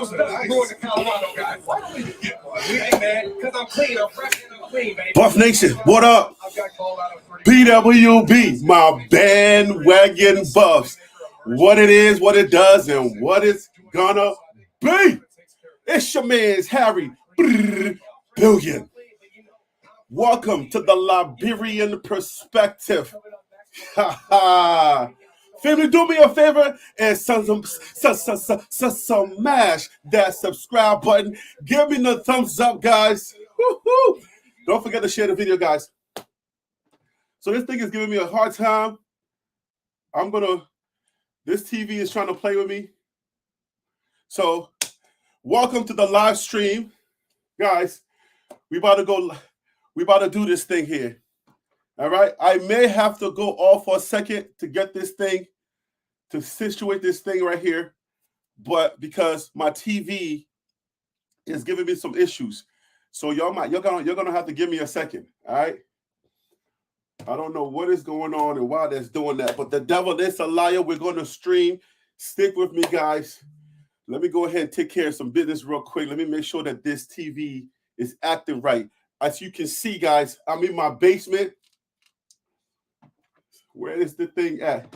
so stuck going to Colorado, guys. Why don't we get one? Hey, man, because I'm clean. I'm fresh and I'm clean, baby. Buff Nation, what up? PWB, my bandwagon buffs. What it is, what it does, and what it's gonna be. It's your man's Harry Billion. Welcome to the Liberian Perspective. Ha ha. Family, do me a favor and smash that subscribe button. Give me the thumbs up, guys. Woo-hoo. Don't forget to share the video, guys. So this thing is giving me a hard time. This TV is trying to play with me. So welcome to the live stream. Guys, we about to do this thing here. All right. I may have to go off for a second to get this thing, to situate this thing right here. But because my TV is giving me some issues. So you're gonna have to give me a second. All right. I don't know what is going on and why that's doing that, but the devil is a liar. We're going to stream. Stick with me, guys. Let me go ahead and take care of some business real quick. Let me make sure that this TV is acting right. As you can see, guys, I'm in my basement. Where is the thing at?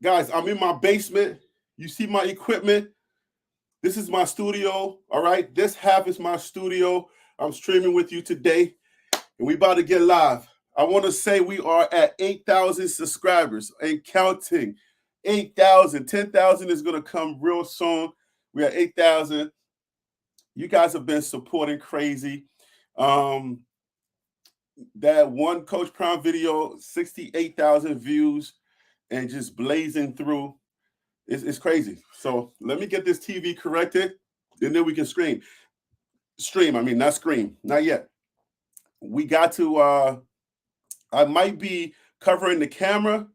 Guys, I'm in my basement. You see my equipment. This is my studio, all right? This half is my studio. I'm streaming with you today, and we about to get live. I want to say we are at 8,000 subscribers and counting. 8,000. 10,000 is going to come real soon. We're at 8,000. You guys have been supporting crazy. That one Coach Prime video, 68,000 views and just blazing through. It's crazy. So let me get this TV corrected, and then we can stream. Not scream. Not yet. We got to... I might be covering the camera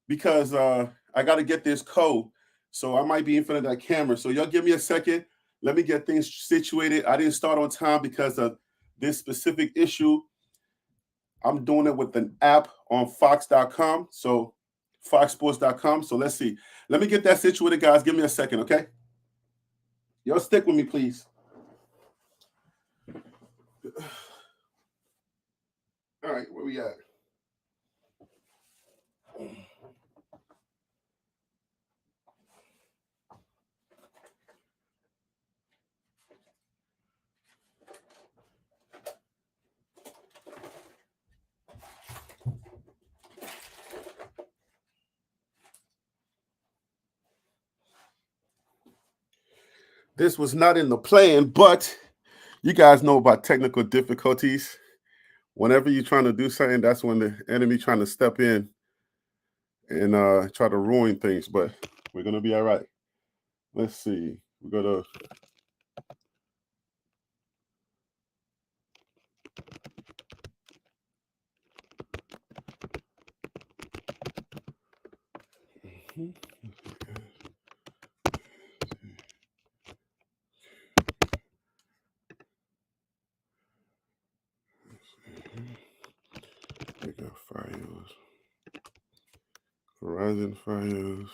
because I got to get this code. So I might be in front of that camera. So y'all give me a second. Let me get things situated. I didn't start on time because of this specific issue. I'm doing it with an app on fox.com. So foxsports.com. So let's see. Let me get that situated, guys. Give me a second, okay? Y'all stick with me, please. All right, where we at? This was not in the plan, but you guys know about technical difficulties. Whenever you're trying to do something, that's when the enemy trying to step in and try to ruin things. But we're going to be all right. Let's see. We're going to... We got Fios, Verizon Fios.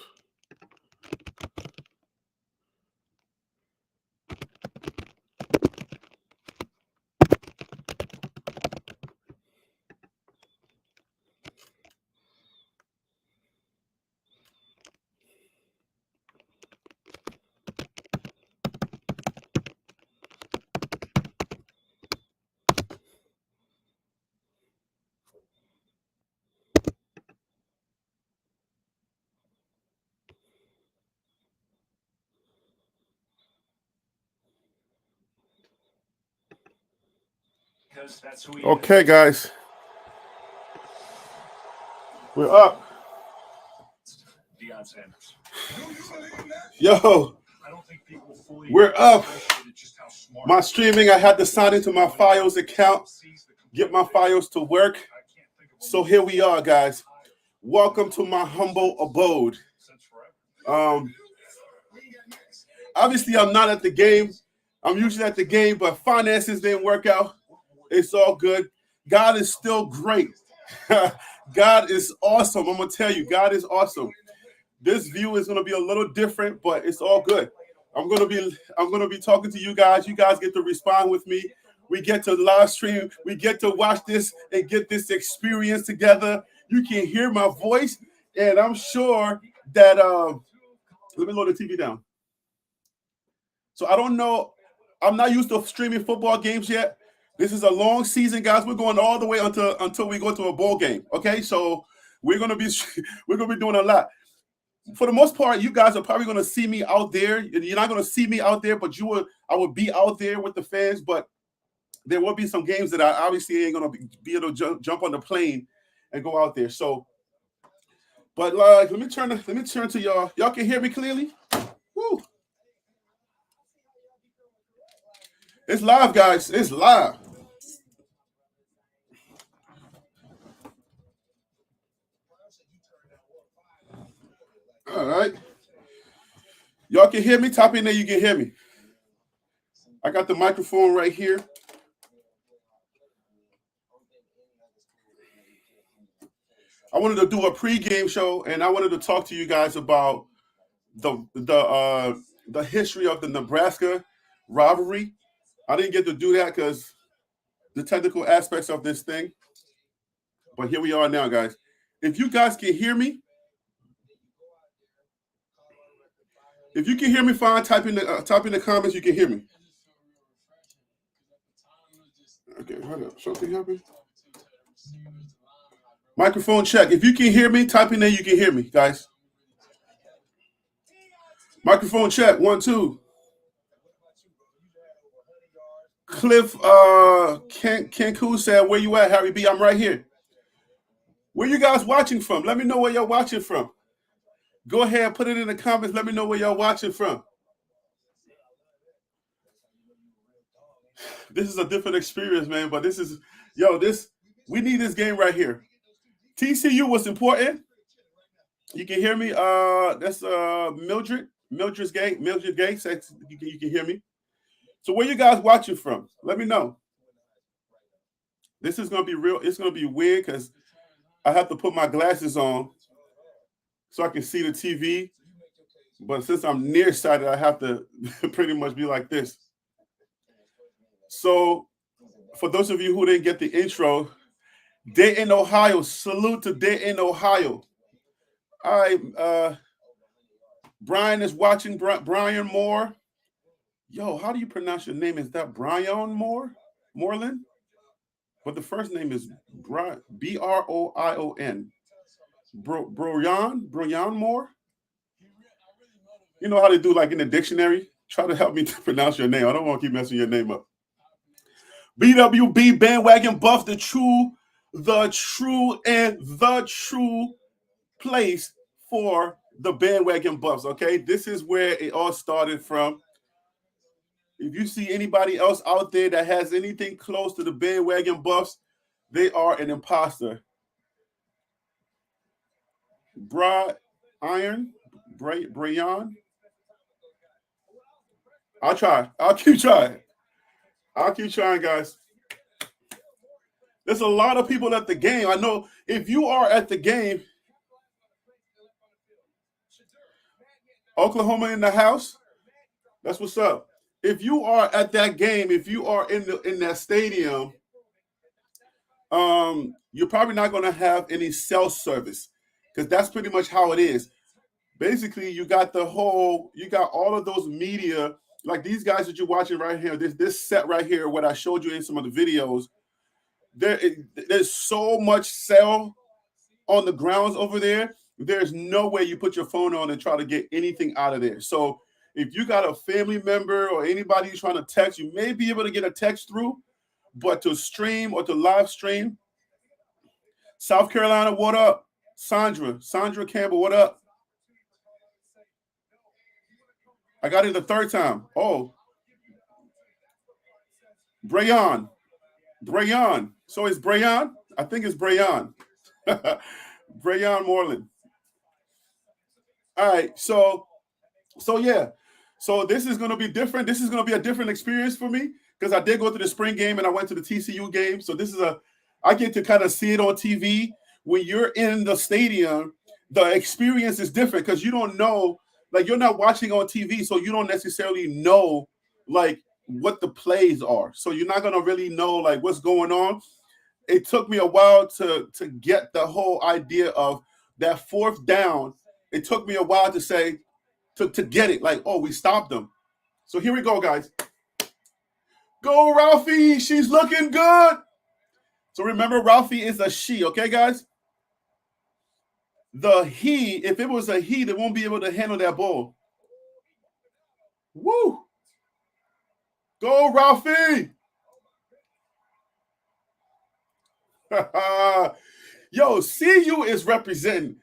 Okay, guys. We're up. Yo, we're up. My streaming, I had to sign into my Fios account, get my Fios to work. So here we are, guys. Welcome to my humble abode. Obviously, I'm not at the game. I'm usually at the game, but finances didn't work out. It's all good. God is still great. God is awesome. I'm going to tell you, God is awesome. This view is going to be a little different, but it's all good. I'm gonna be talking to you guys. You guys get to respond with me. We get to live stream. We get to watch this and get this experience together. You can hear my voice, and I'm sure that let me load the TV down. So I don't know. I'm not used to streaming football games yet. This is a long season, guys. We're going all the way until we go to a bowl game. Okay, so we're gonna be doing a lot. For the most part, you guys are probably gonna see me out there. You're not gonna see me out there, but I will be out there with the fans. But there will be some games that I obviously ain't gonna be able to jump on the plane and go out there. So, but let me turn to y'all. Y'all can hear me clearly. Woo! It's live, guys. It's live. All right. Y'all can hear me? Type in there, you can hear me. I got the microphone right here. I wanted to do a pregame show, and I wanted to talk to you guys about the history of the Nebraska rivalry. I didn't get to do that because the technical aspects of this thing. But here we are now, guys. If you guys can hear me, if you can hear me fine, type in the comments. You can hear me. Okay, hold up. Something happened. Microphone check. If you can hear me, type in there. You can hear me, guys. Microphone check. 1, 2. Cliff Cancun said, "Where you at, Harry B? I'm right here." Where you guys watching from? Let me know where you're watching from. Go ahead, put it in the comments. Let me know where y'all watching from. This is a different experience, man. But we need this game right here. TCU was important. You can hear me. That's Mildred's gang. Mildred gang says you can hear me. So where you guys watching from? Let me know. This is gonna be real. It's gonna be weird because I have to put my glasses on so I can see the TV. But since I'm nearsighted, I have to pretty much be like this. So for those of you who didn't get the intro, Dayton, Ohio. Salute to Dayton, Ohio. All right. Brian is watching. Brian Moore. Yo, how do you pronounce your name? Is that Brian Moreland? But the first name is Brian, Broion. Broion Moore. You know how they do like in the dictionary? Try to help me to pronounce your name. I don't want to keep messing your name up. BWB Bandwagon Buff, the true place for the Bandwagon Buffs, okay? This is where it all started from. If you see anybody else out there that has anything close to the Bandwagon Buffs, they are an imposter. Brian. I'll try. I'll keep trying, guys. There's a lot of people at the game. I know if you are at the game, Oklahoma in the house, that's what's up. If you are at that game, if you are in that stadium, you're probably not going to have any cell service because that's pretty much how it is. Basically, you got all of those media, like these guys that you're watching right here, this set right here, what I showed you in some of the videos, there's so much cell on the grounds over there. There's no way you put your phone on and try to get anything out of there. So if you got a family member or anybody who's trying to text, you may be able to get a text through, but to stream or to live stream, South Carolina, what up? Sandra Campbell, what up? I got it the third time. Oh. Brayon. So it's Brayon? I think it's Brayon. Brayon Moreland. All right. So yeah. So this is going to be different. This is going to be a different experience for me because I did go to the spring game and I went to the TCU game. So I get to kind of see it on TV. When you're in the stadium, the experience is different because you don't know like you're not watching on TV, so you don't necessarily know like what the plays are. So you're not gonna really know like what's going on. It took me a while to get the whole idea of that fourth down. It took me a while to say to get it. Like, oh, we stopped them. So here we go, guys. Go, Ralphie. She's looking good. So remember, Ralphie is a she, okay, guys? The he, if it was a he, they won't be able to handle that ball. Woo! Go, Ralphie! Yo, CU is representing.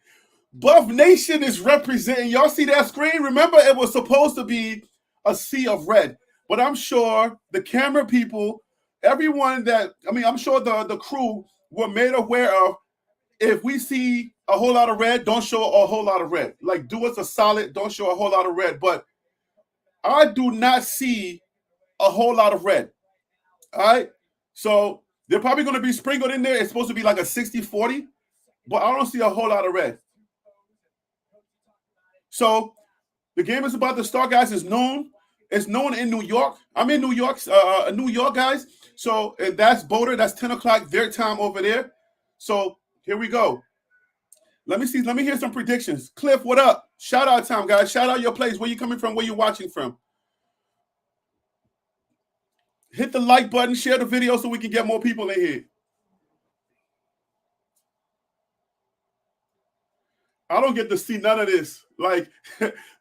Buff Nation is representing. Y'all see that screen? Remember, it was supposed to be a sea of red. But I'm sure the camera people, everyone that, I'm sure the crew were made aware of, if we see a whole lot of red, don't show a whole lot of red. Like, do us a solid, don't show a whole lot of red. But I do not see a whole lot of red. All right? So they're probably going to be sprinkled in there. It's supposed to be like a 60-40, but I don't see a whole lot of red. So the game is about to start, guys. It's noon. It's noon in New York. I'm in New York, guys. So and that's Boulder. That's 10 o'clock their time over there. So here we go. Let me see. Let me hear some predictions. Cliff, what up? Shout out time, guys. Shout out your place. Where you coming from? Where you watching from? Hit the like button. Share the video so we can get more people in here. I don't get to see none of this. Like,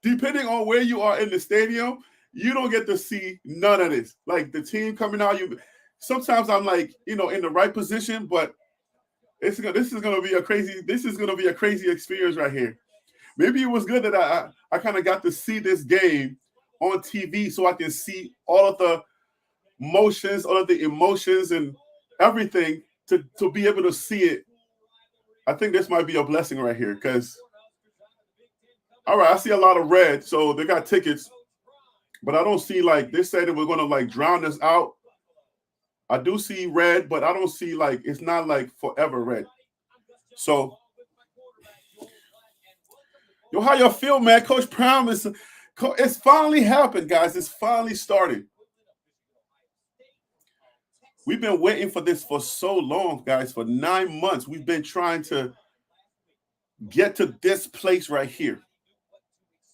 depending on where you are in the stadium, you don't get to see none of this. Like the team coming out, sometimes I'm like, in the right position, but this is gonna be a crazy experience right here. Maybe it was good that I kind of got to see this game on TV so I can see all of the motions, all of the emotions and everything to be able to see it. I think this might be a blessing right here because, all right, I see a lot of red, so they got tickets, but I don't see like they said they were going to like drown us out. I do see red, but I don't see like it's not like forever red. So, yo, how y'all feel, man? Coach Prime it's finally happened, guys. It's finally started. We've been waiting for this for so long, guys. For 9 months, we've been trying to get to this place right here.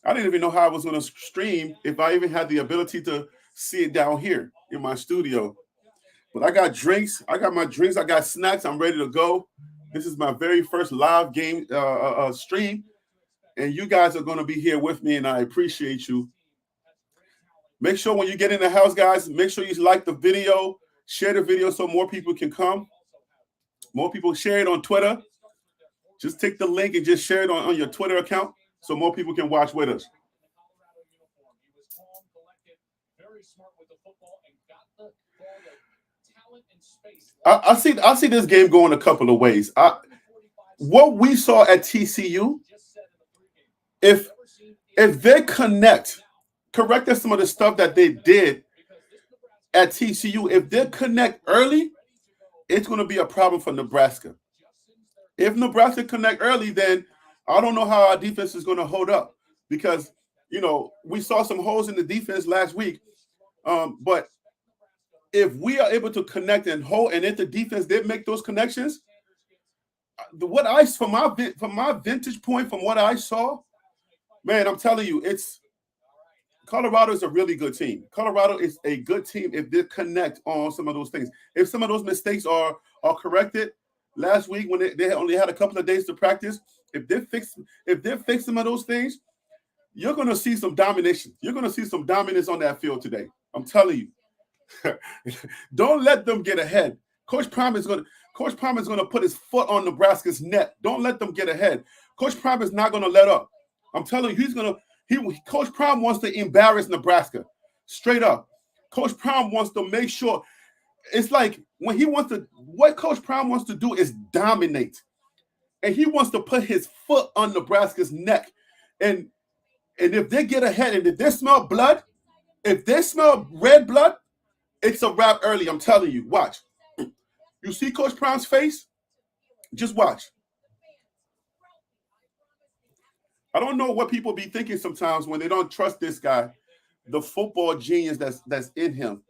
I didn't even know how I was going to stream if I even had the ability to see it down here in my studio. But I got drinks. I got my drinks. I got snacks. I'm ready to go. This is my very first live game stream. And you guys are going to be here with me, and I appreciate you. Make sure when you get in the house, guys, make sure you like the video. Share the video so more people can come. More people share it on Twitter. Just take the link and just share it on your Twitter account so more people can watch with us. I see this game going a couple of ways. What we saw at TCU, if they correct some of the stuff that they did at TCU, if they connect early, it's going to be a problem for Nebraska. If Nebraska connect early, then I don't know how our defense is going to hold up because, we saw some holes in the defense last week. But if we are able to connect and hold, and if the defense did make those connections, from my vantage point, from what I saw, man, I'm telling you, Colorado is a really good team. Colorado is a good team if they connect on some of those things. If some of those mistakes are corrected last week when they only had a couple of days to practice, if they fix some of those things, you're going to see some domination. You're going to see some dominance on that field today. I'm telling you. Don't let them get ahead. Coach Prime is going to put his foot on Nebraska's neck. Don't let them get ahead. Coach Prime is not going to let up. I'm telling you, Coach Prime wants to embarrass Nebraska. Straight up. Coach Prime wants to make sure. It's like what Coach Prime wants to do is dominate. And he wants to put his foot on Nebraska's neck. And if they get ahead and if they smell blood, if they smell red blood, it's a wrap early. I'm telling you. Watch. You see Coach Prime's face? Just watch. I don't know what people be thinking sometimes when they don't trust this guy, the football genius that's in him.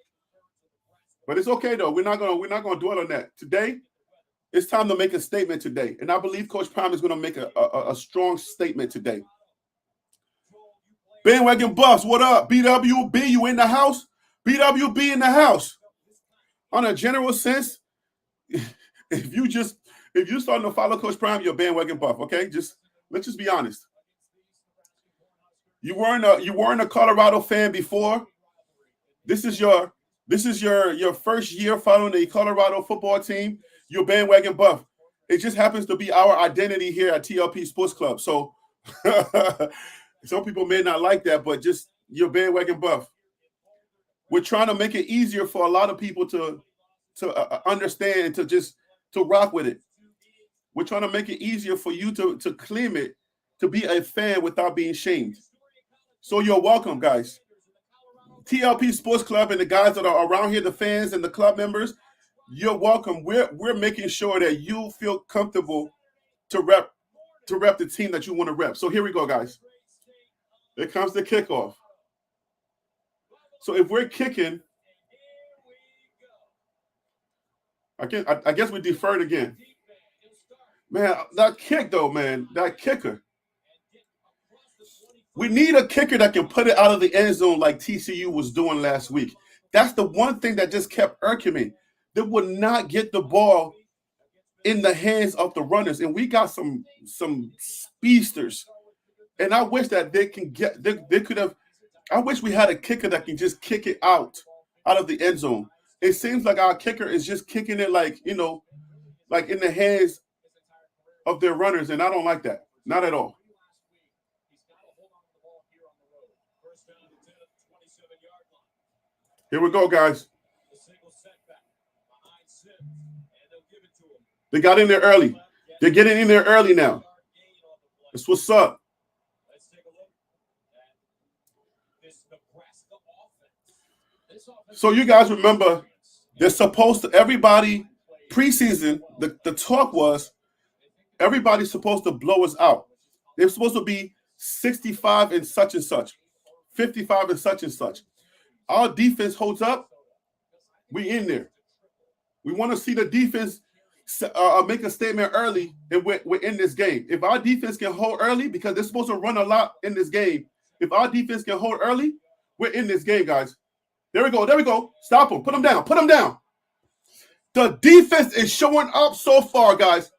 But it's okay though. We're not gonna dwell on that today. It's time to make a statement today, and I believe Coach Prime is going to make a strong statement today. Bandwagon Buffs, what up? BWB, you in the house? BWB in the house. On a general sense, if you starting to follow Coach Prime, you're a bandwagon buff. Okay, let's just be honest. You weren't a Colorado fan before. This is your first year following the Colorado football team. You're a bandwagon buff. It just happens to be our identity here at TLP Sports Club. So some people may not like that, but just you're a bandwagon buff. We're trying to make it easier for a lot of people to understand, to rock with it. We're trying to make it easier for you to claim it, to be a fan without being shamed. So you're welcome, guys. TLP Sports Club and the guys that are around here, the fans and the club members, you're welcome. We're making sure that you feel comfortable to rep the team that you want to rep. So here we go, guys. Here comes the kickoff. So if we're kicking, I guess we deferred again. Man, that kick though, man, that kicker. We need a kicker that can put it out of the end zone like TCU was doing last week. That's the one thing that just kept irking me. They would not get the ball in the hands of the runners, and we got some speedsters. And I wish that they could have. I wish we had a kicker that can just kick it out of the end zone. It seems like our kicker is just kicking it like in the hands of their runners, and I don't like that. Not at all. Here we go, guys. They got in there early. They're getting in there early now. That's what's up. So you guys remember, they're supposed to, everybody, preseason, the talk was, everybody's supposed to blow us out. They're supposed to be 65 and such, 55 and such. Our defense holds up, we in there. We want to see the defense make a statement early, and we're in this game. If our defense can hold early, because they're supposed to run a lot in this game, if our defense can hold early, we're in this game, guys. There we go. Stop them. Put them down. The defense is showing up so far, guys.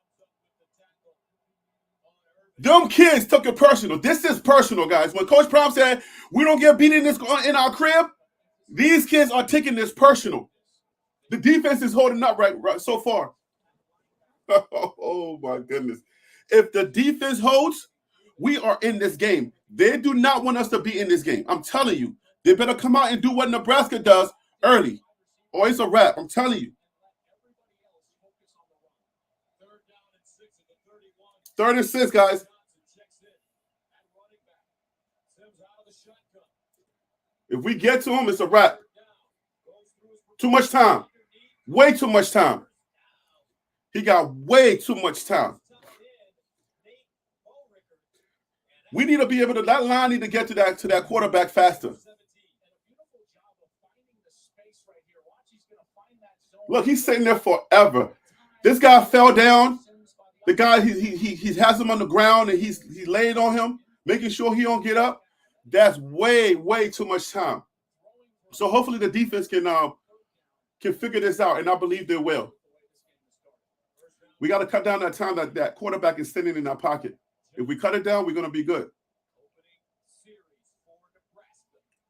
Them kids took it personal. This is personal, guys. When Coach Prime said, we don't get beat in our crib, these kids are taking this personal. The defense is holding up right so far. Oh, my goodness. If the defense holds, we are in this game. They do not want us to be in this game. I'm telling you. They better come out and do what Nebraska does early, or it's a wrap. I'm telling you. 3rd and 6, guys. If we get to him, it's a wrap. Too much time. Way too much time. He got way too much time. We need to be able to, that line need to get to that quarterback faster. Look, he's sitting there forever. This guy fell down. The guy, he has him on the ground, and he laid on him, making sure he don't get up. That's way too much time. So hopefully the defense can figure this out, and I believe they will. We got to cut down that time that quarterback is sitting in our pocket. If we cut it down, we're going to be good.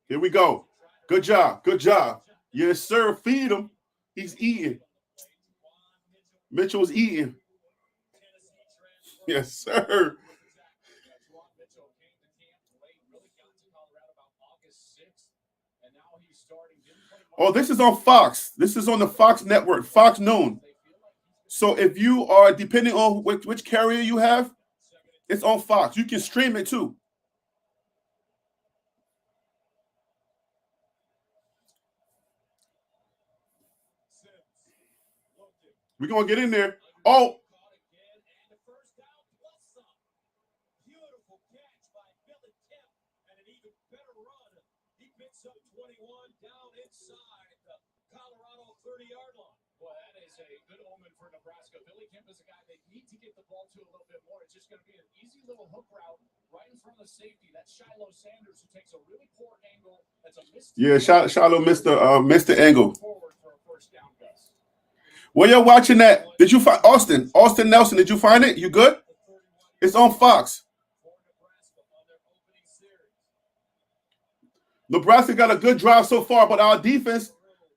Here we go. Good job. Yes, sir. Feed him. He's eating. Mitchell's eating. Yes, sir. Oh, this is on Fox. This is on the Fox network, Fox Noon. So if you are, depending on which carrier you have, it's on Fox. You can stream it too. We're going to get in there. Oh. is a good omen for Nebraska. Billy Kemp is a guy they need to get the ball to a little bit more. It's just going to be an easy little hook route right in front of the safety. That's Shiloh Sanders, who takes a really poor angle. That's a missed. Yeah, Shiloh missed the angle. Well, you're watching that. Did you find Austin Nelson? Did you find it? You good? It's on Fox. Nebraska got a good drive so far, but our defense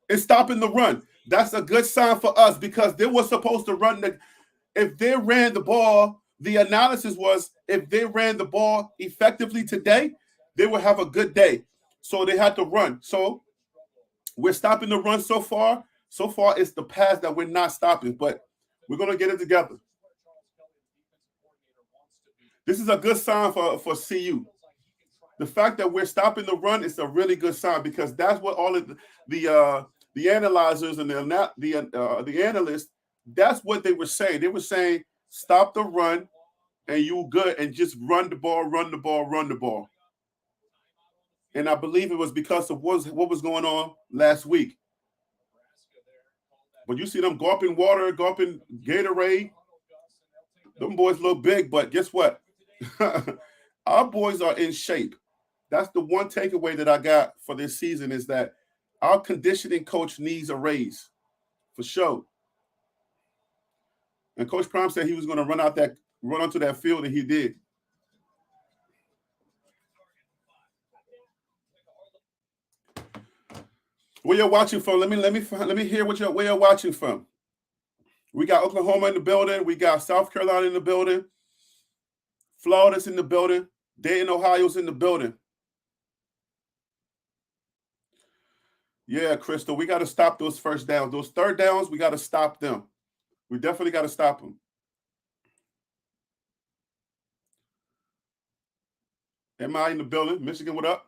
is stopping the run. That's a good sign for us because they were supposed to run if they ran the ball, the analysis was if they ran the ball effectively today, they would have a good day. So they had to run. So we're stopping the run so far. So far, it's the pass that we're not stopping, but we're going to get it together. This is a good sign for CU. The fact that we're stopping the run is a really good sign because that's what all of the analyzers and the analysts, that's what they were saying. They were saying, stop the run and you good and just run the ball, run the ball, run the ball. And I believe it was because of what was going on last week. But you see them gulping water, gulping Gatorade. Them boys look big, but guess what? Our boys are in shape. That's the one takeaway that I got for this season is that our conditioning coach needs a raise, for sure. And Coach Prime said he was going to run onto that field, and he did. Where you're watching from? Let me hear where you're watching from. We got Oklahoma in the building. We got South Carolina in the building. Florida's in the building. Dayton, Ohio's in the building. Yeah, Crystal, we got to stop those first downs. Those third downs, we got to stop them. We definitely got to stop them. Am I in the building? Michigan, what up?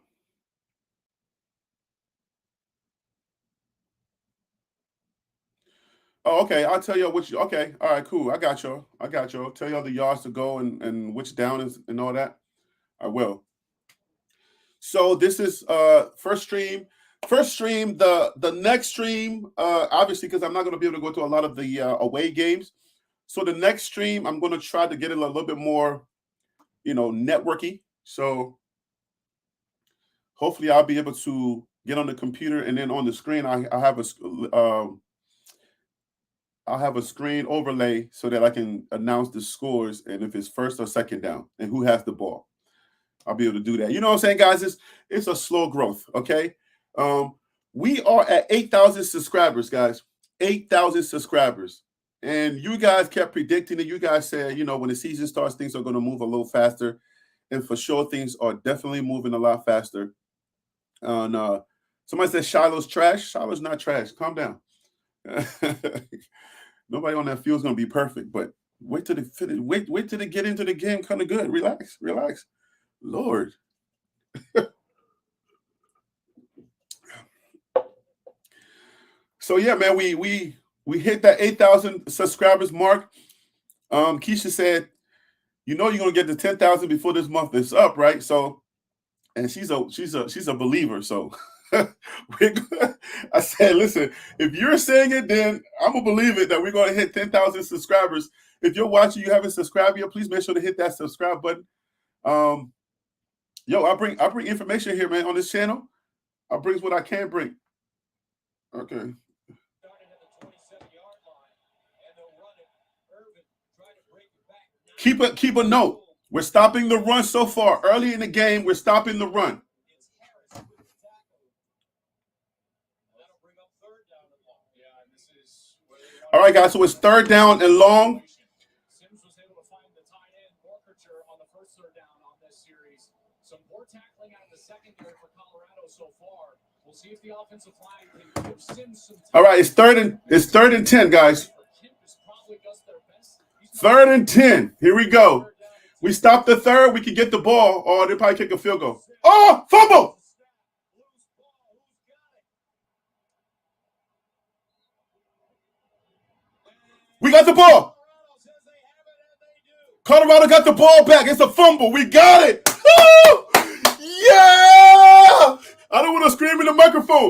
Oh, okay. I'll tell you which. Okay. All right, cool. I got y'all. Tell y'all the yards to go and which down is and all that. I will. So this is first stream. The next stream, obviously, because I'm not going to be able to go to a lot of the away games. So the next stream, I'm going to try to get it a little bit more, networky. So hopefully I'll be able to get on the computer and then on the screen, I have a screen overlay so that I can announce the scores and if it's first or second down and who has the ball. I'll be able to do that. You know what I'm saying, guys? It's a slow growth, okay? We are at 8,000 subscribers, guys. 8,000 subscribers. And you guys kept predicting it. You guys said, when the season starts, things are going to move a little faster. And for sure, things are definitely moving a lot faster. And somebody said Shiloh's trash. Shiloh's not trash. Calm down. Nobody on that field is going to be perfect, but wait till they finish. Wait till they get into the game kind of good. Relax. Lord. So yeah, man, we hit that 8,000 subscribers mark. Keisha said, you're gonna get to 10,000 before this month is up, right? So, and she's a believer. So I said, listen, if you're saying it, then I'm gonna believe it that we're gonna hit 10,000 subscribers. If you're watching, you haven't subscribed yet, please make sure to hit that subscribe button. I bring information here, man, on this channel. I bring what I can bring. Okay. Keep a note. We're stopping the run so far. Early in the game, we're stopping the run. All right, guys, so it's third down and long. Sims was able to find the tight end, Morkercher, on the first third down on this series. Some more tackling out of the secondary for Colorado so far. We'll see if the offensive line can give Sims some time. All right, it's third and 10, guys. Third and 10. Here we go. We stop the third, we can get the ball, or they'll probably kick a field goal. Oh, fumble! We got the ball. Colorado got the ball back. It's a fumble. We got it. Woo! Yeah! I don't want to scream in the microphone.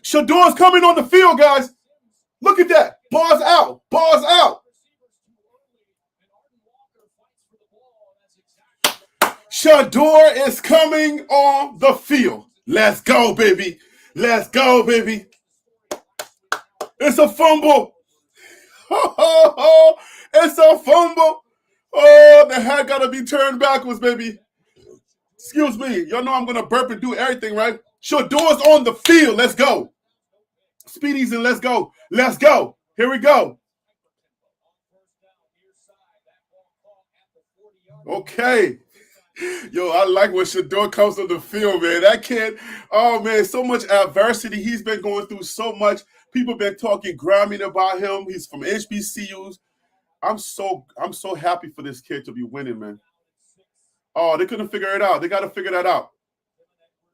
Shador's coming on the field, guys. Look at that. Ball's out. Ball's out. Shador is coming on the field. Let's go, baby. Let's go, baby. It's a fumble. It's a fumble. Oh, the hat got to be turned backwards, baby. Excuse me. Y'all know I'm going to burp and do everything, right? Shador's on the field. Let's go. Speedy's in. Let's go. Let's go. Here we go. Okay. Yo, I like when Shador comes on the field, man. That kid, oh, man, so much adversity. He's been going through so much. People been talking grimy about him. He's from HBCUs. I'm so happy for this kid to be winning, man. Oh, they couldn't figure it out. They got to figure that out.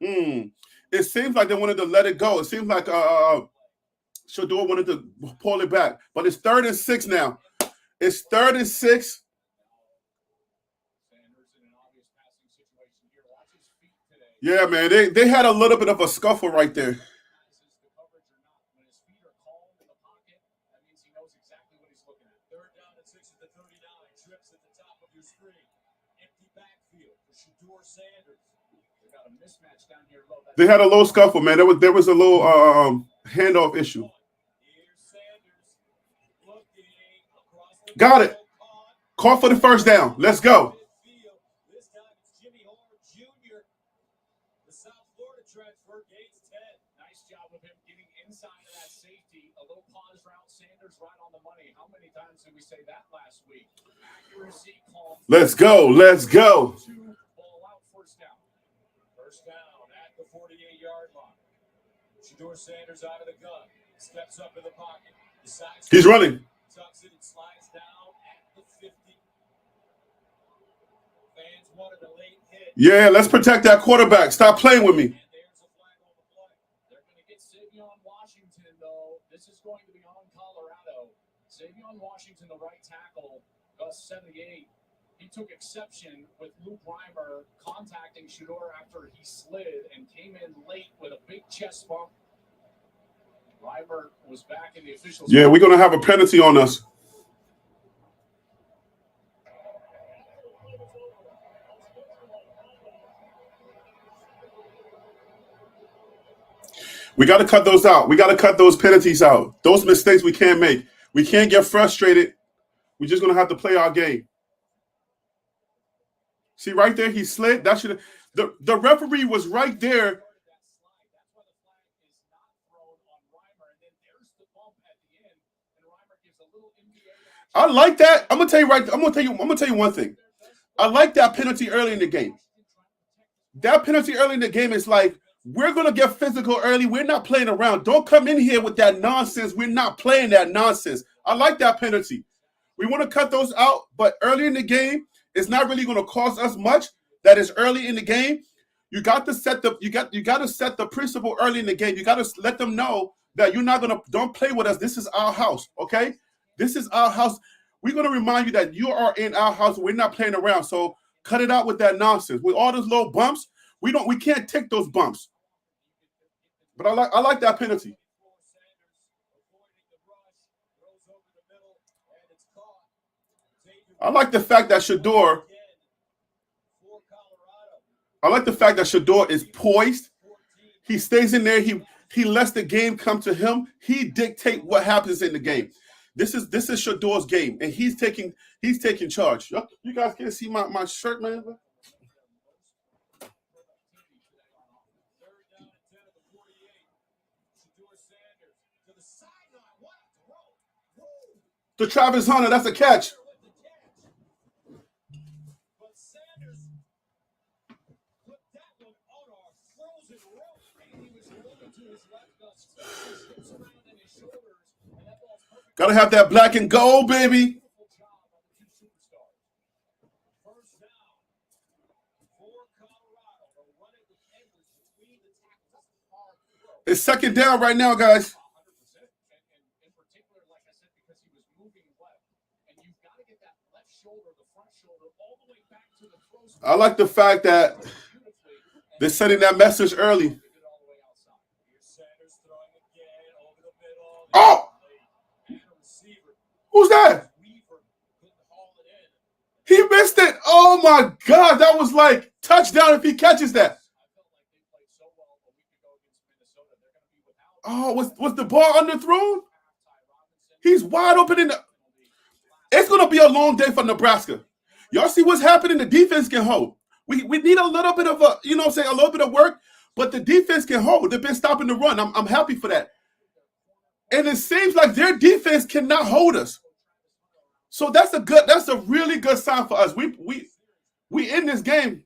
It seems like they wanted to let it go. It seems like Shador wanted to pull it back. But it's 3rd and 6 now. It's 3rd and 6. Yeah, man. They had a little bit of a scuffle right there. They had a little scuffle, man. There was a little handoff issue. Got it. Call for the first down. Let's go. Nice job of him getting inside of that safety. A little pause route. Sanders right on the money. How many times did we say that last week? Accuracy, calm. Let's go. Let's go. Ball out, first down. First down at the 48-yard line. Shador Sanders out of the gun. Steps up in the pocket. He's running. Tucks it and slides down at the 50. Fans wanted a late hit. Yeah, let's protect that quarterback. Stop playing with me. This is going to be on Colorado. Savion Washington, the right tackle, Gus 78. He took exception with Luke Reimer contacting Shador after he slid and came in late with a big chest bump. Reimer was back in the official. Yeah, we're going to have a penalty on us. We got to cut those out. We got to cut those penalties out. Those mistakes we can't make. We can't get frustrated. We're just going to have to play our game. See, right there, he slid. That should the referee was right there. I like that. I'm gonna tell you one thing. I like that penalty early in the game. That penalty early in the game is like, we're going to get physical early. We're not playing around. Don't come in here with that nonsense. We're not playing that nonsense. I like that penalty. We want to cut those out, but early in the game, it's not really going to cost us much. That is early in the game. You got to set the principle early in the game. You got to let them know that don't play with us. This is our house, okay? This is our house. We're going to remind you that you are in our house. We're not playing around. So cut it out with that nonsense. With all those little bumps, we can't take those bumps. But I like that penalty. I like the fact that Shador is poised. He stays in there. He lets the game come to him. He dictates what happens in the game. This is Shador's game, and he's taking charge. You guys can't see my shirt, man. To Travis Hunter, that's a catch. Gotta have that black and gold, baby. It's second down right now, guys. I like the fact that they're sending that message early. Oh! Who's that? He missed it. Oh my God. That was like touchdown if he catches that. Oh, was the ball underthrown? He's wide open in the. It's going to be a long day for Nebraska. Y'all see what's happening? The defense can hold. We need a little bit of a, a little bit of work, but the defense can hold. They've been stopping the run. I'm happy for that. And it seems like their defense cannot hold us. So that's a really good sign for us. We in this game.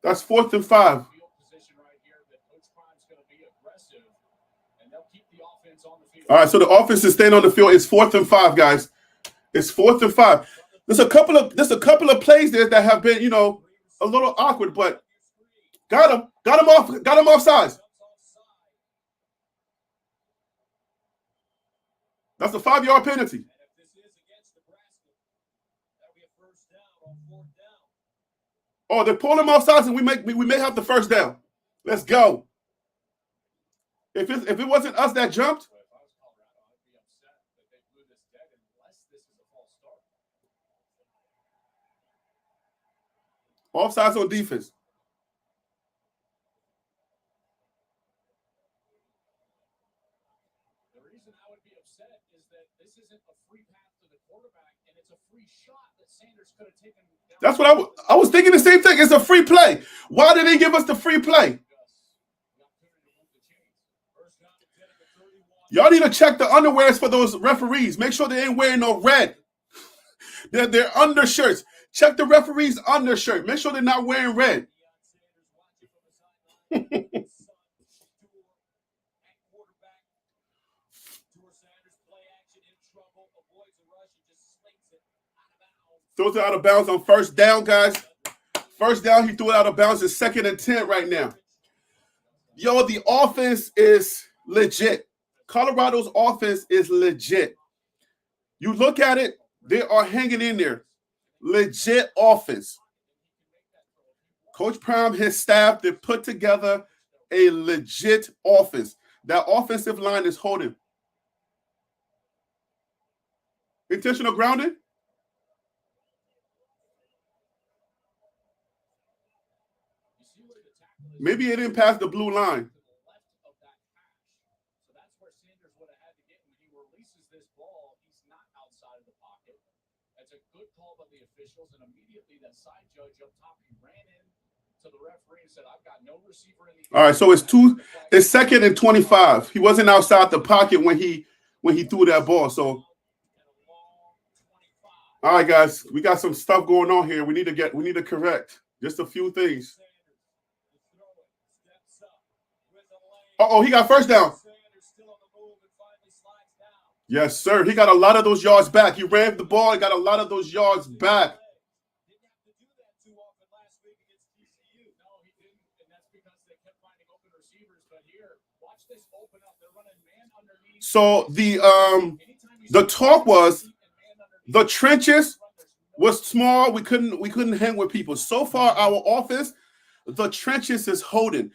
That's 4th and 5. All right, so the offense is staying on the field. It's 4th and 5, guys. It's 4th and 5. There's a couple of plays there that have been, a little awkward, but got him off sides. That's a 5-yard penalty. Oh, they pull him off sides, and we may have the first down. Let's go. If it wasn't us that jumped. Offsides on defense. The reason I would be upset is that this isn't a free pass to the quarterback, and it's a free shot that Sanders could have taken. That's what I was thinking the same thing. It's a free play. Why did they give us the free play? Y'all need to check the underwears for those referees. Make sure they ain't wearing no red. They're undershirts. Check the referee's undershirt. Make sure they're not wearing red. Throws it out of bounds on first down, guys. First down, he threw it out of bounds. It's 2nd and 10 right now. Yo, the offense is legit. Colorado's offense is legit. You look at it, they are hanging in there. Legit offense. Coach Prime, his staff, they put together a legit offense. That offensive line is holding. Intentional grounding? Maybe it didn't pass the blue line. And immediately that side judge up top, he ran in to the referee and said, I've got no receiver in the. All right, so it's 2nd and 25. He wasn't outside the pocket when he threw that ball. So all right, guys, we got some stuff going on here. We need to correct just a few things. Uh-oh, he got first down. Yes, sir. He got a lot of those yards back. He ran the ball and got a lot of those yards back. So the talk was the trenches was small. We couldn't hang with people. So far, our offense, the trenches is holding.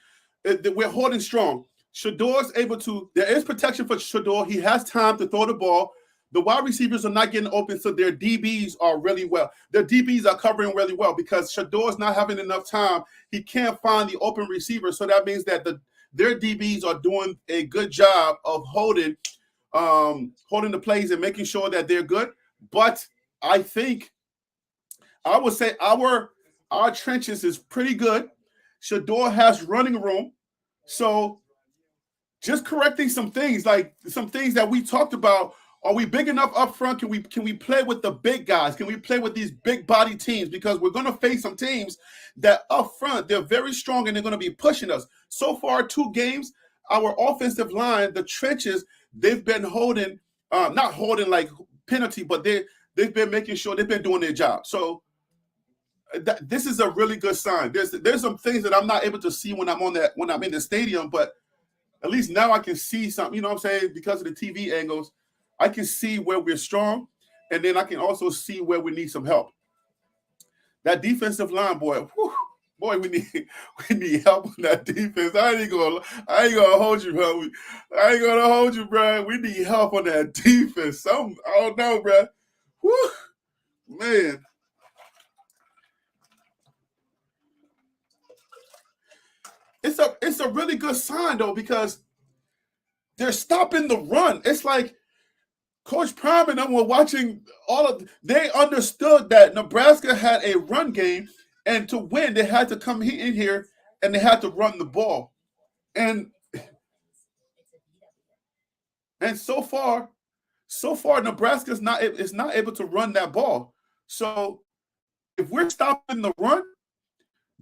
We're holding strong. Shador's able to. There is protection for Shador. He has time to throw the ball. The wide receivers are not getting open, so their DBs are really well. Their DBs are covering really well because Shador's not having enough time. He can't find the open receiver, so that means that their DBs are doing a good job of holding the plays and making sure that they're good. But I would say our trenches is pretty good. Shador has running room, so just correcting some things, like some things that we talked about. Are we big enough up front? Can we play with the big guys? Can we play with these big body teams? Because we're going to face some teams that up front, they're very strong and they're going to be pushing us. So far, 2 games, our offensive line, the trenches, they've been holding, not holding like penalty, but they've been making sure they've been doing their job. So this is a really good sign. There's some things that I'm not able to see when I'm in the stadium, but at least now I can see something, you know what I'm saying, because of the TV angles. I can see where we're strong, and then I can also see where we need some help. That defensive line, boy, we need help on that defense. I ain't gonna hold you, bro. I ain't gonna hold you, bro. We need help on that defense. I don't know, bro. Whew, man. It's a really good sign though, because they're stopping the run. It's like Coach Prime and them were watching they understood that Nebraska had a run game, and to win, they had to come in here and they had to run the ball. And so far, Nebraska is not able to run that ball. So if we're stopping the run,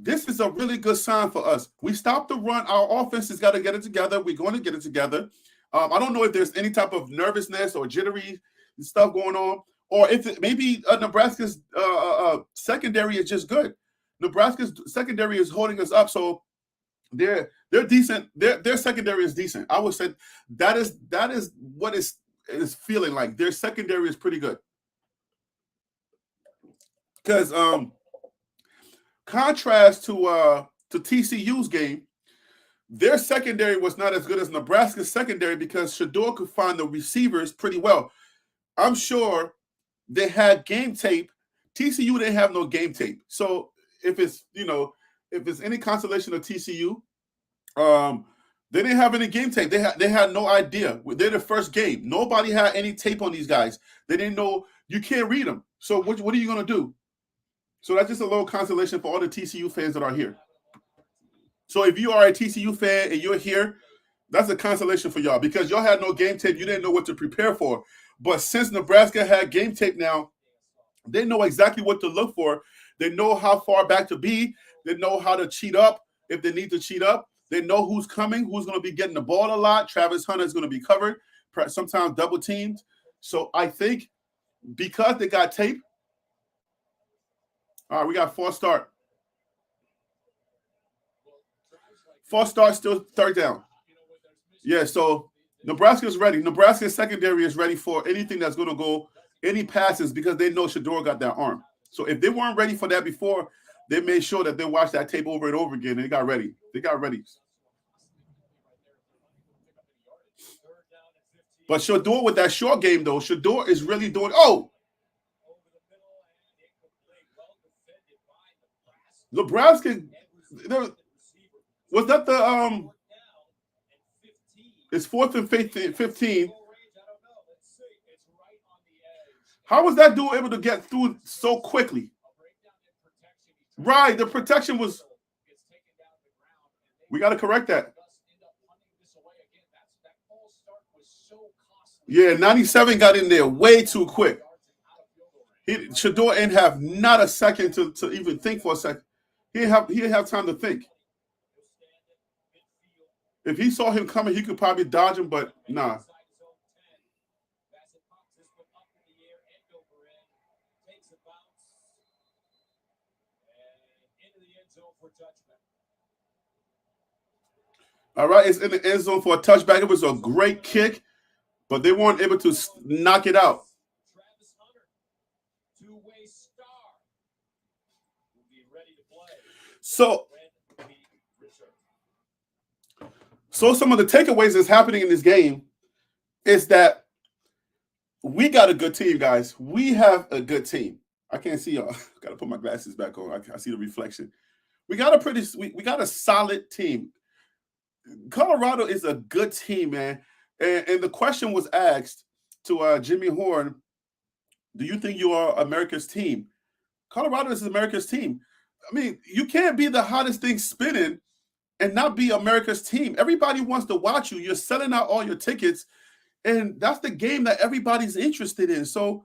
this is a really good sign for us. We stopped the run. Our offense has got to get it together. We're going to get it together. I don't know if there's any type of nervousness or jittery stuff going on, or if maybe Nebraska's secondary is just good. Nebraska's secondary is holding us up, so they're decent. Their secondary is decent. I would say that is what is feeling like. Their secondary is pretty good. Because contrast to TCU's game, their secondary was not as good as Nebraska's secondary because Shador could find the receivers pretty well. I'm sure they had game tape. TCU didn't have no game tape. So if it's any consolation of TCU, they didn't have any game tape. They had no idea. They're the first game. Nobody had any tape on these guys. They didn't know. You can't read them. So what are you going to do? So that's just a little consolation for all the TCU fans that are here. So if you are a TCU fan and you're here, that's a consolation for y'all because y'all had no game tape. You didn't know what to prepare for. But since Nebraska had game tape now, they know exactly what to look for. They know how far back to be. They know how to cheat up if they need to cheat up. They know who's coming, who's going to be getting the ball a lot. Travis Hunter is going to be covered, sometimes double teamed. So I think because they got tape, all right, we got false start. False start, still third down. Yeah, so Nebraska's ready. Nebraska's secondary is ready for anything that's going to go, any passes, because they know Shador got that arm. So if they weren't ready for that before, they made sure that they watched that tape over and over again, and they got ready. But Shador with that short game, though, Shador is really doing – oh! Nebraska – was that the it's 4th and 15. How was that dude able to get through so quickly? Right, the protection was. We got to correct that. Yeah, 97 got in there way too quick. Shador didn't have not a second to even think for a second. He didn't have time to think. If he saw him coming, he could probably dodge him, but nah. All right, it's in the end zone for a touchback. It was a great kick, but they weren't able to knock it out. So some of the takeaways that's happening in this game is that we got a good team, guys. We have a good team. I can't see y'all. Got to put my glasses back on. I see the reflection. We got a solid team. Colorado is a good team, man. And the question was asked to Jimmy Horn, do you think you are America's team? Colorado is America's team. I mean, you can't be the hottest thing spinning and not be America's team. Everybody wants to watch you. You're selling out all your tickets, and that's the game that everybody's interested in. So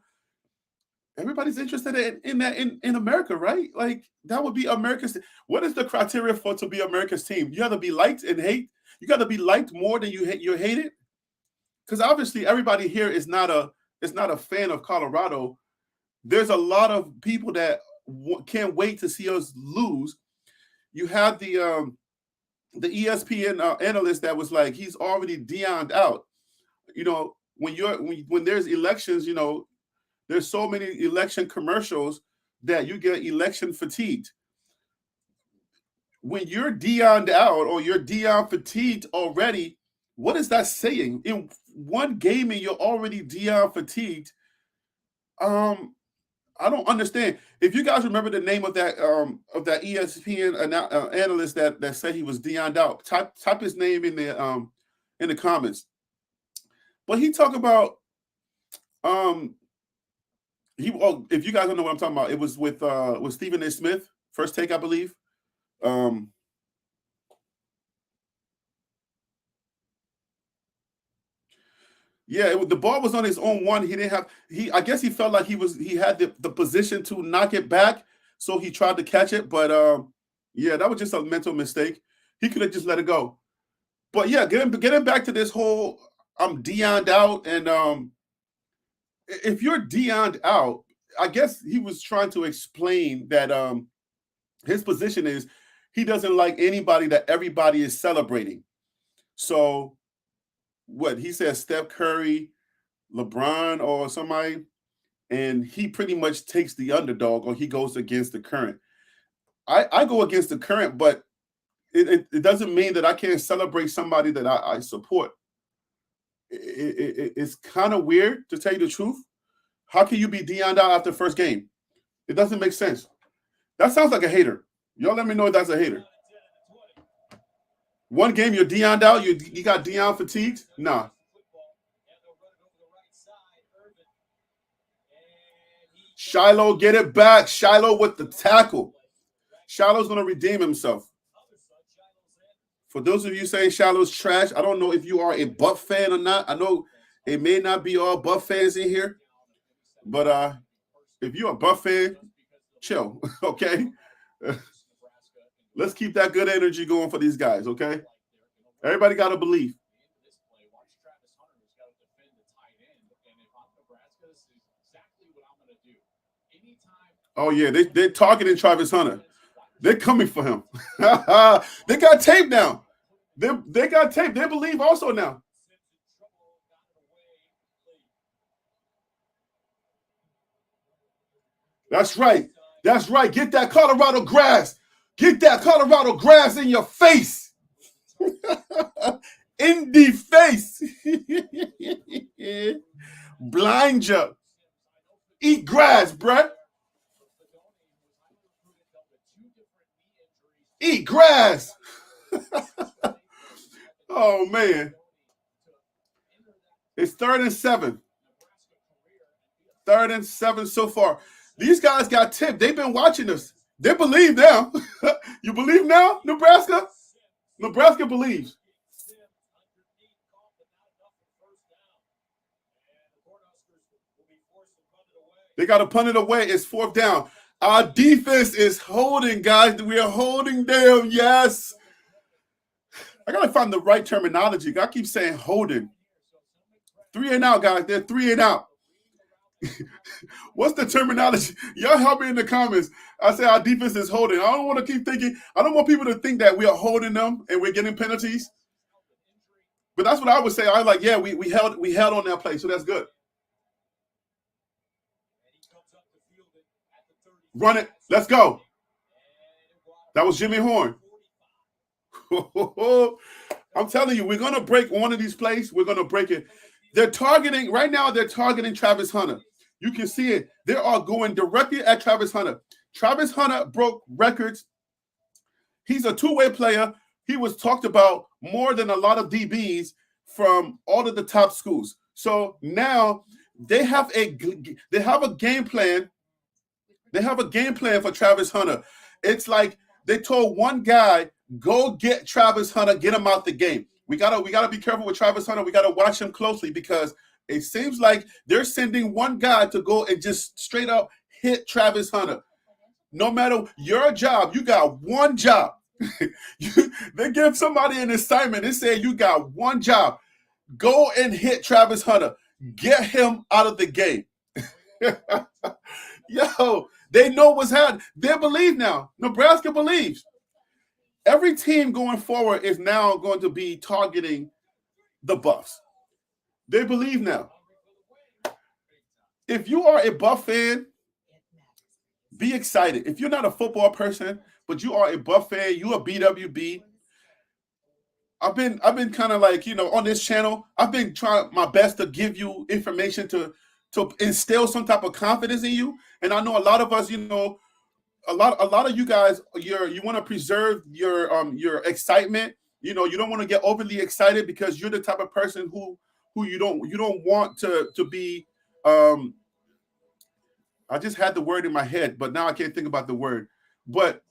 everybody's interested in that in America, right? Like that would be America's. What is the criteria to be America's team? You have to be liked and hate. You got to be liked more than you're hated, because obviously everybody here is not a fan of Colorado. There's a lot of people that can't wait to see us lose. You have the ESPN analyst that was like, he's already Deion'd out. You know, when there's elections, there's so many election commercials that you get election fatigued. When you're Deion'd out or you're Deion fatigued already, what is that saying? In one game and you're already Deion fatigued. I don't understand. If you guys remember the name of that ESPN analyst that said he was Deion'd out, type his name in the comments. But he talked about if you guys don't know what I'm talking about, it was with Stephen A. Smith, First Take, I believe. Yeah, the ball was on his own one. He didn't have I guess he felt like he had the position to knock it back, so he tried to catch it. But yeah, that was just a mental mistake. He could have just let it go. But yeah, getting back to this whole I'm Deion'd out, and if you're Deion'd out, I guess he was trying to explain that his position is he doesn't like anybody that everybody is celebrating. So what he says, Steph Curry, LeBron, or somebody, and he pretty much takes the underdog, or he goes against the current. I go against the current, but it doesn't mean that I can't celebrate somebody that I support. It's kind of weird, to tell you the truth. How can you be Deion'd out after the first game? It doesn't make sense. That sounds like a hater. Y'all let me know if that's a hater. One game you're Deion'd out, you got Deion fatigued? Nah. Shiloh, get it back. Shiloh with the tackle. Shiloh's going to redeem himself. For those of you saying Shiloh's trash, I don't know if you are a Buff fan or not. I know it may not be all Buff fans in here, but if you're a Buff fan, chill, okay? Let's keep that good energy going for these guys, okay? Everybody got to believe. Oh, yeah, they're targeting Travis Hunter. They're coming for him. They got tape now. They got tape. They believe also now. That's right. That's right. Get that Colorado grass. Get that Colorado grass in your face. In the face. Blind you. Eat grass, bruh. Eat grass. Oh, man. It's 3rd and 7. 3rd and 7 so far. These guys got tipped. They've been watching us. They believe now. You believe now, Nebraska? Nebraska believes. They got to punt it away. It's 4th down. Our defense is holding, guys. We are holding them. Yes. I got to find the right terminology. I keep saying holding. 3 and out, guys. They're 3 and out. What's the terminology? Y'all help me in the comments. I say our defense is holding. I don't want to keep thinking. I don't want people to think that we are holding them and we're getting penalties. But that's what I would say. I was like, yeah, we held on that play, so that's good. Run it. Let's go. That was Jimmy Horn. I'm telling you, we're going to break one of these plays. We're going to break it. They're targeting Travis Hunter. You can see it. They are going directly at Travis Hunter. Travis Hunter broke records. He's a two-way player. He was talked about more than a lot of DBs from all of the top schools. So now they have a game plan. They have a game plan for Travis Hunter. It's like they told one guy, go get Travis Hunter, get him out the game. We gotta be careful with Travis Hunter. We gotta watch him closely because it seems like they're sending one guy to go and just straight up hit Travis Hunter. No matter your job, you got one job. They give somebody an assignment and say you got one job. Go and hit Travis Hunter. Get him out of the game. Yo, they know what's happening. They believe now. Nebraska believes. Every team going forward is now going to be targeting the Buffs. They believe now. If you are a Buff fan, be excited. If you're not a football person, but you are a Buff fan, you a BWB. I've been kind of like, on this channel, I've been trying my best to give you information to instill some type of confidence in you. And I know a lot of us, a lot of you guys, you want to preserve your excitement. You don't want to get overly excited because you're the type of person who you don't want to be. I just had the word in my head, but now I can't think about the word. But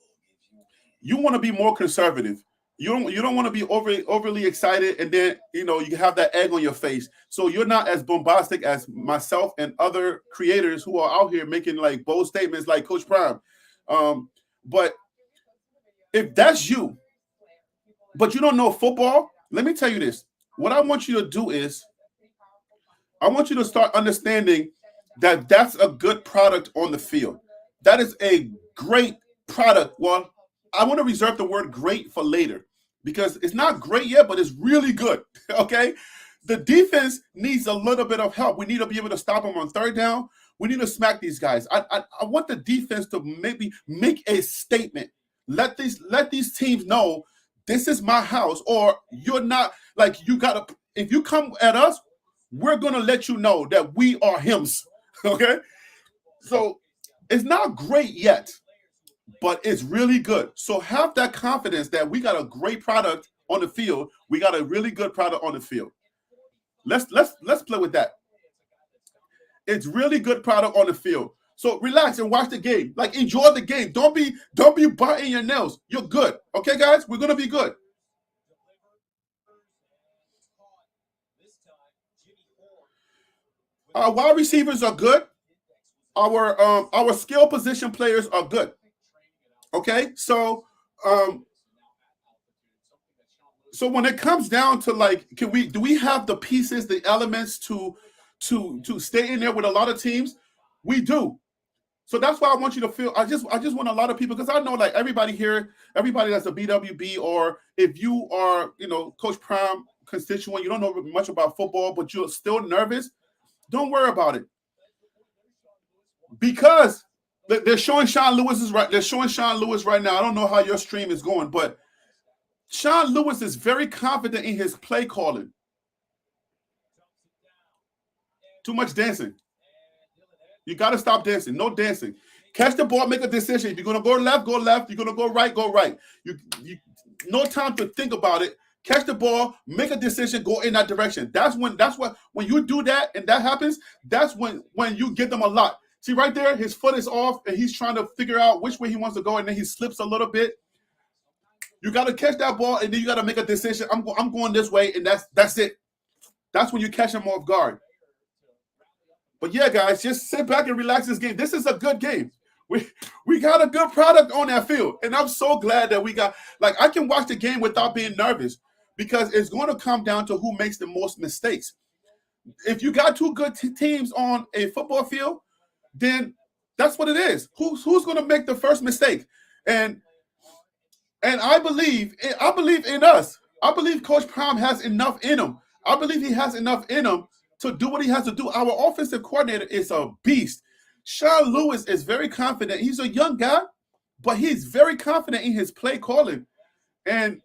you want to be more conservative. You don't want to be overly excited, and then you have that egg on your face. So you're not as bombastic as myself and other creators who are out here making like bold statements like Coach Prime. But if that's you, but you don't know football, let me tell you this. What I want you to do is I want you to start understanding that that's a good product on the field. That is a great product. Well, I want to reserve the word great for later because it's not great yet, but it's really good. Okay? The defense needs a little bit of help. We need to be able to stop them on third down. We need to smack these guys. I want the defense to maybe make a statement. Let these teams know this is my house, or you're not, like, you gotta, if you come at us, we're gonna let you know that we are hims. Okay? So it's not great yet, but it's really good. So have that confidence that we got a great product on the field. We got a really good product on the field. Let's play with that. It's really good product on the field. So relax and watch the game. Like, enjoy the game. Don't be biting your nails. You're good. Okay, guys? We're gonna be good. Our wide receivers are good. Our skill position players are good. Okay, so when it comes down to, like, do we have the pieces, the elements to stay in there with a lot of teams? We do. So that's why I want you to feel. I just want a lot of people, because I know, like, everybody here, everybody that's a BWB, or if you are, Coach Prime constituent, you don't know much about football, but you're still nervous. Don't worry about it, because they're showing Sean Lewis right. They're showing Sean Lewis right now. I don't know how your stream is going, but Sean Lewis is very confident in his play calling. Too much dancing. You got to stop dancing. No dancing. Catch the ball, make a decision. If you're going to go left, go left. You're going to go right, go right. You no time to think about it. Catch the ball, make a decision, go in that direction. When you do that and that happens, that's when you get them a lot. See right there, his foot is off and he's trying to figure out which way he wants to go, and then he slips a little bit. You got to catch that ball, and then you got to make a decision. I'm going this way, and that's it. That's when you catch him off guard. But yeah, guys, just sit back and relax this game. This is a good game. We got a good product on that field, and I'm so glad that we got, like, I can watch the game without being nervous, because it's going to come down to who makes the most mistakes. If you got two good teams on a football field, then that's what it is. Who's going to make the first mistake? And I believe in us. I believe Coach Prime has enough in him. I believe he has enough in him to do what he has to do. Our offensive coordinator is a beast. Sean Lewis is very confident. He's a young guy, but he's very confident in his play calling. And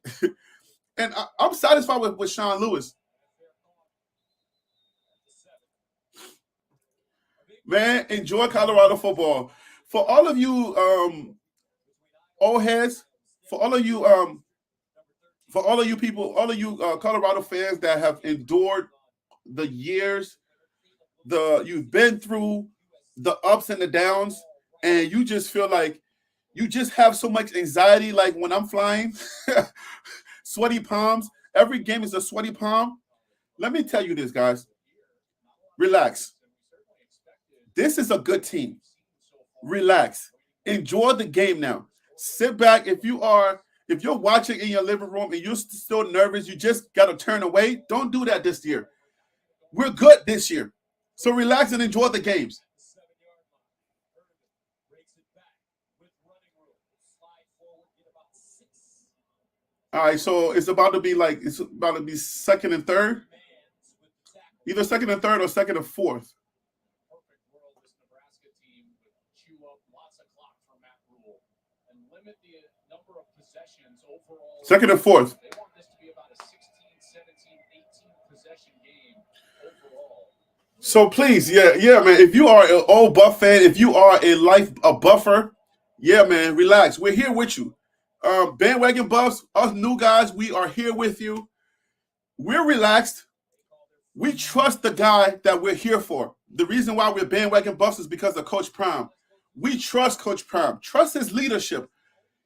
I'm satisfied with Sean Lewis. Man, enjoy Colorado football. For all of you old heads, for all of you people, all of you Colorado fans that have endured the years, you've been through the ups and the downs, and you just feel like you just have so much anxiety, like when I'm flying, sweaty palms. Every game is a sweaty palm. Let me tell you this, guys. Relax. This is a good team. Relax. Enjoy the game now. Sit back. If you're watching in your living room and you're still nervous, you just got to turn away. Don't do that this year. We're good this year. So relax and enjoy the games. All right, so it's about to be second and third. either second and third or second and fourth. Perfect world, this Nebraska team would chew up lots of clock from Matt Rule and limit the number of possessions overall. Second and fourth. They want this to be about a 16, 17, 18 possession game overall. So please, yeah, man. If you are an old Buff fan, if you are a buffer, yeah, man, relax. We're here with you. Bandwagon Buffs, us new guys, we are here with you. We're relaxed. We trust the guy that we're here for. The reason why we're Bandwagon Buffs is because of Coach Prime. We trust Coach Prime. Trust his leadership.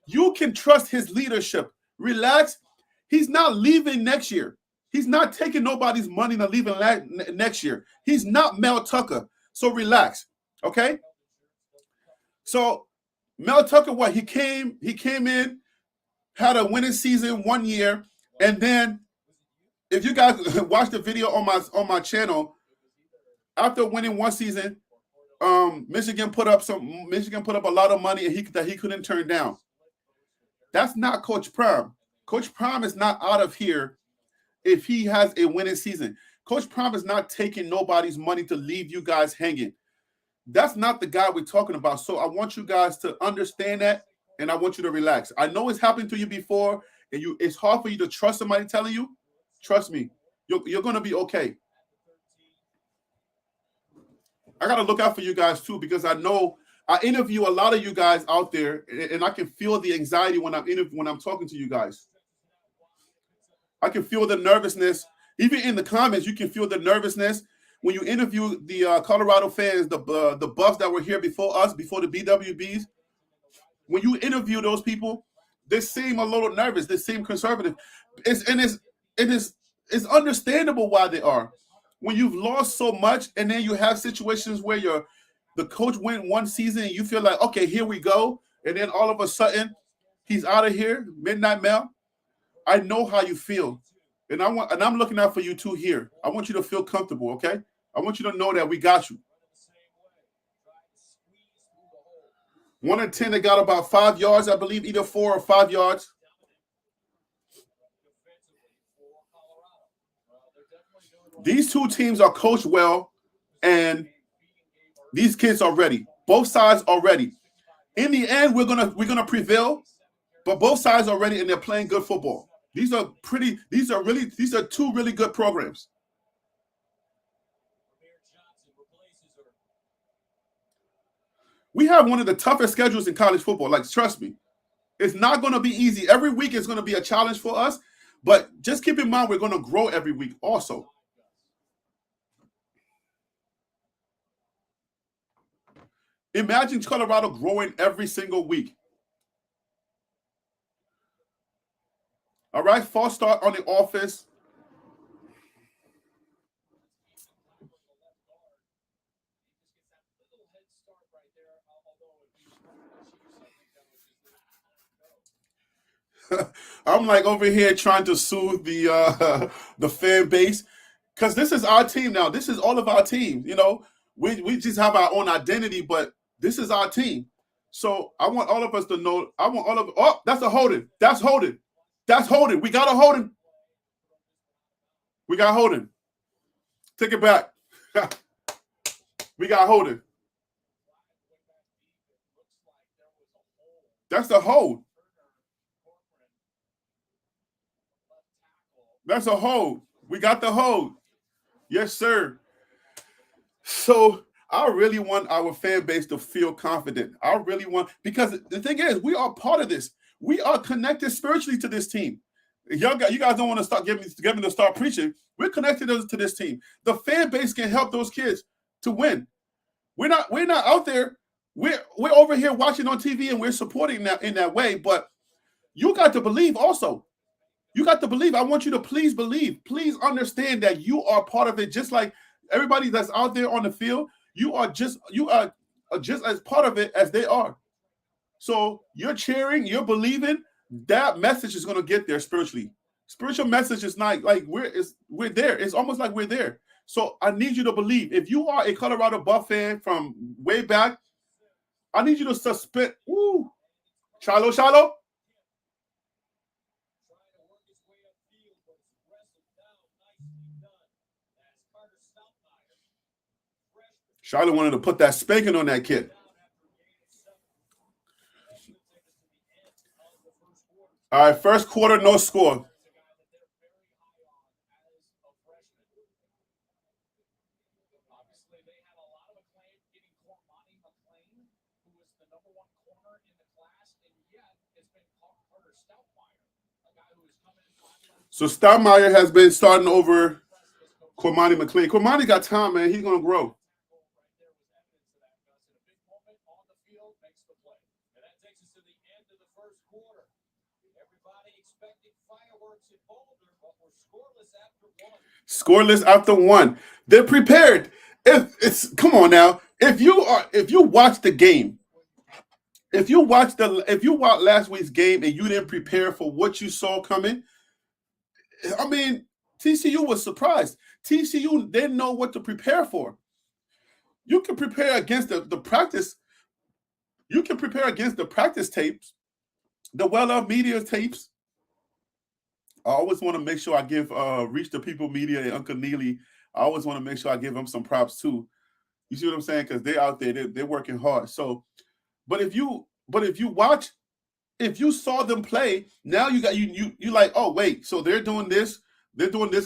You can trust his leadership. Relax. He's not leaving next year. He's not taking nobody's money to leave next year. He's not Mel Tucker. So relax, okay? So Mel Tucker, what? He came in, had a winning season 1 year, and then if you guys watch the video on my channel, after winning one season, Michigan put up a lot of money that he couldn't turn down. That's not Coach Prime. Coach Prime is not out of here if he has a winning season. Coach Prime is not taking nobody's money to leave you guys hanging. That's not the guy we're talking about. So I want you guys to understand that, and I want you to relax. I know it's happened to you before, and it's hard for you to trust somebody telling you. Trust me, you're going to be okay. I got to look out for you guys too, because I know I interview a lot of you guys out there, and I can feel the anxiety when I'm talking to you guys. I can feel the nervousness. Even in the comments, you can feel the nervousness. When you interview the Colorado fans, the Buffs that were here before us, before the BWBs, when you interview those people, they seem a little nervous. They seem conservative. It's understandable why they are. When you've lost so much, and then you have situations where the coach went one season, and you feel like, okay, here we go, and then all of a sudden, he's out of here, Midnight Mel. I know how you feel, and I'm looking out for you too here. I want you to feel comfortable, okay? I want you to know that we got you. 1 and 10, they got about 5 yards, I believe, either 4 or 5 yards. These two teams are coached well, and these kids are ready. Both sides are ready. In the end, we're gonna prevail, but both sides are ready, and they're playing good football. These are two really good programs. We have one of the toughest schedules in college football. Like, trust me, it's not going to be easy. Every week is going to be a challenge for us, but just keep in mind we're going to grow every week also. Imagine Colorado growing every single week. All right, false start on the offense. I'm like over here trying to soothe the fan base, because this is our team now. This is all of our team. You know, we just have our own identity, but this is our team. So I want all of us to know. Oh, that's a holding. That's holding. That's holding. We got to hold him. We got holding. Take it back. We got holding. That's the hold. That's a hold. We got the hold. Yes, sir. So I really want our fan base to feel confident. I really want, because the thing is, we are part of this. We are connected spiritually to this team. You guys don't want to start getting me to start preaching. We're connected to this team. The fan base can help those kids to win. We're not out there. We're over here watching on TV, and we're supporting that in that way. But you got to believe also. You got to believe. I want you to please believe. Please understand that you are part of it, just like everybody that's out there on the field. You are just as part of it as they are. So you're cheering, you're believing. That message is going to get there spiritually. Spiritual message is not like we're there. It's almost like we're there. So I need you to believe. If you are a Colorado Buff fan from way back, I need you to suspend. Ooh, Shiloh. Charlotte wanted to put that spanking on that kid. All right, first quarter, no score. So Stoudemire has been starting over Cormani McLean. Cormani got time, man. He's gonna grow. Scoreless after one. They're prepared. If it's come on now. If you watch the game, if you watch last week's game and you didn't prepare for what you saw coming, I mean, TCU was surprised. TCU didn't know what to prepare for. You can prepare against the practice. You can prepare against the practice tapes, the well-of media tapes. I always want to make sure I give Reach the People Media and Uncle Neely. I always want to make sure I give them some props too. You see what I'm saying? Because they're out there, they're working hard. So, but if you watch, if you saw them play, now you like, oh wait, so they're doing this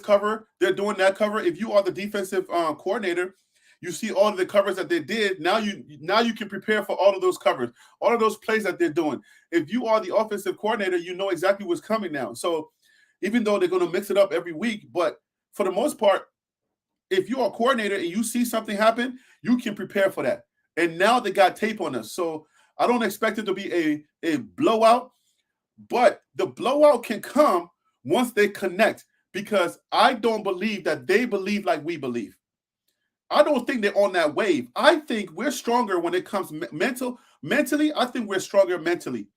cover, they're doing that cover. If you are the defensive coordinator, you see all of the covers that they did. Now you can prepare for all of those covers, all of those plays that they're doing. If you are the offensive coordinator, you know exactly what's coming now. So even though they're going to mix it up every week, but for the most part, if you're a coordinator and you see something happen, you can prepare for that. And now they got tape on us. So I don't expect it to be a blowout, but the blowout can come once they connect, because I don't believe that they believe like we believe. I don't think they're on that wave. I think we're stronger when it comes mentally. I think we're stronger mentally.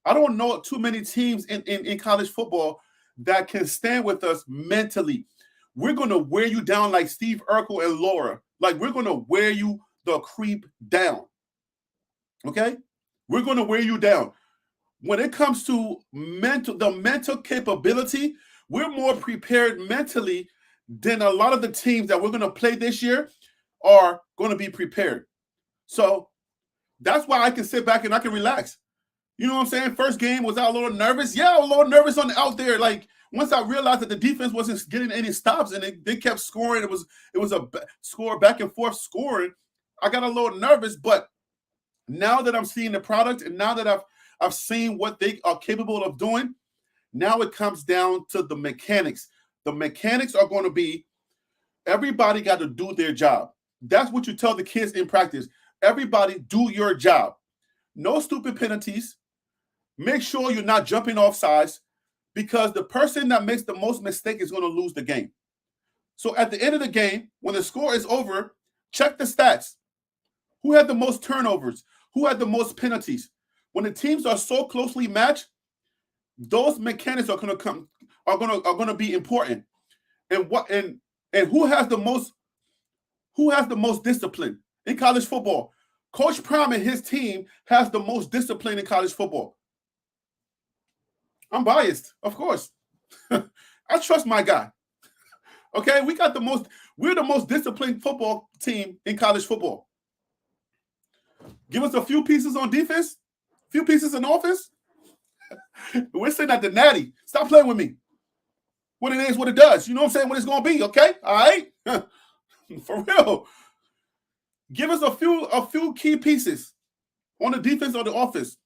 I don't know too many teams in college football that can stand with us mentally. We're going to wear you down like Steve Urkel and Laura. Like, we're going to wear you the creep down. Okay? We're going to wear you down. When it comes to the mental capability, we're more prepared mentally than a lot of the teams that we're going to play this year are going to be prepared. So that's why I can sit back and I can relax. You know what I'm saying? First game, was I a little nervous? Yeah, I was a little nervous out there. Like, once I realized that the defense wasn't getting any stops and they kept scoring, it was a score back and forth scoring, I got a little nervous. But now that I'm seeing the product and now that I've seen what they are capable of doing, now it comes down to the mechanics. The mechanics are going to be, everybody got to do their job. That's what you tell the kids in practice. Everybody do your job. No stupid penalties. Make sure you're not jumping off sides, because the person that makes the most mistake is going to lose the game. So at the end of the game, when the score is over, check the stats. Who had the most turnovers? Who had the most penalties? When the teams are so closely matched, those mechanics are going to be important. And who has the most discipline in college football? Coach Prime and his team has the most discipline in college football. I'm biased, of course. I trust my guy. Okay, we're the most disciplined football team in college football. Give us a few pieces on defense, a few pieces in offense. We're sitting at the natty. Stop playing with me. What it is, what it does. You know what I'm saying? What it's going to be, okay? All right? For real. Give us a few key pieces on the defense or the offense.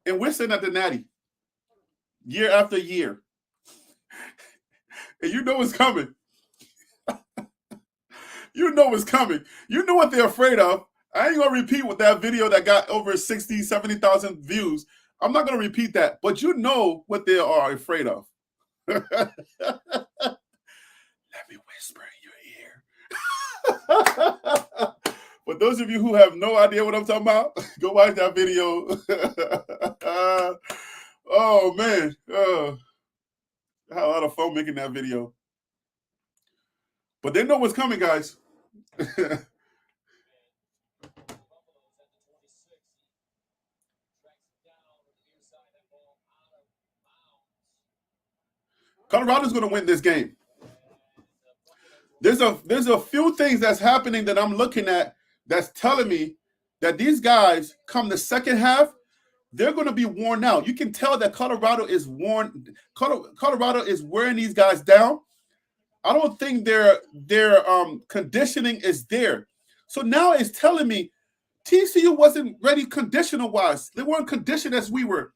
And we're sitting at the natty year after year. And you know it's coming. You know it's coming. You know what they're afraid of. I ain't going to repeat with that video that got over 60, 70,000 views. I'm not going to repeat that. But you know what they are afraid of. Let me whisper in your ear. For those of you who have no idea what I'm talking about, go watch that video. Oh, man. I had a lot of fun making that video. But they know what's coming, guys. Colorado's going to win this game. there's a few things that's happening that I'm looking at that's telling me that these guys come the second half, they're going to be worn out. You can tell that Colorado is worn. Colorado is wearing these guys down. I don't think their conditioning is there. So now it's telling me TCU wasn't ready conditional wise. They weren't conditioned as we were.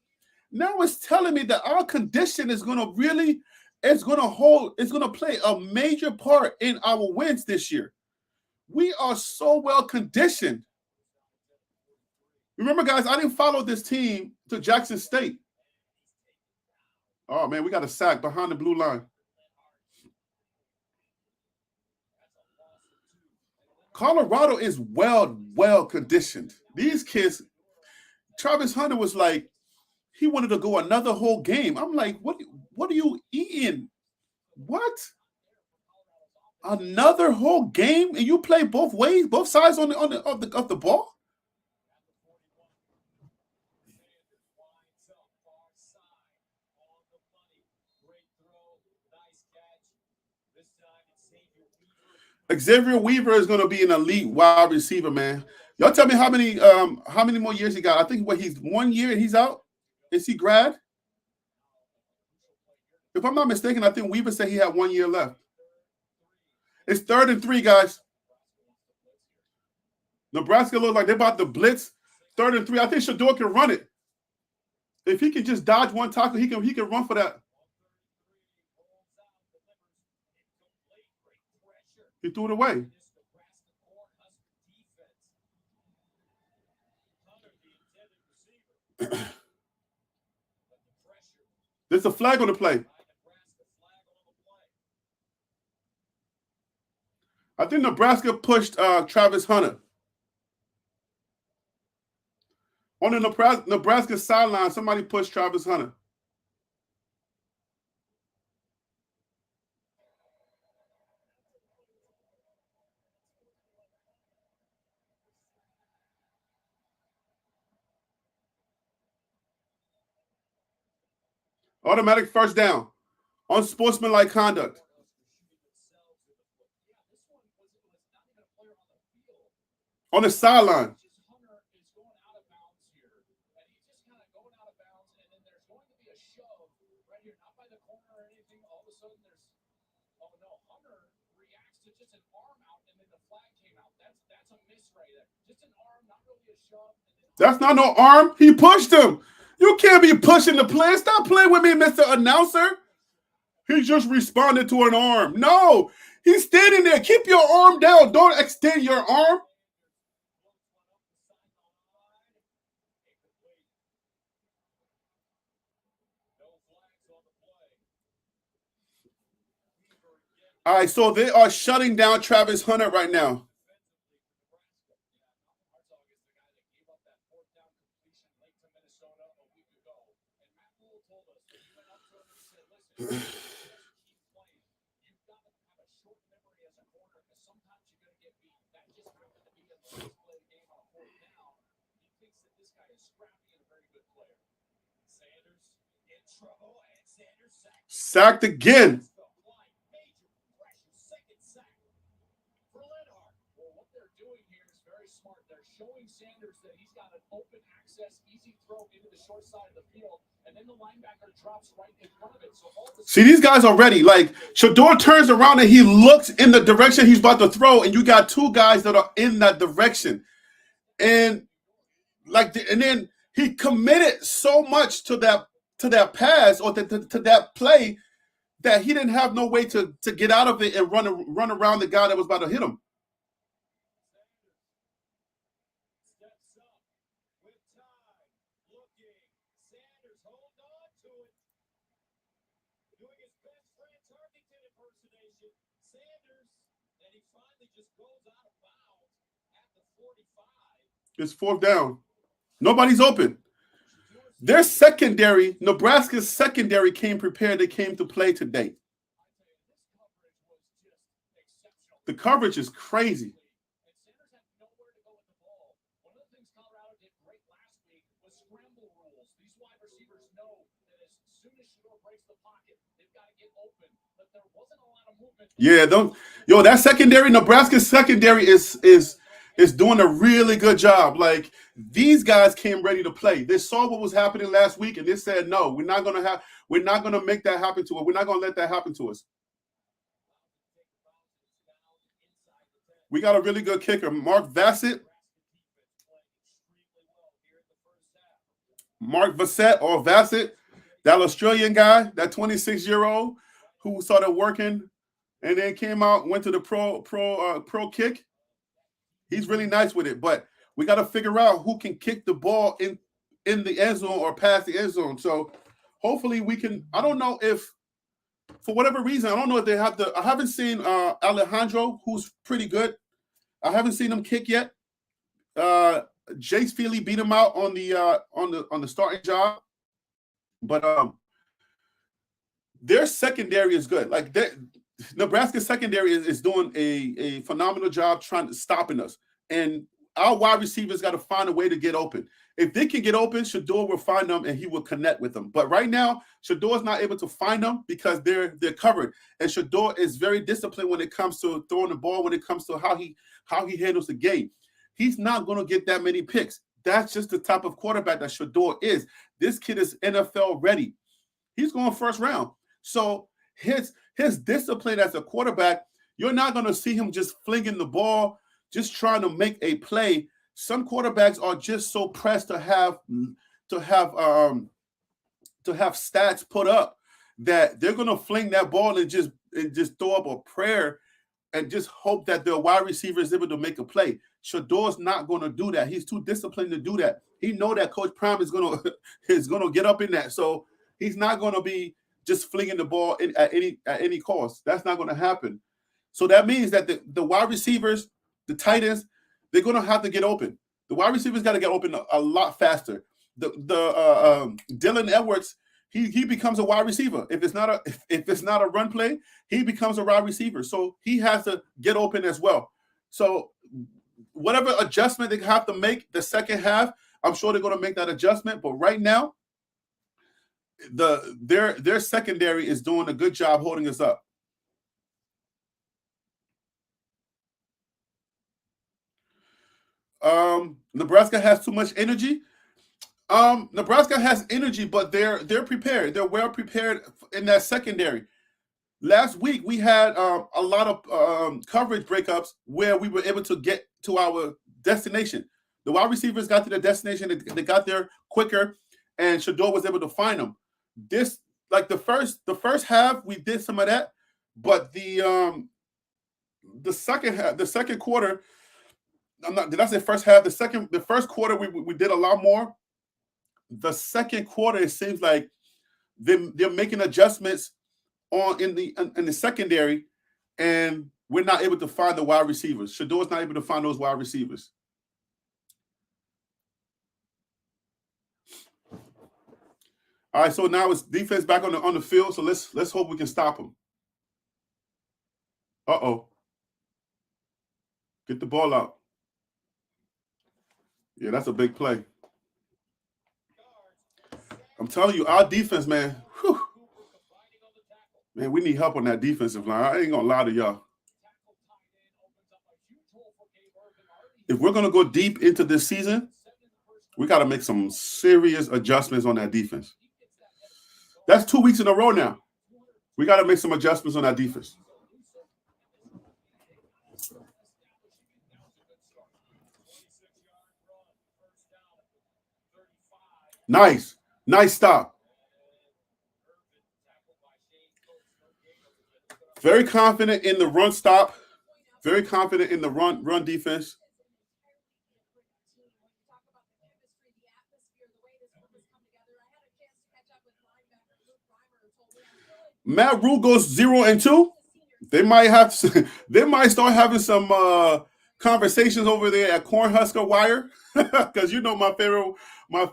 Now it's telling me that our condition is going to really, it's going to play a major part in our wins this year. We are so well conditioned. Remember, guys, I didn't follow this team to Jackson State. Oh, man, we got a sack behind the blue line. Colorado is well conditioned. These kids, Travis Hunter was like, he wanted to go another whole game. I'm like, what are you eating? What? Another whole game? And you play both ways, both sides of the ball? Xavier Weaver is going to be an elite wide receiver, man. Y'all tell me how many more years he got? I think he's 1 year and he's out. Is he grad? If I'm not mistaken, I think Weaver said he had 1 year left. It's 3rd and 3, guys. Nebraska looks like they're about to blitz. 3rd and 3. I think Shador can run it. If he can just dodge one tackle, he can run for that. He threw it away. There's a flag on the play. I think Nebraska pushed Travis Hunter. On the Nebraska sideline, somebody pushed Travis Hunter. Automatic first down. Unsportsmanlike conduct. On the sideline. That's not no arm. He pushed him. You can't be pushing the player. Stop playing with me, Mr. Announcer. He just responded to an arm. No, he's standing there. Keep your arm down. Don't extend your arm. All right, so they are shutting down Travis Hunter right now. Sacked again. See, these guys are ready. Like, Shador turns around and he looks in the direction he's about to throw, and you got two guys that are in that direction. And then he committed so much to that pass or to that play that he didn't have no way to get out of it and run around the guy that was about to hit him. It's 4th down. Nobody's open. Their secondary, Nebraska's secondary came prepared. They came to play today. The coverage is crazy. Yeah, Yo, that secondary, Nebraska's secondary is doing a really good job. Like these guys came ready to play. They saw what was happening last week, and they said, "No, we're not gonna make that happen to us. We're not gonna let that happen to us." We got a really good kicker, Mark Vassett or Vassett, that Australian guy, that 26-year-old who started working and then came out, went to the pro kick. He's really nice with it, but we got to figure out who can kick the ball in the end zone or past the end zone. So hopefully we can. I don't know if, for whatever reason, I don't know if they have the. I haven't seen Alejandro, who's pretty good. I haven't seen him kick yet. Jace Feely beat him out on the starting job, but their secondary is good. Like Nebraska's secondary is doing a phenomenal job stopping us, and our wide receivers got to find a way to get open. If they can get open, Shador will find them and he will connect with them. But right now, Shador's not able to find them because they're covered. And Shador is very disciplined when it comes to throwing the ball, when it comes to how he handles the game. He's not going to get that many picks. That's just the type of quarterback that Shador is. This kid is NFL ready. He's going first round. So his discipline as a quarterback, you're not going to see him just flinging the ball, just trying to make a play. Some quarterbacks are just so pressed to have stats put up that they're going to fling that ball and just throw up a prayer and just hope that their wide receiver is able to make a play. Shador's not going to do that. He's too disciplined to do that. He know that Coach Prime is going to get up in that. So he's not going to be just flinging the ball at any cost. That's not going to happen. So that means that the wide receivers, the tight ends, they're going to have to get open. The wide receivers got to get open a lot faster. Dylan Edwards, he becomes a wide receiver. If it's not a run play, he becomes a wide receiver. So he has to get open as well. So whatever adjustment they have to make the second half, I'm sure they're going to make that adjustment. But right now, their secondary is doing a good job holding us up. Nebraska has too much energy. Nebraska has energy, but they're prepared. They're well prepared in that secondary. Last week we had a lot of coverage breakups where we were able to get to our destination. The wide receivers got to their destination. They got there quicker, and Shador was able to find them. This, like the first half, we did some of that, but the second quarter. Did I say first half? The first quarter we did a lot more. The second quarter, it seems like they're making adjustments in the secondary, and we're not able to find the wide receivers. Shador's not able to find those wide receivers. All right, so now it's defense back on the field. So let's hope we can stop them. Get the ball out. Yeah, that's a big play. I'm telling you, our defense, man. Whew, man, we need help on that defensive line. I ain't gonna lie to y'all. If we're gonna go deep into this season, we got to make some serious adjustments on that defense. That's 2 weeks in a row now. We got to make some adjustments on that defense. Nice stop. Very confident in the run stop. Very confident in the run defense. Matt Rule goes 0-2. They might start having some conversations over there at Cornhusker Wire, because you know my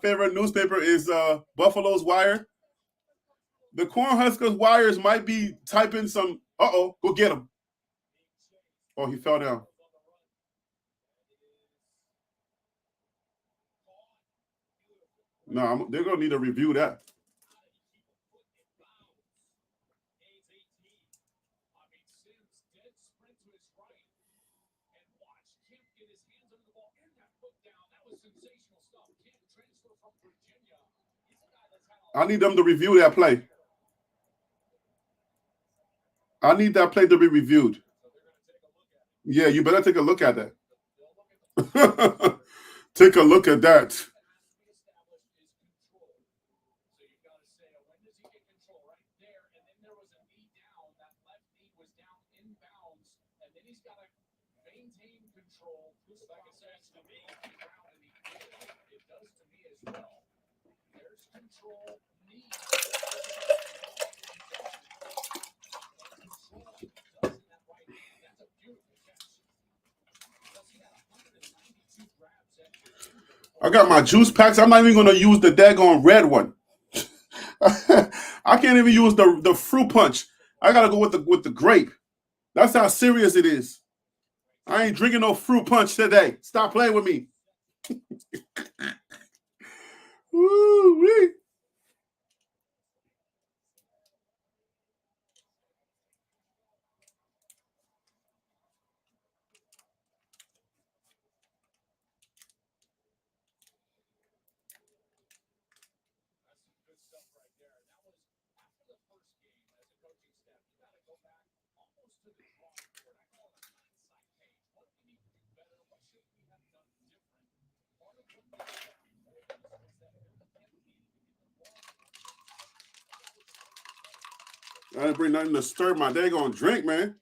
favorite newspaper is Buffalo's Wire. The Cornhuskers Wires might be typing some. Go get him. Oh, he fell down. No, they're gonna need to review that. his right. And watch Kemp get his hands under the ball and that foot down. That was sensational stuff. Kemp transfer from Virginia. He's a guy that's had I need them to review that play. I need that play to be reviewed. Yeah, you better take a look at that. Take a look at that. I got my juice packs. I'm not even going to use the daggone red one. I can't even use the fruit punch. I got to go with the grape. That's how serious it is. I ain't drinking no fruit punch today. Stop playing with me. Woo-wee. I didn't bring nothing to stir my daggone drink, man.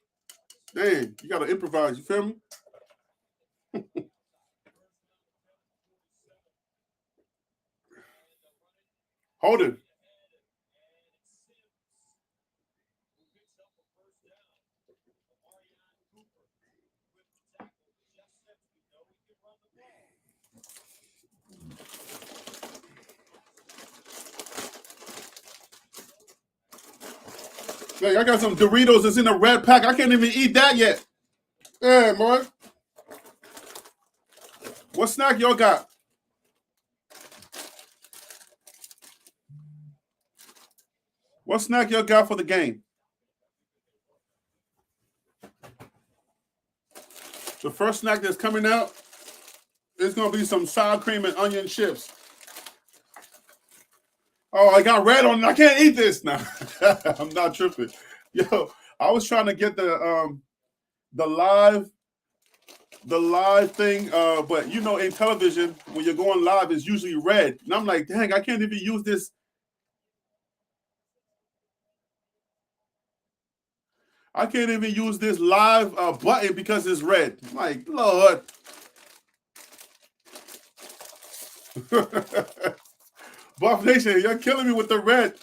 Dang, you got to improvise. You feel me? Hold it. Like, I got some Doritos that's in a red pack. I can't even eat that yet. Yeah, boy. What snack y'all got? What snack y'all got for the game? The first snack that's coming out is going to be some sour cream and onion chips. Oh, I got red on it. I can't eat this now. I'm not tripping. Yo, I was trying to get the live thing, but you know, in television, when you're going live, it's usually red. And I'm like, dang, I can't even use this. I can't even use this live button because it's red. I'm like, Lord. Buff Nation, you're killing me with the red.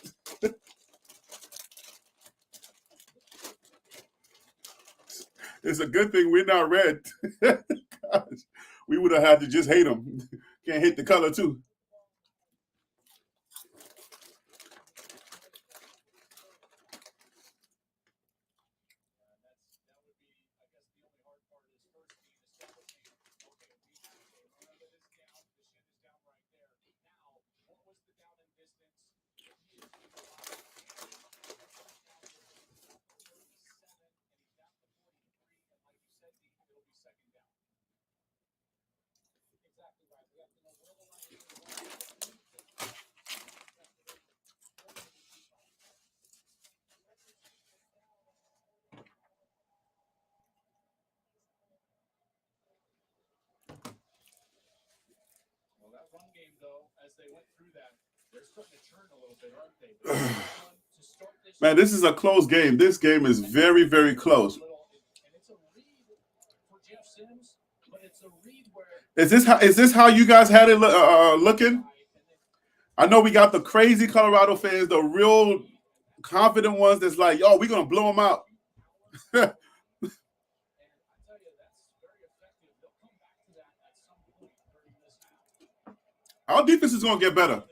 It's a good thing we're not red. Gosh, we would have had to just hate them. Can't hate the color too. Run game, though, as they went through that, they're starting to churn a little bit, aren't they? Man, this is a close game. This game is very, very close. Is this how you guys had it looking? I know we got the crazy Colorado fans, the real confident ones that's like, yo, we're going to blow them out. Our defense is going to get better.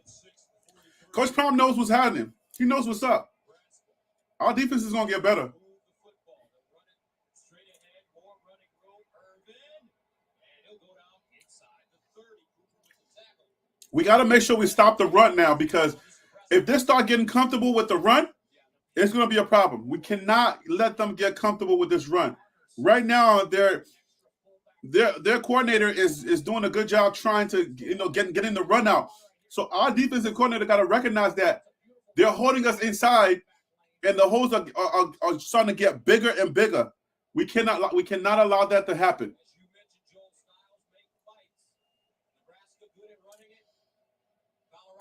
Coach Palm knows what's happening. He knows what's up. Our defense is going to get better. We got to make sure we stop the run now, because if they start getting comfortable with the run, it's going to be a problem. We cannot let them get comfortable with this run. right now their coordinator is doing a good job trying to get in the run out. So our defensive coordinator got to recognize that they're holding us inside, and the holes are starting to get bigger and bigger. We cannot allow that to happen.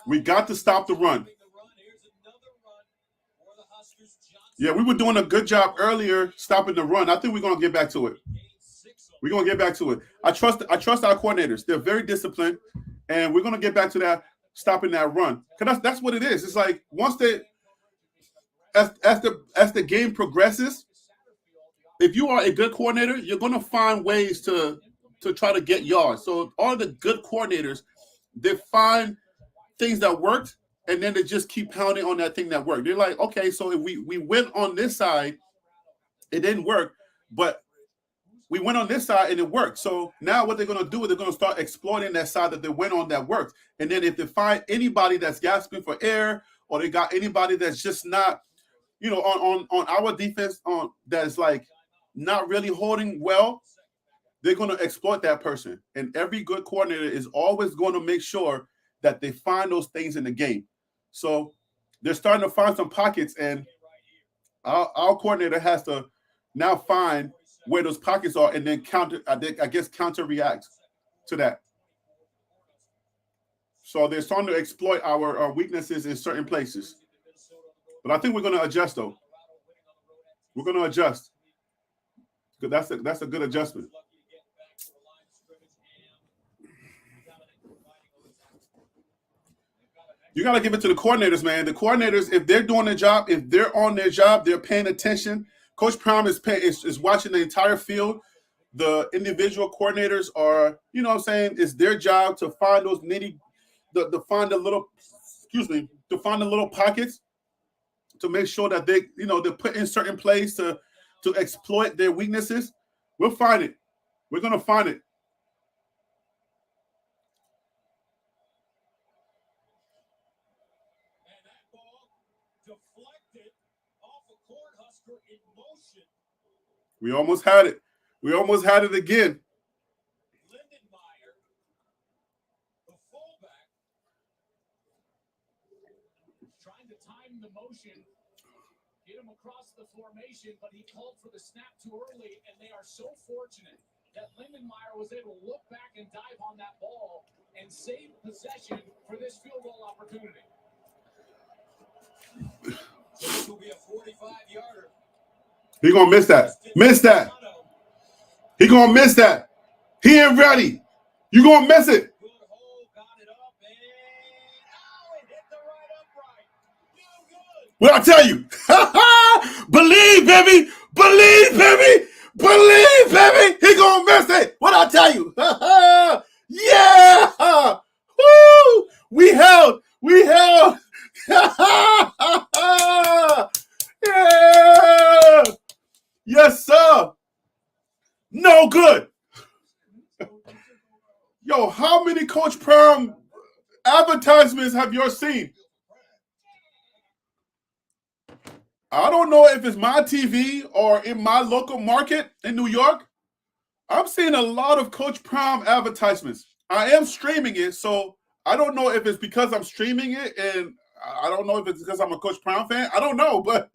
We got to stop the run. Yeah, we were doing a good job earlier stopping the run. I think we're gonna get back to it. We're gonna get back to it. I trust our coordinators. They're very disciplined, and we're gonna get back to that, stopping that run. Because that's what it is. It's like once as the game progresses, if you are a good coordinator, you're gonna find ways to try to get yards. So all the good coordinators, they find things that worked, and then they just keep pounding on that thing that worked. They're like, okay, so if we went on this side, it didn't work, but we went on this side and it worked. So now what they're going to do is they're going to start exploiting that side that they went on that worked. And then if they find anybody that's gasping for air, or they got anybody that's just not, on our defense that's like not really holding well, they're going to exploit that person. And every good coordinator is always going to make sure that they find those things in the game. So they're starting to find some pockets, and our coordinator has to now find where those pockets are and then counter react to that. So they're starting to exploit our weaknesses in certain places. But I think we're going to adjust, though. We're going to adjust. That's a good adjustment. You got to give it to the coordinators, man. The coordinators, if they're doing their job, if they're on their job, they're paying attention. Coach Prime is watching the entire field. The individual coordinators are, it's their job to find those to find the little pockets, to make sure that they're put in certain plays to exploit their weaknesses. We'll find it. We're going to find it. We almost had it. We almost had it again. The fullback, trying to time the motion, get him across the formation, but he called for the snap too early, and they are so fortunate that Lindenmeyer was able to look back and dive on that ball and save possession for this field goal opportunity. So this will be a 45-yarder. He gonna miss that. Miss that. He gonna miss that. He ain't ready. You gonna miss it. What I tell you? Believe, baby. Believe, baby. Believe, baby. He gonna miss it. What I tell you? Yeah. Woo. We held. Yeah. Yes, sir. No good. Yo, how many Coach Prime advertisements have you seen? I don't know if it's my TV or in my local market in New York. I'm seeing a lot of Coach Prime advertisements. I am streaming it, so I don't know if it's because I'm streaming it, and I don't know if it's because I'm a Coach Prime fan. I don't know, but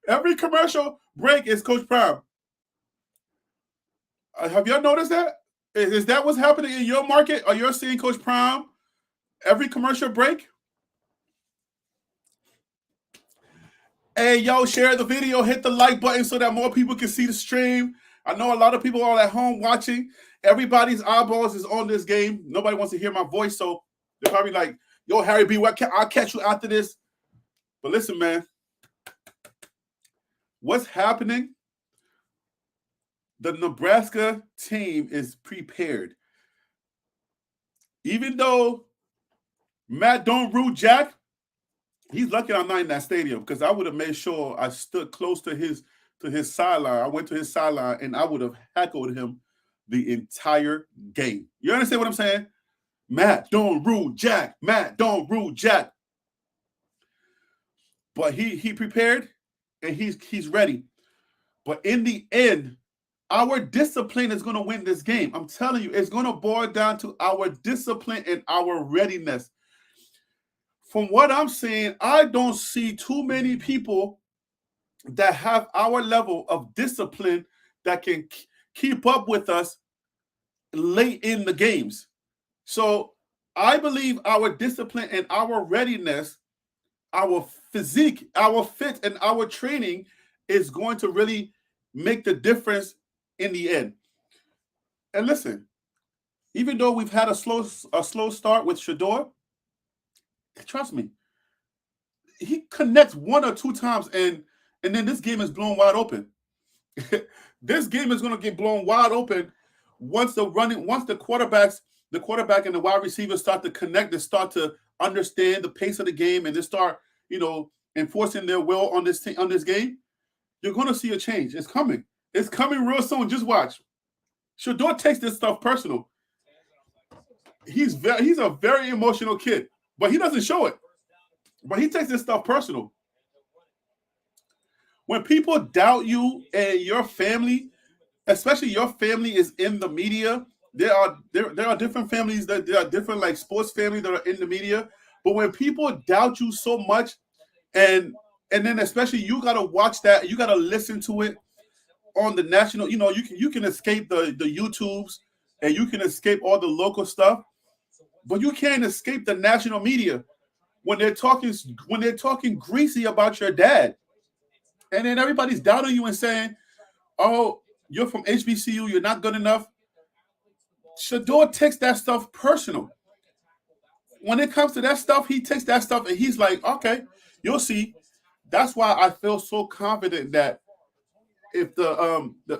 every commercial break is Coach Prime. Have y'all noticed that? Is that what's happening in your market? Are you seeing Coach Prime every commercial break? Hey, yo, share the video, hit the like button so that more people can see the stream. I know a lot of people are at home watching. Everybody's eyeballs is on this game. Nobody wants to hear my voice, so they're probably like, yo, Harry B, I'll catch you after this. But listen, man, what's happening? The Nebraska team is prepared. Even though Matt don't root Jack, he's lucky I'm not in that stadium, because I would have made sure I stood close to his sideline. I went to his sideline and I would have heckled him the entire game. You understand what I'm saying? Matt don't root Jack. Matt don't root Jack. But he prepared and he's ready. But in the end, our discipline is going to win this game. I'm telling you, it's going to boil down to our discipline and our readiness. From what I'm seeing, I don't see too many people that have our level of discipline that can keep up with us late in the games. So I believe our discipline and our readiness, our physique, our fit, and our training is going to really make the difference in the end. And listen, even though we've had a slow start with Shador, trust me, he connects one or two times, and then this game is blown wide open. This game is going to get blown wide open once the quarterback and the wide receivers start to connect and start to understand the pace of the game, and they start, enforcing their will on this game. You're going to see a change. It's coming. It's coming real soon. Just watch. Shador takes this stuff personal. He's a very emotional kid, but he doesn't show it. But he takes this stuff personal. When people doubt you and your family, especially your family is in the media, there are different families there are different like sports families that are in the media. But when people doubt you so much, and then especially you gotta watch that, you gotta listen to it on the national. You can escape the YouTubes and you can escape all the local stuff, but you can't escape the national media when they're talking greasy about your dad. And then everybody's doubting you and saying, "Oh, you're from HBCU, you're not good enough." Shador takes that stuff personal. When it comes to that stuff, he takes that stuff and he's like, "Okay, you'll see." That's why I feel so confident that if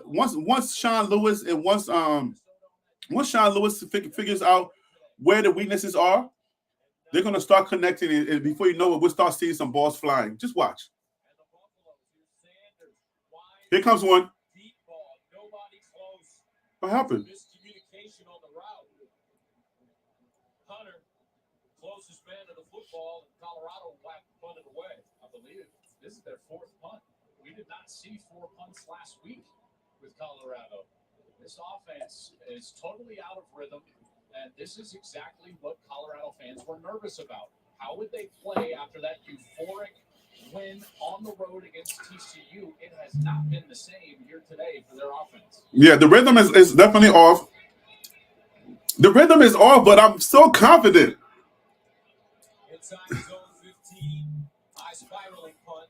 once Sean Lewis and once Sean Lewis figures out where the weaknesses are, they're gonna start connecting, and before you know it, we'll start seeing some balls flying. Just watch. Here comes one. What happened? Miscommunication on the route. Hunter, closest man to the football, Colorado punted away. I believe this is their fourth punt. We did not see 4 punts last week with Colorado. This offense is totally out of rhythm, and this is exactly what Colorado fans were nervous about. How would they play after that euphoric win on the road against TCU? It has not been the same here today for their offense. Yeah, the rhythm is definitely off. The rhythm is off, but I'm so confident. Inside zone 15, high spiraling punt.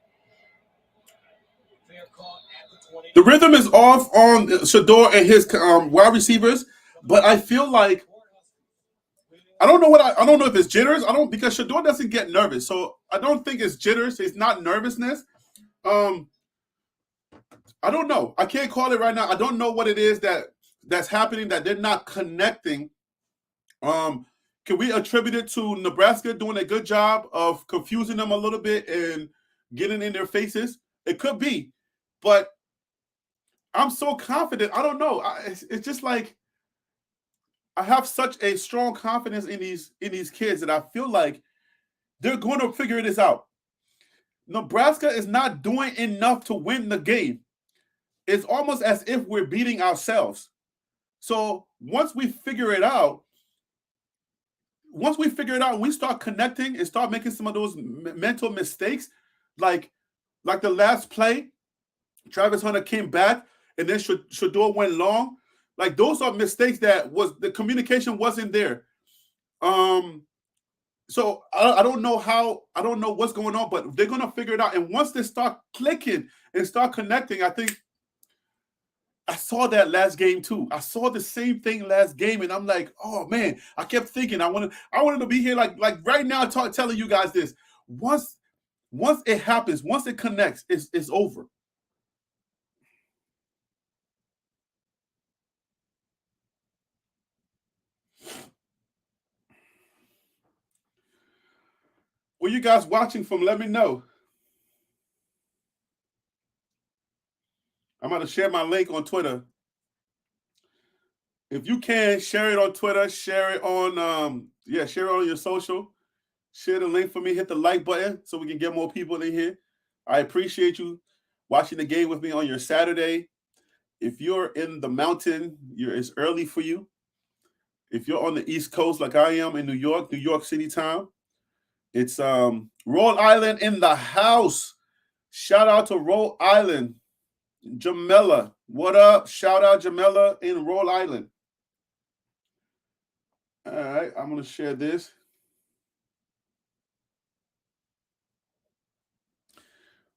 Fair caught at the 20. The rhythm is off on Shador and his wide receivers, but I feel like I don't know if it's jitters. Because Shador doesn't get nervous, so I don't think it's jitters. It's not nervousness. I don't know. I can't call it right now. I don't know what it is that's happening, that they're not connecting. Can we attribute it to Nebraska doing a good job of confusing them a little bit and getting in their faces? It could be, but I'm so confident. I don't know. It's just like I have such a strong confidence in these kids that I feel like they're going to figure this out. Nebraska is not doing enough to win the game. It's almost as if we're beating ourselves. So once we figure it out, and we start connecting and start making some of those mental mistakes, like the last play, Travis Hunter came back and then Shador went long. Like those are mistakes that the communication wasn't there. So I don't know what's going on, but they're gonna figure it out. And once they start clicking and start connecting, I think I saw that last game too. I saw the same thing last game, and I'm like, oh man, I kept thinking I wanted to be here like right now telling you guys this. Once it happens, once it connects, it's over. Where you guys watching from? Let me know. I'm going to share my link on Twitter. If you can, share it on Twitter. Share it on share it on your social. Share the link for me. Hit the like button so we can get more people in here. I appreciate you. watching the game with me on your Saturday. If you're in the mountain, it's early for you. If you're on the East Coast like I am in New York City time, it's Rhode Island in the house. Shout out to Rhode Island. Jamela, what up? Shout out Jamela in Rhode Island. All right, I'm going to share this.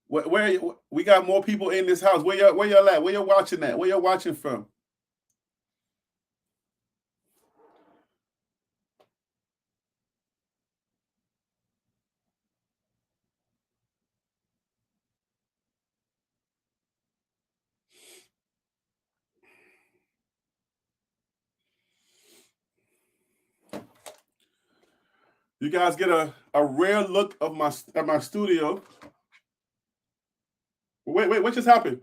Where we got more people in this house. Where y'all at? Where y'all watching at? Where y'all watching from? You guys get a rare look of my studio. Wait, what just happened?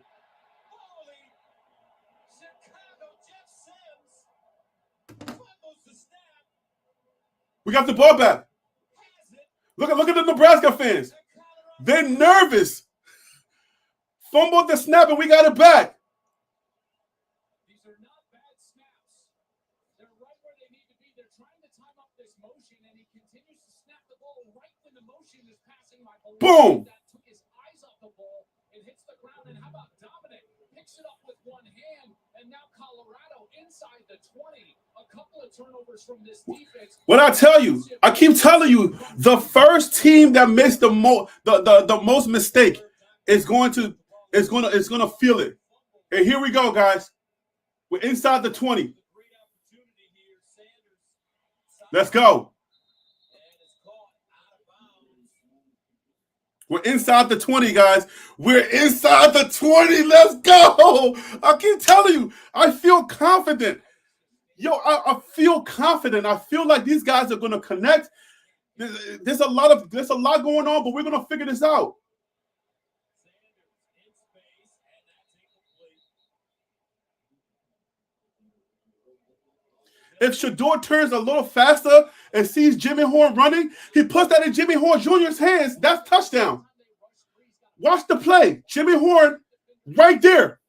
We got the ball back. Look at the Nebraska fans. They're nervous. Fumbled the snap and we got it back. These are not bad snaps. They're right where they need to be. They're trying to time up this motion, and he continues to snap the ball right when the motion is passing. Boom. That took his eyes off the ball. It hits the ground, and how about Dominic? Picks it up with one hand, and now Colorado inside the 20. A couple of turnovers from this defense. What I tell you, I keep telling you, the first team that makes the most mistake is going to feel it. And here we go, guys. We're inside the 20. Let's go. We're inside the 20, guys. We're inside the 20. Let's go. I keep telling you, I feel confident. Yo, I feel confident. I feel like these guys are going to connect. There's a lot going on, but we're going to figure this out. If Shador turns a little faster and sees Jimmy Horn running, he puts that in Jimmy Horn Jr.'s hands. That's touchdown. Watch the play. Jimmy Horn right there.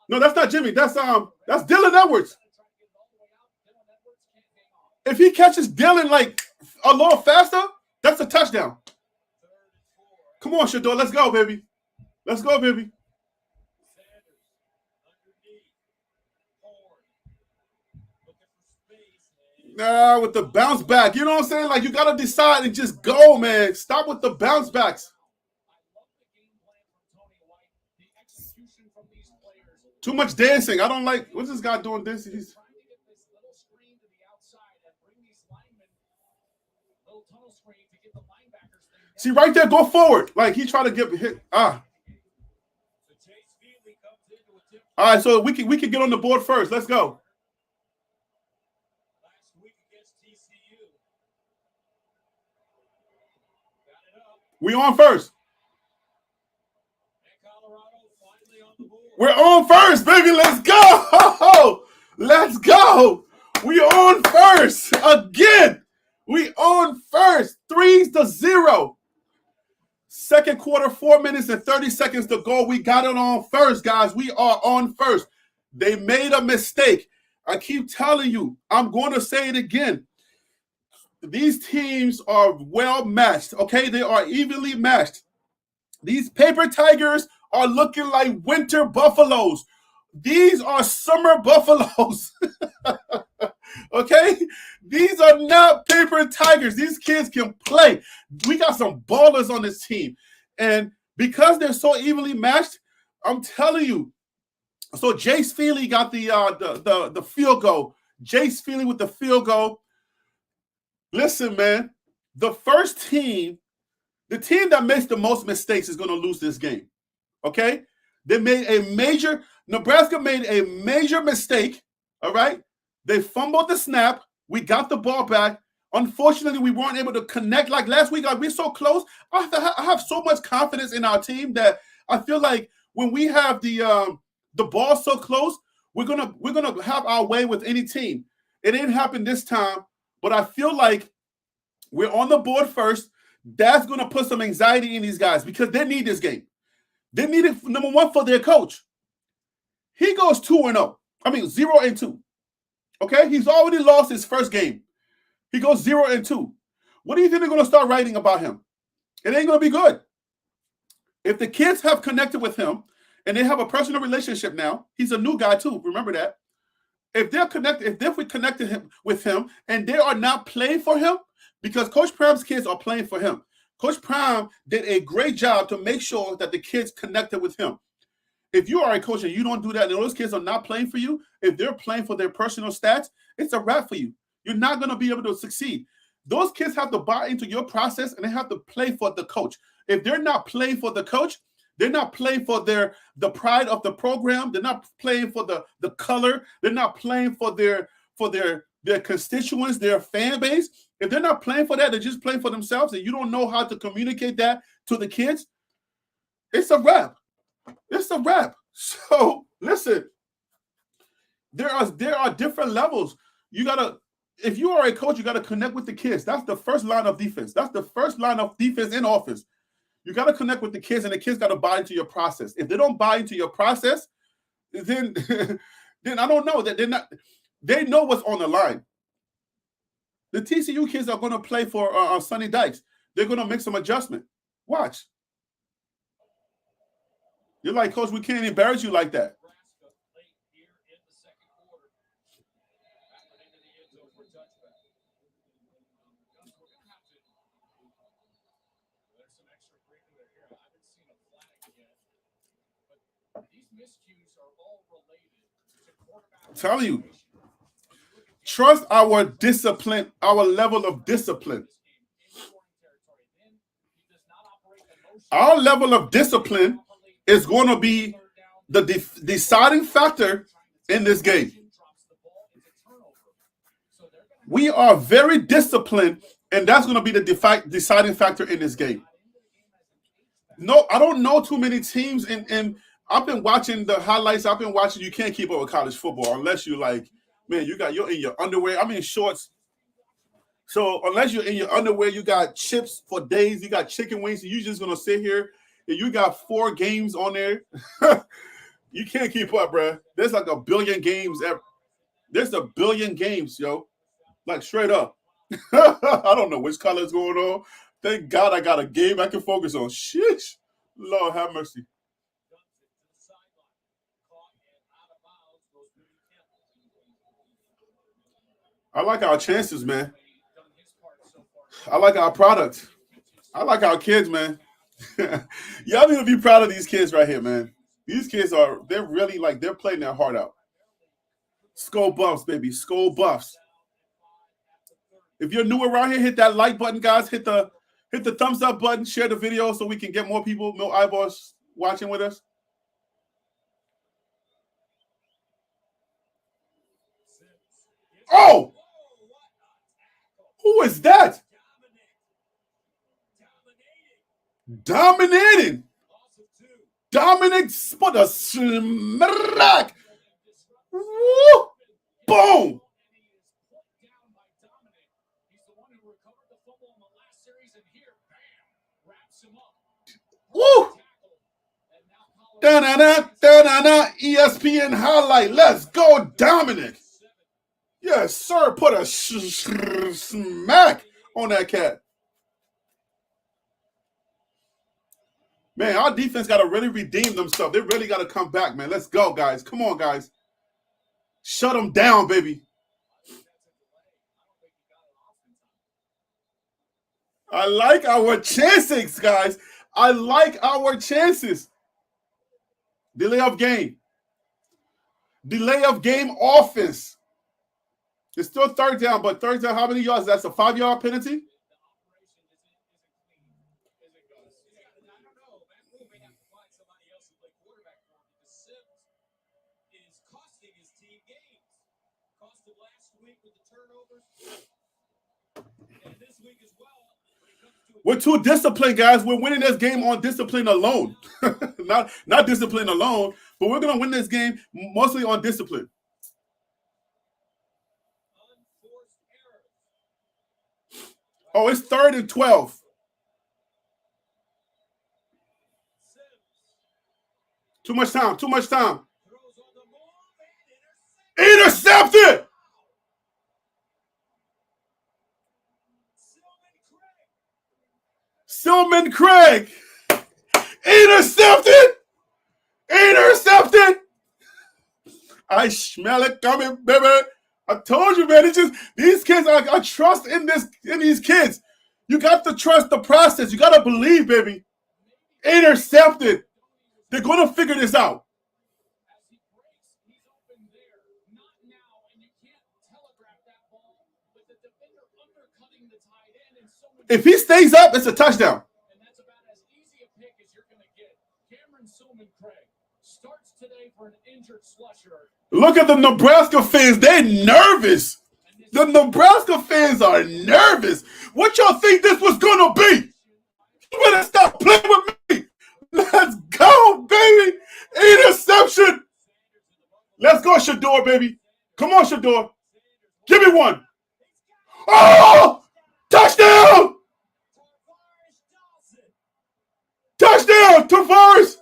No, that's not Jimmy. That's Dylan Edwards. If he catches Dylan like a little faster, that's a touchdown. Come on, Shador. Let's go, baby. Let's go, baby. With the bounce back. You know what I'm saying? Like, you got to decide and just go, man. Stop with the bounce backs. Too much dancing. I don't like. What's this guy doing this? He's see right there, go forward. Like he tried to get hit. All right, so we can get on the board first. Let's go. We on first. We're on first, baby. Let's go. Let's go. We on first again. We on first. 3-0. Second quarter, 4 minutes and 30 seconds to go. We got it on first, guys. We are on first. They made a mistake. I keep telling you, I'm going to say it again. These teams are well matched, okay? They are evenly matched. These paper tigers are looking like winter buffaloes. These are summer buffaloes, okay? These are not paper tigers. These kids can play. We got some ballers on this team. And because they're so evenly matched, I'm telling you. So Jace Feely got the field goal. Jace Feely with the field goal. Listen, man, the team that makes the most mistakes is going to lose this game, okay? Nebraska made a major mistake, all right? They fumbled the snap. We got the ball back. Unfortunately, we weren't able to connect like last week. Like, we're so close. I have so much confidence in our team that I feel like when we have the ball so close, we're gonna have our way with any team. It didn't happen this time. But I feel like we're on the board first. That's going to put some anxiety in these guys because they need this game. They need it, number one, for their coach. He goes 2-0. I mean, 0-2. Okay? He's already lost his first game. He goes 0-2. What do you think they're going to start writing about him? It ain't going to be good. If the kids have connected with him and they have a personal relationship now, he's a new guy too. Remember that. If they're connected, if we connected him with him and they are not playing for him, because Coach Prim's kids are playing for him. Coach Prime did a great job to make sure that the kids connected with him. If you are a coach and you don't do that, and those kids are not playing for you, if they're playing for their personal stats, it's a wrap for you. You're not going to be able to succeed. Those kids have to buy into your process and they have to play for the coach. If they're not playing for the coach, they're not playing for the pride of the program. They're not playing for the color. They're not playing for their constituents, their fan base. If they're not playing for that, they're just playing for themselves, and you don't know how to communicate that to the kids, it's a wrap. It's a wrap. So listen, there are different levels. If you are a coach, you gotta connect with the kids. That's the first line of defense. That's the first line of defense in offense. You got to connect with the kids, and the kids got to buy into your process. If they don't buy into your process, then I don't know that they're not. They know what's on the line. The TCU kids are going to play for Sonny Dykes. They're going to make some adjustment. Watch. You're like, Coach, we can't embarrass you like that. I'm telling you, trust our discipline, our level of discipline. Our level of discipline is going to be the deciding factor in this game. We are very disciplined, and that's going to be the deciding factor in this game. No, I don't know too many teams, and I've been watching the highlights. I've been watching. You can't keep up with college football unless you like, man, you're in your underwear. I'm in shorts. So unless you're in your underwear, you got chips for days. You got chicken wings. So you're just going to sit here and you got 4 games on there. You can't keep up, bro. There's like 1 billion games. There's 1 billion games, yo. Like straight up. I don't know which color is going on. Thank God I got a game I can focus on. Sheesh. Lord have mercy. I like our chances, man. I like our product. I like our kids, man. Y'all need to be proud of these kids right here, man. These kids they're really like, they're playing their heart out. Skull Buffs, baby. Skull Buffs. If you're new around here, hit that like button, guys. Hit the thumbs up button. Share the video so we can get more people, more eyeballs watching with us. Oh! Who is that? Dominating. Dominic put a smack. Woo! Boom. Woo! Da-na-na, da-na-na, ESPN highlight. Let's go, Dominic. Yes, sir. Put a smack on that cat. Man, our defense got to really redeem themselves. They really got to come back, man. Let's go, guys. Come on, guys. Shut them down, baby. I like our chances, guys. I like our chances. Delay of game. Delay of game offense. It's still 3rd down, but 3rd down, how many yards? That's a 5-yard penalty? We're too disciplined, guys. We're winning this game on discipline alone. not discipline alone, but we're going to win this game mostly on discipline. Oh, it's 3rd and 12. Too much time. Too much time. Intercepted. Silman Craig. Intercepted. Intercepted. I smell it coming, baby. I told you, man. It's just these kids. I trust in these kids. You got to trust the process. You got to believe, baby. Intercepted. They're gonna figure this out. If he stays up, it's a touchdown. And that's about as easy a pick as you're going to get. Cameron Silman Craig starts today for an injured slusher. Look at the Nebraska fans. They're nervous. The Nebraska fans are nervous. What y'all think this was going to be? You better stop playing with me. Let's go, baby. Interception. Let's go, Shador, baby. Come on, Shador. Give me one. Oh! Touchdown! Touchdown, Tavares!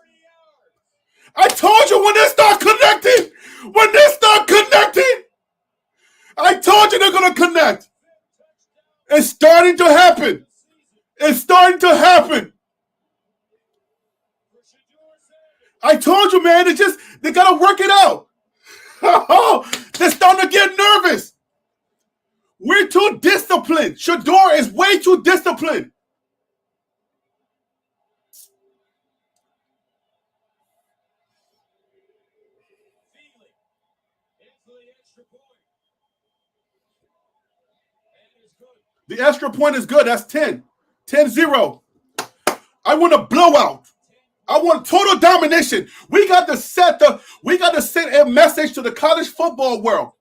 I told you when they start connecting, I told you they're going to connect. It's starting to happen. It's starting to happen. I told you, man, they got to work it out. They're starting to get nervous. We're too disciplined. Shador is way too disciplined. The extra point is good. That's 10. 10-0. I want a blowout. I want total domination. We got to send a message to the college football world.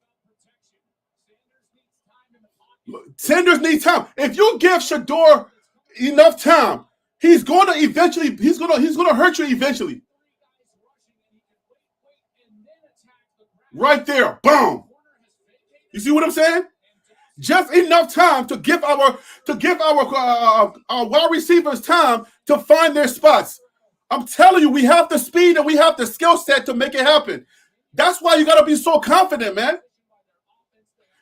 Sanders needs time. If you give Shador enough time, he's going to hurt you eventually. Right there. Boom. You see what I'm saying? Just enough time to give our wide receivers time to find their spots. I'm telling you, we have the speed and we have the skill set to make it happen. That's why you got to be so confident, man.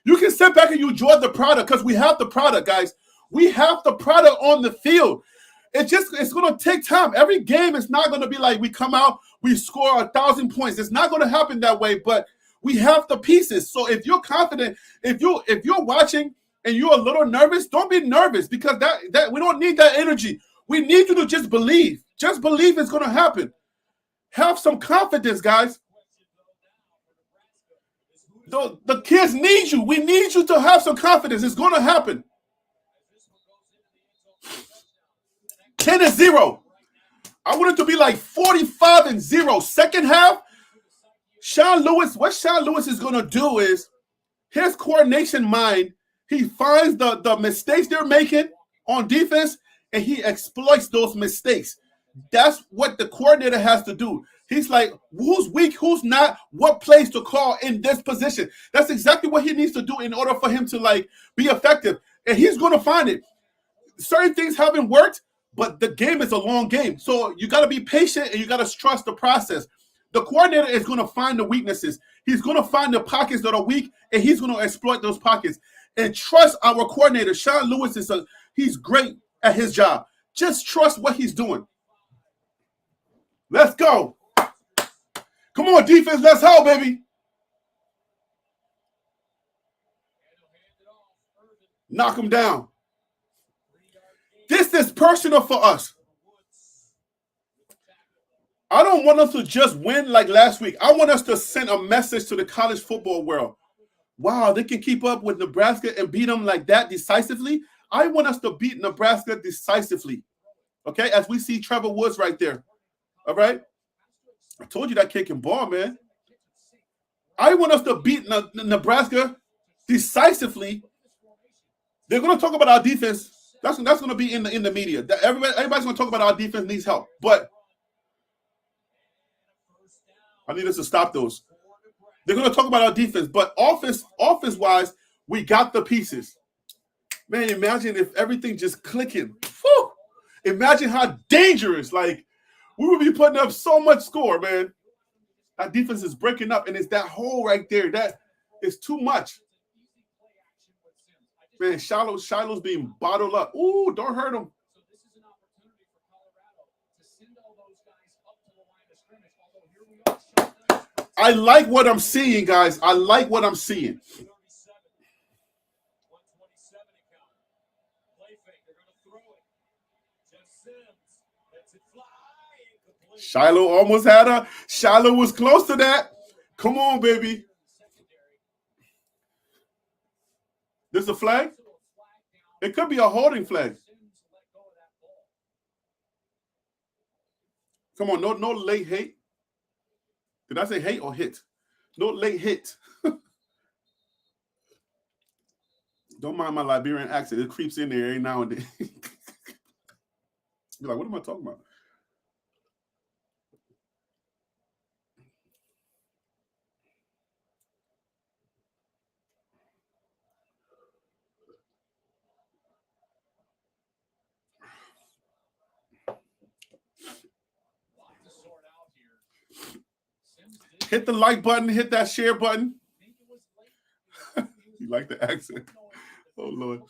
You can sit back and you enjoy the product because we have the product, guys. We have the product on the field. It's going to take time. Every game is not going to be like we come out, we score 1,000 points. It's not going to happen that way, but we have the pieces. So if you're confident, if you're watching and you're a little nervous, don't be nervous because that we don't need that energy. We need you to just believe. Just believe it's going to happen. Have some confidence, guys. The kids need you. We need you to have some confidence. It's going to happen. 10-0. I want it to be like 45-0. Second half, what Sean Lewis is going to do is his coordination mind, he finds the mistakes they're making on defense, and he exploits those mistakes. That's what the coordinator has to do. He's like, who's weak, who's not, what plays to call in this position. That's exactly what he needs to do in order for him to be effective. And he's going to find it. Certain things haven't worked, but the game is a long game. So you got to be patient and you got to trust the process. The coordinator is going to find the weaknesses. He's going to find the pockets that are weak, and he's going to exploit those pockets. And trust our coordinator. Sean Lewis he's great at his job. Just trust what he's doing. Let's go. Come on, defense. Let's go, baby. Knock him down. This is personal for us. I don't want us to just win like last week. I want us to send a message to the college football world. Wow, they can keep up with Nebraska and beat them like that decisively. I want us to beat Nebraska decisively. Okay, as we see Trevor Woods right there. All right? I told you that kicking ball, man. I want us to beat Nebraska decisively. They're going to talk about our defense. That's going to be in the media. Everybody's going to talk about our defense needs help. But I need us to stop those. They're going to talk about our defense. But offense-wise, we got the pieces. Man, imagine if everything just clicking. Whew. Imagine how dangerous. We would be putting up so much score, man. Our defense is breaking up, and it's that hole right there. That is too much. Man, Shiloh's being bottled up. Ooh, don't hurt him. So this is an opportunity for Colorado to send all those guys up to the line of scrimmage. Although here we are. I like what I'm seeing, guys. I like what I'm seeing. 127 account. Play fake. They're going to throw it. Jeff Sims lets it fly. Shiloh almost had a. Shiloh was close to that. Come on, baby. This is a flag? It could be a holding flag. Come on, no late hit. Did I say hate or hit? No late hit. Don't mind my Liberian accent. It creeps in there every now and then. You're like, what am I talking about? Hit the like button, hit that share button. You like the accent? Oh, Lord.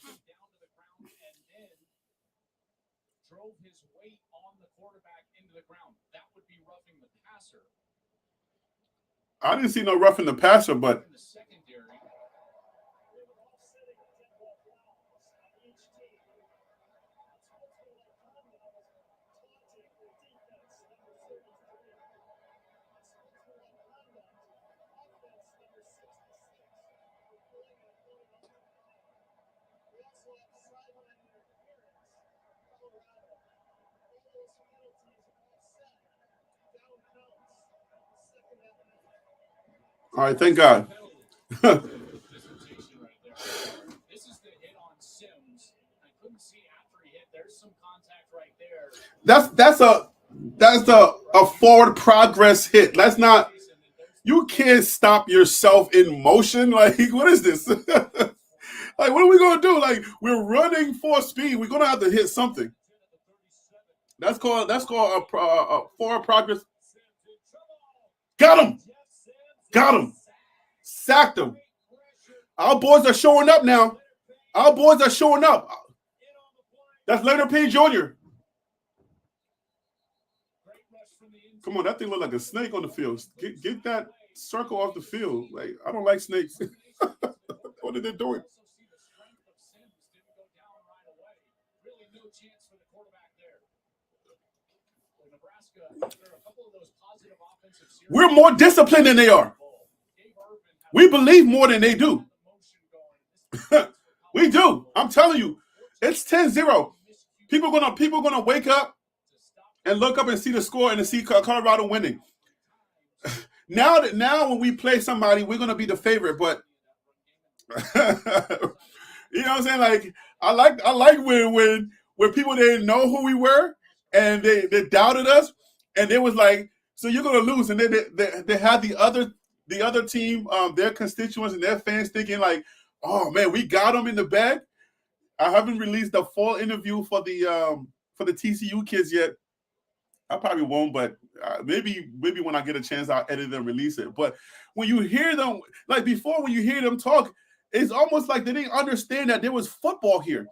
Drove his weight on the quarterback into the ground. That would be roughing the passer. I didn't see no roughing the passer, but In the secondary. all right, thank God. This is the hit on Sims. I couldn't see after he hit. There's some contact right there. That's a forward progress hit. That's not. You can't stop yourself in motion. Like, what is this? Like, what are we gonna do? Like, we're running for speed. We're gonna have to hit something. That's called a forward progress. Got him. Got him. Sacked him. Our boys are showing up now. Our boys are showing up. That's Leonard Payne Jr. Come on, that thing looked like a snake on the field. Get that circle off the field. Like, I don't like snakes. What are they doing? We're more disciplined than they are. We believe more than they do. We do. I'm telling you, it's 10-0. People gonna wake up and look up and see the score and see Colorado winning. Now when we play somebody, we're gonna be the favorite. But you know what I'm saying? Like, I like when people didn't know who we were and they doubted us, and they was like, so you're gonna lose, and then they had the other team, their constituents and their fans thinking like, oh man, we got them in the bag. I haven't released the full interview for the TCU kids yet. I probably won't, but maybe when I get a chance, I'll edit and release it. But when you hear them, like before, when you hear them talk, it's almost like they didn't understand that there was football here.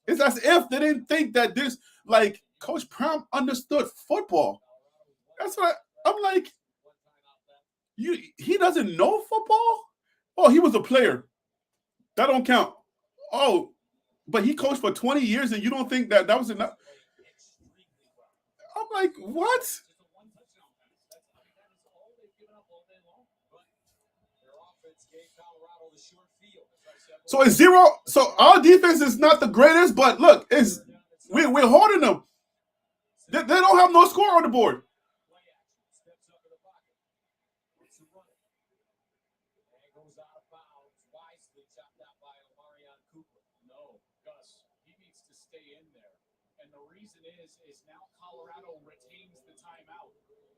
It's as if they didn't think that this, like, Coach Prom understood football. That's what I'm like. He doesn't know football? Oh, he was a player. That don't count. Oh, but he coached for 20 years and you don't think that was enough? I'm like, what? So it's 0. So our defense is not the greatest, but look, we're holding them. They don't have no score on the board. Is now Colorado retains the timeout.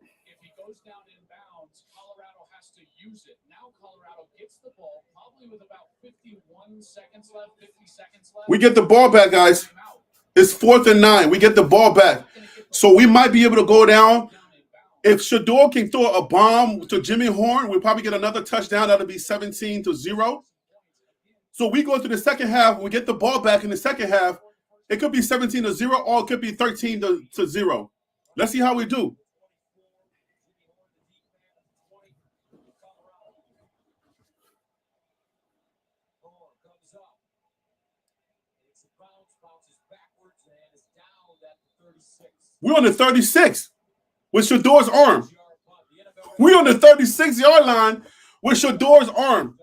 If he goes down in bounds, Colorado has to use it. Now Colorado gets the ball, probably with about 51 seconds left, 50 seconds left. We get the ball back, guys. It's 4th and 9. We get the ball back. So we might be able to go down. If Shador can throw a bomb to Jimmy Horn, we'll probably get another touchdown. That'll be 17-0. So we go to the second half. We get the ball back in the second half. It could be 17-0 or it could be 13-0. Let's see how we do. We're on the 36 with Shador's arm. We're on the 36-yard line with Shador's arm.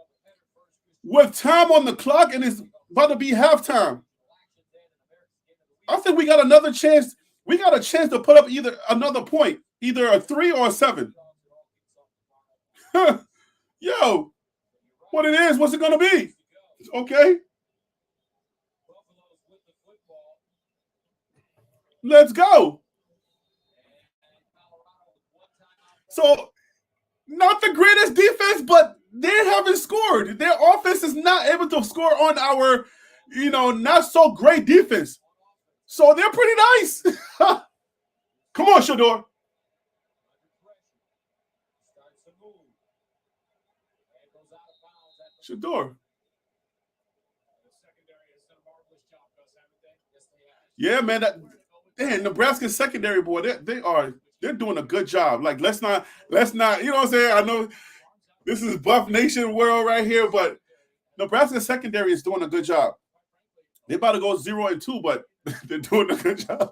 With time on the clock and it's about to be halftime. I think we got another chance. We got a chance to put up either another point, either a 3 or a 7. Yo, what it is, what's it going to be? Okay. Let's go. So, not the greatest defense, but they haven't scored. Their offense is not able to score on our, not so great defense. So they're pretty nice. Come on, Shador. Shador. Yeah, man. Nebraska's secondary, boy, they're doing a good job. Like, let's not, you know what I'm saying? I know this is Buff Nation world right here, but Nebraska's secondary is doing a good job. They're about to go 0-2, but they're doing a good job.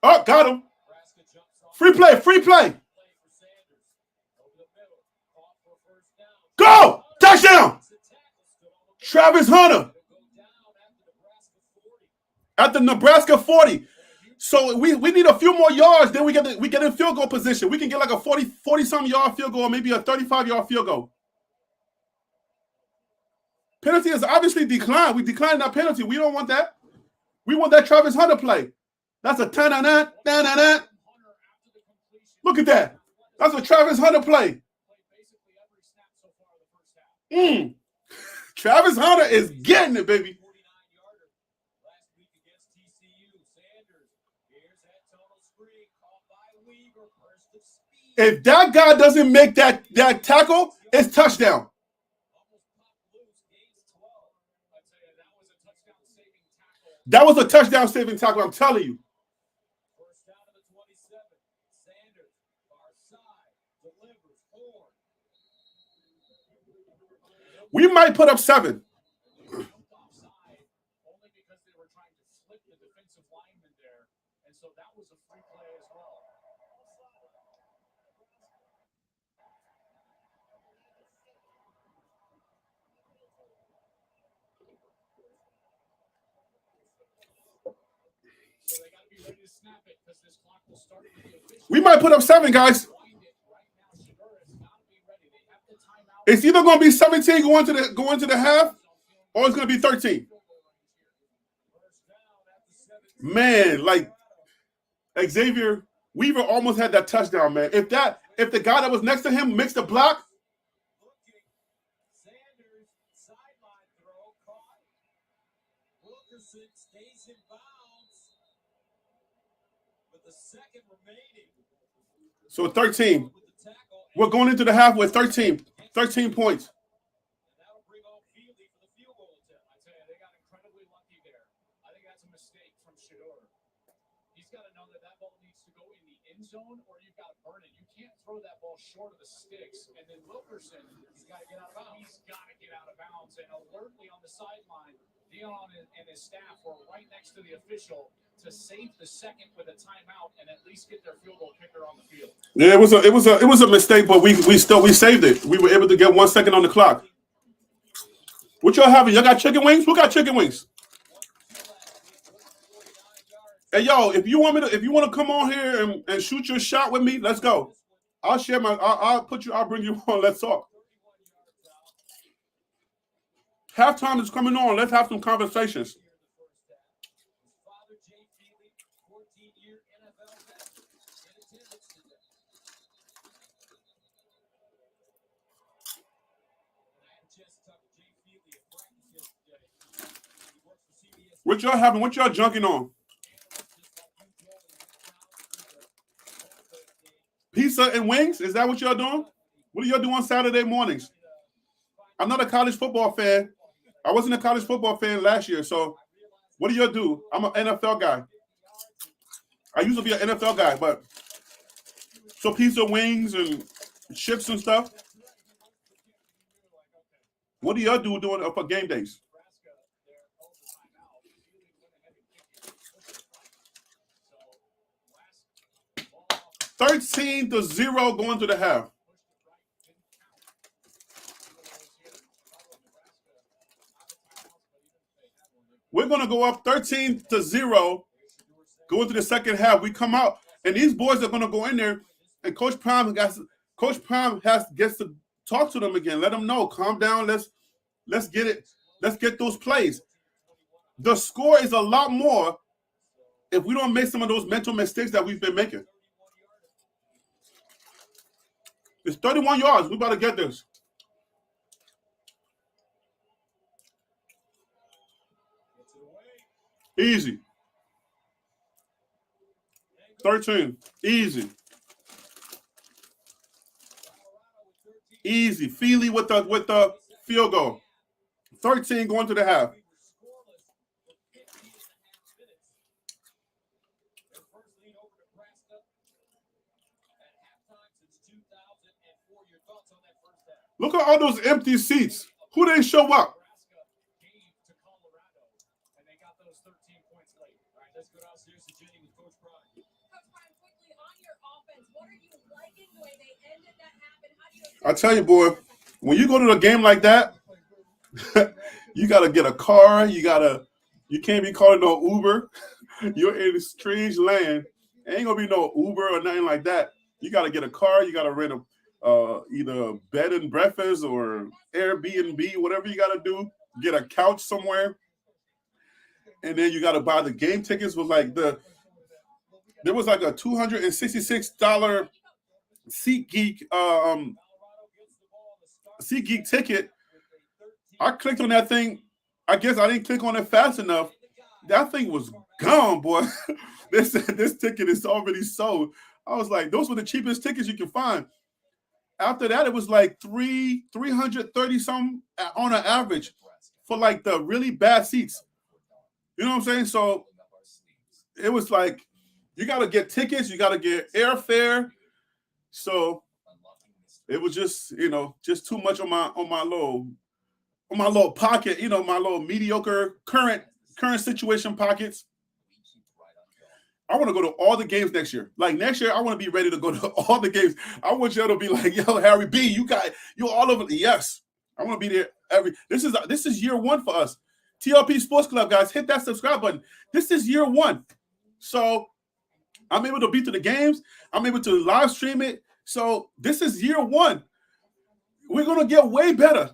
Oh, got him. Free play. Go! Touchdown! Travis Hunter at the Nebraska 40. So we need a few more yards, then we get in field goal position. We can get like a 40-some yard field goal, or maybe a 35-yard field goal. Penalty is obviously declined. We declined that penalty. We don't want that. We want that Travis Hunter play. That's a ta-na-na. Look at that. That's a Travis Hunter play. Travis Hunter is getting it, baby. If that guy doesn't make that tackle, it's touchdown. That was a touchdown-saving tackle, I'm telling you. We might put up 7. We might put up 7, guys. It's either going to be 17 going to the half, or it's going to be 13. Man, like Xavier Weaver almost had that touchdown, man. If the guy that was next to him mixed the block. So 13. We're going into the half with 13 points. Zone, or you've got to burn it. You can't throw that ball short of the sticks. And then Wilkerson, he's got to get out of bounds. He's got to get out of bounds. And alertly on the sideline, Dion and his staff were right next to the official to save the second with a timeout and at least get their field goal kicker on the field. Yeah, it was a mistake, but we saved it. We were able to get 1 second on the clock. What y'all having? Y'all got chicken wings? Who got chicken wings? Hey, yo, if you want to come on here and shoot your shot with me, let's go. I'll share I'll bring you on. Let's talk. Halftime is coming on. Let's have some conversations. What y'all having? What y'all junking on? Pizza and wings? Is that what y'all doing? What do y'all do on Saturday mornings? I'm not a college football fan. I wasn't a college football fan last year. So what do y'all do? I'm an NFL guy. I used to be an NFL guy, but so pizza, wings, and chips and stuff. What do y'all do doing for game days? 13-0 going to the half. We're going to go up 13-0 going to the second half. We come out, and these boys are going to go in there, and Coach Prime gets to talk to them again. Let them know, calm down. Let's get it. Let's get those plays. The score is a lot more if we don't make some of those mental mistakes that we've been making. It's 31 yards. We about to get this. Easy. 13. Easy. Easy. Feely with the field goal. 13 going to the half. Look at all those empty seats. Who didn't show up? I tell you, boy, when you go to a game like that, you gotta get a car. You can't be calling no Uber. You're in a strange land. Ain't gonna be no Uber or nothing like that. You gotta get a car. You gotta rent either bed and breakfast or Airbnb, whatever you gotta do. Get a couch somewhere, and then you gotta buy the game tickets. There was like a $266 SeatGeek ticket. I clicked on that thing. I guess I didn't click on it fast enough. That thing was gone, boy. This ticket is already sold. I was like, those were the cheapest tickets you can find. After that, it was like $330 something on an average for like the really bad seats. You know what I'm saying? So it was like you got to get tickets, you got to get airfare. So it was just too much on my little pocket, my little mediocre current situation pockets. I want to go to all the games next year. Like next year, I want to be ready to go to all the games. I want you to be like, yo, Harry B, you're all over. Yes, I want to be there This is year one for us. TLP Sports Club, guys, hit that subscribe button. This is year one. So I'm able to be to the games. I'm able to live stream it. So this is year one. We're going to get way better.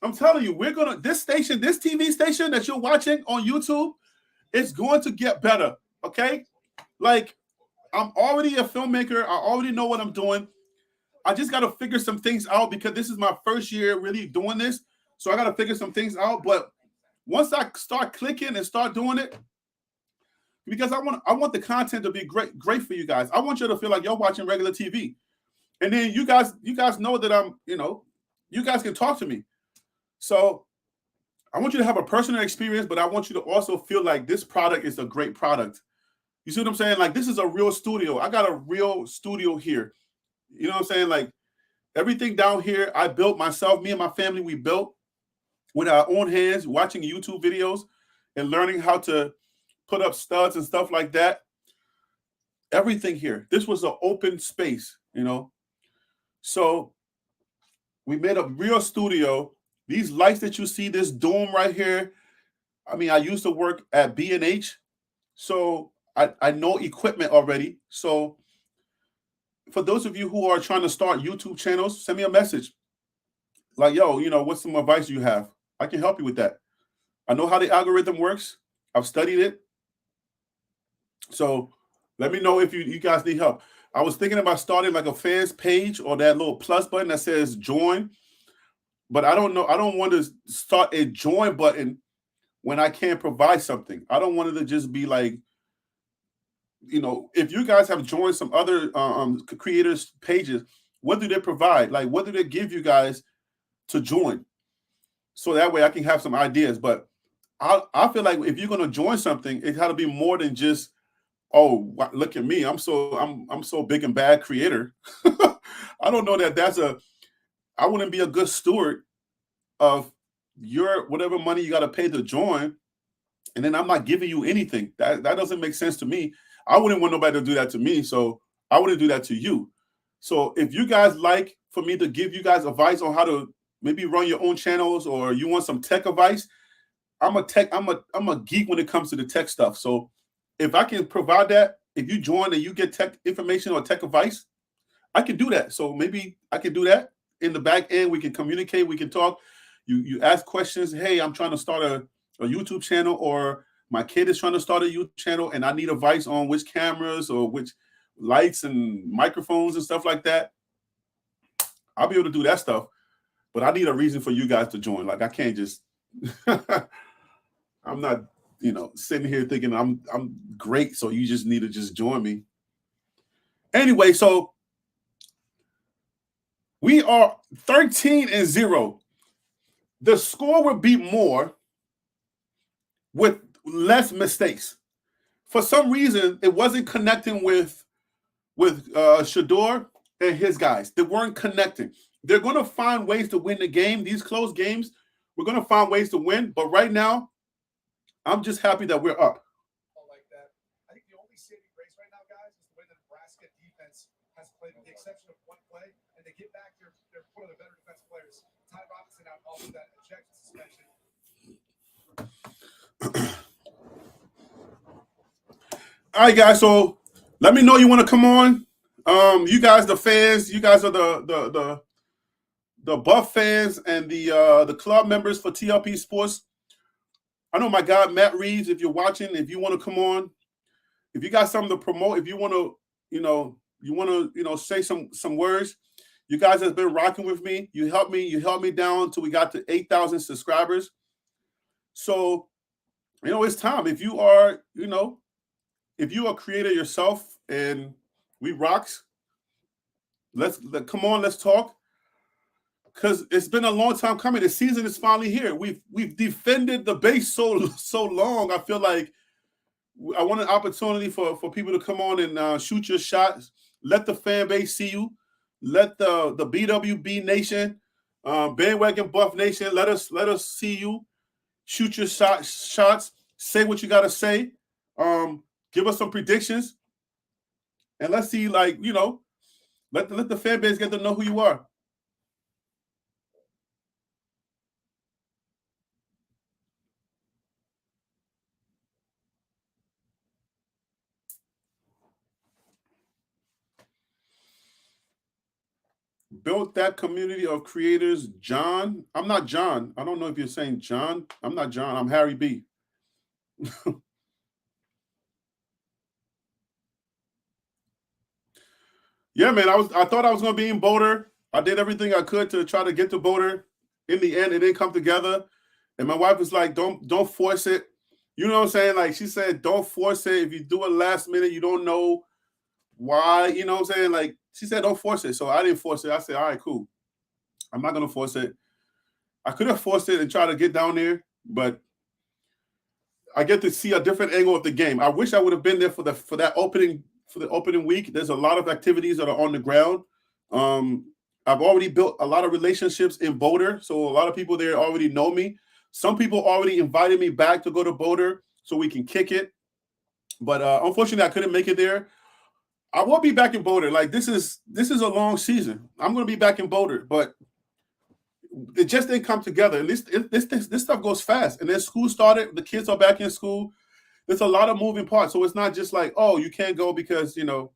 I'm telling you, this TV station that you're watching on YouTube, it's going to get better. Okay? Like, I'm already a filmmaker. I already know what I'm doing. I just got to figure some things out because this is my first year really doing this. So I got to figure some things out. But once I start clicking and start doing it, because I want the content to be great for you guys. I want you to feel like you're watching regular TV. And then you guys know that you guys can talk to me. So I want you to have a personal experience, but I want you to also feel like this product is a great product. You see what I'm saying? Like, this is a real studio. I got a real studio here. You know what I'm saying? Like, everything down here, I built myself. Me and my family, we built with our own hands, watching YouTube videos and learning how to put up studs and stuff like that. Everything here. This was an open space, So we made a real studio. These lights that you see, this dome right here. I mean, I used to work at B&H, so I know equipment already. So for those of you who are trying to start YouTube channels, send me a message. Like, yo, what's some advice you have? I can help you with that. I know how the algorithm works. I've studied it. So let me know if you guys need help. I was thinking about starting like a fans page or that little plus button that says join. But I don't know. I don't want to start a join button when I can't provide something. I don't want it to just be like, if you guys have joined some other creators pages, what do they provide? Like, what do they give you guys to join? So that way I can have some ideas. But I feel like if you're going to join something, it got to be more than just, oh, look at me, I'm so big and bad creator. I don't know that I wouldn't be a good steward of your whatever money you got to pay to join, and then I'm not giving you anything. That doesn't make sense to me. I wouldn't want nobody to do that to me, so I wouldn't do that to you. So if you guys like for me to give you guys advice on how to maybe run your own channels, or you want some tech advice, I'm a geek when it comes to the tech stuff. So if I can provide that, if you join and you get tech information or tech advice, I can do that. So maybe I can do that in the back end. We can communicate, we can talk. You ask questions. Hey, I'm trying to start a YouTube channel, or my kid is trying to start a YouTube channel, and I need advice on which cameras or which lights and microphones and stuff like that. I'll be able to do that stuff, but I need a reason for you guys to join. Like, I can't just I'm not, sitting here thinking I'm great, so you just need to just join me. Anyway, so we are 13-0. The score would be more with less mistakes. For some reason, it wasn't connecting with Shador and his guys. They weren't connecting. They're going to find ways to win the game. These close games, we're going to find ways to win. But right now, I'm just happy that we're up. Like that. I think the only saving grace right now, guys, is the way the Nebraska defense has played, with the exception of one play, and they get back their one of the better defensive players, Ty Robinson, out off of that ejection suspension. All right, guys. So let me know you want to come on. You guys, the fans, you guys are the Buff fans and the club members for TLP Sports. I know my guy Matt Reeves. If you're watching, if you want to come on, if you got something to promote, if you want to, say some words. You guys have been rocking with me. You helped me down until we got to 8,000 subscribers. So, it's time. If you are, if you are a creator yourself and we rocks, come on, let's talk. Because it's been a long time coming. The season is finally here. We've defended the base so long. I feel like I want an opportunity for people to come on and shoot your shots. Let the fan base see you. Let the BWB Nation, Bandwagon Buff Nation, let us see you. Shoot your shots. Say what you gotta say. Give us some predictions, and let's see. Let the fan base get to know who you are. Built that community of creators, John. I'm not John. I don't know if you're saying John. I'm not John. I'm Harry B. Yeah, man. I thought I was going to be in Boulder. I did everything I could to try to get to Boulder. In the end, it didn't come together. And my wife was like, "Don't force it." You know what I'm saying? Like, she said, "Don't force it. If you do it last minute, you don't know why." You know what I'm saying? Like, she said, "Don't force it." So I didn't force it. I said, "All right, cool. I'm not going to force it." I could have forced it and tried to get down there, but I get to see a different angle of the game. I wish I would have been there for the opening week. There's a lot of activities that are on the ground. I've already built a lot of relationships in Boulder, so a lot of people there already know me. Some people already invited me back to go to Boulder so we can kick it, but unfortunately, I couldn't make it there. I will be back in Boulder. Like, this is a long season. I'm going to be back in Boulder, but it just didn't come together. And this stuff goes fast. And then school started. The kids are back in school. There's a lot of moving parts. So it's not just like, oh, you can't go because, you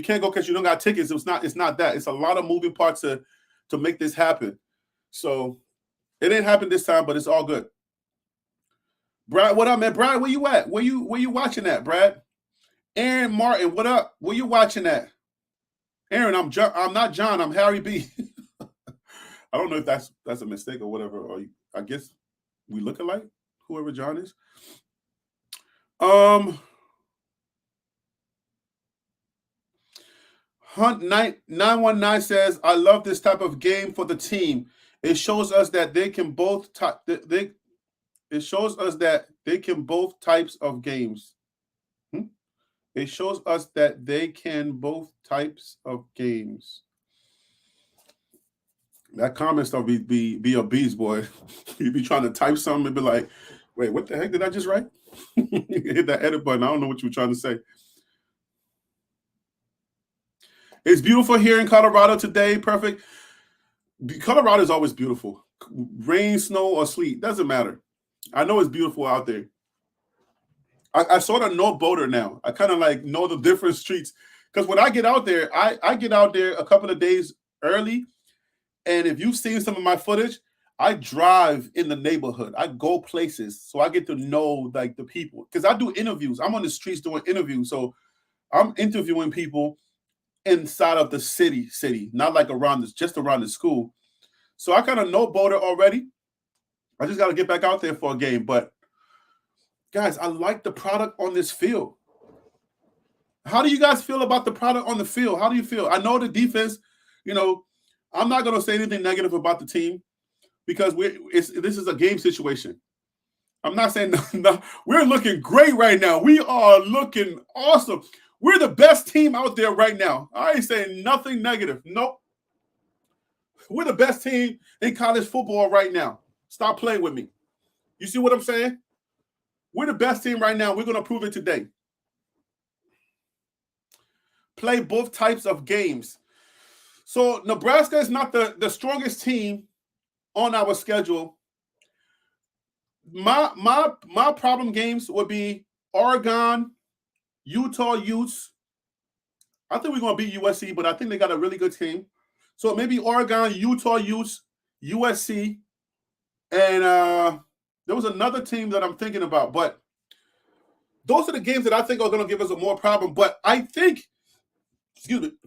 can't go because you don't got tickets. It's not that. It's a lot of moving parts to make this happen. So it didn't happen this time, but it's all good. Brad, what up, man? Brad, where you at? Where you watching at, Brad? Aaron Martin, what up? Where you watching at? Aaron, I'm not John. I'm Harry B. I don't know if that's a mistake or whatever. Or I guess We look alike, whoever John is. 919 says, I love this type of game for the team. It shows us that they can both it shows us that they can both types of games. It shows us that they can both types of games. That comment stuff be a beast, boy. You be trying to type something and be like, wait, what the heck did I just write? Hit that edit button. I don't know what you were trying to say. It's beautiful here in Colorado today. Perfect. Colorado is always beautiful. Rain, snow, or sleet. Doesn't matter. I know it's beautiful out there. I sort of know boater now. I kind of like know the different streets. Because when I get out there, I get out there a couple of days early. And if you've seen some of my footage, I drive in the neighborhood. I go places. So I get to know like the people. Because I do interviews. I'm on the streets doing interviews. So I'm interviewing people inside of the city, not like just around the school. So I kind of know boater already. I just got to get back out there for a game. But guys, I like the product on this field. How do you guys feel about the product on the field? How do you feel? I know the defense, I'm not going to say anything negative about the team because this is a game situation. I'm not saying no, we're looking great right now. We are looking awesome. We're the best team out there right now. I ain't saying nothing negative. Nope. We're the best team in college football right now. Stop playing with me. You see what I'm saying? We're the best team right now. We're going to prove it today. Play both types of games. So Nebraska is not the strongest team on our schedule. My problem games would be Oregon, Utah Utes. I think we're going to beat USC, but I think they got a really good team. So maybe Oregon, Utah Utes, USC, and there was another team that I'm thinking about. But those are the games that I think are going to give us a more problem. But I think,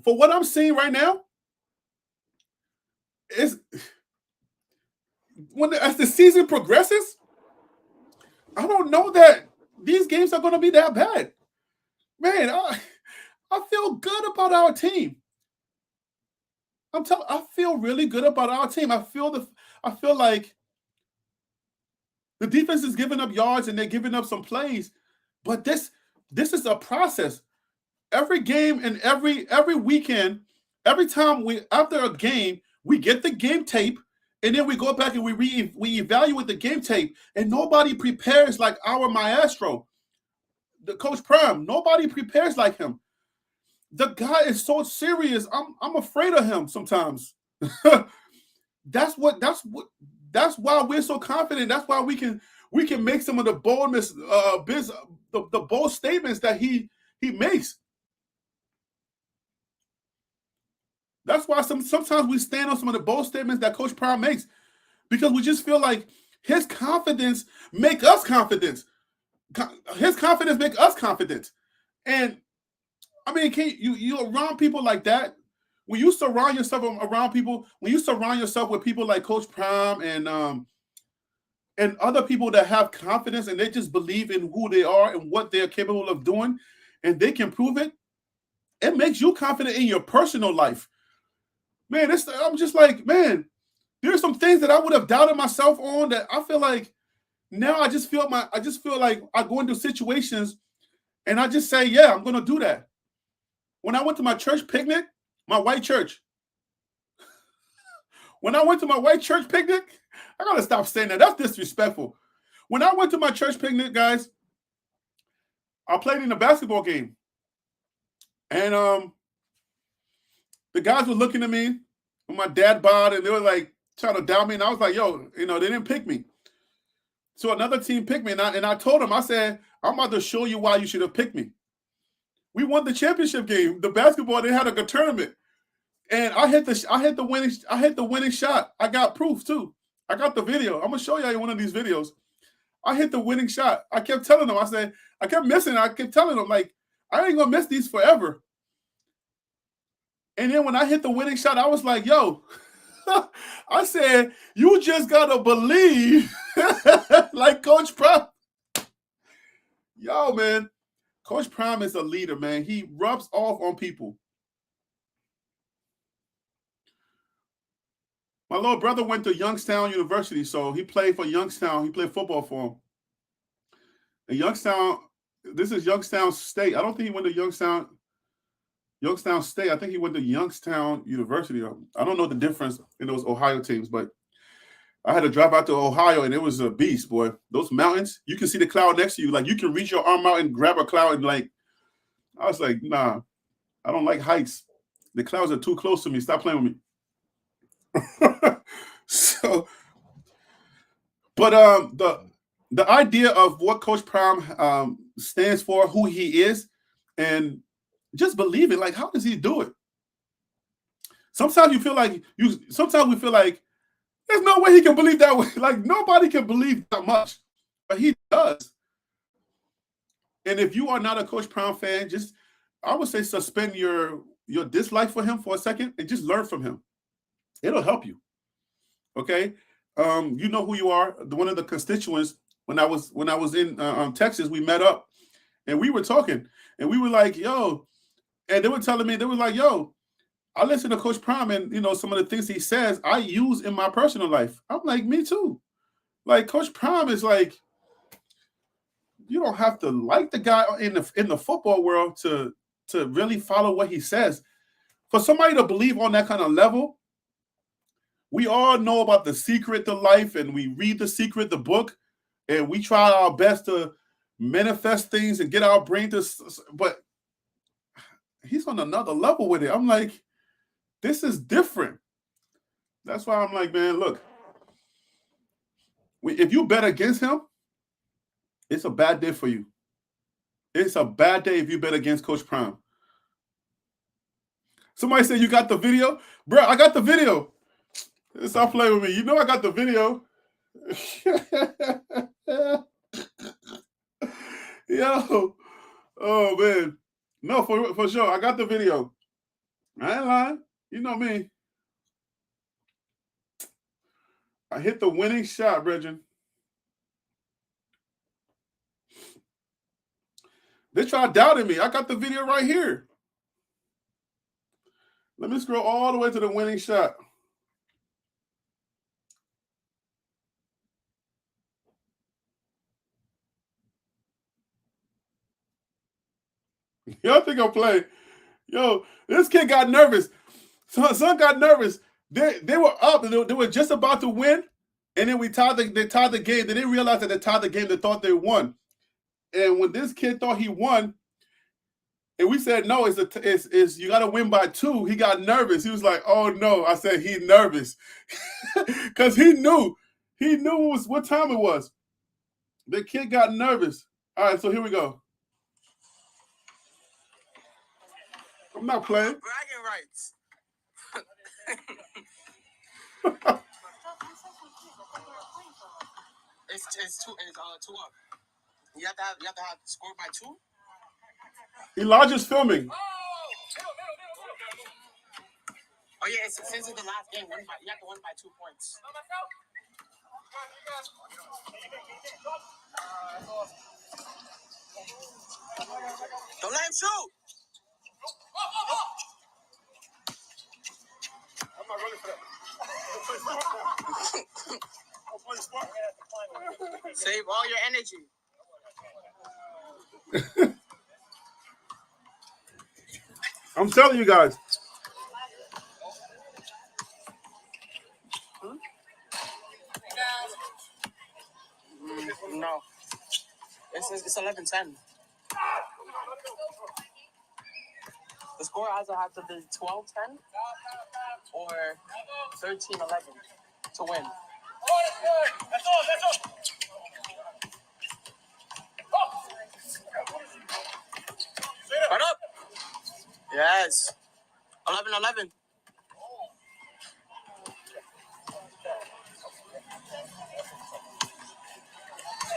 for what I'm seeing right now, as the season progresses, I don't know that these games are going to be that bad. Man, I feel good about our team. I feel really good about our team. I feel like the defense is giving up yards and they're giving up some plays, but this is a process. Every game and every weekend, every time after a game, we get the game tape and then we go back and we evaluate the game tape, and nobody prepares like our maestro, the Coach Prime. Nobody prepares like him. The guy is so serious. I'm afraid of him sometimes. That's why we're so confident. That's why we can make some of the boldness, the bold statements that he makes. That's why sometimes we stand on some of the bold statements that Coach Prime makes, because we just feel like his confidence make us confident. His confidence make us confident. And I mean, you around people like that, when you surround yourself around people, when you surround yourself with people like Coach Prime and other people that have confidence and they just believe in who they are and what they're capable of doing, and they can prove it, it makes you confident in your personal life. Man, I'm just like, man, there's some things that I would have doubted myself on that I feel like now I just feel like I go into situations and I just say, yeah, I'm going to do that. When I went to my church picnic, my white church, when I went to my white church picnic, I got to stop saying that. That's disrespectful. When I went to my church picnic, guys, I played in a basketball game. And the guys were looking at me with my dad bod, and they were like trying to doubt me. And I was like, yo, they didn't pick me. So another team picked me. And I told them, I said, I'm about to show you why you should have picked me. We won the championship game. The basketball, they had a good tournament. And I hit the winning shot. I got proof too. I got the video. I'm gonna show you one of these videos. I hit the winning shot. I kept telling them, I kept missing. I kept telling them, like, I ain't gonna miss these forever. And then when I hit the winning shot, I was like, yo, I said, you just gotta believe, like Coach Prime. Yo, man, Coach Prime is a leader, man. He rubs off on people. My little brother went to Youngstown University, so he played for Youngstown. He played football for him. And Youngstown, this is Youngstown State. I don't think he went to Youngstown State. I think he went to Youngstown University. I don't know the difference in those Ohio teams, but I had to drive out to Ohio, and it was a beast, boy. Those mountains, you can see the cloud next to you. Like, you can reach your arm out and grab a cloud, and like, I was like, nah, I don't like heights. The clouds are too close to me. Stop playing with me. So, but the idea of what Coach Prime stands for, who he is, and just believe it. Like, how does he do it? Sometimes we feel like there's no way he can believe that way. Like, nobody can believe that much, but he does. And if you are not a Coach Prime fan, I would say suspend your dislike for him for a second and just learn from him. It'll help you. Okay, you know who you are. One of the constituents. When I was in Texas, we met up, and we were talking, and we were like, "Yo," and they were telling me, they were like, "Yo, I listen to Coach Prime, and some of the things he says I use in my personal life." I'm like, "Me too." Like, Coach Prime is like, you don't have to like the guy in the football world to really follow what he says. For somebody to believe on that kind of level. We all know about The Secret to Life, and we read The Secret, the book, and we try our best to manifest things and get our brain to, but he's on another level with it. I'm like, this is different. That's why I'm like, man, look, if you bet against him, it's a bad day for you. It's a bad day if you bet against Coach Prime. Somebody said, you got the video? Bro, I got the video. Stop playing with me. You know I got the video. Yo. Oh, man. No, for sure. I got the video. I ain't lying. You know me. I hit the winning shot, Brethren. They tried doubting me. I got the video right here. Let me scroll all the way to the winning shot. Y'all think I'm playing? Yo, this kid got nervous. Son got nervous. They were up. They were just about to win, and then they tied the game. They didn't realize that they tied the game. They thought they won. And when this kid thought he won, and we said no, it's you got to win by 2. He got nervous. He was like, "Oh no!" I said he's nervous because he knew what time it was. The kid got nervous. All right, so here we go. I'm not playing. Bragging rights. It's 2 up. You have to have scored by 2. Elijah's filming. Oh yeah, since it's the last game, you have to win by 2 points. Don't let him shoot. I'm not running for that. Save all your energy. I'm telling you guys. No. It's 11-10. The score either has to be 12-10 or 13-11 to win. That's all. Right up. Yes. 11-11.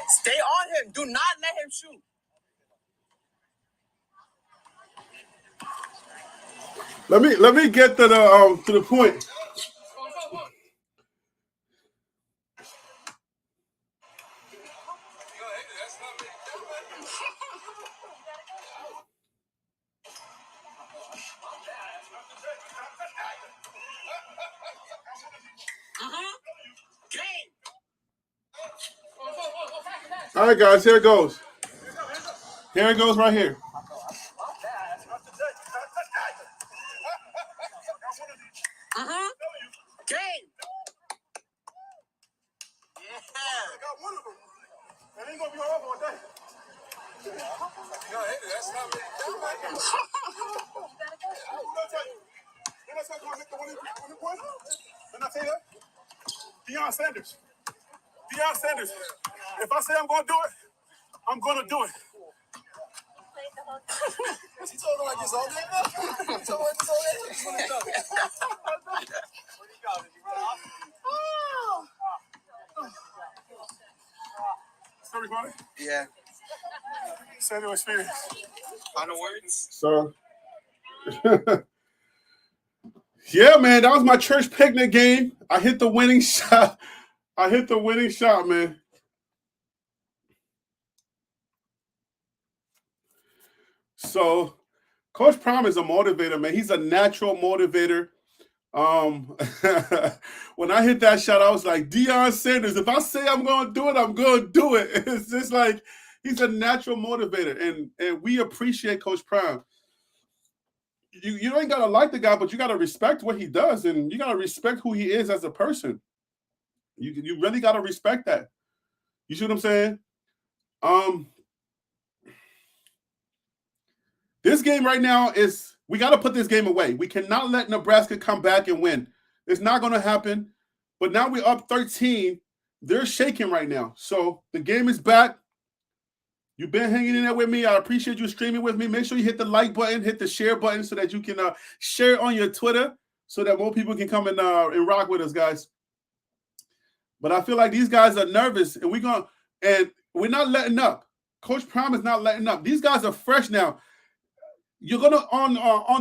Stay on him. Do not let him shoot. Let me get to the point. All right, guys, here it goes. Here it goes right here. Game. Yeah. I got one of them. It ain't gonna be hard all day. No, that's not me. Didn't I say that? Deion Sanders. Deion Sanders. If I say I'm gonna do it, I'm gonna do it. He told him like this all day. He told him like this all day. He's gonna do it. Where'd he go? Did he run off? Still recording? Yeah. Say no experience. Final words. So, yeah, man, that was my church picnic game. I hit the winning shot. Man. So, Coach Prime is a motivator, man. He's a natural motivator. When I hit that shot, I was like, Deion Sanders, if I say I'm going to do it, I'm going to do it. It's just like he's a natural motivator, and we appreciate Coach Prime. You ain't got to like the guy, but you got to respect what he does, and you got to respect who he is as a person. You really got to respect that. You see what I'm saying? This game right now we got to put this game away. We cannot let Nebraska come back and win. It's not going to happen. But now we're up 13. They're shaking right now. So the game is back. You've been hanging in there with me. I appreciate you streaming with me. Make sure you hit the like button, hit the share button so that you can share it on your Twitter so that more people can come and rock with us, guys. But I feel like these guys are nervous, and we're not letting up. Coach Prime is not letting up. These guys are fresh now. You're gonna on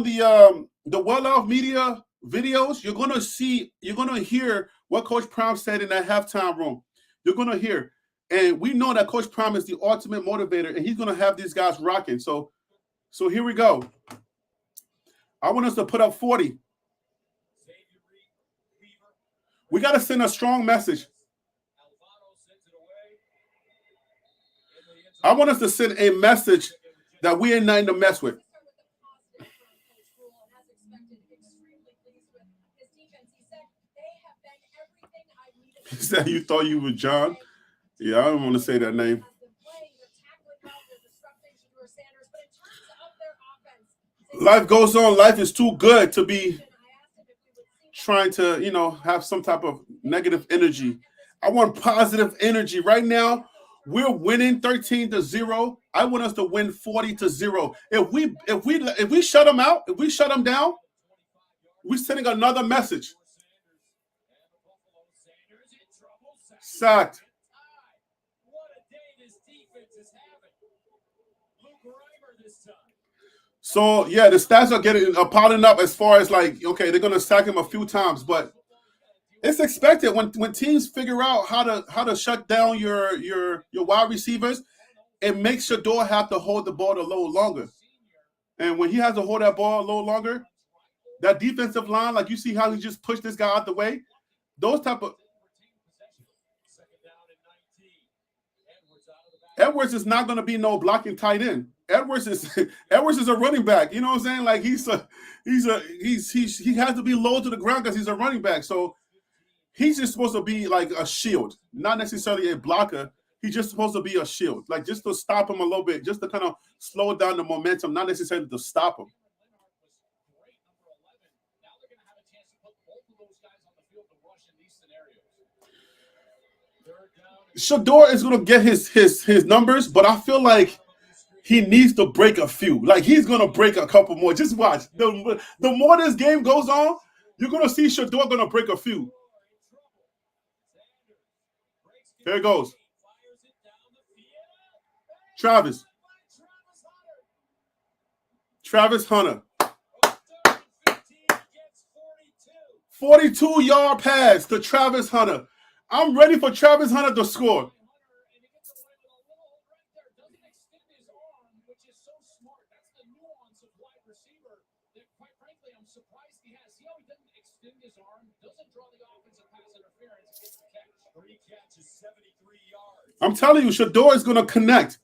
the well-off media videos, you're gonna hear what Coach Prime said in that halftime room. You're gonna hear, and we know that Coach Prime is the ultimate motivator, and he's gonna have these guys rocking. So here we go. I want us to put up 40. We got to send a strong message. I want us to send a message that we ain't nothing to mess with. He said you thought you were John. Yeah, I don't want to say that name. Life goes on. Life is too good to be trying to, have some type of negative energy. I want positive energy. Right now, we're winning 13-0. I want us to win 40-0. If we shut them out, if we shut them down, we're sending another message. Sacked. So yeah, the stats are piling up as far as like, okay, they're gonna sack him a few times, but it's expected when teams figure out how to shut down your wide receivers. It makes Shador have to hold the ball a little longer, and when he has to hold that ball a little longer, that defensive line, like you see how he just pushed this guy out the way, those type of. Edwards is not going to be no blocking tight end. Edwards is a running back. You know what I'm saying? Like he has to be low to the ground because he's a running back. So he's just supposed to be like a shield, not necessarily a blocker. He's just supposed to be a shield, like just to stop him a little bit, just to kind of slow down the momentum, not necessarily to stop him. Shador is going to get his numbers, but I feel like he needs to break a few. Like he's going to break a couple more. Just watch. The more this game goes on, you're going to see Shador going to break a few. Here it goes. Travis Hunter. 42-yard pass to Travis Hunter. I'm ready for Travis Hunter to score. surprised he has. See how he doesn't extend his arm, doesn't draw the offensive pass interference, gets the catch. 3 catches, 73 yards. I'm telling you, Shador is going to connect.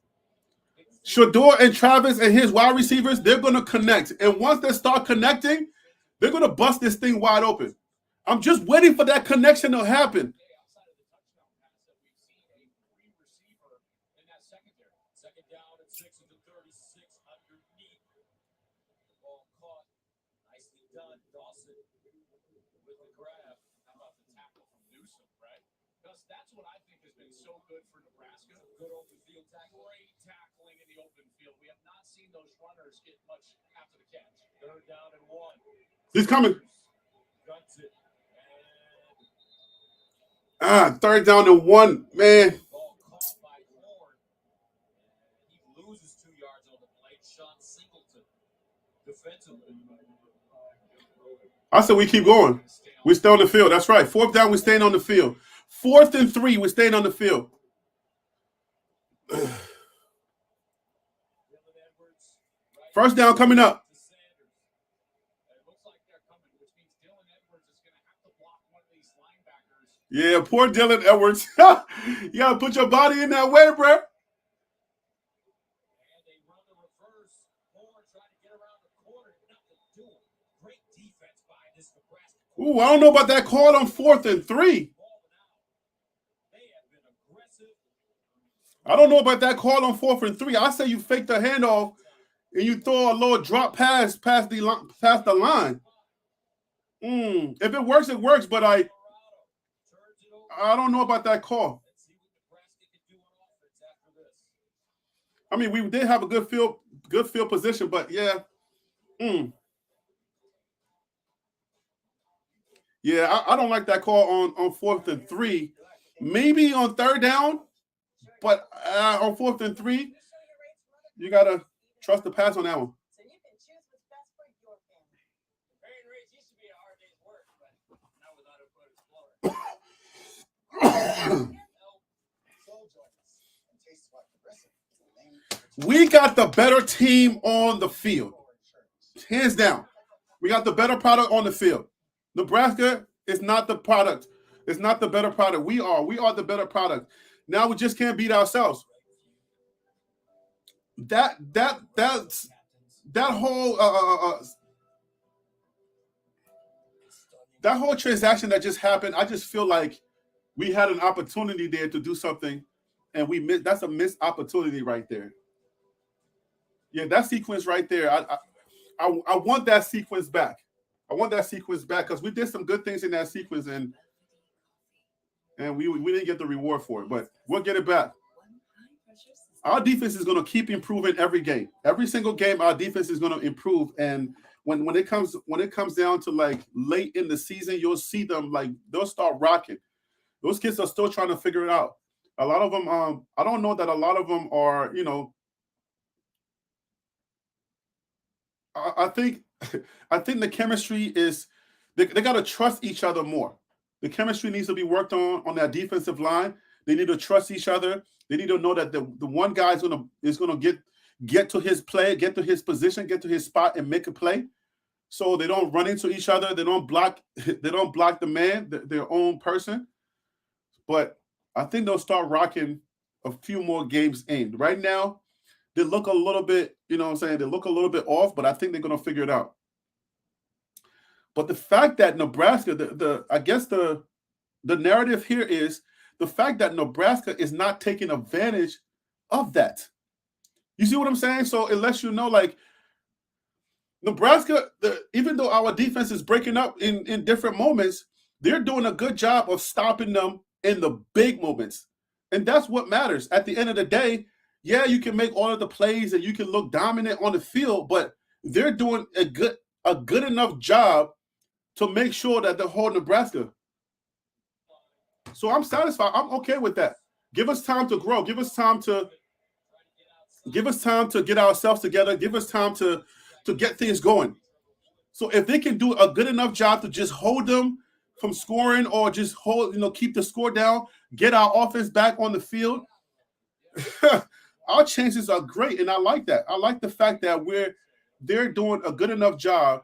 Shador and Travis and his wide receivers, they're going to connect. And once they start connecting, they're going to bust this thing wide open. I'm just waiting for that connection to happen. Outside of the touchdown pass that we've seen a free receiver in that secondary. 2nd down and 6 at the 36 underneath. The ball caught. Nicely done. Dawson with the grab. How about the tackle from Newsom, right? Because that's what I think has been so good for Nebraska. Good open field tackle. Great tackling in the open field. We have not seen those runners get much after the catch. 3rd down and 1. He's coming. Guns it. 3rd down and 1, man. Ball caught by Horn. And he loses 2 yards on the play. Sean Singleton defensively. I said we keep going. We stay on the field. That's right. 4th down, we're staying on the field. 4th and 3, we're staying on the field. First down coming up. It looks like they're coming, which means Dylan Edwards is going to have to block one of these linebackers. Yeah, poor Dylan Edwards. You got to put your body in that way, bro. And they run the reverse. Horn trying to get around the corner. Nothing doing. Great defense by this Nebraska. Ooh, I don't know about that call on 4th and 3. They have been aggressive. I don't know about that call on 4th and 3. I say you fake the handoff and you throw a little drop pass past the line. If it works, it works. But I don't know about that call. Let's see what Nebraska can do on offense after this. I mean, we did have a good field position, but yeah. Yeah, I don't like that call on 4th and 3. Maybe on 3rd down, but on 4th and 3, you gotta trust the pass on that one. So you can choose what's best for your family. Bearing Rays used to be a hard day's work, but now without a foot explorer. We got the better team on the field. Hands down. We got the better product on the field. Nebraska is not the product. It's not the better product. We are the better product. Now we just can't beat ourselves. That whole transaction that just happened, I just feel like we had an opportunity there to do something, and we missed. That's a missed opportunity right there. Yeah, that sequence right there. I want that sequence back. I want that sequence back because we did some good things in that sequence, and we didn't get the reward for it, but we'll get it back. Our defense is going to keep improving every game. Every single game, our defense is going to improve. And when it comes down to like late in the season, you'll see them like they'll start rocking. Those kids are still trying to figure it out. A lot of them, I don't know that a lot of them are, I think the chemistry is they got to trust each other more. The chemistry needs to be worked on that defensive line. They need to trust each other. They need to know that the one guy is gonna get to his play, get to his position, get to his spot, and make a play. So they don't run into each other. They don't block the man, their own person. But I think they'll start rocking a few more games in. Right now, they look a little bit, they look a little bit off, but I think they're gonna figure it out. But the fact that Nebraska, I guess the narrative here is the fact that Nebraska is not taking advantage of that. You see what I'm saying? So it lets you know, like, Nebraska, even though our defense is breaking up in different moments, they're doing a good job of stopping them in the big moments. And that's what matters. At the end of the day, yeah, you can make all of the plays and you can look dominant on the field, but they're doing a good enough job to make sure that they hold Nebraska. So I'm satisfied. I'm okay with that. Give us time to grow. Give us time to get ourselves together. Give us time to get things going. So if they can do a good enough job to just hold them from scoring or just keep the score down, get our offense back on the field, our chances are great. And I like that. I like the fact that they're doing a good enough job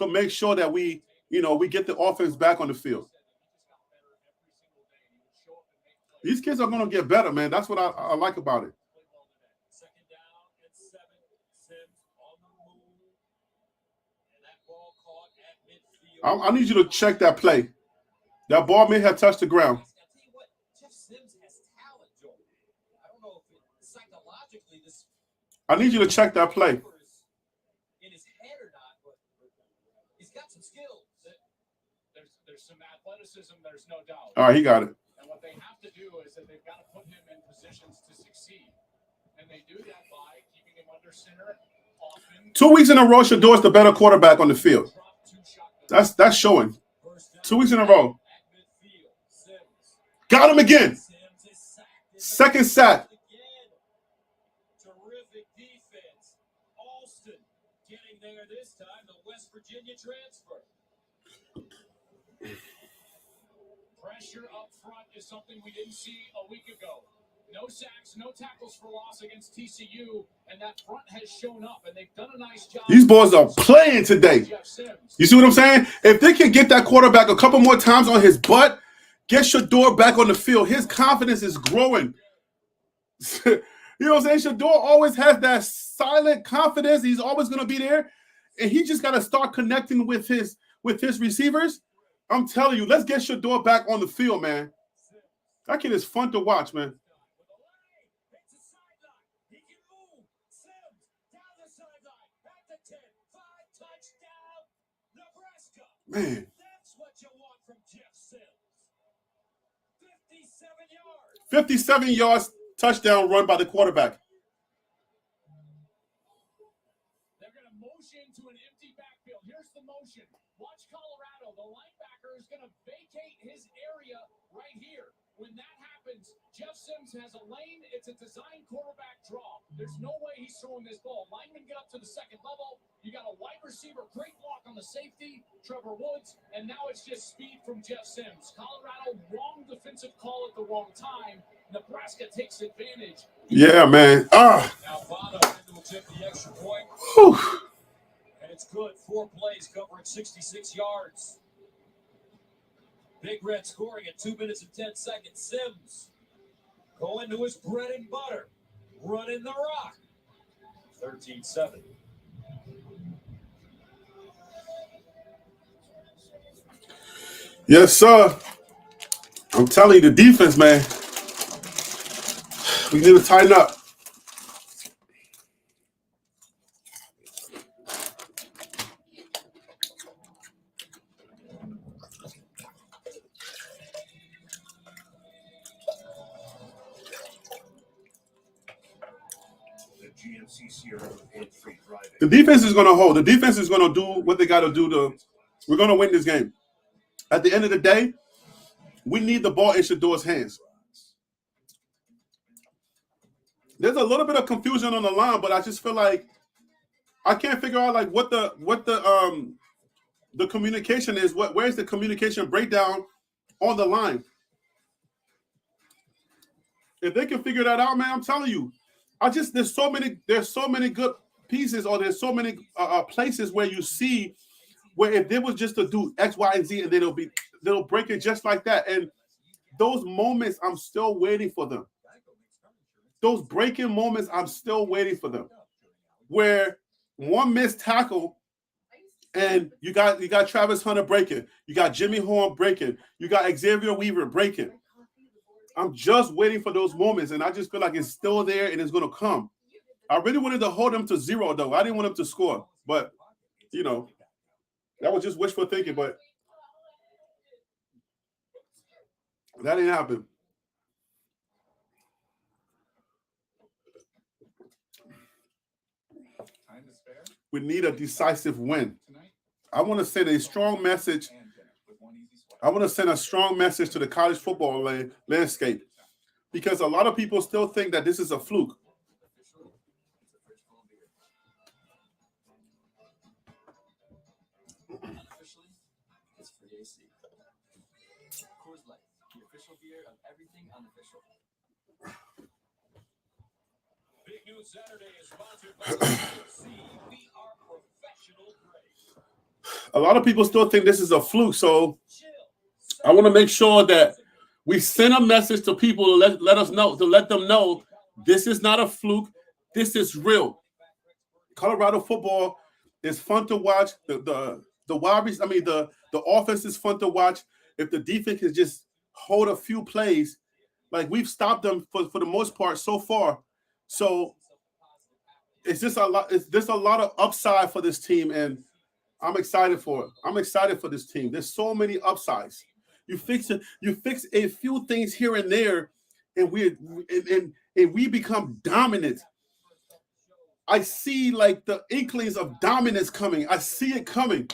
to make sure that we get the offense back on the field. These kids are going to get better, man. That's what I like about it. Second down and 7. Sims on the move. And that ball caught at midfield. I need you to check that play. That ball may have touched the ground. I'll tell you what, Jeff Sims has talent, Joel. I don't know if psychologically this. I need you to check that play. In his head or not, but he's got some skills. There's some athleticism, there's no doubt. All right, he got it. And what they have to do is that they've got to put him in positions to succeed. And they do that by keeping him under center often. 2 weeks in a row, Shador's the better quarterback on the field. That's showing. 2 weeks in a row. Got him again. Second sack. Terrific defense. Alston getting there this time. The West Virginia transfer. Pressure up front is something we didn't see a week ago. No sacks, no tackles for loss against TCU, and that front has shown up, and they've done a nice job. These boys are playing today. You see what I'm saying? If they can get that quarterback a couple more times on his butt, get Shador back on the field, his confidence is growing. You know what I'm saying? Shador always has that silent confidence. He's always going to be there, and he just got to start connecting with his receivers. I'm telling you, let's get Shador back on the field, man. That kid is fun to watch, man. Man. That's what you want from Jeff Sims. 57 yards. 57 yards, touchdown run by the quarterback. They're going to motion to an empty backfield. Here's the motion. Watch Colorado. The linebacker is going to vacate his area right here. When that happens, Jeff Sims has a lane. It's a design quarterback draw. There's no way he's throwing this ball. Linemen get up to the second level. You got a wide receiver, great block on the safety, Trevor Woods, and now it's just speed from Jeff Sims. Colorado, wrong defensive call at the wrong time. Nebraska takes advantage. Yeah, man. Now Bono will tip the extra point. Whew. And it's good. 4 plays covering 66 yards. Big Red scoring at 2 minutes and 10 seconds. Sims going to his bread and butter. Running the rock. 13-7. Yes, sir. I'm telling you, the defense, man. We need to tighten up. The defense is going to hold. The defense is going to do what they got to do. We're going to win this game. At the end of the day, we need the ball in Shador's hands. There's a little bit of confusion on the line, but I just feel like I can't figure out like what the communication is. Where's the communication breakdown on the line? If they can figure that out, man, I'm telling you, there's so many good pieces, or there's so many places where you see where if they was just to do X, Y, and Z, and they'll break it just like that. And those moments, I'm still waiting for them. Those breaking moments, I'm still waiting for them. Where one missed tackle, and you got Travis Hunter breaking, you got Jimmy Horn breaking, you got Xavier Weaver breaking. I'm just waiting for those moments, and I just feel like it's still there and it's going to come. I really wanted to hold them to 0, though. I didn't want them to score, but that was just wishful thinking, but that didn't happen. We need a decisive win. I want to send a strong message. I want to send a strong message to the college football landscape, because a lot of people still think that this is a fluke. Big News Saturday is sponsored by TLC. We are professional grade. a lot of people still think this is a fluke. So I want to make sure that we send a message to people to let them know this is not a fluke. This is real. Colorado football is fun to watch. The offense is fun to watch. If the defense can just hold a few plays, like we've stopped them for the most part so far. So it's just a lot. There's a lot of upside for this team, and I'm excited for it. I'm excited for this team. There's so many upsides. You fix a few things here and there, and we become dominant. I see like the inklings of dominance coming. I see it coming.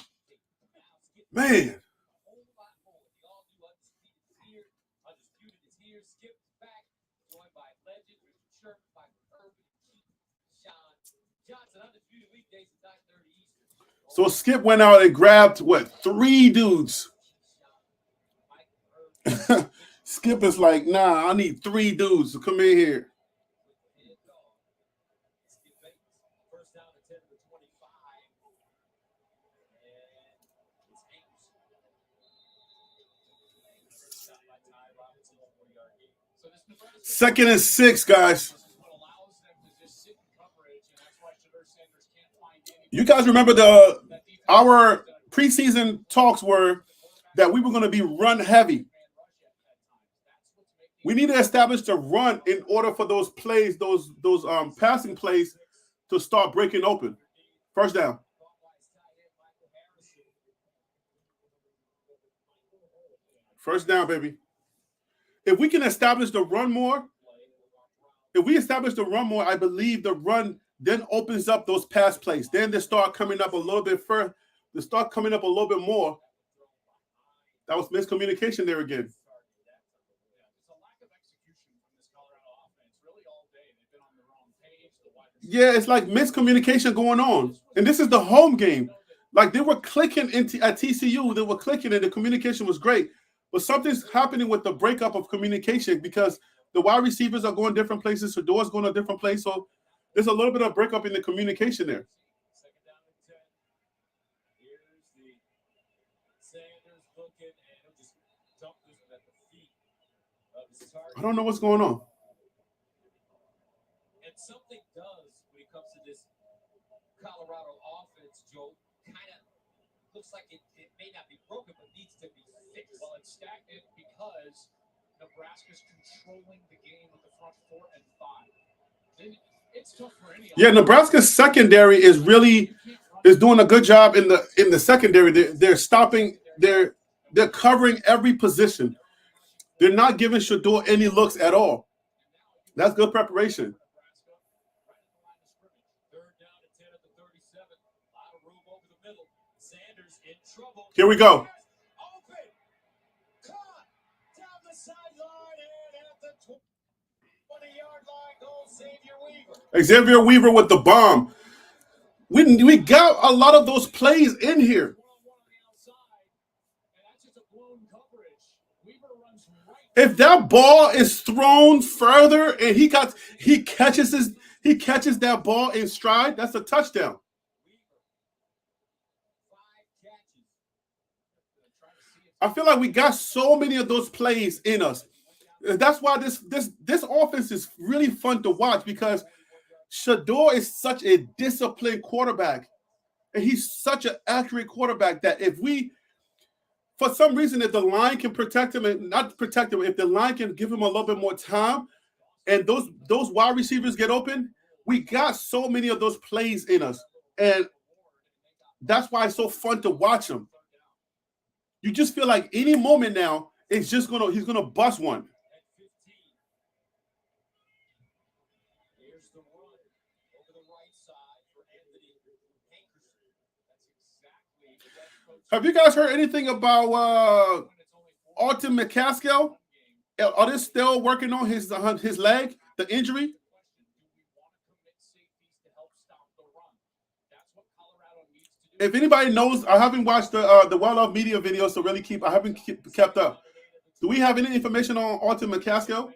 Man. So Skip went out and grabbed, 3 dudes? Skip is like, nah, I need 3 dudes to come in here. Second and 6, guys. You guys remember our preseason talks were that we were going to be run heavy. We need to establish the run in order for those plays, those passing plays, to start breaking open. First down. First down, baby. If we can establish the run more, I believe the run then opens up those pass plays. Then they start coming up a little bit further. They start coming up a little bit more. That was miscommunication there again. Yeah, it's like miscommunication going on. And this is the home game. Like they were clicking at TCU. They were clicking and the communication was great. But something's happening with the breakup of communication because the wide receivers are going different places. The door's going a different place. So there's a little bit of breakup in the communication there. I don't know what's going on. And something does when it comes to this Colorado offense, Joe, kind of looks like it may not be broken, but needs to be fixed. Well, it's stagnant because Nebraska's controlling the game with the front 4 and 5. It's tough for any. Yeah, Nebraska's secondary is doing a good job in the secondary. They're stopping. They're covering every position. They're not giving Shador any looks at all. That's good preparation. Here we go. Xavier Weaver with the bomb. We got a lot of those plays in here. If that ball is thrown further and he catches that ball in stride, that's a touchdown. I feel like we got so many of those plays in us. That's why this offense is really fun to watch because Shador is such a disciplined quarterback, and he's such an accurate quarterback that if for some reason, if the line can protect him and not protect him, if the line can give him a little bit more time, and those wide receivers get open, we got so many of those plays in us, and that's why it's so fun to watch him. You just feel like any moment now, he's gonna bust one. Have you guys heard anything about Alton McCaskill? Are they still working on his leg, the injury? If anybody knows, I haven't watched the Well-Off Media videos to really I haven't kept up. Do we have any information on Alton McCaskill?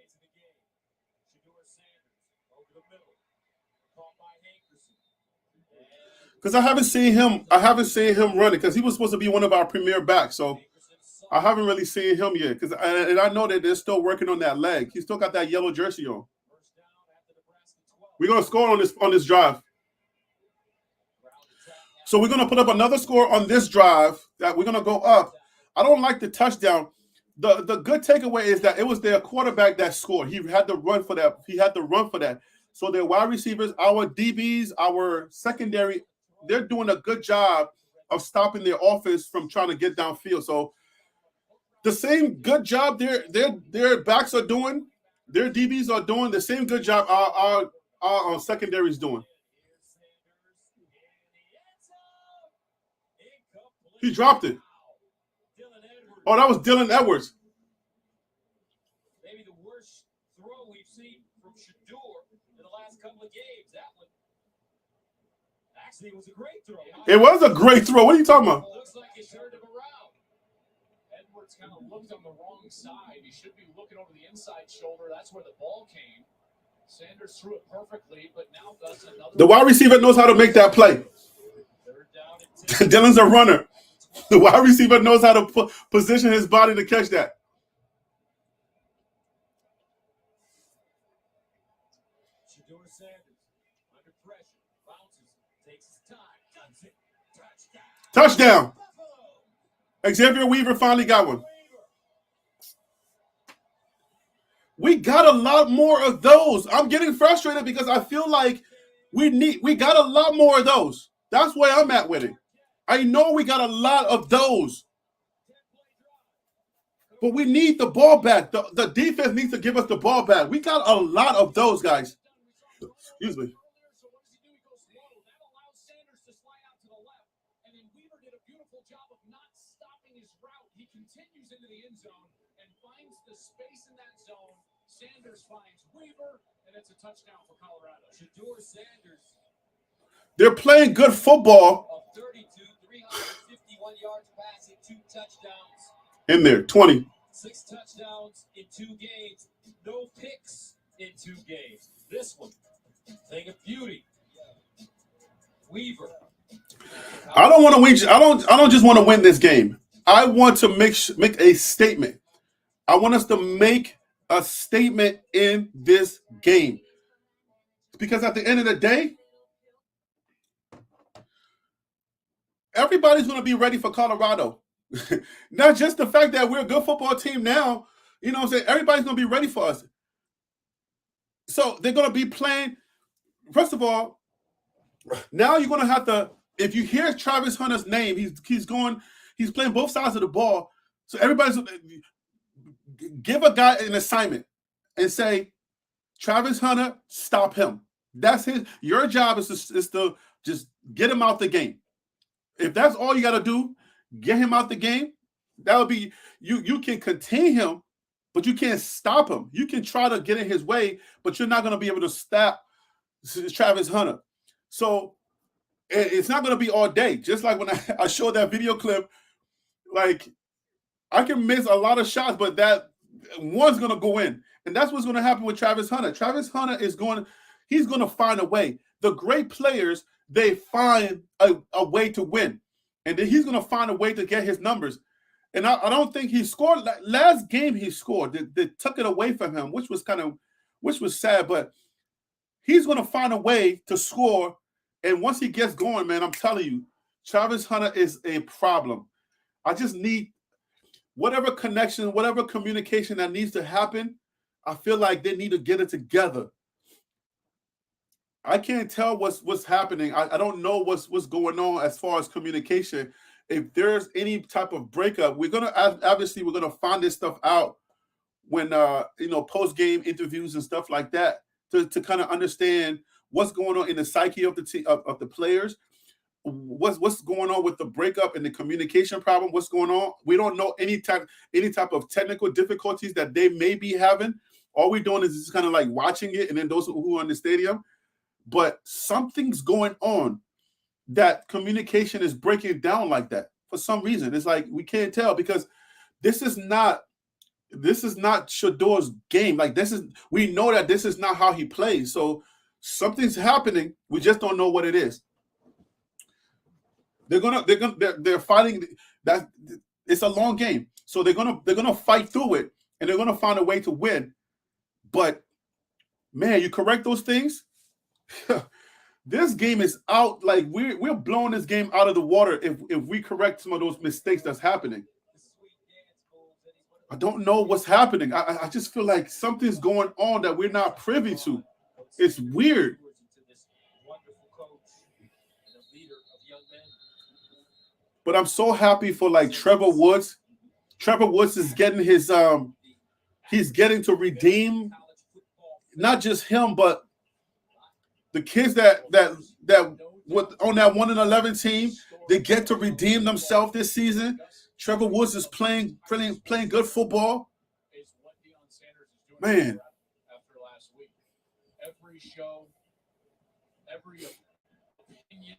Because I haven't seen him running because he was supposed to be one of our premier backs. So I haven't really seen him yet. And I know that they're still working on that leg. He's still got that yellow jersey on. We're gonna score on this drive. So we're gonna put up another score on this drive that we're gonna go up. I don't like the touchdown. The good takeaway is that it was their quarterback that scored. He had to run for that. So their wide receivers, our DBs, our secondary, they're doing a good job of stopping their offense from trying to get downfield. So the same good job their backs are doing, their DBs are doing the same good job our secondary is doing. He dropped it. Oh, that was Dylan Edwards. Maybe the worst throw we've seen from Shador in the last couple of games. That one actually was a great throw. It was a great throw. What are you talking about? Looks like he turned him around. Edwards kind of looked on the wrong side. He should be looking over the inside shoulder. That's where the ball came. Sanders threw it perfectly, but now does another. The wide receiver knows how to make that play. Dylan's a runner. The wide receiver knows how to position his body to catch that. Shador Sanders under pressure, bounces, takes his time, guns it, Touchdown. Xavier Weaver finally got one. We got a lot more of those. I'm getting frustrated because I feel like we got a lot more of those. That's where I'm at with it. I know we got a lot of those. But we need the ball back. The defense needs to give us the ball back. We got a lot of those, guys. Excuse me. So what does he do? He goes low. That allows Sanders to slide out to the left. And then Weaver did a beautiful job of not stopping his route. He continues into the end zone and finds the space in that zone. Sanders finds Weaver, and it's a touchdown for Colorado. Shador Sanders They're playing good football. of 32, 351 yards passing, 2 touchdowns. In there, 20. 6 touchdowns in 2 games. No picks in 2 games. This one, thing of beauty. Weaver. I don't want to win. I don't just want to win this game. I want to make a statement. I want us to make a statement in this game. Because at the end of the day, everybody's going to be ready for Colorado. Not just the fact that we're a good football team now. You know what I'm saying? Everybody's going to be ready for us. So they're going to be playing. First of all, now you're going to have to, if you hear Travis Hunter's name, he's playing both sides of the ball. So everybody's give a guy an assignment and say, Travis Hunter, stop him. That's your job is to just get him out the game. If that's all you got to do, get him out the game. That would be you can contain him, but you can't stop him. You can try to get in his way, but you're not going to be able to stop Travis Hunter. So it's not going to be all day. Just like when I showed that video clip, like I can miss a lot of shots, but that one's going to go in. And that's what's going to happen with Travis Hunter. Travis Hunter he's going to find a way. The great players, they find a way to win. And then he's going to find a way to get his numbers. And I don't think he scored. Last game he scored. They took it away from him, which was sad. But he's going to find a way to score. And once he gets going, man, I'm telling you, Travis Hunter is a problem. I just need whatever connection, whatever communication that needs to happen. I feel like they need to get it together. I can't tell what's happening. I don't know what's going on as far as communication. If there's any type of breakup, we're gonna find this stuff out when post game interviews and stuff like that to kind of understand what's going on in the psyche of the players, what's going on with the breakup and the communication problem. What's going on? We don't know any type of technical difficulties that they may be having. All we're doing is just kind of like watching it, and then those who are in the stadium. But something's going on that communication is breaking down like that for some reason. It's like we can't tell because this is not Shador's game. Like we know that this is not how he plays. So something's happening. We just don't know what it is. they're fighting. That it's a long game, so they're gonna fight through it, and they're gonna find a way to win. But man, you correct those things. This game is out. Like we're blowing this game out of the water if we correct some of those mistakes that's happening. I don't know what's happening. I just feel like something's going on that we're not privy to. It's weird. But I'm so happy for like Trevor Woods. Trevor Woods is getting his he's getting to redeem not just him, but the kids that with on that 1-11 team, they get to redeem themselves this season. Trevor Woods is playing good football. Man. After last week, every show, every opinion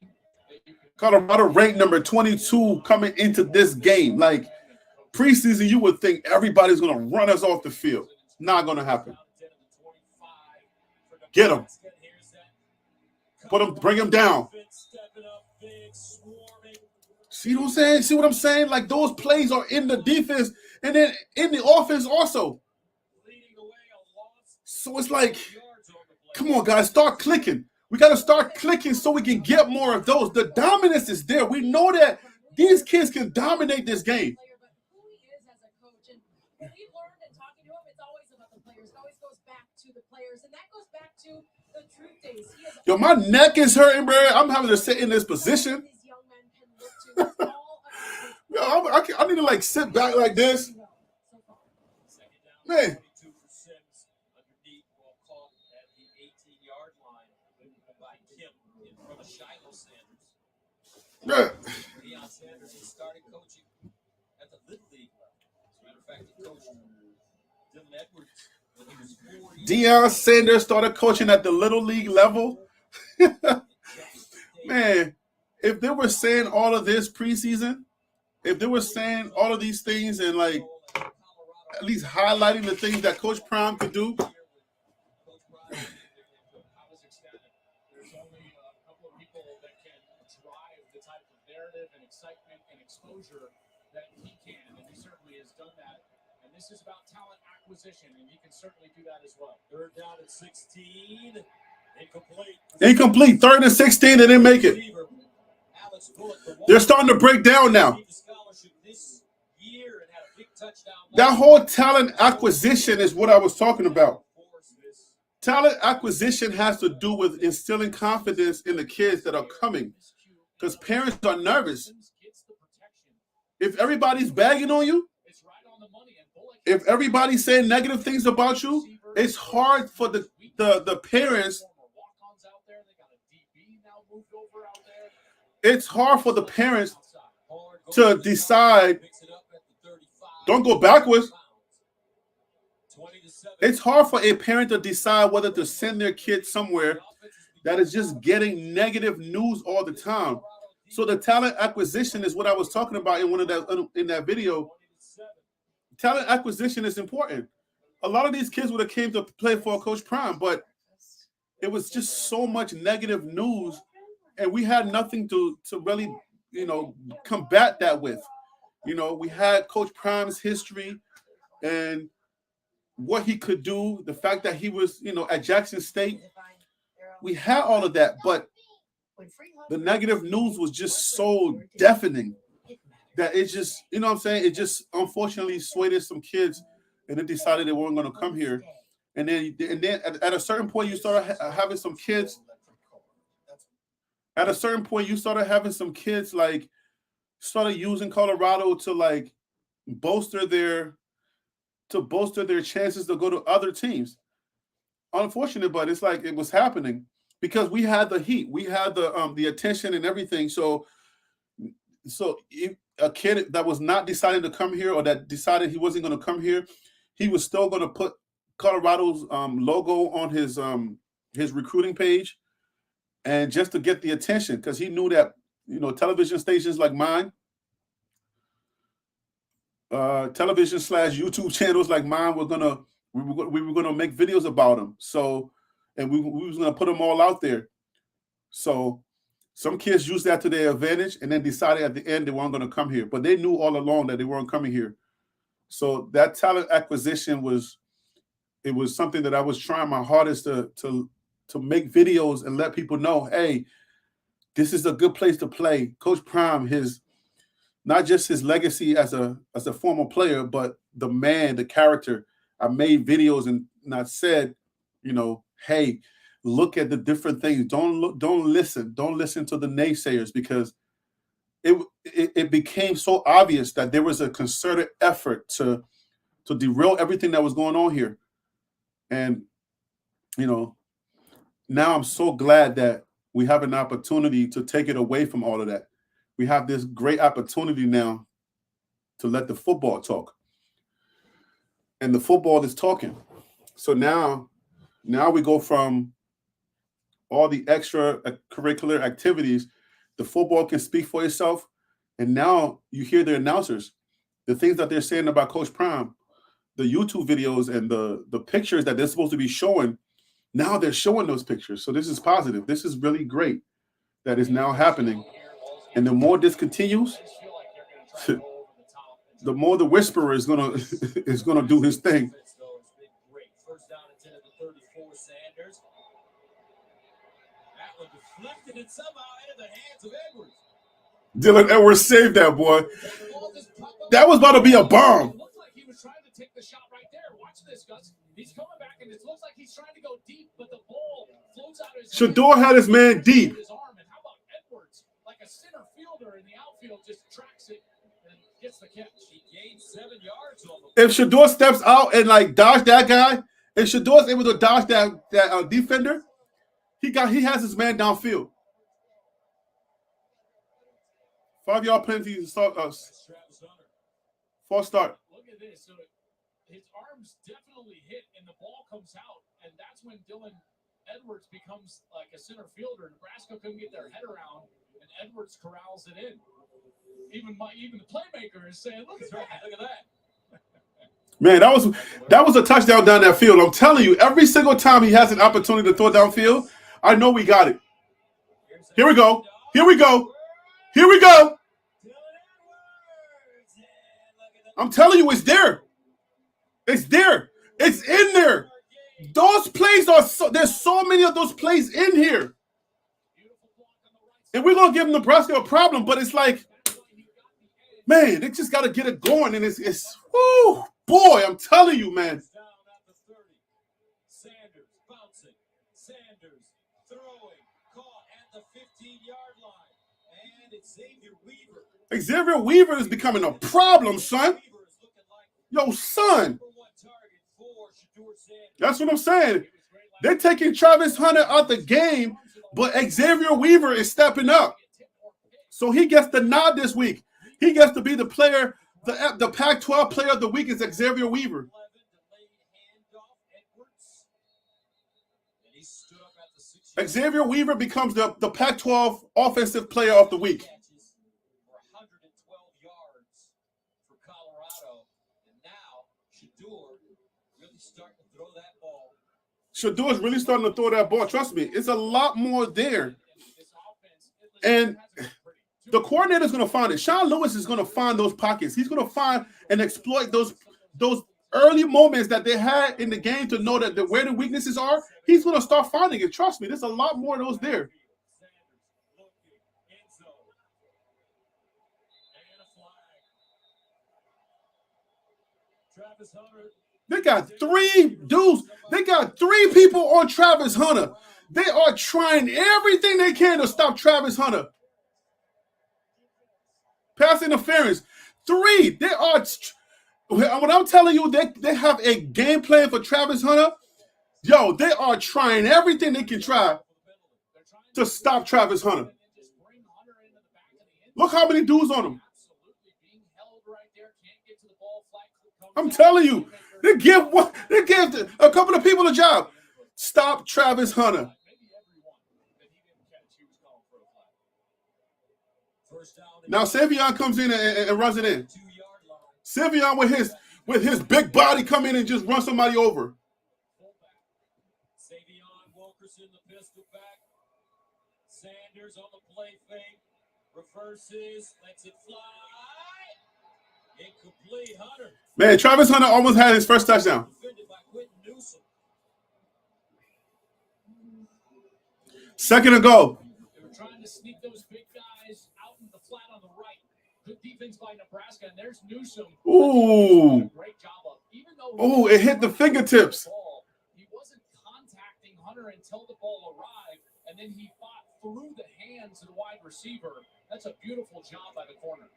that you can. Colorado ranked number 22 coming into this game. Like preseason, you would think everybody's gonna run us off the field. Not gonna happen. Get him. Bring him down. See what I'm saying? See what I'm saying? Like those plays are in the defense and then in the offense also. So it's like, come on, guys, start clicking. We got to start clicking so we can get more of those. The dominance is there. We know that these kids can dominate this game. But who he is as a coach, and what we've learned in talking to him, it's always about the players. It always goes back to the players, and that goes back to the truth days. Yo, my neck is hurting, bro. I'm having to sit in this position. These young men can look to. Yo, I need to like sit back like this. Man. Yeah. Deion Sanders has started coaching at the Little League. As a matter of fact, he coached Dylan Edwards when he was 4 years. Deion Sanders started coaching at the Little League level. Man, if they were saying all of this preseason, if they were saying all of these things and like at least highlighting the things that Coach Prime could do. And excitement and exposure that he can, and he certainly has done that. And this is about talent acquisition, and he can certainly do that as well. Third down at 16. Incomplete. Incomplete. 3rd and 16. They didn't make it. They're starting to break down now. That whole talent acquisition is what I was talking about. Talent acquisition has to do with instilling confidence in the kids that are coming. Because parents are nervous. If everybody's bagging on you, if everybody's saying negative things about you, it's hard for the parents. It's hard for the parents to decide. Don't go backwards. It's hard for a parent to decide whether to send their kid somewhere that is just getting negative news all the time. So the talent acquisition is what I was talking about in that video. Talent acquisition is important. A lot of these kids would have came to play for Coach Prime, but it was just so much negative news, and we had nothing to really, combat that with. We had Coach Prime's history and what he could do, the fact that he was, at Jackson State. We had all of that, but the negative news was just so deafening that it just, what I'm saying? It just unfortunately swayed some kids, and they decided they weren't going to come here. And then at a certain point, you started having some kids. At a certain point, you started having some kids like started using Colorado to like bolster their chances to go to other teams. Unfortunate, but it's like it was happening because we had the heat, we had the attention and everything. So if a kid that was not deciding to come here or that decided he wasn't going to come here, he was still going to put Colorado's logo on his recruiting page, and just to get the attention, because he knew that television stations like mine, television/YouTube channels like mine we were gonna make videos about him. So, and we was gonna put them all out there. So Some kids used that to their advantage and then decided at the end they weren't going to come here. But they knew all along that they weren't coming here. So that talent acquisition was something that I was trying my hardest to make videos and let people know, hey, this is a good place to play. Coach Prime, not just his legacy as a former player, but the man, the character. I made videos and I said, hey, look at the different things. Don't listen to the naysayers, because it became so obvious that there was a concerted effort to derail everything that was going on here. And now I'm so glad that we have an opportunity to take it away from all of that. We have this great opportunity now to let the football talk. And the football is talking. So now we go from all the extracurricular activities. The football can speak for itself. And now you hear the announcers, the things that they're saying about Coach Prime, the YouTube videos and the pictures that they're supposed to be showing. Now they're showing those pictures. So this is positive. This is really great that is now happening. And the more this continues, the more the whisperer is gonna do his thing. First down and 10 at the 34, Sanders. That one deflected and somehow into the hands of Edwards. Dylan Edwards saved that, boy. That was about to be a bomb. It looked like he was trying to take the shot right there. Watch this, Gus. He's coming back, and it looks like he's trying to go deep, but the ball floats out of his Shador had his man deep. His arm, and how about Edwards? Like a center fielder in the outfield, just tracks it and gets the catch. He gained 7 yards on the. If Shador steps out and dodge that guy, if Shador's able to dodge that defender, he has his man downfield. 5-yard penalty to start us. False start. Look at this. So his arms definitely hit, and the ball comes out, and that's when Dylan Edwards becomes like a center fielder. Nebraska couldn't get their head around, and Edwards corrals it in. Even the playmaker is saying, "Look at that! Look at that!" Man, that was a touchdown down that field. I'm telling you, every single time he has an opportunity to throw downfield, I know we got it. Here we go. Here we go. Here we go. I'm telling you, it's there. It's there. It's in there. Those plays there's so many of those plays in here. And we're going to give Nebraska a problem, but it's like, man, they just got to get it going. And it's whoo, boy, I'm telling you, man. Sanders bouncing. Sanders throwing. Caught at the 15-yard line. And it's Xavier Weaver. Xavier Weaver is becoming a problem, son. Yo, son. That's what I'm saying. They're taking Travis Hunter out the game, but Xavier Weaver is stepping up. So he gets the nod this week. He gets to be the player, the Pac-12 player of the week is Xavier Weaver. Xavier Weaver becomes the Pac-12 offensive player of the week. Shador's really starting to throw that ball. Trust me, it's a lot more there. And the coordinator is going to find it. Sean Lewis is going to find those pockets. He's going to find and exploit those early moments that they had in the game to know that where the weaknesses are. He's going to start finding it. Trust me, there's a lot more of those there. They got 3 dudes. They got 3 people on Travis Hunter. They are trying everything they can to stop Travis Hunter. Pass interference. 3. They are. When I'm telling you, they have a game plan for Travis Hunter. Yo, they are trying everything they can try to stop Travis Hunter. Look how many dudes on him. I'm telling you, they give a couple of people a job. Stop Travis Hunter. Now Savion comes in and runs it in. Savion with his big body come in and just run somebody over. Sanders on the play fake. Reverses. Lets it fly. Incomplete. Hunter. Man, Travis Hunter almost had his first touchdown. Defended by Quentin Newsom. Second and goal. They were trying to sneak those big guys out in the flat on the right. Good defense by Nebraska, and there's Newsom. Ooh. Great job of. Even though Oh, it hit the fingertips. He wasn't contacting Hunter until the ball arrived, and then he fought through the hands of the wide receiver. That's a beautiful job by the corner.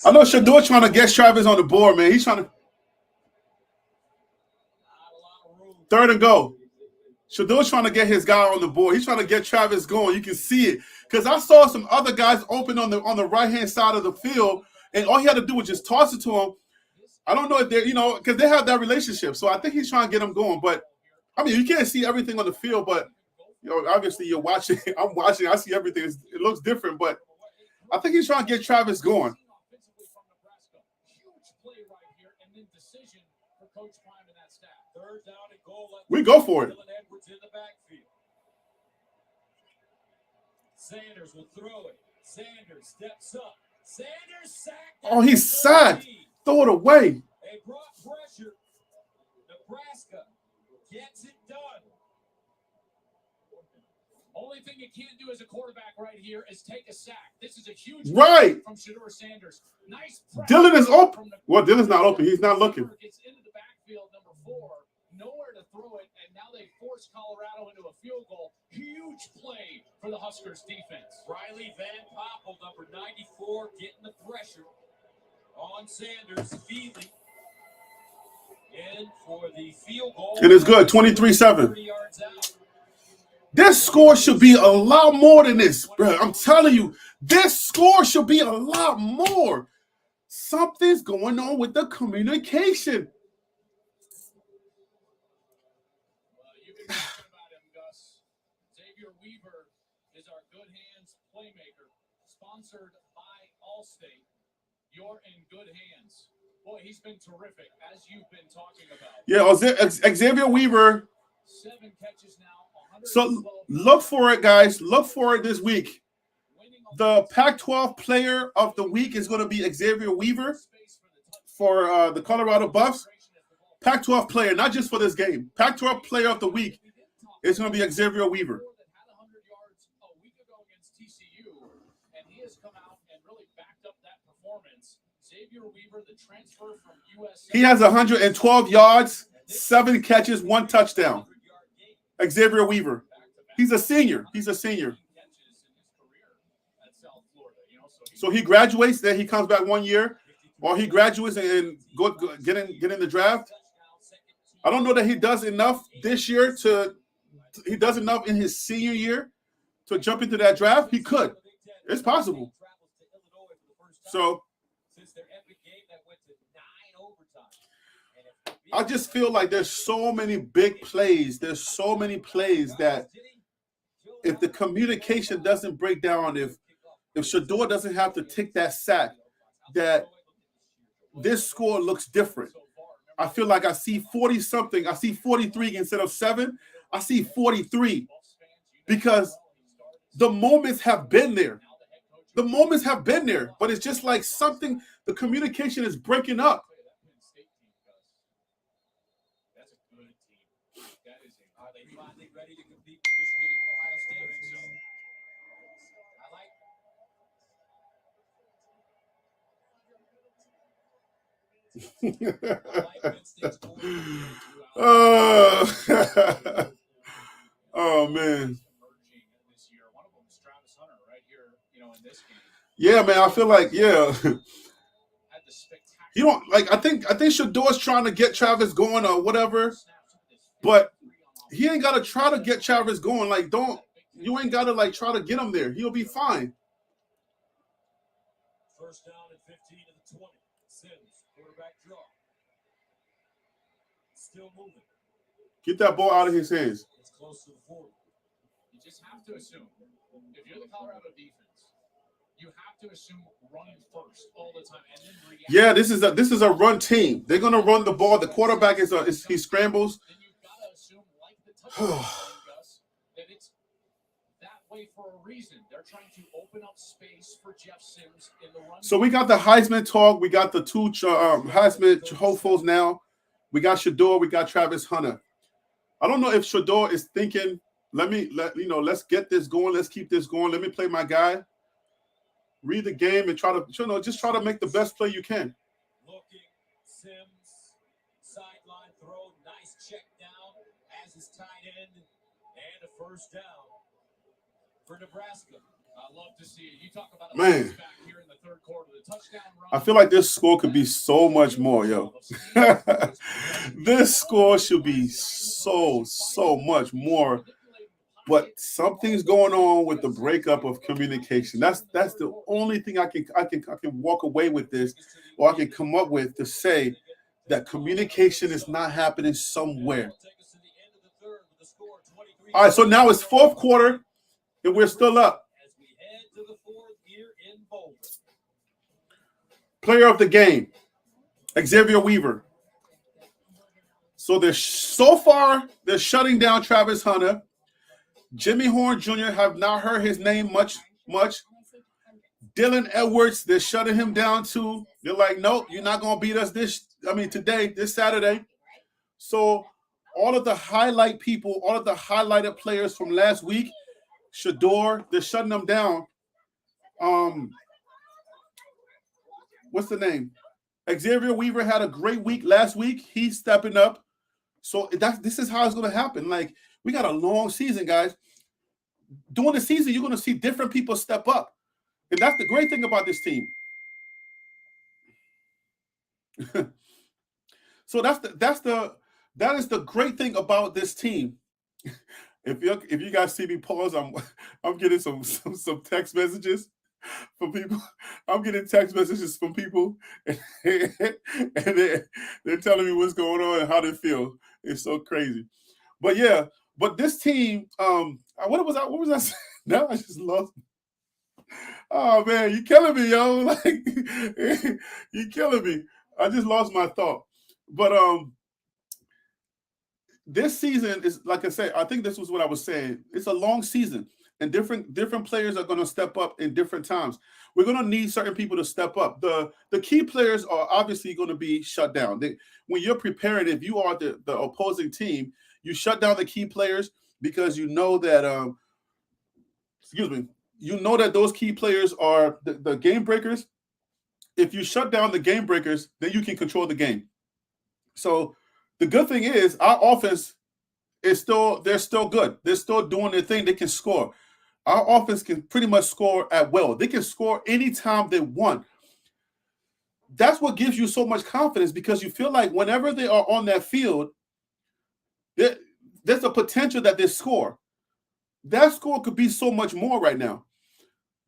I know Shador trying to get Travis on the board, man. He's trying to. Not a lot of room. Third and goal. Shador's trying to get his guy on the board. He's trying to get Travis going. You can see it. Because I saw some other guys open on the right-hand side of the field, and all he had to do was just toss it to him. I don't know if they're, because they have that relationship. So I think he's trying to get him going. But, I mean, you can't see everything on the field, but, obviously you're watching. I'm watching. I see everything. It looks different, but I think he's trying to get Travis going. Huge play right here, and then decision for Coach Prime and that staff. Third down and goal. We go for it. Dylan Edwards in the backfield. Sanders will throw it. Sanders steps up. Sanders sacked. Oh, he's sacked. Throw it away. They brought pressure. Nebraska gets it done. Only thing you can't do as a quarterback right here is take a sack. This is a huge Right. from Shador Sanders. Nice. Dylan is open. from the- Well, Dylan's not open. He's not looking. Gets into the backfield, number 4. Nowhere to throw it, and now they force Colorado into a field goal. Huge play for the Huskers defense. Riley Van Poppel, number 94, getting the pressure on Sanders. Feely in for the field goal. It is good. 23-7. 30 yards out. This score should be a lot more than this, bro. I'm telling you, this score should be a lot more. Something's going on with the communication. You've been talking about him, Gus. Xavier Weaver is our Good Hands playmaker, sponsored by Allstate. You're in good hands. Boy, he's been terrific, as you've been talking about. Yeah, Xavier Weaver. 7 catches now. So look for it, guys. Look for it this week. The Pac-12 Player of the Week is going to be Xavier Weaver for the Colorado Buffs. Pac-12 Player, not just for this game. Pac-12 Player of the Week is going to be Xavier Weaver. He has 112 yards, 7 catches, 1 touchdown. Xavier Weaver. He's a senior. So he graduates, then he comes back 1 year, or he graduates and get in the draft. I don't know that he does enough this year he does enough in his senior year to jump into that draft. He could. It's possible. So I just feel like there's so many big plays. There's so many plays that if the communication doesn't break down, if Shador doesn't have to take that sack, that this score looks different. I feel like I see 40-something. I see 43 instead of 7. I see 43 because the moments have been there. The moments have been there, but it's just like something, the communication is breaking up. Are they finally ready to compete with Michigan and Ohio State? Oh man. Yeah, man. I feel like You don't like. I think Shador's trying to get Travis going or whatever, but he ain't got to try to get Travis going. Like, you ain't got to like try to get him there. He'll be fine. First down and 15 to the 20. Sims, quarterback draw. Still moving. Get that ball out of his hands. It's close to the 40. You just have to assume, if you're the Colorado defense, you have to assume running first all the time and then react. Yeah, this is a run team. They're gonna run the ball. The quarterback he scrambles. Then you've got to assume, like the touchdown, Gus, that it's that play for a reason. They're trying to open up space for Jeff Sims in the run. So we got the Heisman talk. We got the two Heisman hopefuls now. We got Shador. We got Travis Hunter. I don't know if Shador is thinking, let's get this going. Let's keep this going. Let me play my guy. Read the game and try to, just try to make the best play you can. Looking, Sims, sideline throw, nice check down as his tight end, and a first down for Nebraska. I love to see it. You talk about a Man. bounce back here in the third quarter. The touchdown run. I feel like this score could be so much more, yo. This score should be so much more. But something's going on with the breakup of communication. That's the only thing I can walk away with this, or I can come up with to say that communication is not happening somewhere. All right, so now it's fourth quarter, and we're still up. As we head to the fourth here in Boulder. Player of the game, Xavier Weaver. So they're shutting down Travis Hunter. Jimmy Horn Jr. have not heard his name much. Dylan Edwards, they're shutting him down too. They're like, nope, you're not gonna beat us this Saturday. So all of the highlighted players from last week, Shador, they're shutting them down. What's the name? Xavier Weaver had a great week last week. He's stepping up. So this is how it's going to happen. Like, we got a long season, guys. During the season, you're going to see different people step up. And that's the great thing about this team. So that is the great thing about this team. If you guys see me pause, I'm getting some text messages from people. I'm getting text messages from people, and they're telling me what's going on and how they feel. It's so crazy. But yeah, this team, what was I saying? Now I just lost. Oh man, you killing me, yo! Like you killing me. I just lost my thought. But this season is, like I said, I think this was what I was saying. It's a long season, and different players are going to step up in different times. We're going to need certain people to step up. The key players are obviously going to be shut down. When you're preparing, if you are the opposing team, you shut down the key players because you know that those key players are the game breakers. If you shut down the game breakers, then you can control the game. So the good thing is our offense they're still good. They're still doing their thing. They can score. Our offense can pretty much score at will. They can score anytime they want. That's what gives you so much confidence, because you feel like whenever they are on that field, there's a potential that they score. That score could be so much more right now.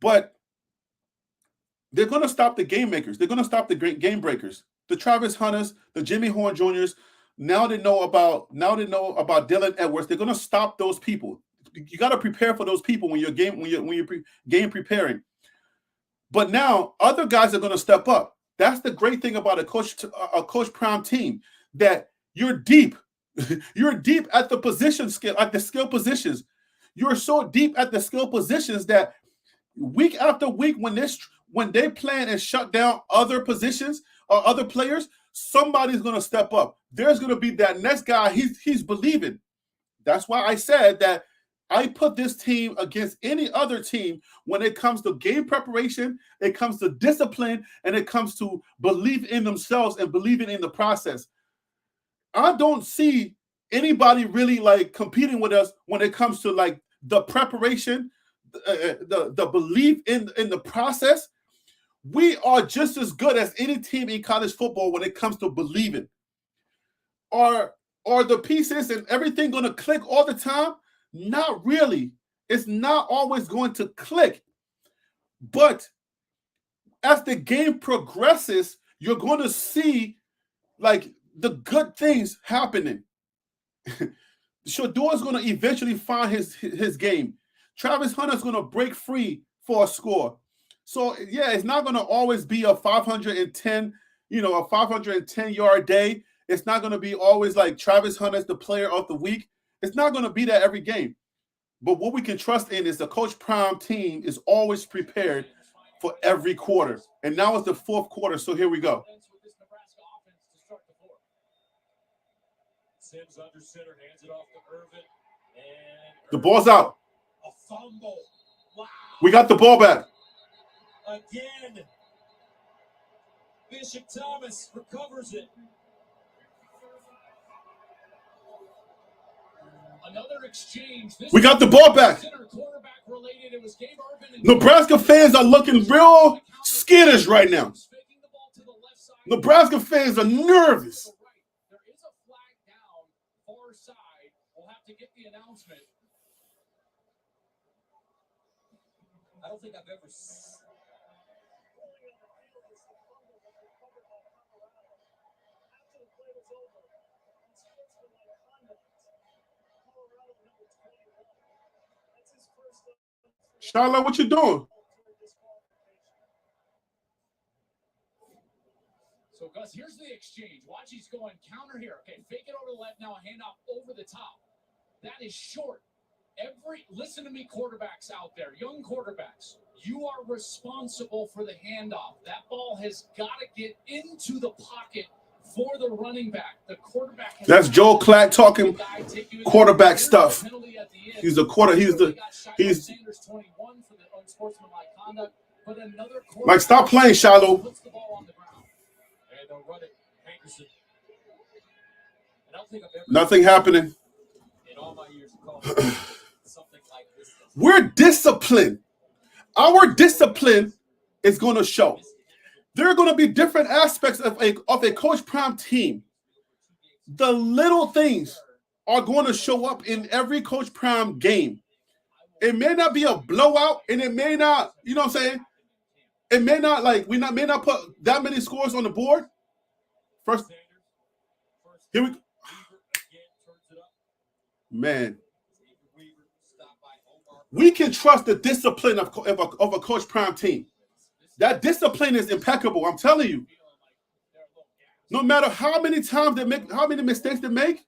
But they're going to stop the game makers. They're going to stop the great game breakers. The Travis Hunters, the Jimmy Horn Jr.'s. Now they know about Dylan Edwards. They're going to stop those people. You got to prepare for those people when you're game preparing. But now other guys are going to step up. That's the great thing about a Coach Prime team, that you're deep. You're deep at the position skill, at the skill positions. You're so deep at the skill positions that week after week, when they plan and shut down other positions or other players, somebody's going to step up. There's going to be that next guy. He's believing. That's why I said that I put this team against any other team when it comes to game preparation, it comes to discipline, and it comes to believe in themselves and believing in the process. I don't see anybody really like competing with us when it comes to like the preparation, the belief in the process. We are just as good as any team in college football when it comes to believing. Are the pieces and everything going to click all the time? Not really. It's not always going to click. But as the game progresses, you're going to see like the good things happening. Shador is going to eventually find his game. Travis Hunter is going to break free for a score. So yeah, it's not going to always be a 510, a 510-yard day. It's not going to be always like Travis Hunter is the player of the week. It's not going to be that every game. But what we can trust in is the Coach Prime team is always prepared for every quarter. And now it's the fourth quarter, so here we go. Sims under center, hands it off to Irvin. And The ball's out. A fumble. Wow. We got the ball back. Again. Bishop Thomas recovers it. Another exchange. We got the ball back. Nebraska fans are looking real skittish right now. Nebraska fans are nervous. There is a flag down far side. We'll have to get the announcement. I don't think I've ever Charlotte, what you doing? So, Gus, here's the exchange. Watch, he's going counter here. Okay, fake it over the left, now a handoff over the top. That is short. Listen to me, quarterbacks out there, young quarterbacks. You are responsible for the handoff. That ball has got to get into the pocket for the running back. The quarterback has That's Joel Klatt talking quarterback stuff. He's the quarter. He's Sanders 21 for the unsportsmanlike conduct, but another Mike, stop playing, Shiloh. puts the ball on the ground. And they'll run it. Hankerson. I don't think I've ever Nothing happening. in all my years of college something like this. We're disciplined. Our discipline is going to show. There are going to be different aspects of a Coach Prime team. The little things are going to show up in every Coach Prime game. It may not be a blowout, and it may not, you know what I'm saying? It may not, like, may not put that many scores on the board. First, here we go. Man. We can trust the discipline of a Coach Prime team. That discipline is impeccable. I'm telling you. No matter how many times they make, how many mistakes they make.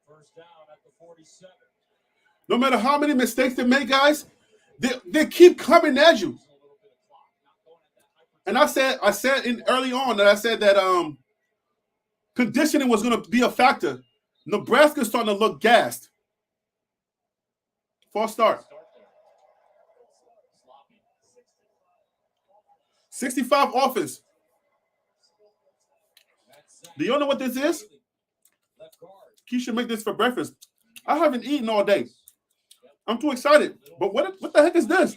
First down at the 47. No matter how many mistakes they make, guys, they keep coming at you. And I said early on that conditioning was going to be a factor. Nebraska's starting to look gassed. False start. 65 offense. Do you know what this is? Keisha make this for breakfast. I haven't eaten all day. I'm too excited. But what the heck is this?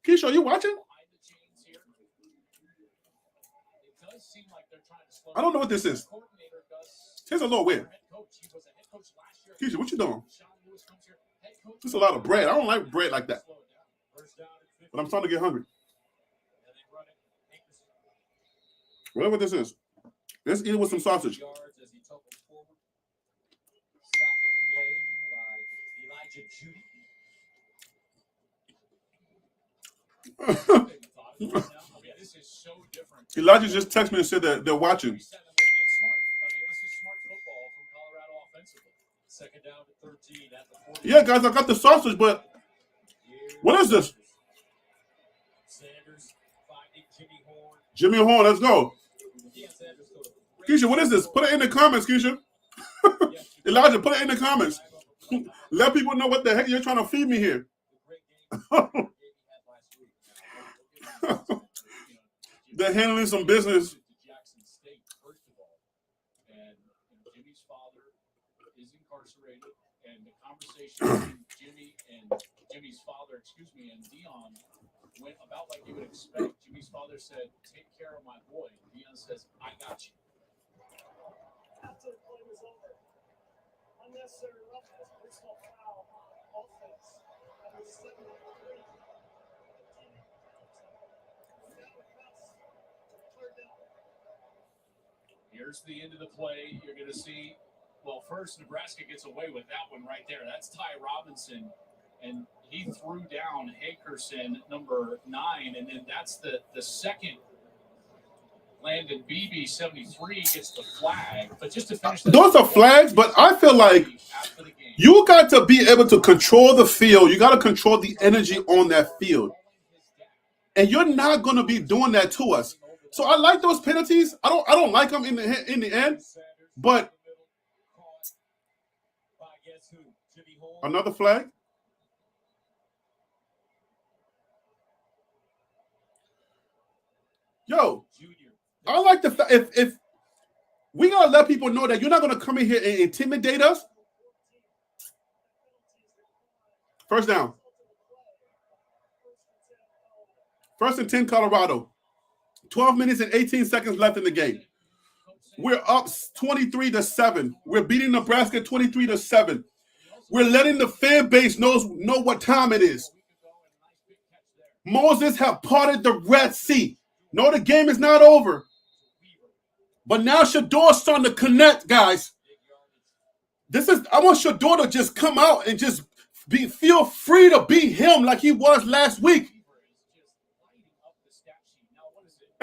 Keisha, are you watching? I don't know what this is. Tastes a little weird. Keisha, what you doing? Just a lot of bread. I don't like bread like that. But I'm starting to get hungry. Whatever this is. Let's eat it with some sausage. Elijah just texted me and said that they're watching. Yeah, guys, I got the sausage, but what is this? Jimmy Horn, let's go. Keisha, what is this? Put it in the comments, Keisha. Elijah, put it in the comments. Let people know what the heck you're trying to feed me here. They're handling some business. Jimmy's father is incarcerated, and the conversation between Jimmy's father, and Dion went about like you would expect. Jimmy's father said, "Take care of my boy." And Dion says, "I got you." After the play was over, unnecessary roughness, personal foul on offense. That was 7-3. Here's the end of the play. You're going to see, well, first, Nebraska gets away with that one right there. That's Ty Robinson, and he threw down Hankerson, number 9, and then that's the second Landon Beebe, 73, gets the flag. But just to finish, those are flags, but I feel like you got to be able to control the field. You got to control the energy on that field. And you're not going to be doing that to us. So I like those penalties. I don't like them in the end. But another flag. Yo, I like the fact if we gotta let people know that you're not gonna come in here and intimidate us. First down. 1st and 10, Colorado. 12 minutes and 18 seconds left in the game. We're up 23-7. We're beating Nebraska 23-7. We're letting the fan base know what time it is. Moses have parted the Red Sea. No, the game is not over. But now Shador's starting to connect, guys. I want Shador to just come out and just feel free to be him like he was last week.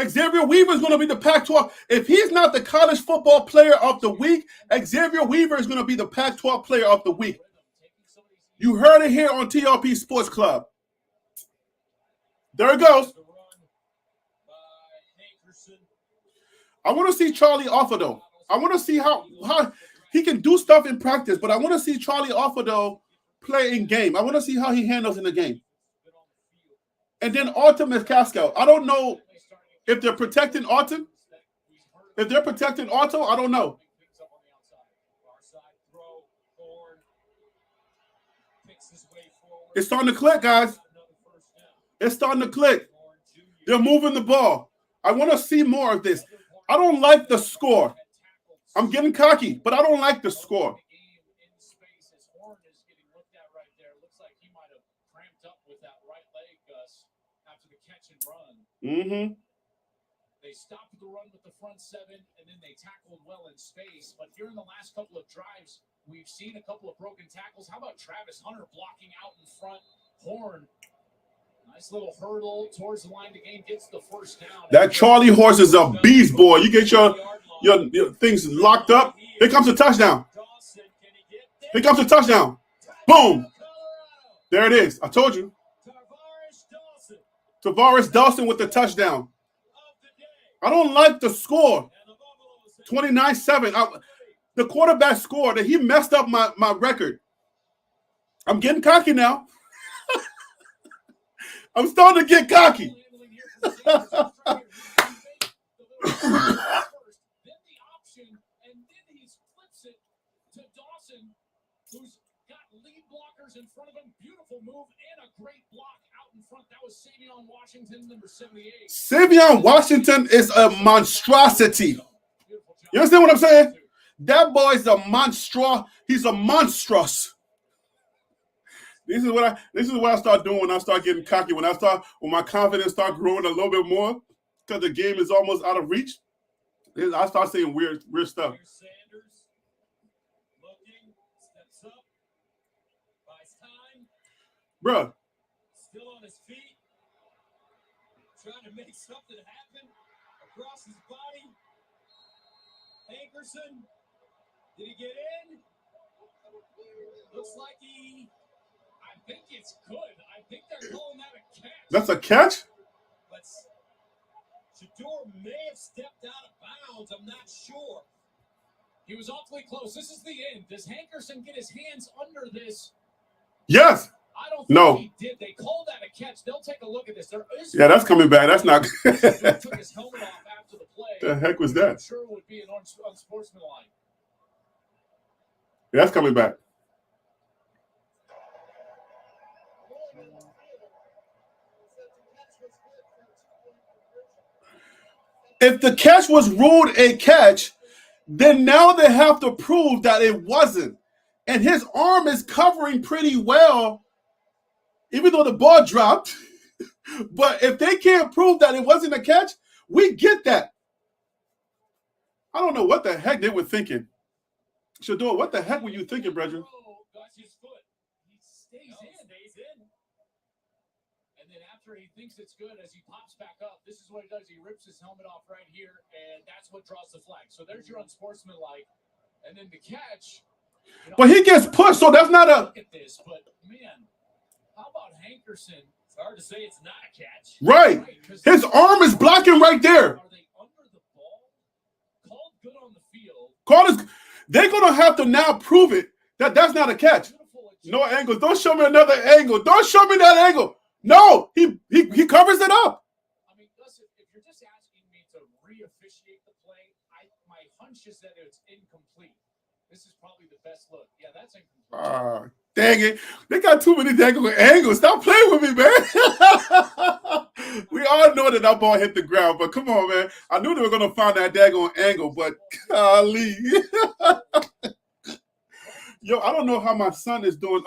Xavier Weaver is going to be the Pac-12. If he's not the college football player of the week, Xavier Weaver is going to be the Pac-12 player of the week. You heard it here on TLP Sports Club. There it goes. I want to see Charlie Offer, though. I want to see how he can do stuff in practice, but I want to see Charlie Offer, though, play in game. I want to see how he handles in the game. And then Autumn McCaskill. I don't know if they're protecting Autumn. If they're protecting Auto, I don't know. It's starting to click, guys. It's starting to click. They're moving the ball. I want to see more of this. I don't like the score. I'm getting cocky, but I don't like the score. Mm-hmm. They stopped the run with the front seven, and then they tackled well in space. But here in the last couple of drives, we've seen a couple of broken tackles. How about Travis Hunter blocking out in front? Horn, nice little hurdle towards the line to gain, gets the first down. That Charlie horse is a beast, boy. You get your things locked up. Here comes a touchdown. Here comes a touchdown. Boom. There it is. I told you. Tavares Dawson with the touchdown. I don't like the score. 29-7. The quarterback scored, and he messed up my record. I'm getting cocky now. I'm starting to get cocky. Who's got lead blockers in front of him. Beautiful move and a great block out in front. That was Savion Washington, number 78. Savion Washington is a monstrosity. You understand what I'm saying? That boy's a monstro. He's a monstrous. This is what I start doing when I start getting cocky. When my confidence start growing a little bit more, because the game is almost out of reach. I start saying weird stuff. Bruh. Still on his feet. Trying to make something happen across his body. Hankerson. Did he get in? Looks like I think it's good. I think they're calling that a catch. That's a catch? But Shador may have stepped out of bounds. I'm not sure. He was awfully close. This is the end. Does Hankerson get his hands under this? Yes. I don't think he did. They called that a catch. They'll take a look at this. Yeah, that's coming back. That's not good. Took his helmet off after the play. The heck was that? I'm sure it would be an unsportsmanlike. Yeah, that's coming back. If the catch was ruled a catch, then now they have to prove that it wasn't. And his arm is covering pretty well, even though the ball dropped. But if they can't prove that it wasn't a catch, we get that. I don't know what the heck they were thinking. Shador, what the heck were you thinking, brethren? Got his foot. He stays in. And then after he thinks it's good, as he pops back up, this is what he does. He rips his helmet off right here, and that's what draws the flag. So there's your unsportsmanlike. And then the catch. But he gets pushed, so that's not a. Look at this, but man, how about Hankerson? It's hard to say it's not a catch. Right. His arm is blocking right there. Are they under the ball? Called good on the field. They're going to have to now prove it that that's not a catch. No angle. Don't show me another angle. Don't show me that angle. No, he covers it up. I mean, listen, if you're just asking me to re-officiate the play, my hunch is that it's incomplete. This is probably the best look. Yeah, that's incomplete. Dang it. They got too many dang angles. Stop playing with me, man. We all know that that ball hit the ground, but come on, man. I knew they were going to find that daggone angle, but golly. Yo, I don't know how my son is doing.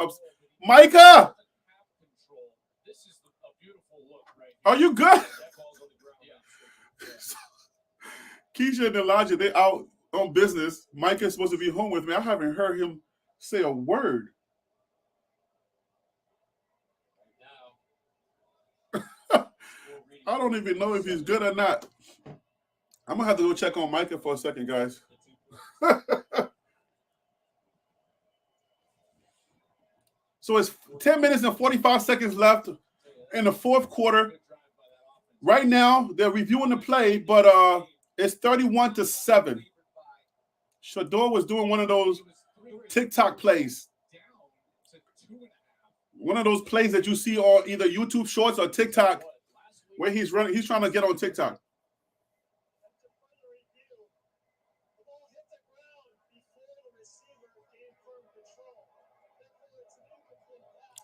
Micah! This is a beautiful look right here. Are you good? That ball's on the ground. Yeah. Keisha and Elijah, they out on business. Micah's supposed to be home with me. I haven't heard him say a word. I don't even know if he's good or not. I'm going to have to go check on Micah for a second, guys. So it's 10 minutes and 45 seconds left in the fourth quarter. Right now, they're reviewing the play, but it's 31-7. Shador was doing one of those TikTok plays. One of those plays that you see on either YouTube Shorts or TikTok where he's running. He's trying to get on TikTok.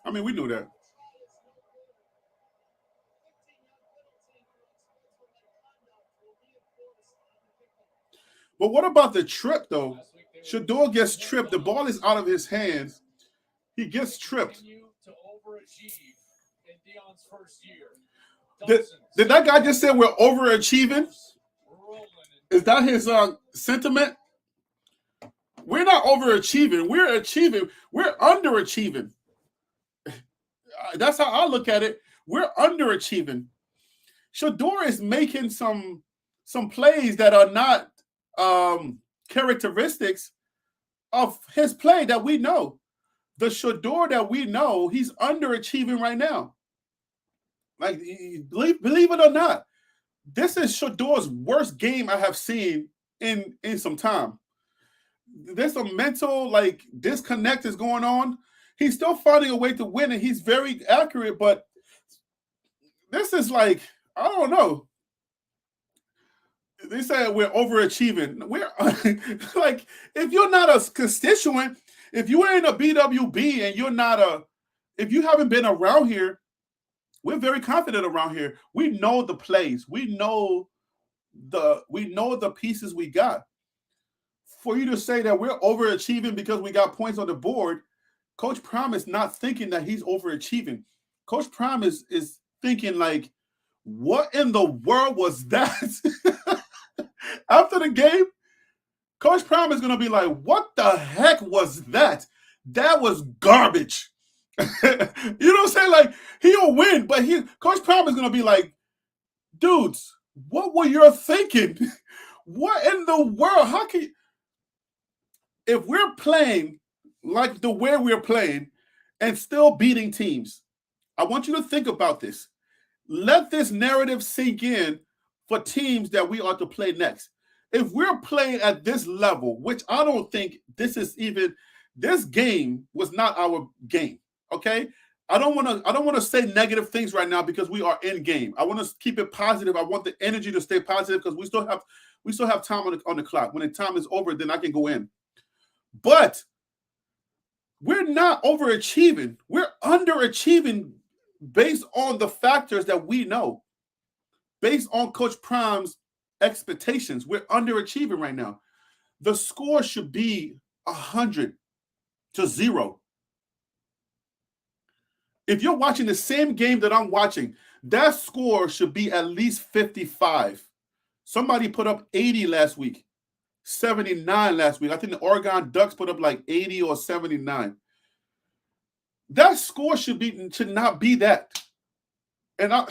I mean, we knew that. But what about the trip, though? Shador gets tripped. The ball is out of his hands. He gets tripped. Did that guy just say we're overachieving? Is that his sentiment? We're not overachieving. We're achieving. We're underachieving. That's how I look at it. We're underachieving. Shador is making some plays that are not characteristics of his play that we know. The Shador that we know, he's underachieving right now. Like, believe it or not, this is Shador's worst game I have seen in some time. There's a mental disconnect is going on. He's still finding a way to win, and he's very accurate, but this is I don't know. They say we're overachieving. We're if you're not a constituent, if you ain't a BWB and you're not if you haven't been around here, we're very confident around here. We know the plays. We know the pieces we got. For you to say that we're overachieving because we got points on the board, Coach Prime is not thinking that he's overachieving. Coach Prime is thinking what in the world was that? After the game, Coach Prime is going to be like, what the heck was that? That was garbage. You know what I'm saying? He'll win, but Coach Prime is going to be like, dudes, what were you thinking? What in the world? How can you? If we're playing like the way we're playing and still beating teams, I want you to think about this. Let this narrative sink in for teams that we are to play next. If we're playing at this level, which I don't think this game was not our game. Okay. I don't want to say negative things right now because we are in game. I want to keep it positive. I want the energy to stay positive because we still have time on the clock. When the time is over, then I can go in. But we're not overachieving. We're underachieving based on the factors that we know. Based on Coach Prime's expectations, we're underachieving right now. The score should be 100-0. If you're watching the same game that I'm watching, that score should be at least 55. Somebody put up 80 last week, 79 last week. I think the Oregon Ducks put up 80 or 79. That score should not be that. And I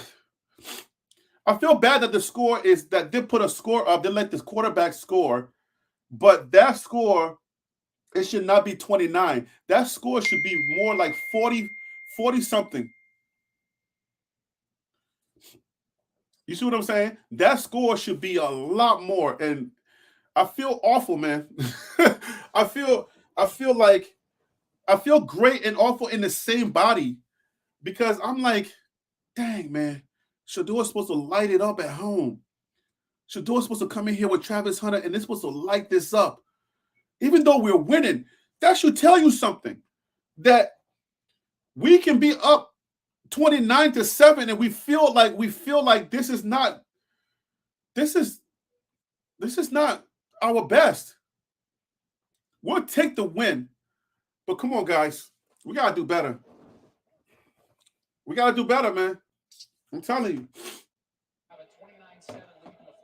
feel bad that the score is that they put a score up. They let this quarterback score, but that score, it should not be 29. That score should be more like 40 something. You see what I'm saying? That score should be a lot more. And I feel awful, man. I feel great and awful in the same body because I'm like, dang, man, Shadour's supposed to light it up at home. Shadour's supposed to come in here with Travis Hunter and they're supposed to light this up. Even though we're winning, that should tell you something. That we can be up 29-7 and we feel like this is not our best. We'll take the win. But come on, guys. We gotta do better. We gotta do better, man. I'm telling you.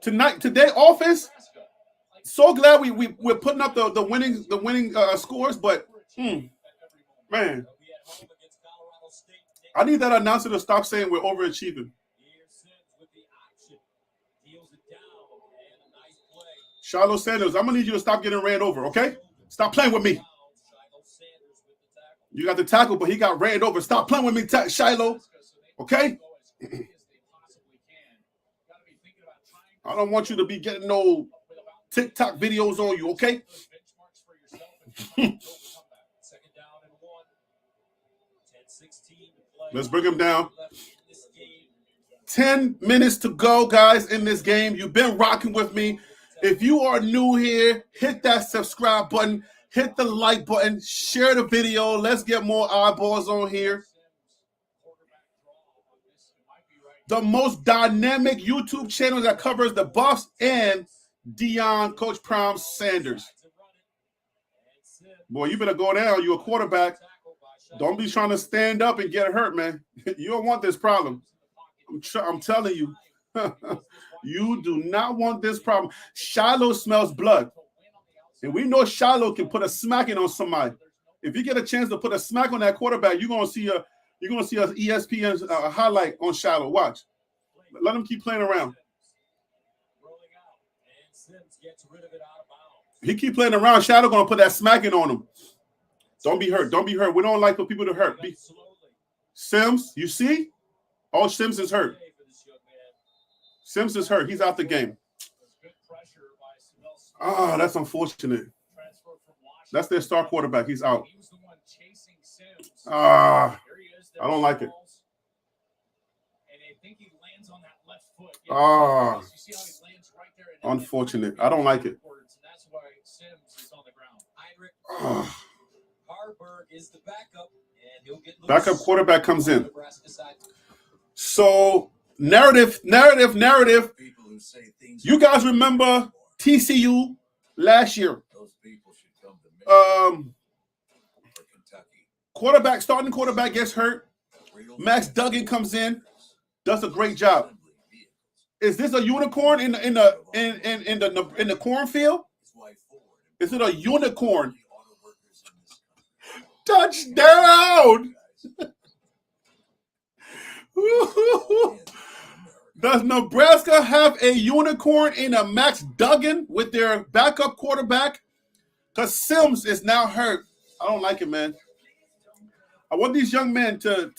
Today, offense. So glad we're putting up the winning scores, but man, I need that announcer to stop saying we're overachieving. Shiloh Sanders, I'm gonna need you to stop getting ran over, okay? Stop playing with me. You got the tackle, but he got ran over. Stop playing with me, Shiloh. Okay? I don't want you to be getting no TikTok videos on you, okay? Let's bring him down. 10 minutes to go, guys, in this game. You've been rocking with me. If you are new here, hit that subscribe button. Hit the like button. Share the video. Let's get more eyeballs on here. The most dynamic YouTube channel that covers the Buffs and Deion, Coach Prime Sanders. Boy, you better go down. You're a quarterback. Don't be trying to stand up and get hurt, man. You don't want this problem. I'm telling you. You do not want this problem. Shiloh smells blood. And we know Shiloh can put a smacking on somebody. If you get a chance to put a smack on that quarterback, you're gonna see a ESPN highlight on Shiloh. Watch. Let him keep playing around. He keep playing around. Shiloh gonna put that smacking on him. Don't be hurt. Don't be hurt. We don't like for people to hurt. Sims, you see? Oh, Sims is hurt. Sims is hurt. He's out the game. Ah, that's unfortunate. That's their star quarterback. He's out. Ah, I don't like it. Ah, unfortunate. I don't like it. Ah. Backup quarterback comes in. So narrative. You guys remember TCU last year? Starting quarterback gets hurt. Max Duggan comes in, does a great job. Is this a unicorn in the cornfield? Is it a unicorn? Touchdown! Does Nebraska have a unicorn in a Max Duggan with their backup quarterback? Because Sims is now hurt. I don't like it, man. I want these young men to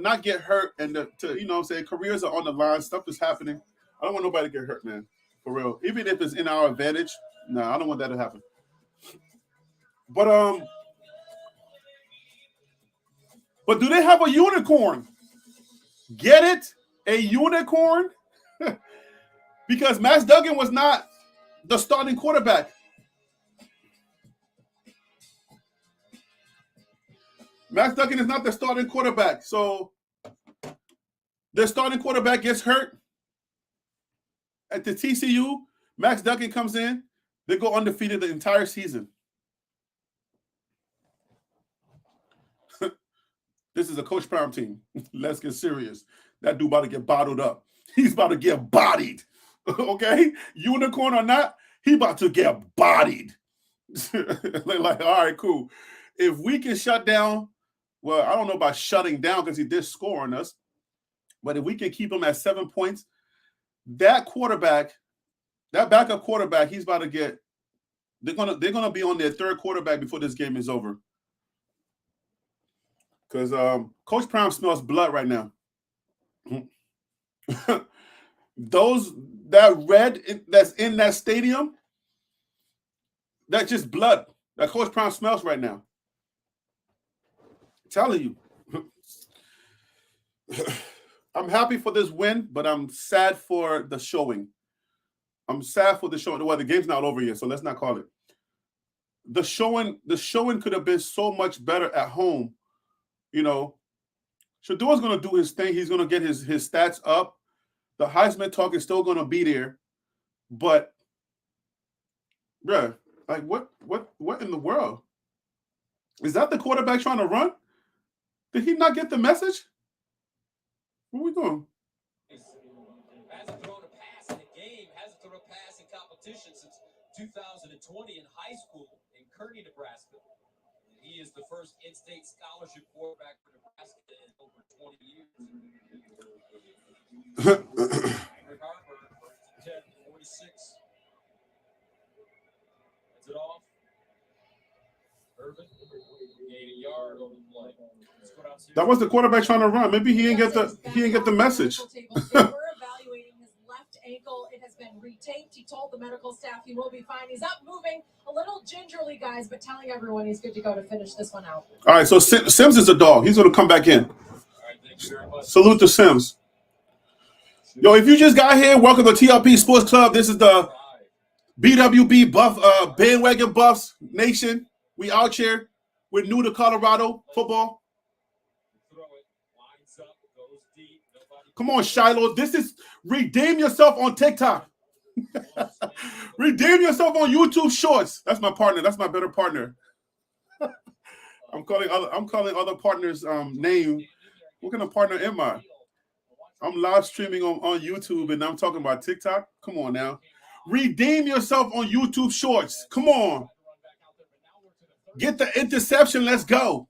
not get hurt and to you know what I'm saying, careers are on the line. Stuff is happening. I don't want nobody to get hurt, man. For real. Even if it's in our advantage. No, I don't want that to happen. But do they have a unicorn? Get it? A unicorn? Because Max Duggan was not the starting quarterback. Max Duggan is not the starting quarterback. So the starting quarterback gets hurt. At the TCU, Max Duggan comes in. They go undefeated the entire season. This is a Coach Prime team. Let's get serious. That dude about to get bottled up. He's about to get bodied. Okay? Unicorn or not, he about to get bodied. They're like, all right, cool. If we can shut down, well, I don't know about shutting down because he did score on us. But if we can keep him at 7 points, that backup quarterback, he's about to get. They're gonna be on their third quarterback before this game is over. Because Coach Prime smells blood right now. That red that's in that stadium, that's just blood that Coach Prime smells right now. I'm telling you. I'm happy for this win, but I'm sad for the showing. I'm sad for the showing. Well, the game's not over yet, so let's not call it. The showing could have been so much better at home. You know, Shadour's going to do his thing. He's going to get his stats up. The Heisman talk is still going to be there. But, bruh, like what in the world? Is that the quarterback trying to run? Did he not get the message? What are we doing? Hasn't thrown a pass in a game, hasn't thrown a pass in competition since 2020 in high school in Kearney, Nebraska. He is the first in-state scholarship quarterback for Nebraska in over 20 years. Rick Harper, 10-46. That's it off. Urban, gained a yard over the play. That was the quarterback trying to run. Maybe he didn't get the message. They were evaluating his left ankle. It has been retaped. He told the medical staff he will be fine. He's up moving a little gingerly, guys, but telling everyone he's good to go to finish this one out. All right, so Sims is a dog. He's going to come back in. All right, thank you very much. Salute to Sims. Yo, if you just got here, welcome to TLP Sports Club. This is the BWB Buff Bandwagon Buffs Nation. We out here. We're new to Colorado football. Come on, Shiloh. This is redeem yourself on TikTok. Redeem yourself on YouTube Shorts. That's my partner. That's my better partner. I'm calling other partners name. What kind of partner am I? I'm live streaming on YouTube and I'm talking about TikTok. Come on now. Redeem yourself on YouTube Shorts. Come on. Get the interception. Let's go.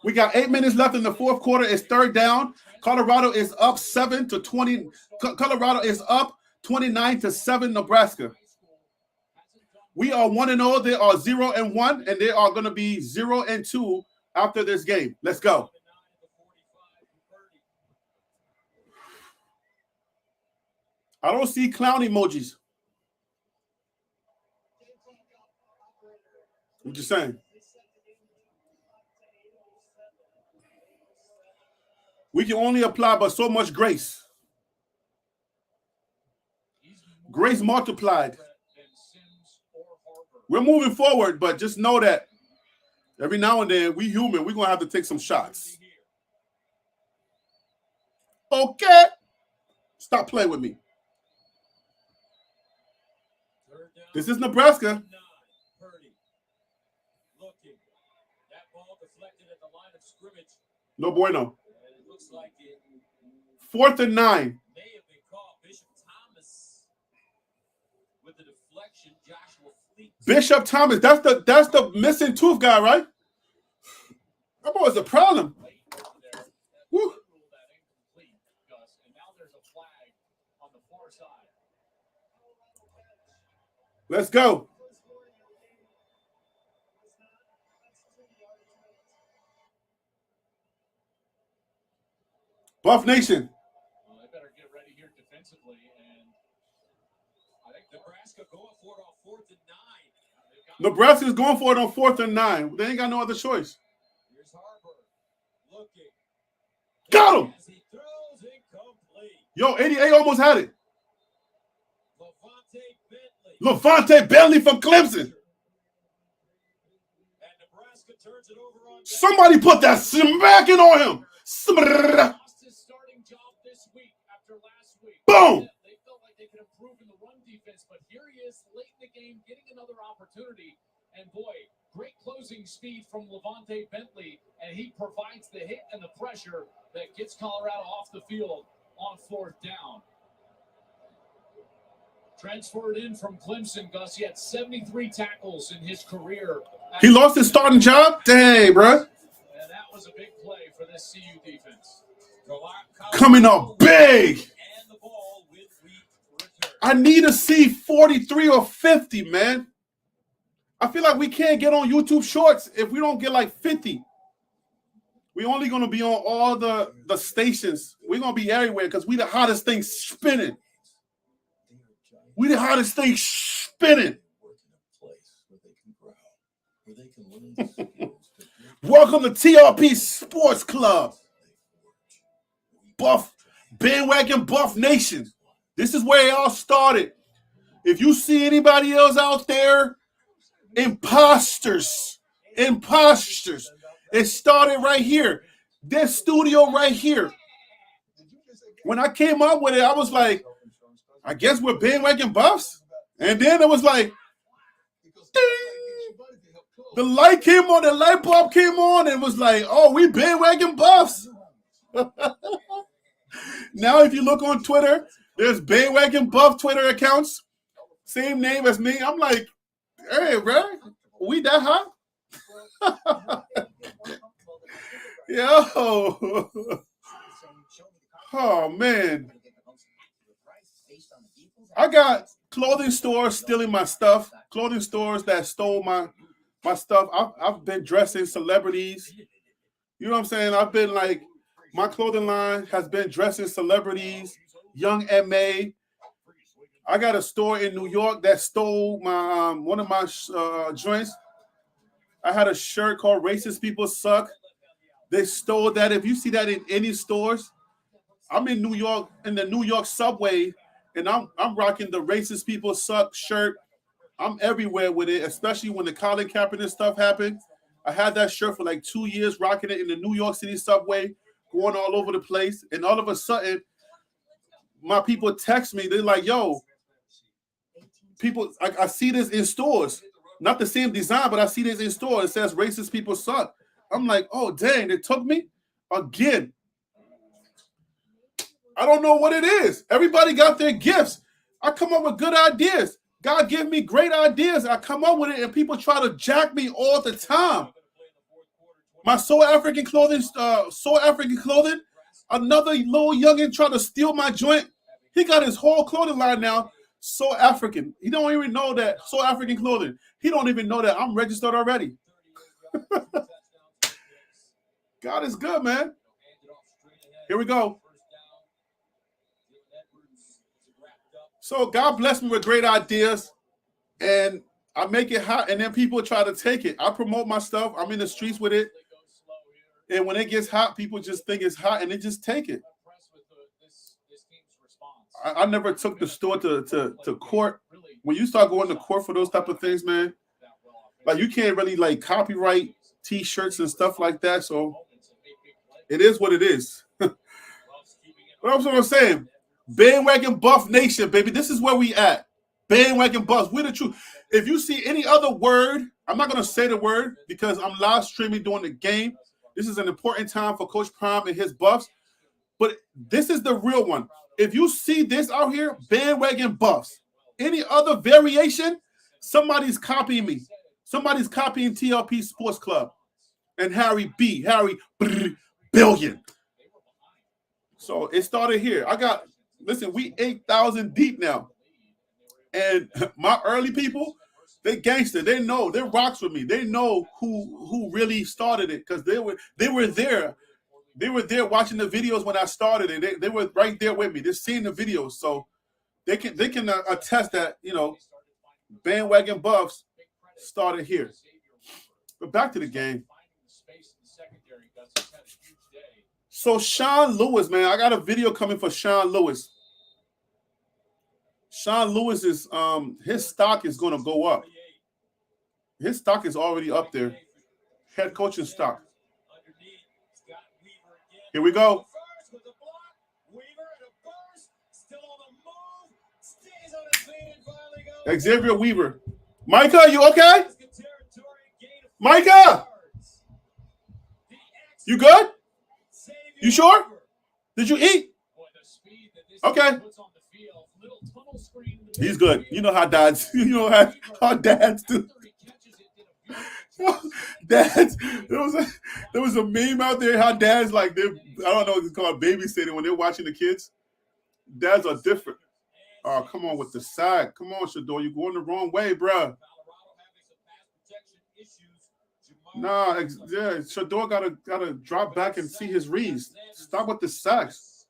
We got 8 minutes left in the fourth quarter. It's third down. Colorado is up 7-20. Colorado is up 29-7. Nebraska. We are 1-0. They are 0-1, and they are going to be 0-2 after this game. Let's go. I don't see clown emojis. I'm just saying. We can only apply but so much grace. Grace multiplied. We're moving forward, but just know that every now and then, we human, we're going to have to take some shots. Okay. Stop playing with me. This is Nebraska. No bueno. 4th and 9. May have been called Bishop Thomas with the deflection. Joshua Fleet. Bishop Thomas, that's the missing tooth guy, right? That boy's a problem. Woo. Let's go. Buff Nation. Well, they better get ready here defensively, and I think Nebraska going for it on 4th and 9. Nebraska's going for it on 4th and 9. They ain't got no other choice. Here's Harper looking. Got him. As he throws incomplete. Yo, 88 almost had it. Levante Bentley from Clemson. And Nebraska turns it over on Somebody put that smacking on him. lost his starting job this week after last week. Boom. They felt like they could improve in the run defense, but here he is late in the game getting another opportunity. And boy, great closing speed from Levante Bentley, and he provides the hit and the pressure that gets Colorado off the field on 4th down. Transferred in from Clemson, Gus. He had 73 tackles in his career. He lost his starting job? Dang, bro. And that was was a big play for this CU defense. Coming up big. And the ball with return. I need to see 43 or 50, man. I feel like we can't get on YouTube Shorts if we don't get like 50. We're only going to be on all the stations. We're going to be everywhere because we the hottest thing spinning. We the hottest thing spinning. Welcome to TLP Sports Club. Buff, bandwagon Buff Nation. This is where it all started. If you see anybody else out there, imposters. It started right here. This studio right here. When I came up with it, I was like, I guess we're bandwagon Buffs. And then it was like, ding. The light came on, the light bulb came on, and it was like, oh, we bandwagon Buffs. Now, if you look on Twitter, there's bandwagon Buff Twitter accounts. Same name as me. I'm like, hey, bro, we that hot? Yo. Oh, man. I got clothing stores stealing my stuff. Clothing stores that stole my stuff. I've been dressing celebrities. You know what I'm saying? I've been like, my clothing line has been dressing celebrities. Young M.A. I got a store in New York that stole my one of my joints. I had a shirt called Racist People Suck. They stole that. If you see that in any stores, I'm in New York, in the New York subway, and I'm rocking the Racist People Suck shirt. I'm everywhere with it, especially when the Colin Kaepernick stuff happened. I had that shirt for like 2 years, rocking it in the New York City subway, going all over the place. And all of a sudden, my people text me. They're like, yo, people, I see this in stores. Not the same design, but I see this in stores. It says Racist People Suck. I'm like, oh, dang, they took me again. I don't know what it is. Everybody got their gifts. I come up with good ideas. God give me great ideas. I come up with it, and people try to jack me all the time. My So African clothing, another little youngin' tried to steal my joint. He got his whole clothing line now, So African. He don't even know that, So African clothing. He don't even know that I'm registered already. God is good, man. Here we go. So God bless me with great ideas, and I make it hot, and then people try to take it. I promote my stuff. I'm in the streets with it, and when it gets hot, people just think it's hot, and they just take it. I never took the store to court. When you start going to court for those type of things, man, like you can't really like copyright T-shirts and stuff like that. So it is what it is. But that's what I'm saying. Bandwagon Buff Nation, baby. This is where we at. Bandwagon Buffs. We're the truth. If you see any other word, I'm not going to say the word because I'm live streaming during the game. This is an important time for Coach Prime and his Buffs. But this is the real one. If you see this out here, Bandwagon Buffs. Any other variation, somebody's copying me. Somebody's copying TLP Sports Club. And Harry Billion. So it started here. Listen, we 8,000 deep now. And my early people, they gangster. They know. They rocks with me. They know who really started it because they were there. They were there watching the videos when I started it. They were right there with me. They're seeing the videos. So they can attest that, you know, Bandwagon Buffs started here. But back to the game. So Sean Lewis, man, I got a video coming for Sean Lewis. Sean Lewis is his stock is going to go up. His stock is already up there. Head coaching stock. Here we go. Xavier Weaver. Micah, you okay? Micah, you good? You sure? Did you eat? Okay. He's good. You know how dads, how dads do. Dads, there was a meme out there how dads like I don't know what it's called, babysitting when they're watching the kids. Dads are different. Oh, come on with the sack. Come on, Shador, you're going the wrong way, bruh. Nah, yeah, Shador gotta drop back and see his reads. Stop with the sacks.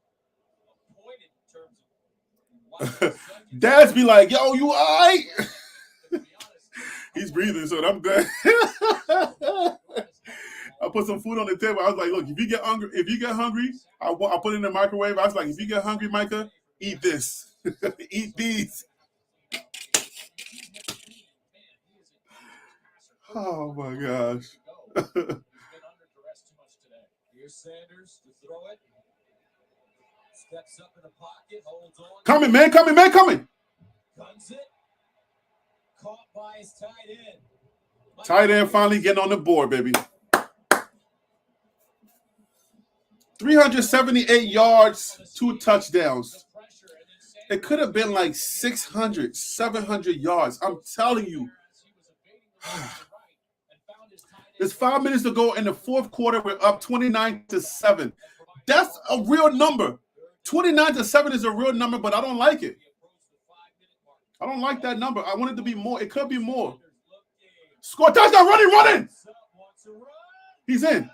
Dads be like, yo, you all right? He's breathing, so I'm good. I put some food on the table. I was like, look, if you get hungry, I'll put it in the microwave. I was like, if you get hungry, Micah, eat this. Eat these. Oh my gosh. Here's Sanders to throw it. Steps up in the pocket, holds on. Coming, man, coming. Guns it. Caught by his tight end. Tight end finally getting on the board, baby. 378 yards, 2 touchdowns. It could have been like 600, 700 yards. I'm telling you. There's 5 minutes to go in the fourth quarter. We're up 29-7. That's a real number. 29-7 is a real number, but I don't like it. I don't like that number. I want it to be more. It could be more. Score touchdown, running. He's in.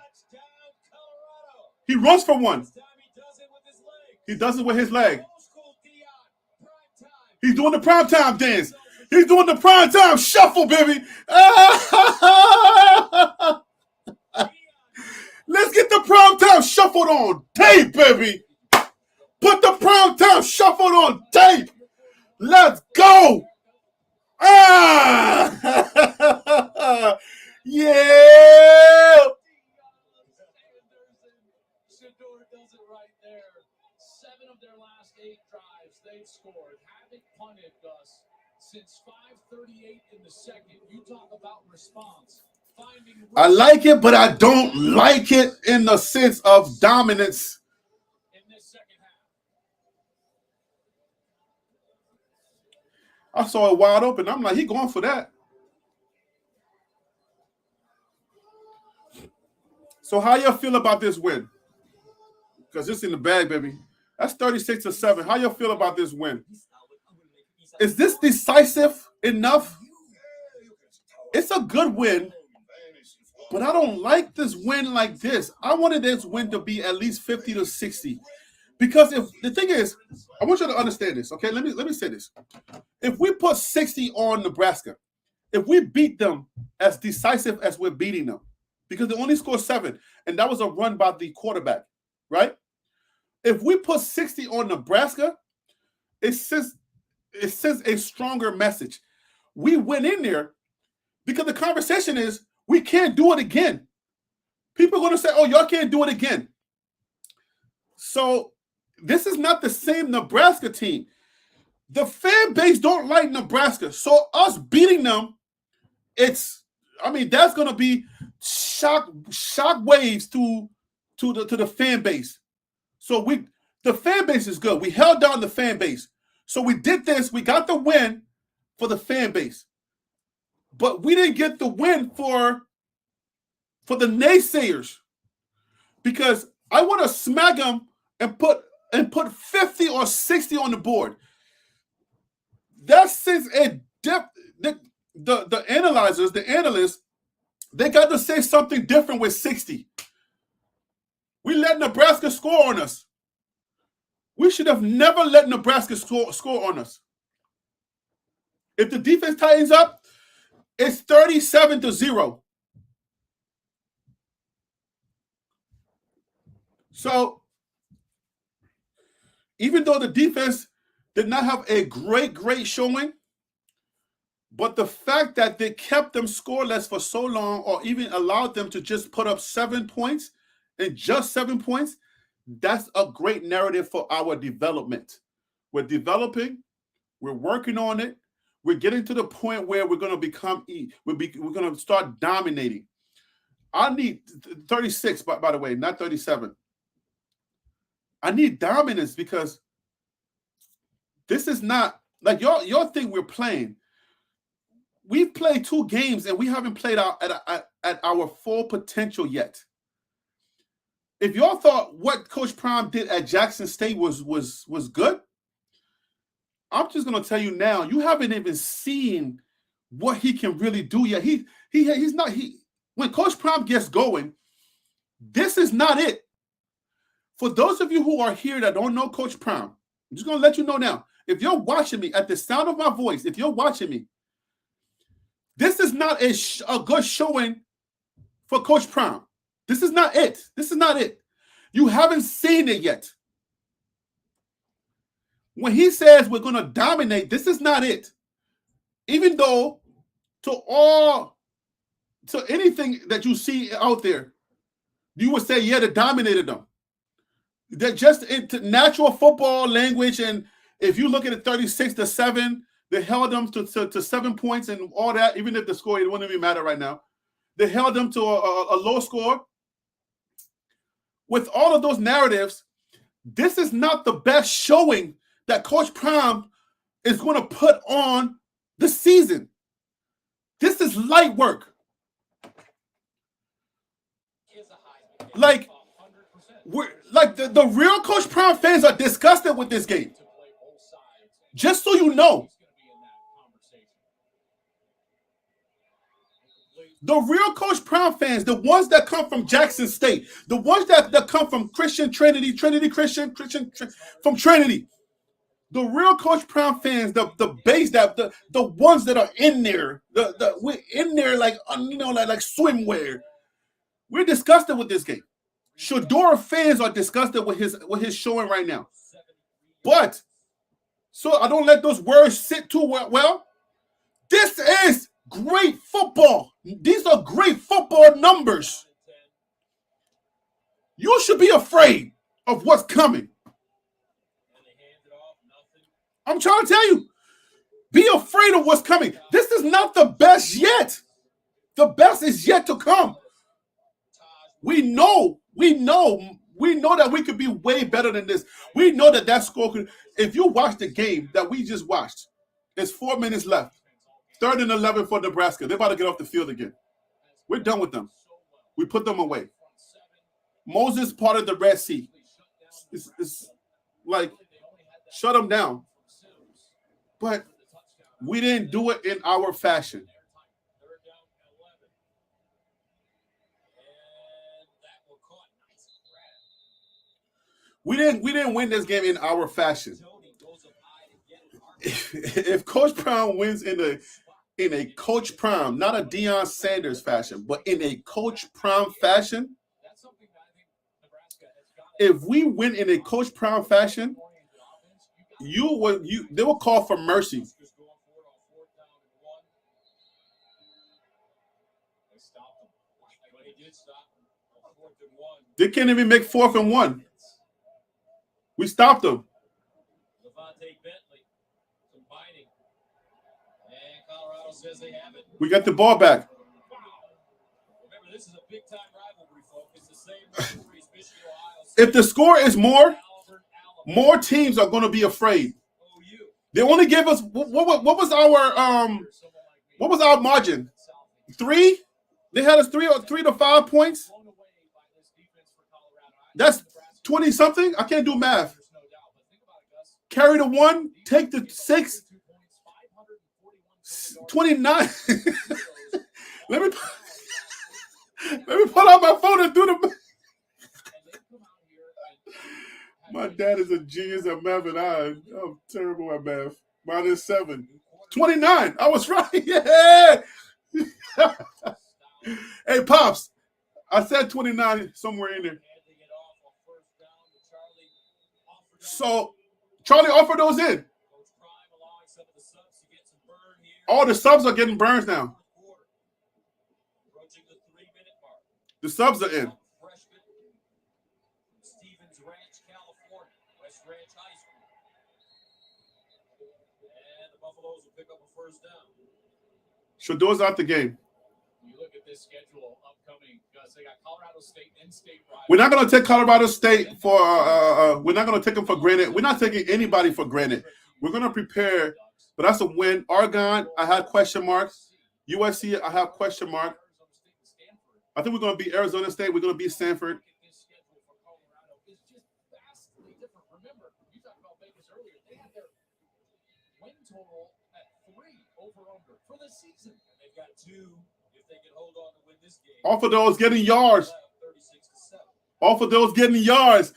He runs for one. He does it with his leg. He's doing the primetime dance. He's doing the primetime shuffle, baby. Let's get the primetime shuffled on tape, baby. Put the primetime shuffled on tape. Let's go. Yeah. Shador does it right there. 7 of their last 8 drives they've scored. Haven't punted, Gus, since 5:38 in the second. You talk about response. I like it, but I don't like it in the sense of dominance. In this second half. I saw it wide open. I'm like, he going for that. So how y'all feel about this win? Because it's in the bag, baby. That's 36-7. How y'all feel about this win? Is this decisive enough? It's a good win, but I don't like this win like this. I wanted this win to be at least 50-60. Because if the thing is, I want you to understand this, okay? Let me say this. If we put 60 on Nebraska, if we beat them as decisive as we're beating them, because they only scored 7, and that was a run by the quarterback, right? If we put 60 on Nebraska, it sends a stronger message. We went in there because the conversation is we can't do it again. People are going to say, oh, y'all can't do it again. So this is not the same Nebraska team. The fan base don't like Nebraska. So us beating them, that's going to be shock waves to the fan base. So the fan base is good. We held down the fan base. So we did this. We got the win for the fan base. But we didn't get the win for the naysayers. Because I want to smack them and put 50 or 60 on the board. That sends a depth. The analyzers, the analysts, they got to say something different with 60. We let Nebraska score on us. We should have never let Nebraska score on us. If the defense tightens up, it's 37-0. So, even though the defense did not have a great showing, but the fact that they kept them scoreless for so long, or even allowed them to just put up 7 points, and just 7 points, that's a great narrative for our development. We're developing. We're working on it. We're getting to the point where we're going to become, we're going to start dominating. I need 36, by the way, not 37. I need dominance because this is not, like y'all think we're playing. we've played 2 games and we haven't played out at our full potential yet. If y'all thought what Coach Prime did at Jackson State was good, I'm just gonna tell you now, you haven't even seen what he can really do yet. He's not. When Coach Prime gets going, this is not it. For those of you who are here that don't know Coach Prime, I'm just gonna let you know now. If you're watching me at the sound of my voice, if you're watching me, this is not a good showing for Coach Prime. This is not it. This is not it. You haven't seen it yet. When he says we're going to dominate, this is not it. Even though to anything that you see out there, you would say, yeah, they dominated them. They're just into natural football language. And if you look at it 36-7, they held them to 7 points and all that, even if the score, it wouldn't even matter right now. They held them to a low score. With all of those narratives, this is not the best showing that Coach Prime is going to put on the season. This is light work. Like, the real Coach Prime fans are disgusted with this game. Just so you know. The real Coach Prime fans, the ones that come from Jackson State, the ones that come from Christian Trinity from Trinity, the real Coach Prime fans, the base that the ones that are in there, we're in there like swimwear. We're disgusted with this game. Shador fans are disgusted with his showing right now. But so I don't let those words sit too well. This is great football. These are great football numbers. You should be afraid of what's coming. I'm trying to tell you, be afraid of what's coming. This is not the best yet. The best is yet to come. We know that we could be way better than this. We know that score could. If you watch the game that we just watched, there's 4 minutes left. 3rd and 11 for Nebraska. They're about to get off the field again. We're done with them. We put them away. Moses parted the Red Sea. It's like, shut them down. But we didn't do it in our fashion. We didn't win this game in our fashion. If Coach Prime wins in a Coach Prime, not a Deion Sanders fashion, but in a Coach Prime fashion, if we win in a Coach Prime fashion, they will call for mercy. They can't even make 4th and 1. We stopped them. We got the ball back. Remember, this is a big-time rivalry, folks. It's the same rivalry as Michigan, Ohio State. If the score is more teams are going to be afraid. They only gave us what was our margin? 3? They had us 3 to 5 points. That's 20 something. I can't do math. Carry the 1, take the 6. 29. let me pull out my phone and do the. My dad is a genius at math, and I'm terrible at math. -7. 29. I was right. Yeah. Hey, Pops. I said 29 somewhere in there. So Charlie offered those in. All the subs are getting burns now. The subs are in. Shador's out the game. You look at this schedule upcoming because they got Colorado State in-state rival. We're not going to take Colorado State for. We're not going to take them for granted. We're not taking anybody for granted. We're going to prepare. But that's a win. Oregon, I had question marks. USC, I have question mark. Arizona State and Stanford. I think we're going to beat Arizona State. We're going to beat Stanford. Look at this schedule for Colorado. It's just vastly different. Remember, you talked about Vegas earlier. They had their win total at 3 over/under for the season. And they've got 2 if they can hold on to win this game. Off of those getting yards. 36-7. Off of those getting yards.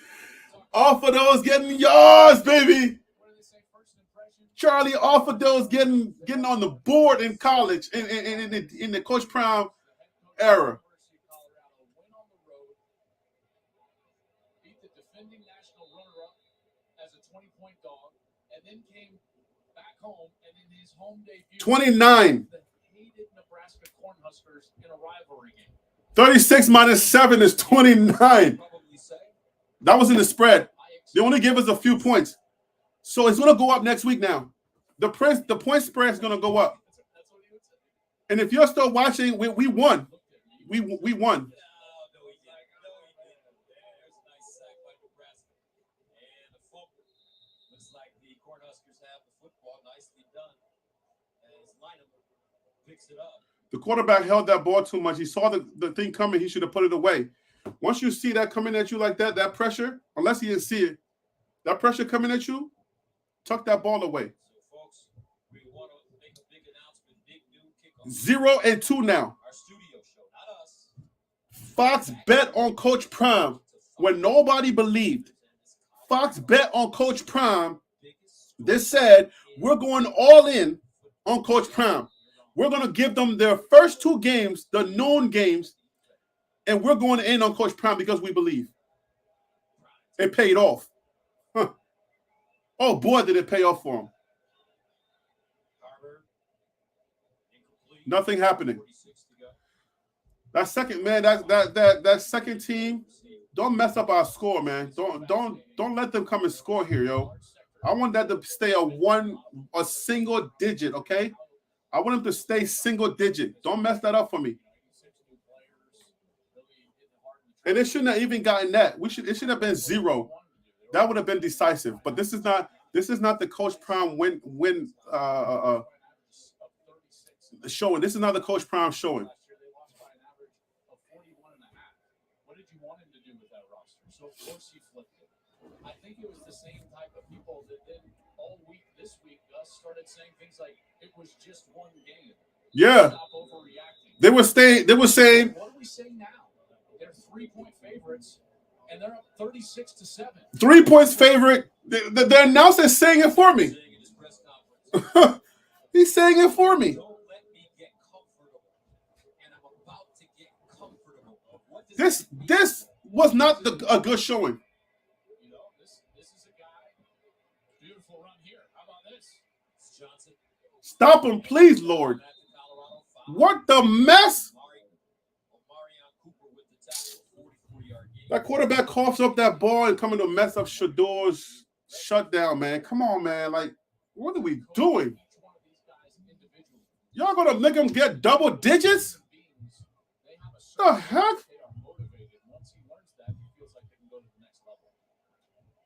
Off of those getting yards, baby. What do they say? First impression. Charlie, off of those getting on the board in college in the Coach Prime era. University of Colorado win on the road, beat the defending national runner-up as a 20-point dog, and then came back home and in his home debut 29. the hated Nebraska Cornhuskers in a rivalry game. 36 minus 7 is 29. Probably say. That was in the spread. I They only give us a few points. So it's going to go up next week now. The point spread is going to go up. That's what he would say. And if you're still watching, we won. Looked at me. We won. No, he didn't. There's a nice sack by Nebraska. And the fumble. Looks like the Cornhuskers have the football. Nicely done. As Lineham picks it up. The quarterback held that ball too much. He saw the thing coming. He should have put it away. Once you see that coming at you like that pressure, unless he didn't see it, that pressure coming at you, tuck that ball away. So, folks, we want to make a big announcement. Big new kickoff. 0-2 now. Our studio show, not us. Fox bet on Coach Prime when nobody believed. Fox bet on Coach Prime. They said, we're going all in on Coach Prime. We're going to give them their first 2 games, the known games, and we're going in on Coach Prime because we believe. It paid off. Huh. Oh, boy, did it pay off for him. Nothing happening. That second, man, that second team, don't mess up our score, man. Don't let them come and score here, yo. I want that to stay a single digit, okay? I want them to stay single digit. Don't mess that up for me. And it shouldn't have even gotten that. It should have been 0. That would have been decisive. But this is not the Coach Prime win showing. This is not the Coach Prime showing. Last year they lost by an average of 41.5. What did you want him to do with that roster? So of course he flipped it. I think it was the same type of people that then all week this week Gus started saying things like it was just one game. Yeah. Stop overreacting. They were saying What do we say now? They're 3-point favorites and they're up 36-7. 3 points favorite. The announcer is saying it for me. Saying in his press conference, He's saying it for me. don't let me get comfortable. And I'm about to get comfortable. What does This was not a good showing. You know, this is a guy. Beautiful run here. How about this? It's Johnson? Stop him, please, Lord. Back to Colorado. Foul. What the mess? Omarion Cooper with the tackle. 44-yard gain. That quarterback coughs up that ball and coming to mess up Shador's shutdown, man. Come on, man. Like, what are we doing? Each one of these guys individually. Y'all gonna make him get double digits? They have a The certain heck? they are motivated. Once he learns that, he feels like they can go to the next level.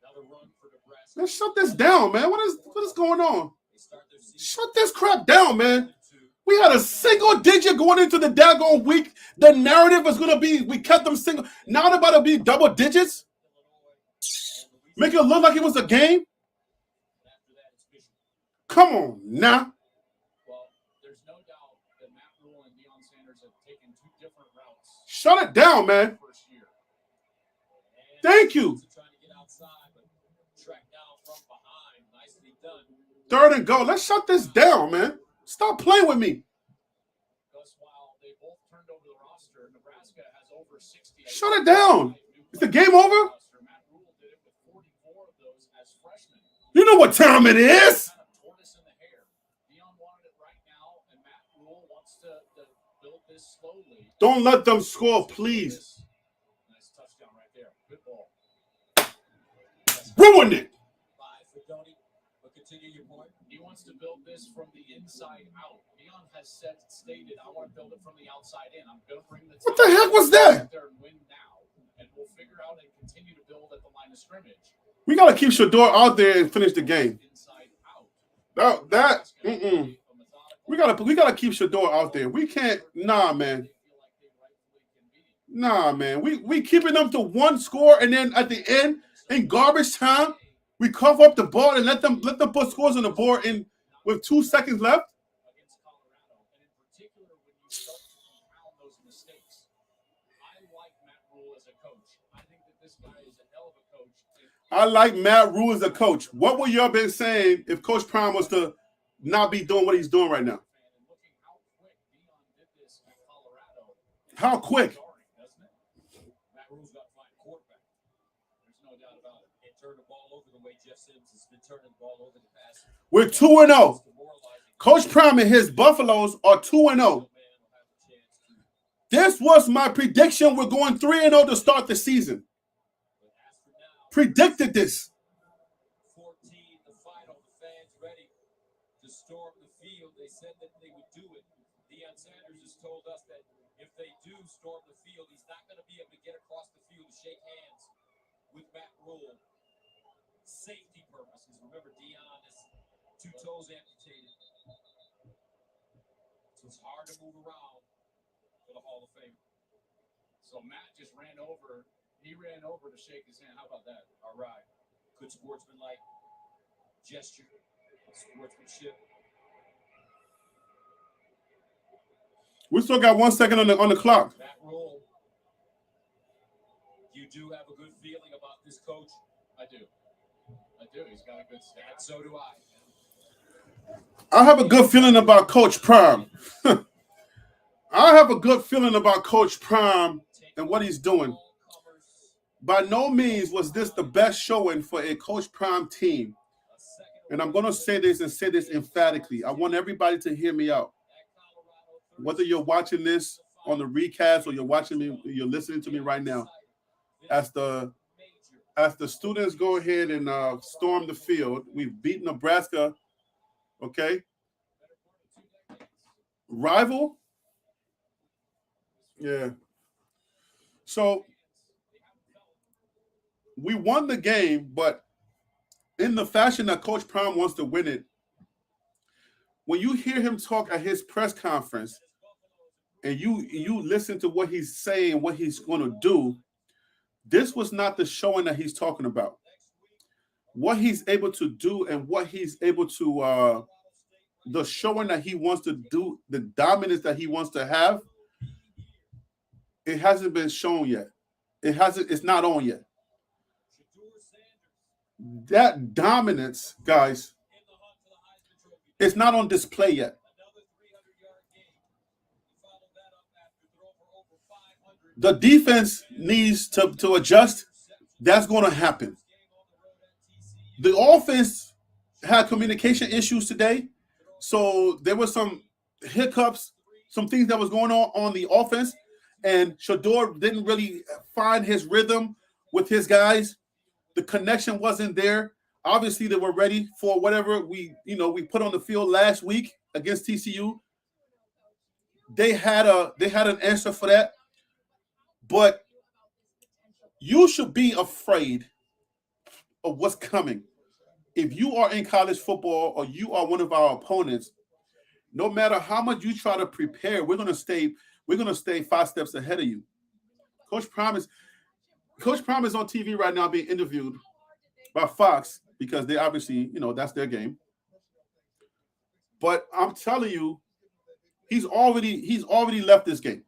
Another run for Nebraska. Let's shut this down, man. What is going on? They start their season Shut this crap down, man. 2. We had a single digit going into the daggone week. The narrative is gonna be we kept them single. Now they're about to be double digits. Make it look like it was a game. After that, it's Michigan. Come on now. Well, there's no doubt that Matt Rule and Deion Sanders have taken 2 different routes Shut it down, man. first year. And Thank you. Johnson trying to get outside, but tracked down from behind. Nicely done. 3rd and go. Let's shut this down, man. Stop playing with me. Thus, while they both turned over the roster, Nebraska has over 60. Shut it down. Is the game over? Matt Rule did it with 44 of those as freshmen. You know what time it is. Kind of tortoise in the hair. Deion wanted it right now, and Matt Rule wants to build this slowly. Don't let them score, please. Nice touchdown right there. Good ball. Ruined it. 5 for Donnie. But continue your point. He wants to build this from the inside out. Deion has stated, I want to build it from the outside in. I'm going to bring the What the heck was that? out there and win now, and we'll figure out and continue to build at the line of scrimmage. We gotta keep Shador out there and finish the game. Inside out. That. We gotta keep Shador out there. We can't. Nah, man. Nah, man. We keeping them to one score, and then at the end, in garbage time, we cough up the ball and let them put scores on the board in with 2 seconds left. Against Colorado, and in particular when you start to compound those mistakes. I like Matt Rule as a coach. I think that this guy is a hell of a coach. I like Matt Rule as a coach. What would y'all been saying if Coach Prime was to not be doing what he's doing right now? And looking how quick Dion did this at Colorado. How quick? Doesn't it? Matt Rule's got to find a quarterback. There's no doubt about it. And turn the ball over the way Jeff Sims has been turning the ball over the past. We're 2-0. Coach Prime and his Buffaloes are 2-0. This was my prediction. We're going 3-0 to start the season. Predicted this. 14, the final, the fans ready to storm the field. They said that they would do it. Deion Sanders has told us that if they do storm the field, he's not going to be able to get across the field to shake hands with Matt Rule. Safety purposes. Remember, Deion is 2 toes amputated. So it's hard to move around for the Hall of Fame. So Matt just ran over. He ran over to shake his hand. How about that? All right. Good sportsmanlike gesture, sportsmanship. We still got 1 second on the clock. Matt Rule, you do have a good feeling about this coach. I do. He's got a good And stat. so do I. I have a good feeling about Coach Prime. I have a good feeling about Coach Prime and what he's doing. By no means was this the best showing for a Coach Prime team. And I'm going to say this and say this emphatically. I want everybody to hear me out. Whether you're watching this on the recast or you're listening to me right now, as the students go ahead and storm the field, we've beaten Nebraska. Okay. Rival. Yeah. So we won the game, but in the fashion that Coach Prime wants to win it, when you hear him talk at his press conference and you listen to what he's saying, what he's going to do, this was not the showing that he's talking about. What he's able to do and what he's able to, the showing that he wants to do, the dominance that he wants to have, it hasn't been shown yet. It's not on yet. That dominance, guys, it's not on display yet. The defense needs to adjust. That's going to happen. The offense had communication issues today. So there were some hiccups, some things that was going on the offense. And Shador didn't really find his rhythm with his guys. The connection wasn't there. Obviously, they were ready for whatever we put on the field last week against TCU. They had an answer for that. But you should be afraid of what's coming. If you are in college football or you are one of our opponents, no matter how much you try to prepare, we're gonna stay 5 steps ahead of you. Coach Prime is on TV right now being interviewed by Fox because they obviously, that's their game. But I'm telling you, he's already left this game.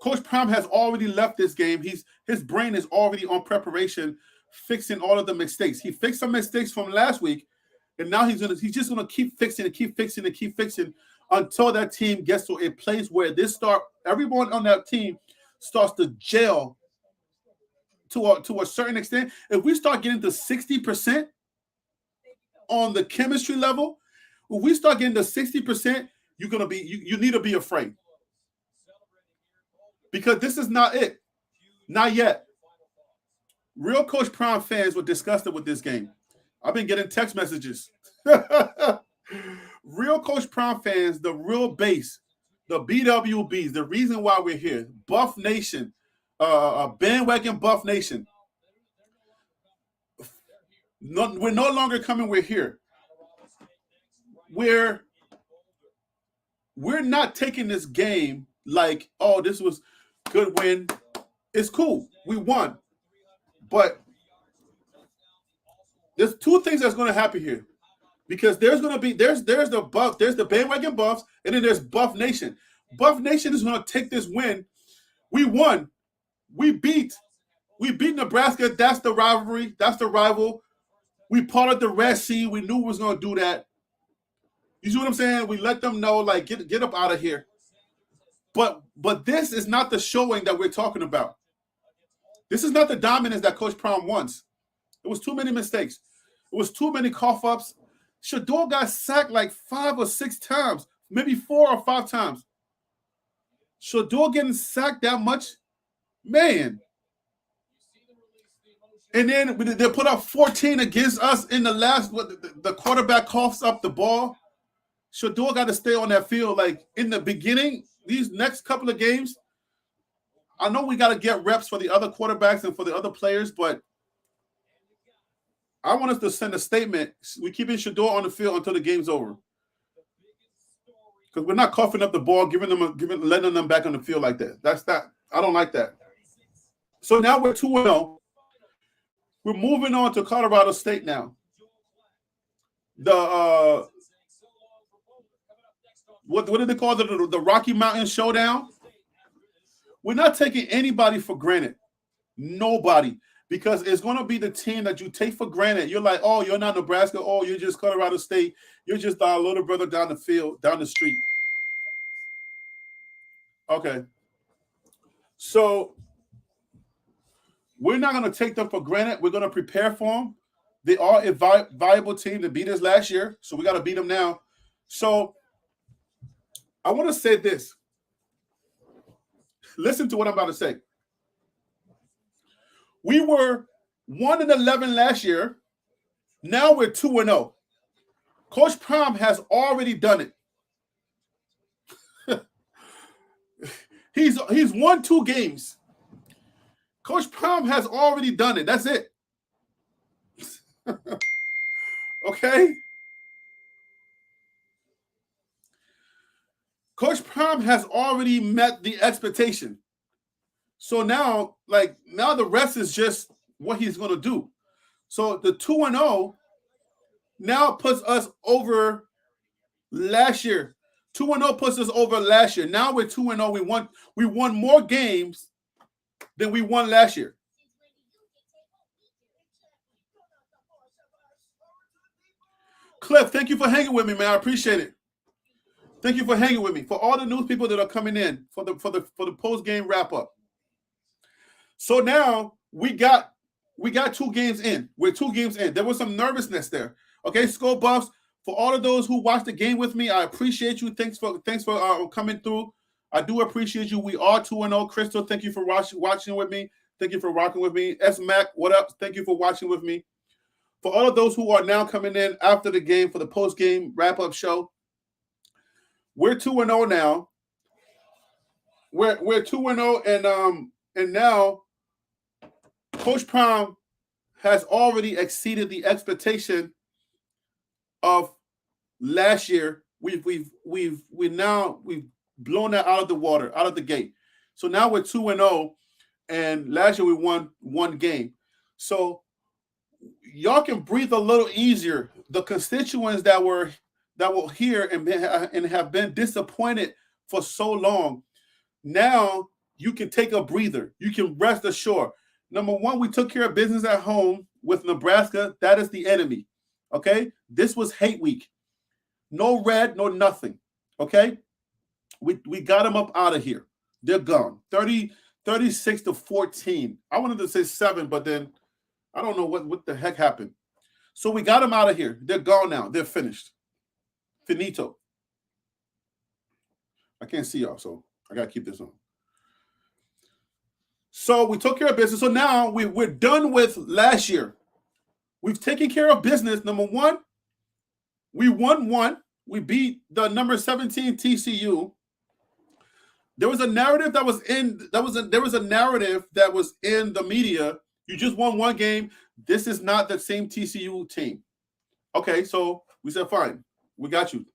Coach Prime has already left this game. His brain is already on preparation, fixing all of the mistakes. He fixed some mistakes from last week, and now he's just gonna keep fixing until that team gets to a place where everyone on that team starts to gel to a certain extent. If we start getting to 60% on the chemistry level, if we start getting to 60%, you need to be afraid. Because this is not it. Not yet. Real Coach Prime fans were disgusted with this game. I've been getting text messages. Real Coach Prime fans, the real base, the BWBs, the reason why we're here, Buff Nation, bandwagon Buff Nation. We're no longer coming, we're here. we're not taking this game like, oh, this was good win. It's cool. We won. But there's two things that's going to happen here. Because there's going to be, there's the bandwagon Buffs, and then there's Buff Nation. Buff Nation is going to take this win. We won. We beat Nebraska. That's the rivalry. That's the rival. We part of the Red Sea. We knew we was going to do that. You see what I'm saying? We let them know, like, get up out of here. But this is not the showing that we're talking about. This is not the dominance that Coach Prime wants. It was too many mistakes. It was too many cough-ups. Shador got sacked like 5 or 6 times, maybe 4 or 5 times. Shador getting sacked that much? Man. And then they put up 14 against us in the last, the quarterback coughs up the ball. Shador got to stay on that field. Like, in the beginning, these next couple of games, I know we got to get reps for the other quarterbacks and for the other players, but I want us to send a statement. We're keeping Shador on the field until the game's over. Because we're not coughing up the ball, letting them back on the field like that. That's not, I don't like that. So now we're 2-0. We're moving on to Colorado State now. The what did they call it? The Rocky Mountain Showdown? We're not taking anybody for granted. Nobody. Because it's going to be the team that you take for granted. You're like, oh, you're not Nebraska. Oh, you're just Colorado State. You're just our little brother down the field, down the street. Okay. So we're not going to take them for granted. We're going to prepare for them. They are a viable team to beat us last year, so we got to beat them now. So I want to say this. Listen to what I'm about to say. We were 1-11 last year. Now we're 2-0. Coach Prime has already done it. He's won 2 games. Coach Prime has already done it. That's it. Okay? Coach Prime has already met the expectation. So now the rest is just what he's going to do. So the 2-0 now puts us over last year. 2-0 puts us over last year. Now we're 2-0. We won more games than we won last year. Cliff, thank you for hanging with me, man. I appreciate it. Thank you for hanging with me. For all the new people that are coming in for the post-game wrap-up. So now we got 2 games in. We're 2 games in. There was some nervousness there. Okay, Skull Buffs, for all of those who watched the game with me, I appreciate you. Thanks for coming through. I do appreciate you. We are 2-0. Crystal, thank you for watching with me. Thank you for rocking with me. S Mac, what up? Thank you for watching with me. For all of those who are now coming in after the game for the post-game wrap-up show, we're 2-0 now. We're 2-0, and now Coach Prime has already exceeded the expectation of last year. We've blown that out of the water, out of the gate. So now we're 2-0, and last year we won 1 game. So y'all can breathe a little easier. The constituents that were here and have been disappointed for so long, now you can take a breather. You can rest assured. Number 1, we took care of business at home with Nebraska. That is the enemy. Okay? This was hate week. No red, no nothing. Okay? We got them up out of here. They're gone. 36-14. I wanted to say 7, but then I don't know what the heck happened. So we got them out of here. They're gone now. They're finished. Finito. I can't see y'all, so I got to keep this on. So we took care of business. So now we're done with last year. We've taken care of business. Number 1, we won 1. We beat the number 17 TCU. There was a narrative that was in the media. You just won 1 game. This is not the same TCU team. Okay, so we said fine. We got you.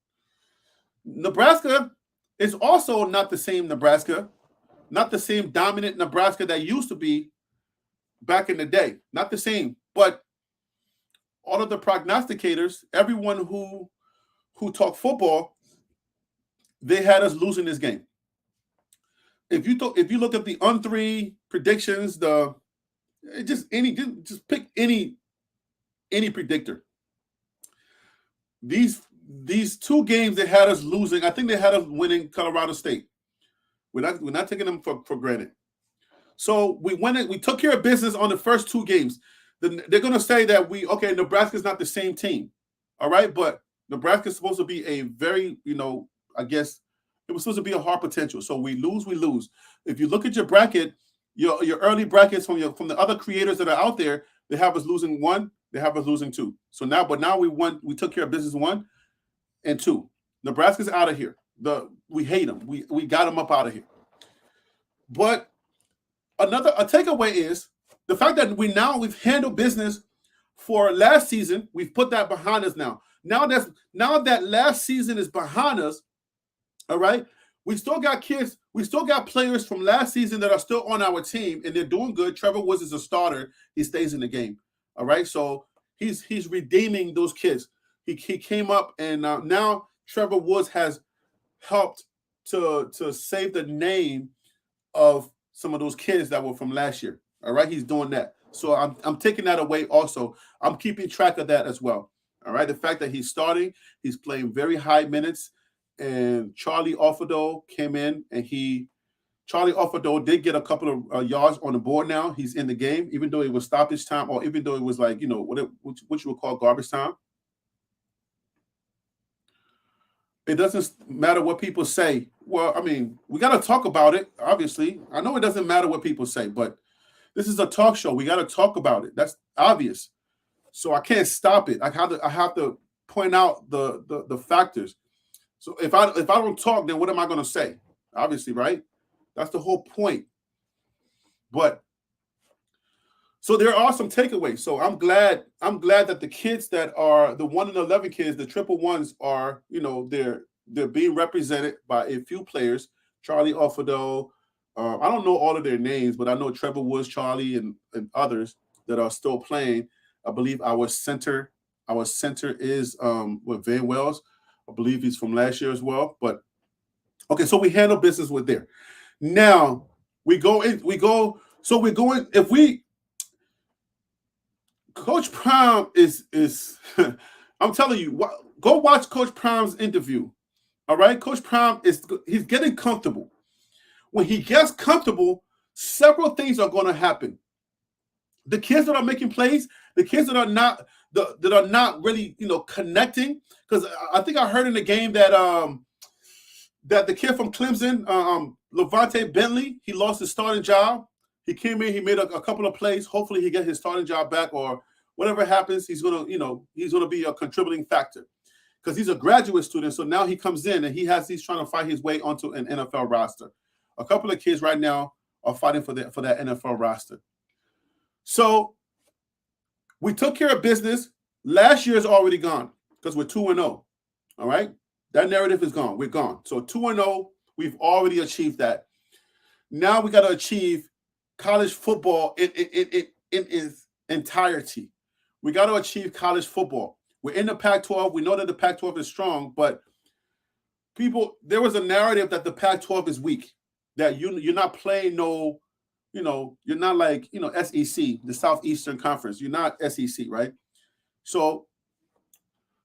Nebraska it's also not the same Nebraska, not the same dominant Nebraska that used to be back in the day. Not the same. But all of the prognosticators, everyone who talked football, they had us losing this game. If you look at the on-3 predictions, just pick any predictor. These two games they had us losing. I think they had us winning Colorado State. We're not taking them for granted. So we took care of business on the first two games. They're going to say that Nebraska's not the same team. All right, but Nebraska's supposed to be a very, I guess it was supposed to be a hard potential. So we lose. If you look at your bracket, your early brackets from the other creators that are out there, they have us losing 1, they have us losing 2. So now we won. We took care of business 1 and 2. Nebraska's out of here. We hate them. We got them up out of here. But a takeaway is the fact that we've handled business for last season. We've put that behind us now. Now that last season is behind us, all right, we still got kids. We still got players from last season that are still on our team, and they're doing good. Trevor Woods is a starter. He stays in the game, all right? So he's redeeming those kids. He came up, and now Trevor Woods has helped to save the name of some of those kids that were from last year, all right? He's doing that. So I'm taking that away also. I'm keeping track of that as well, all right? The fact that he's starting, he's playing very high minutes, and Charlie Offerdo came in, and Charlie Offerdo did get a couple of yards on the board now. He's in the game, even though it was stoppage time, or even though it was like, what you would call garbage time. It doesn't matter what people say. Well, I mean, we got to talk about it, obviously. I know it doesn't matter what people say, but this is a talk show. We got to talk about it. That's obvious. So I can't stop it. I have to point out the factors. So if I don't talk, then what am I going to say? Obviously, right? That's the whole point. But so there are some takeaways. So I'm glad that the kids that are the 1 and 11 kids, the triple ones are, they're being represented by a few players. Charlie Offerdo. I don't know all of their names, but I know Trevor Woods, Charlie, and others that are still playing. I believe our center is with Van Wells. I believe he's from last year as well. But okay, so we handle business with there. Now we're going. If we Coach Prime is I'm telling you, go watch Coach Prime's interview. All right, Coach Prime he's getting comfortable. When he gets comfortable, several things are going to happen. The kids that are making plays, the kids that are not really connecting, because I think I heard in the game that that the kid from Clemson, Levante Bentley, he lost his starting job. He came in, he made a couple of plays. Hopefully he gets his starting job back, or whatever happens, he's gonna be a contributing factor because he's a graduate student. So now he comes in and he's trying to fight his way onto an NFL roster. A couple of kids right now are fighting for that NFL roster. So we took care of business. Last year is already gone because we're 2-0. All right, that narrative is gone. We're gone. So 2-0, we've already achieved that. Now we got to achieve college football in its entirety. We got to achieve college football. We're in the Pac-12. We know that the Pac-12 is strong, but there was a narrative that the Pac-12 is weak, that you're not playing you're not like, SEC, the Southeastern Conference. You're not SEC, right? So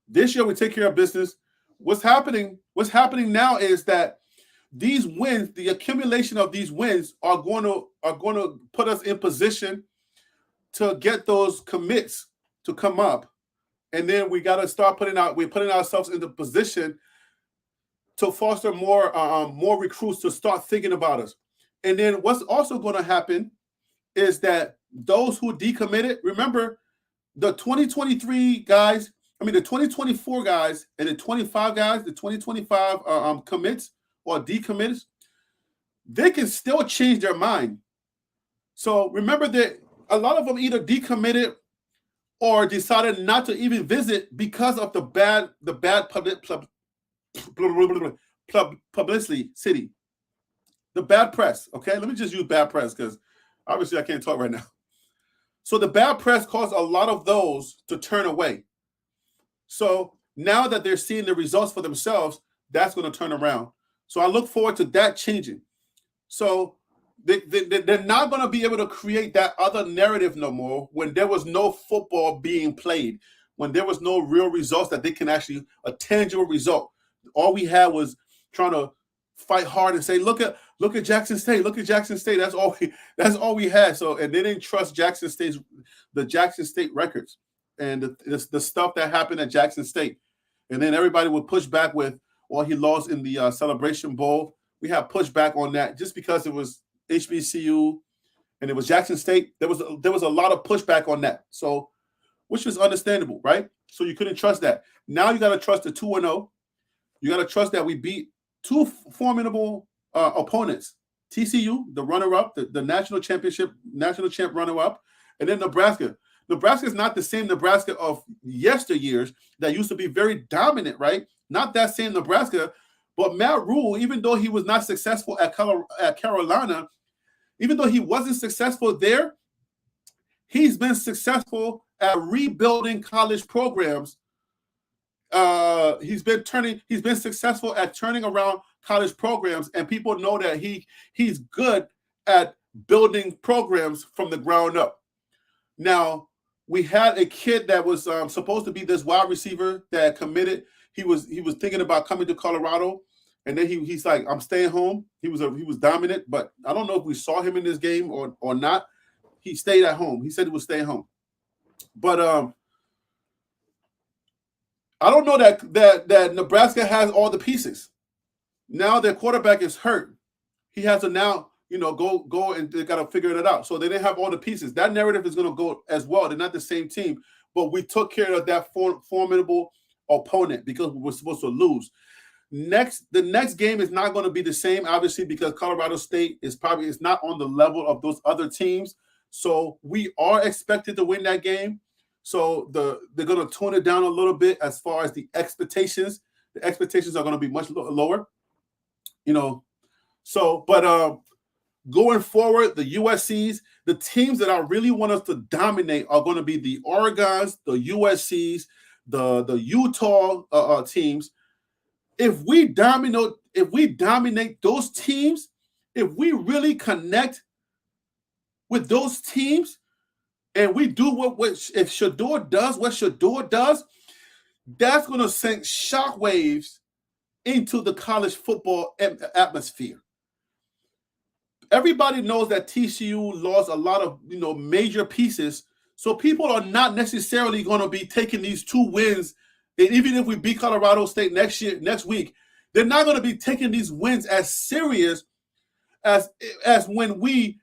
this year we take care of business. What's happening now is that these wins, the accumulation of these wins are going to put us in position to get those commits to come up. And then we got to start putting ourselves in the position to foster more recruits to start thinking about us. And then what's also going to happen is that those who decommitted, remember the 2023 guys, the 2024 guys and the 25 guys, the 2025 commits or decommits, they can still change their mind. So remember that a lot of them either decommitted or decided not to even visit because of the bad publicity. The bad press, okay? Let me just use bad press because obviously I can't talk right now. So the bad press caused a lot of those to turn away. So now that they're seeing the results for themselves, that's going to turn around. So I look forward to that changing. So they're not going to be able to create that other narrative no more when there was no football being played, when there was no real results that they can actually, a tangible result. All we had was trying to fight hard and say, look at Jackson State, look at Jackson State. That's all we had. So, and they didn't trust the Jackson State records and the stuff that happened at Jackson State. And then everybody would push back with, well, he lost in the Celebration Bowl. We have pushback on that just because it was HBCU and it was Jackson State. There was a lot of pushback on that. So, which was understandable, right? So you couldn't trust that. Now you got to trust the 2-0. You got to trust that we beat two formidable opponents: TCU, the runner-up, the national champ runner-up, and then Nebraska. Nebraska is not the same Nebraska of yesteryears that used to be very dominant, right? Not that same Nebraska. But Matt Rule, even though he was not successful at Carolina, even though he wasn't successful there, he's been successful at rebuilding college programs. He's been successful at turning around college programs, and people know that he's good at building programs from the ground up. Now, we had a kid that was supposed to be this wide receiver that committed. He was thinking about coming to Colorado. And then he's like, I'm staying home. He was dominant, but I don't know if we saw him in this game or not. He stayed at home. He said he would stay home. But I don't know that Nebraska has all the pieces. Now their quarterback is hurt. He has to now, go and they got to figure it out. So they didn't have all the pieces. That narrative is going to go as well. They're not the same team, but we took care of that formidable opponent because we were supposed to lose. The next game is not going to be the same, obviously, because Colorado State is not on the level of those other teams. So we are expected to win that game. So they're going to tone it down a little bit as far as the expectations. The expectations are going to be much lower, So, but going forward, the USCs, the teams that I really want us to dominate are going to be the Oregons, the USCs, the Utah teams. If we dominate those teams, if we really connect with those teams, and we do if Shador does what Shador does, that's going to send shockwaves into the college football atmosphere. Everybody knows that TCU lost a lot of major pieces, so people are not necessarily going to be taking these 2 wins. And even if we beat Colorado State next week, they're not going to be taking these wins as serious as when we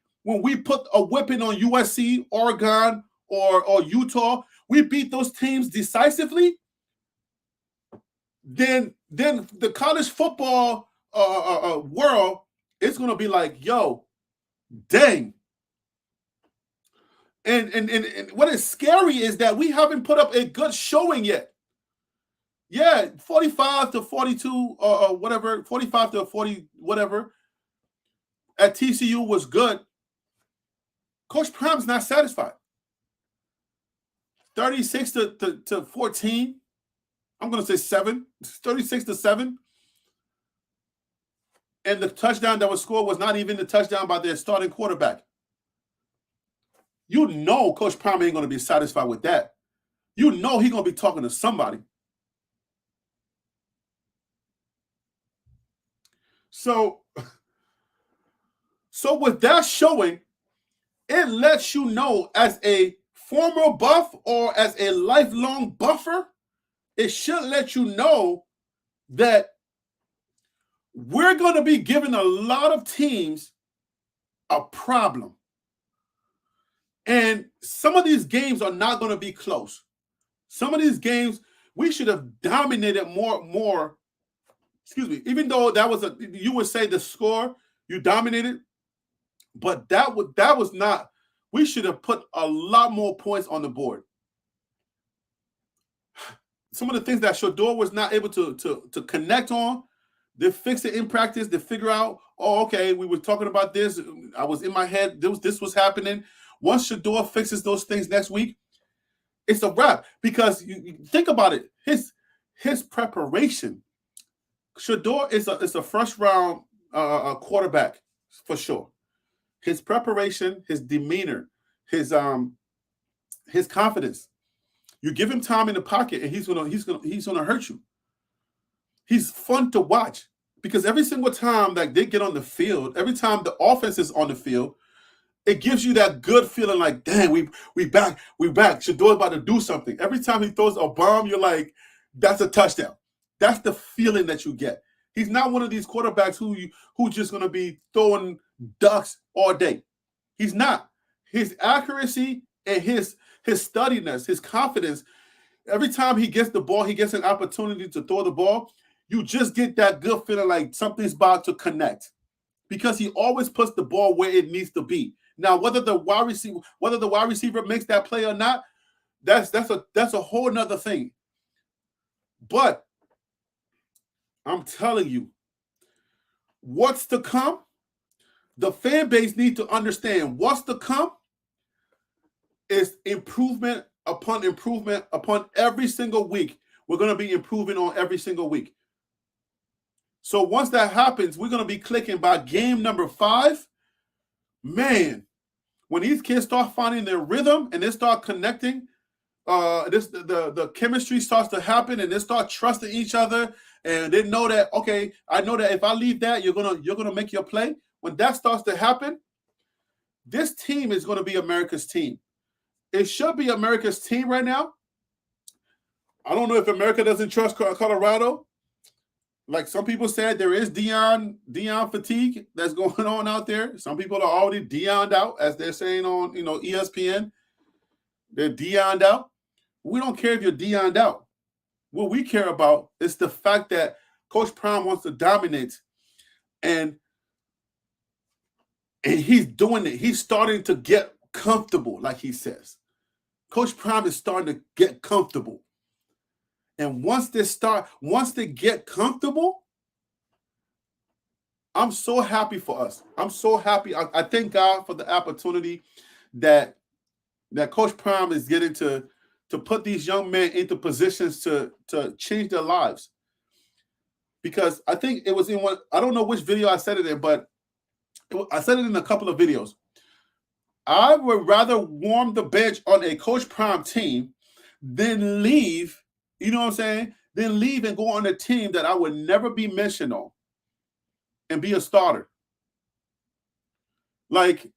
put a whipping on USC, Oregon, or Utah. We beat those teams decisively. Then the college football world is going to be like, yo, dang. And what is scary is that we haven't put up a good showing yet. Yeah, 45-42 or whatever, 45-40 whatever at TCU was good. Coach Prom's not satisfied. 36-14. I'm going to say 7. 36-7. And the touchdown that was scored was not even the touchdown by their starting quarterback. Coach Prom ain't going to be satisfied with that. He's going to be talking to somebody. So with that showing, it lets you know as a former buff or as a lifelong buffer, it should let you know that we're going to be giving a lot of teams a problem. And some of these games are not going to be close. Some of these games, we should have dominated more. Excuse me. Even though you would say the score, you dominated, but that was not. We should have put a lot more points on the board. Some of the things that Shador was not able to connect on, They fix it in practice. They figure out, oh, okay, we were talking about this. I was in my head. This was happening. Once Shador fixes those things next week, it's a wrap. Because you think about it, his preparation. Shador is a first round quarterback for sure. His preparation, his demeanor, his confidence. You give him time in the pocket, and he's gonna hurt you. He's fun to watch because every single time that they get on the field, every time the offense is on the field, it gives you that good feeling like, dang, we back. Shador's about to do something. Every time he throws a bomb, you're like, that's a touchdown. That's the feeling that you get. He's not one of these quarterbacks who's just gonna be throwing ducks all day. He's not. His accuracy and his steadiness, his confidence. Every time he gets the ball, he gets an opportunity to throw the ball. You just get that good feeling like something's about to connect because he always puts the ball where it needs to be. Now, whether the wide receiver makes that play or not, that's a whole nother thing. But I'm telling you, what's to come, the fan base need to understand what's to come is improvement upon every single week. We're going to be improving on every single week. So once that happens, we're going to be clicking by game number 5. Man, when these kids start finding their rhythm and they start connecting, the chemistry starts to happen and they start trusting each other and they know that, okay, I know that if I leave that, you're gonna make your play. When that starts to happen, this team is going to be America's team. It should be America's team right now. I don't know if America doesn't trust Colorado. Like some people said, there is Deion fatigue that's going on out there. Some people are already Deioned out, as they're saying on ESPN. They're Deioned out. We don't care if you're Deioned out. What we care about is the fact that Coach Prime wants to dominate, and he's doing it. He's starting to get comfortable, like he says. Coach Prime is starting to get comfortable. And once they get comfortable, I'm so happy for us. I'm so happy. I thank God for the opportunity that Coach Prime is getting to put these young men into positions to change their lives. Because I think it was in one, I don't know which video I said it in, but I said it in a couple of videos. I would rather warm the bench on a Coach Prime team than leave. You know what I'm saying? Then leave and go on a team that I would never be mentioned on and be a starter. Like,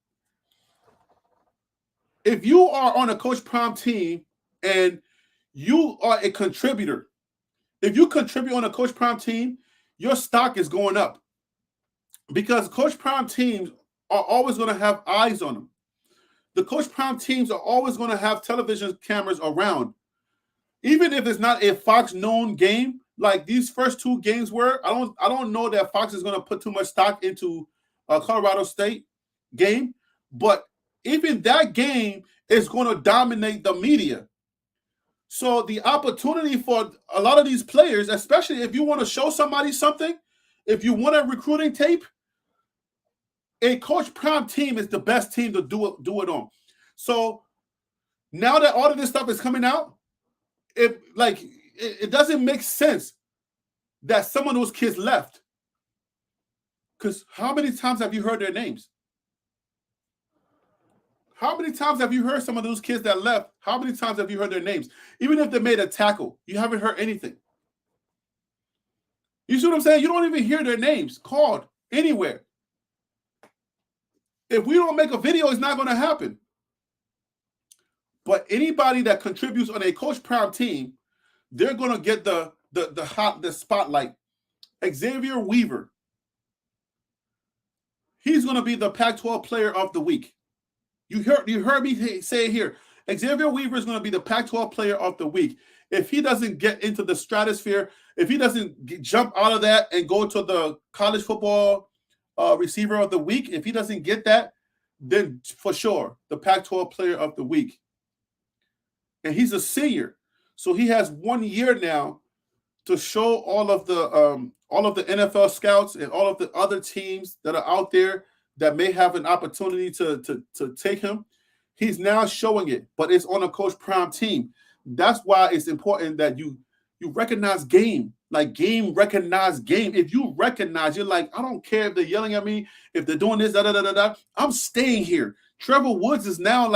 if you are on a Coach Prime team and you are a contributor, if you contribute on a Coach Prime team, your stock is going up. Because Coach Prime teams are always going to have eyes on them. The Coach Prime teams are always going to have television cameras around. Even if it's not a Fox known game, like these first 2 games were, I don't know that Fox is going to put too much stock into a Colorado State game, but even that game is going to dominate the media. So the opportunity for a lot of these players, especially if you want to show somebody something, if you want a recruiting tape, a Coach Prime team is the best team to do it on. So now that all of this stuff is coming out, it doesn't make sense that some of those kids left. Because how many times have you heard their names? How many times have you heard some of those kids that left? How many times have you heard their names? Even if they made a tackle, you haven't heard anything. You see what I'm saying? You don't even hear their names called anywhere. If we don't make a video, it's not going to happen. But anybody that contributes on a Coach Prime team, they're going to get the spotlight. Xavier Weaver, he's going to be the Pac-12 Player of the Week. You heard me say it here. Xavier Weaver is going to be the Pac-12 Player of the Week. If he doesn't get into the stratosphere, if he doesn't jump out of that and go to the college football Receiver of the Week, if he doesn't get that, then for sure the Pac-12 Player of the Week. And he's a senior, so he has 1 year now to show all of all of the NFL scouts and all of the other teams that are out there that may have an opportunity to take him. He's now showing it, but it's on a Coach Prime team. That's why it's important that you recognize game. Like game recognize game. If you recognize, you're like, I don't care if they're yelling at me, if they're doing this, I'm staying here. Trevor Woods is now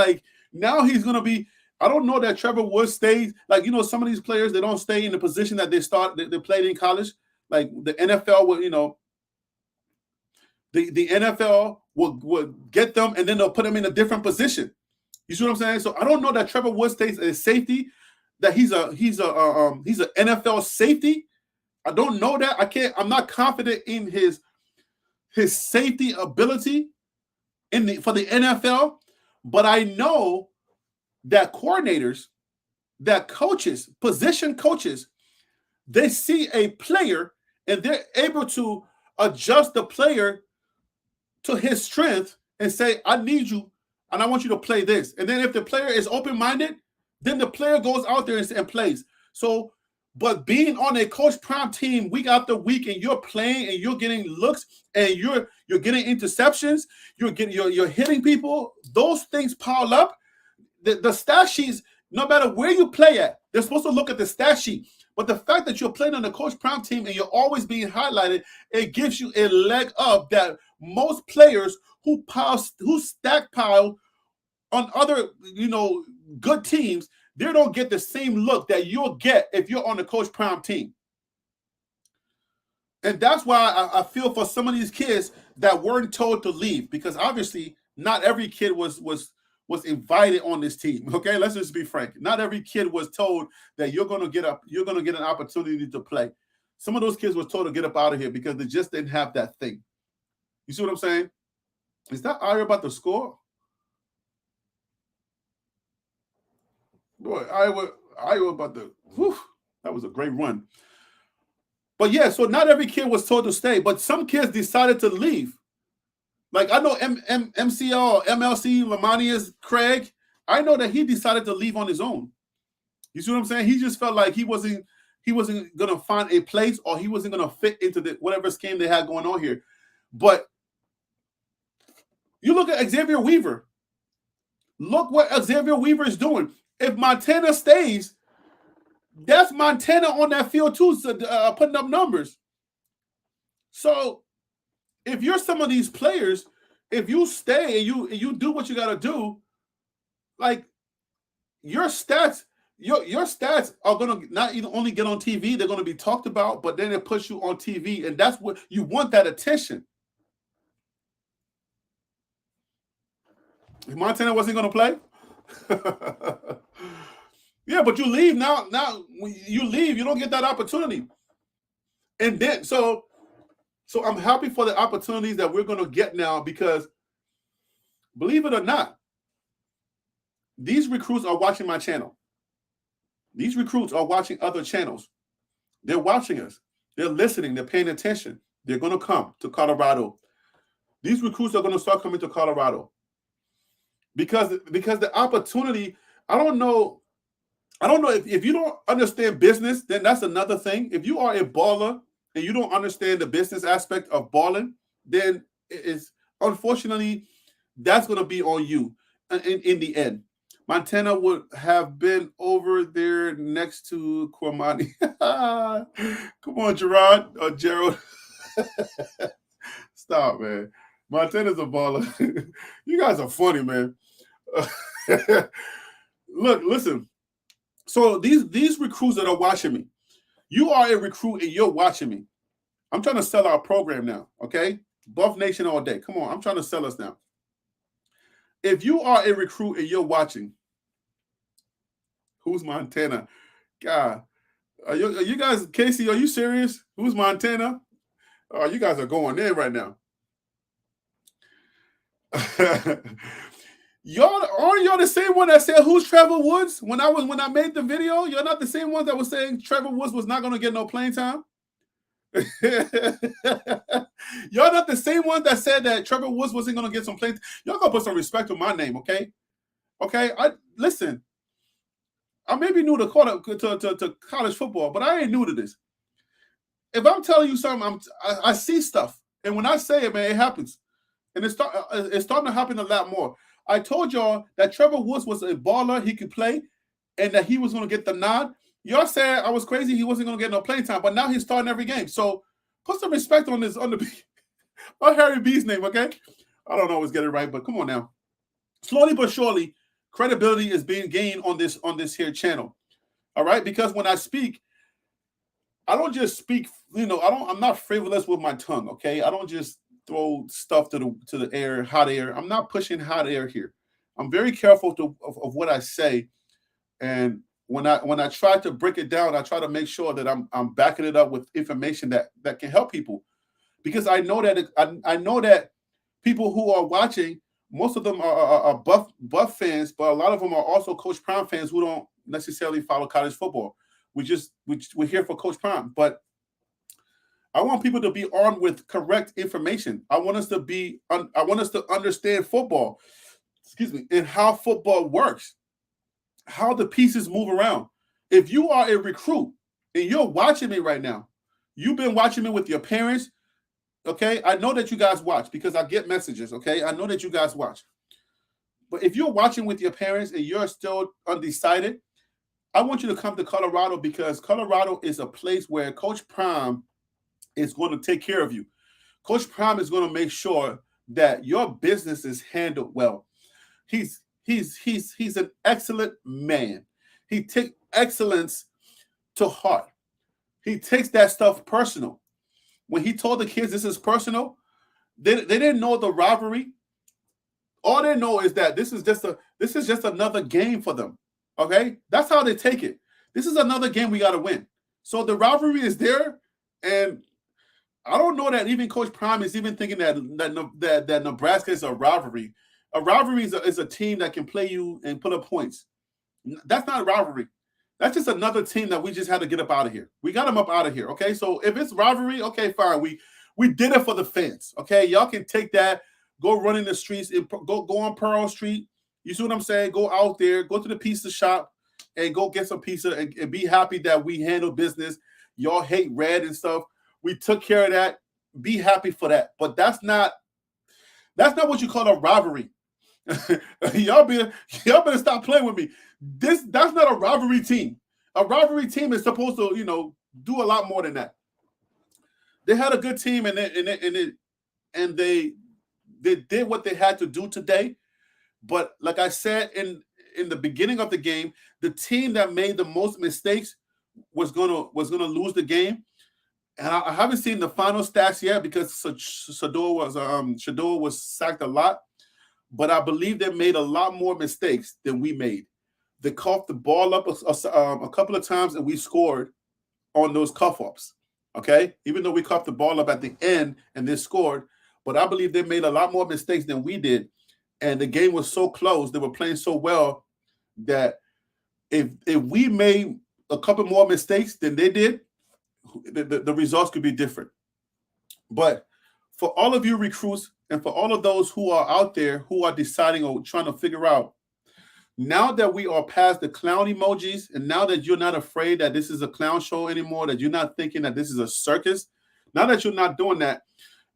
he's gonna be. I don't know that Trevor Woods stays. Like, some of these players, they don't stay in the position that they played in college. Like the NFL will, the NFL will get them and then they'll put them in a different position. You see what I'm saying? So I don't know that Trevor Woods stays as safety, that he's an NFL safety. I don't know that. I'm not confident in his safety ability for the NFL, but I know that coordinators, that coaches, position coaches, they see a player and they're able to adjust the player to his strength and say, I need you and I want you to play this. And then if the player is open-minded, then the player goes out there and plays. So, but being on a Coach Prime team week after week and you're playing and you're getting looks and you're getting interceptions, you're hitting people, those things pile up. The stat sheets, no matter where you play at, they're supposed to look at the stat sheet. But the fact that you're playing on the Coach Prime team and you're always being highlighted, it gives you a leg up that most players who stack pile on other, good teams, they don't get the same look that you'll get if you're on the Coach Prime team. And that's why I feel for some of these kids that weren't told to leave, because obviously not every kid was invited on this team. Okay, let's just be frank. Not every kid was told that you're gonna get an opportunity to play. Some of those kids was told to get up out of here because they just didn't have that thing. You see what I'm saying? Is that Ira about to score? Boy, Iowa about to. Whew, that was a great run. But yeah, so not every kid was told to stay, but some kids decided to leave. Like I know MCL, MLC, Lamanius, Craig. I know that he decided to leave on his own. You see what I'm saying? He just felt like he wasn't gonna find a place, or he wasn't gonna fit into whatever scheme they had going on here. But you look at Xavier Weaver. Look what Xavier Weaver is doing. If Montana stays, that's Montana on that field too, putting up numbers. So if you're some of these players, if you stay and you do what you got to do, like your stats are going to not even only get on TV, they're going to be talked about, but then it puts you on TV, and that's what you want, that attention. If Montana wasn't going to play, yeah, but you leave now. Now when you leave, you don't get that opportunity, and then so I'm happy for the opportunities that we're going to get now, because believe it or not, these recruits are watching my channel. These recruits are watching other channels. They're watching us. They're listening. They're paying attention. They're going to come to Colorado. These recruits are going to start coming to Colorado because the opportunity, I don't know if you don't understand business, then that's another thing. If you are a baller and you don't understand the business aspect of balling, then it's unfortunately that's going to be on you in the end. Montana would have been over there next to Kwamani. Come on, Gerald. Stop, man. Montana's a baller. You guys are funny, man. Look, listen. So these recruits that are watching me, you are a recruit and you're watching me. I'm trying to sell our program now, okay? Buff Nation all day. Come on, I'm trying to sell us now. If you are a recruit and you're watching, who's Montana? God, are you guys, Casey, are you serious? Who's Montana? Oh, you guys are going there right now. Aren't y'all the same one that said who's Trevor Woods when I made the video? You're not the same ones that was saying Trevor Woods was not going to get no playing time. Y'all not the same ones that said that Trevor Woods wasn't going to get some playing time. Y'all gonna put some respect on my name, okay? Okay, listen. I may be new to college football, but I ain't new to this. if I'm telling you something, I see stuff. And when I say it, man, it happens. And it's starting to happen a lot more. I told y'all that Trevor Woods was a baller. He could play and that he was going to get the nod. Y'all said I was crazy. He wasn't going to get no playing time. But now he's starting every game. So put some respect on this, on Harry B's name, okay? I don't always get it right, but come on now. Slowly but surely, credibility is being gained on this here channel. All right? Because when I speak, I don't just speak, I'm not frivolous with my tongue, okay? I don't just throw stuff to the air, hot air. I'm not pushing hot air here. I'm very careful of what I say. And when I try to break it down, I try to make sure that I'm backing it up with information that can help people. Because I know that I know that people who are watching, most of them are buff fans, but a lot of them are also Coach Prime fans who don't necessarily follow college football. We're here for Coach Prime, but I want people to be armed with correct information. I want us to understand football, and how football works, how the pieces move around. If you are a recruit and you're watching me right now, you've been watching me with your parents, okay? I know that you guys watch because I get messages, okay? I know that you guys watch. But if you're watching with your parents and you're still undecided, I want you to come to Colorado because Colorado is a place where Coach Prime is going to take care of you. Coach Prime is going to make sure that your business is handled well. He's an excellent man. He takes excellence to heart. He takes that stuff personal. When he told the kids this is personal, they didn't know the rivalry. All they know is that this is just another game for them. Okay? That's how they take it. This is another game we got to win. So the rivalry is there, and I don't know that even Coach Prime is even thinking that Nebraska is a rivalry. A rivalry is a team that can play you and put up points. That's not a rivalry. That's just another team that we just had to get up out of here. We got them up out of here, okay? So if it's rivalry, okay, fine. We did it for the fans, okay? Y'all can take that, go run in the streets, and go on Pearl Street. You see what I'm saying? Go out there, go to the pizza shop, and go get some pizza and be happy that we handle business. Y'all hate red and stuff. We took care of that. Be happy for that. But that's not what you call a rivalry. y'all better stop playing with me. That's not a rivalry team. A rivalry team is supposed to, do a lot more than that. They had a good team and they did what they had to do today. But like I said in the beginning of the game, the team that made the most mistakes was gonna lose the game. And I haven't seen the final stats yet because Shador was sacked a lot. But I believe they made a lot more mistakes than we made. They coughed the ball up a couple of times and we scored on those cuff-ups, okay? Even though we coughed the ball up at the end and they scored, but I believe they made a lot more mistakes than we did. And the game was so close, they were playing so well that if we made a couple more mistakes than they did, the results could be different. But for all of you recruits and for all of those who are out there who are deciding or trying to figure out, now that we are past the clown emojis and now that you're not afraid that this is a clown show anymore, that you're not thinking that this is a circus, now that you're not doing that,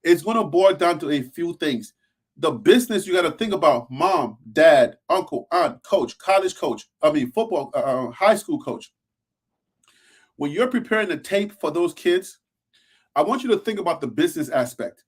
it's going to boil down to a few things. The business you got to think about: mom, dad, uncle, aunt, coach, college coach, football, high school coach. When you're preparing the tape for those kids, I want you to think about the business aspect.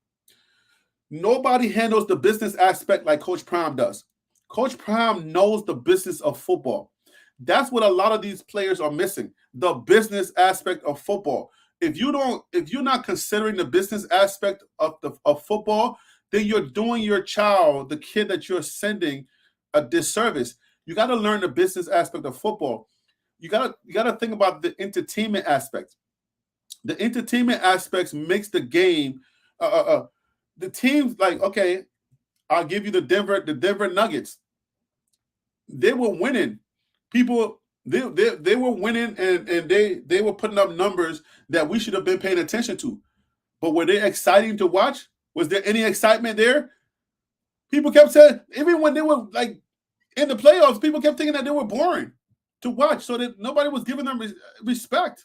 Nobody handles the business aspect like Coach Prime does. Coach Prime knows the business of football. That's what a lot of these players are missing, the business aspect of football. If you're not considering the business aspect of football, then you're doing your child, the kid that you're sending, a disservice. You got to learn the business aspect of football. You got to think about the entertainment aspect. The entertainment aspects makes the game. The teams, like, okay, I'll give you the Denver Nuggets. They were winning. People, they were winning, and they were putting up numbers that we should have been paying attention to. But were they exciting to watch? Was there any excitement there? People kept saying, even when they were like in the playoffs, people kept thinking that they were boring to watch, so that nobody was giving them respect.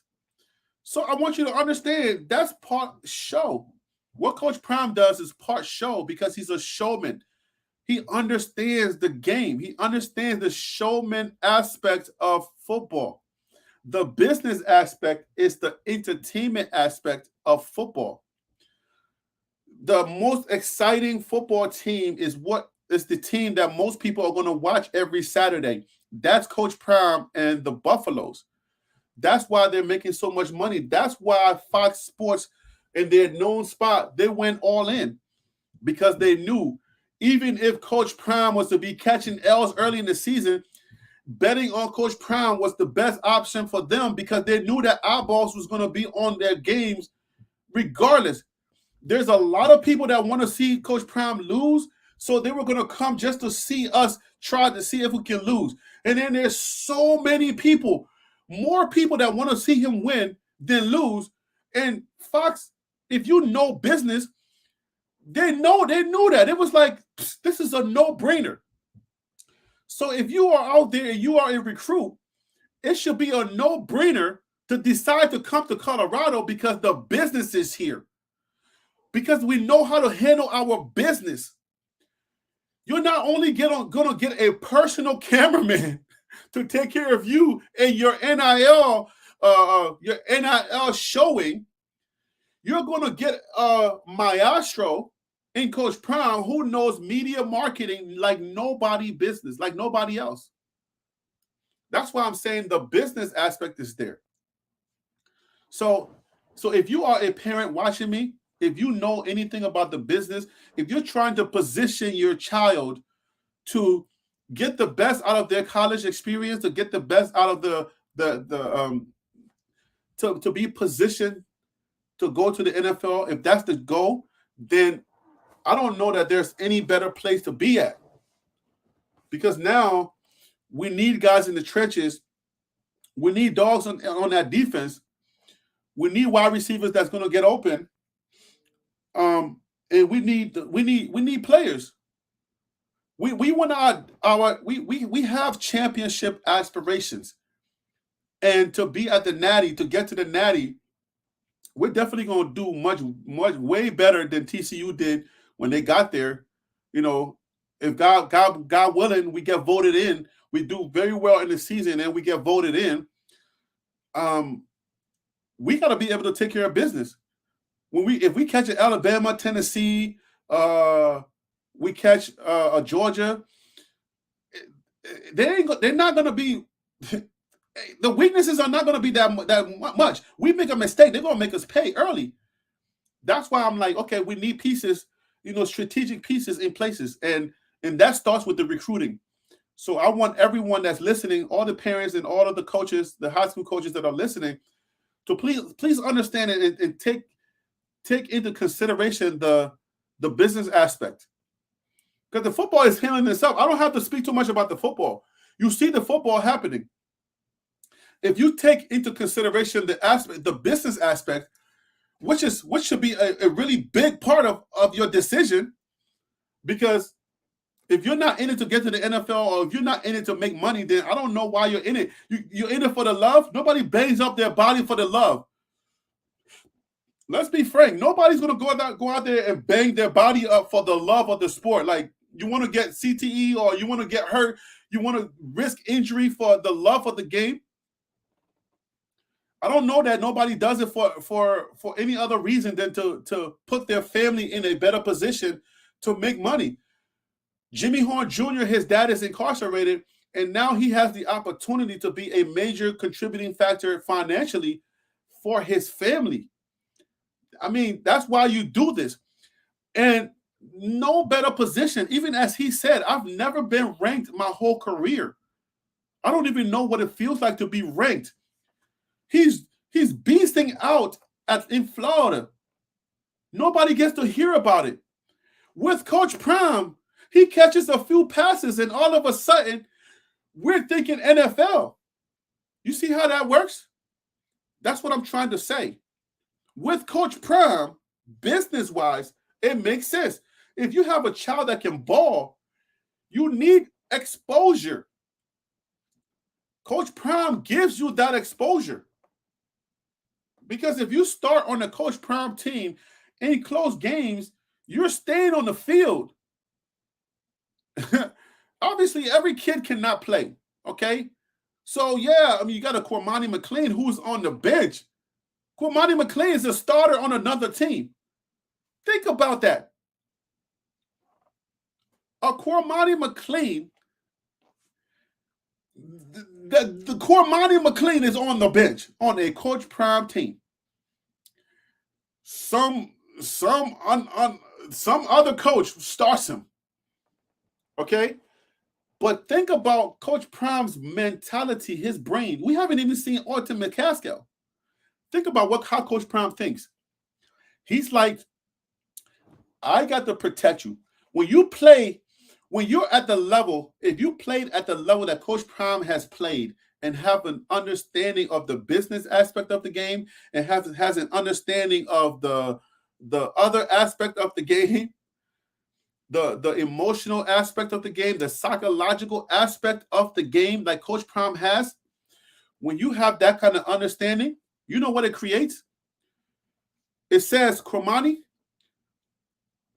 So I want you to understand that's part show. What Coach Prime does is part show because he's a showman. He understands the game. He understands the showman aspect of football. The business aspect is the entertainment aspect of football. The most exciting football team is the team that most people are going to watch every Saturday. That's Coach Prime and the Buffaloes. That's why they're making so much money. That's why Fox Sports, in their known spot, they went all in because they knew even if Coach Prime was to be catching L's early in the season, betting on Coach Prime was the best option for them because they knew that eyeballs was going to be on their games regardless. There's a lot of people that want to see Coach Prime lose, so they were going to come just to see us try to see if we can lose. And then there's so many people, more people that want to see him win than lose. And Fox, if you know business, they knew that. It was like, this is a no-brainer. So if you are out there and you are a recruit, it should be a no-brainer to decide to come to Colorado because the business is here. Because we know how to handle our business. You're not only going to get a personal cameraman to take care of you and your NIL showing. You're going to get a maestro in Coach Prime who knows media marketing like nobody else. That's why I'm saying the business aspect is there. So if you are a parent watching me, if you know anything about the business, if you're trying to position your child to get the best out of their college experience, to get the best out of to be positioned to go to the NFL, if that's the goal, then I don't know that there's any better place to be at. Because now we need guys in the trenches. We need dogs on that defense. We need wide receivers that's going to get open. And we need players. We want we have championship aspirations. And to be at the Natty, to get to the Natty, we're definitely going to do much way better than TCU did when they got there. You know, if God willing, we get voted in. We do very well in the season and we get voted in. We got to be able to take care of business. If we catch an Alabama, Tennessee, we catch a Georgia, they're not going to be. The weaknesses are not going to be that much. We make a mistake, they're going to make us pay early. That's why I'm like, okay, we need pieces, strategic pieces in places, and that starts with the recruiting. So I want everyone that's listening, all the parents and all of the coaches, the high school coaches that are listening, to please understand it and take into consideration the business aspect. Because the football is handling itself. I don't have to speak too much about the football. You see the football happening. If you take into consideration the business aspect, which should be a really big part of your decision, because if you're not in it to get to the NFL or if you're not in it to make money, then I don't know why you're in it. You're in it for the love. Nobody bangs up their body for the love. Let's be frank. Nobody's going to go out there and bang their body up for the love of the sport. Like, you want to get CTE or you want to get hurt, you want to risk injury for the love of the game. I don't know that nobody does it for any other reason than to put their family in a better position to make money. Jimmy Horn Jr., his dad is incarcerated, and now he has the opportunity to be a major contributing factor financially for his family. I mean, that's why you do this. And no better position, even as he said, I've never been ranked my whole career. I don't even know what it feels like to be ranked. He's beasting out in Florida. Nobody gets to hear about it. With Coach Prime, he catches a few passes, and all of a sudden, we're thinking NFL. You see how that works? That's what I'm trying to say. With Coach Prime, business-wise, it makes sense. If you have a child that can ball, you need exposure. Coach Prime gives you that exposure. Because if you start on the Coach Prime team in close games, you're staying on the field. Obviously, every kid cannot play, okay? So, yeah, I mean, you got a Cormani McLean who's on the bench. Cormani McLean is a starter on another team. Think about that. A Cormani McLean, the Cormani McLean is on the bench on a Coach Prime team. Some other coach starts him, okay? But think about Coach Prime's mentality, his brain. We haven't even seen Orton McCaskill. Think about how Coach Prime thinks. He's like, I got to protect you. When you're at the level, if you played at the level that Coach Prime has played and have an understanding of the business aspect of the game and has an understanding of the other aspect of the game, the emotional aspect of the game, the psychological aspect of the game like Coach Prime has, when you have that kind of understanding, you know what it creates? It says, Cormani,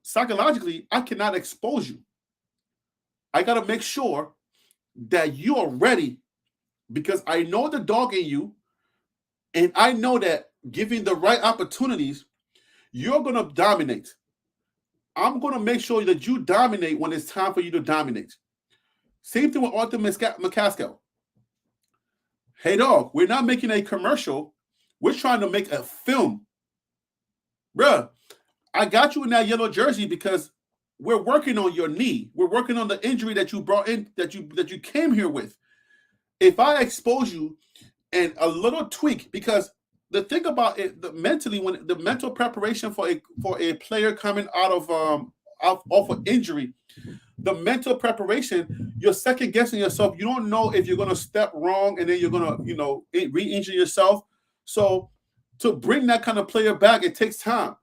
psychologically, I cannot expose you. I got to make sure that you are ready because I know the dog in you, and I know that giving the right opportunities, you're going to dominate. I'm going to make sure that you dominate when it's time for you to dominate. Same thing with Arthur McCaskill. Hey, dog, we're not making a commercial. We're trying to make a film. Bruh, I got you in that yellow jersey because we're working on your knee. We're working on the injury that you brought in, that you came here with. If I expose you and a little tweak, because the thing about it, mentally, when the mental preparation for a player coming out of off an injury, the mental preparation, you're second guessing yourself. You don't know if you're going to step wrong and then you're going to, re-injure yourself. So to bring that kind of player back, it takes time.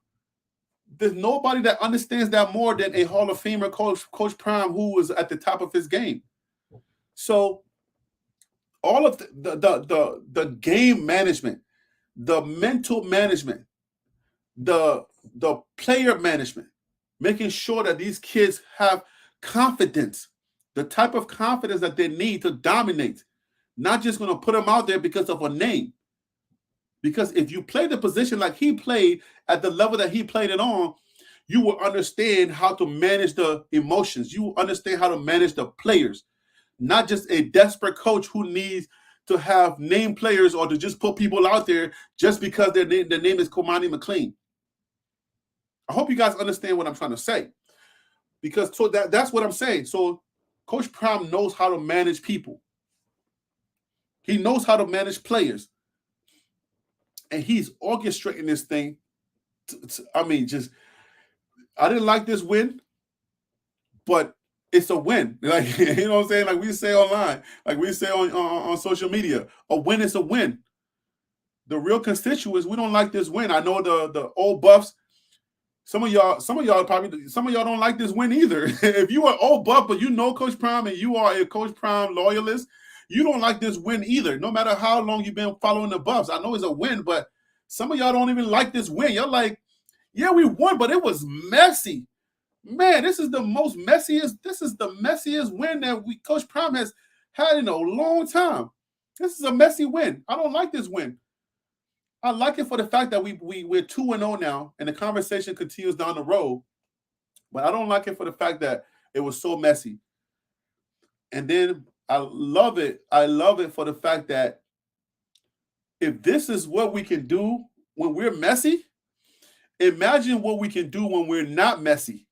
There's nobody that understands that more than a Hall of Famer, Coach Prime, who was at the top of his game. So all of the game management, the mental management, the player management, making sure that these kids have confidence, the type of confidence that they need to dominate, not just going to put them out there because of a name. Because if you play the position like he played at the level that he played it on, you will understand how to manage the emotions. You will understand how to manage the players, not just a desperate coach who needs to have name players or to just put people out there just because their name is Cormani McLean. I hope you guys understand what I'm trying to say. Because so that's what I'm saying. So Coach Prime knows how to manage people. He knows how to manage players. And he's orchestrating this thing. I didn't like this win, but it's a win. Like, you know what I'm saying? Like we say online, like we say on social media, a win is a win. The real constituents, we don't like this win. I know the old buffs. Some of y'all don't like this win either. If you are old buff, but you know Coach Prime and you are a Coach Prime loyalist, you don't like this win either, no matter how long you've been following the Buffs. I know it's a win, but some of y'all don't even like this win. You're like, yeah, we won, but it was messy. Man, this is the messiest win that Coach Prime has had in a long time. This is a messy win. I don't like this win. I like it for the fact that we're 2-0 now, and the conversation continues down the road. But I don't like it for the fact that it was so messy. And then I love it for the fact that if this is what we can do when we're messy, imagine what we can do when we're not messy.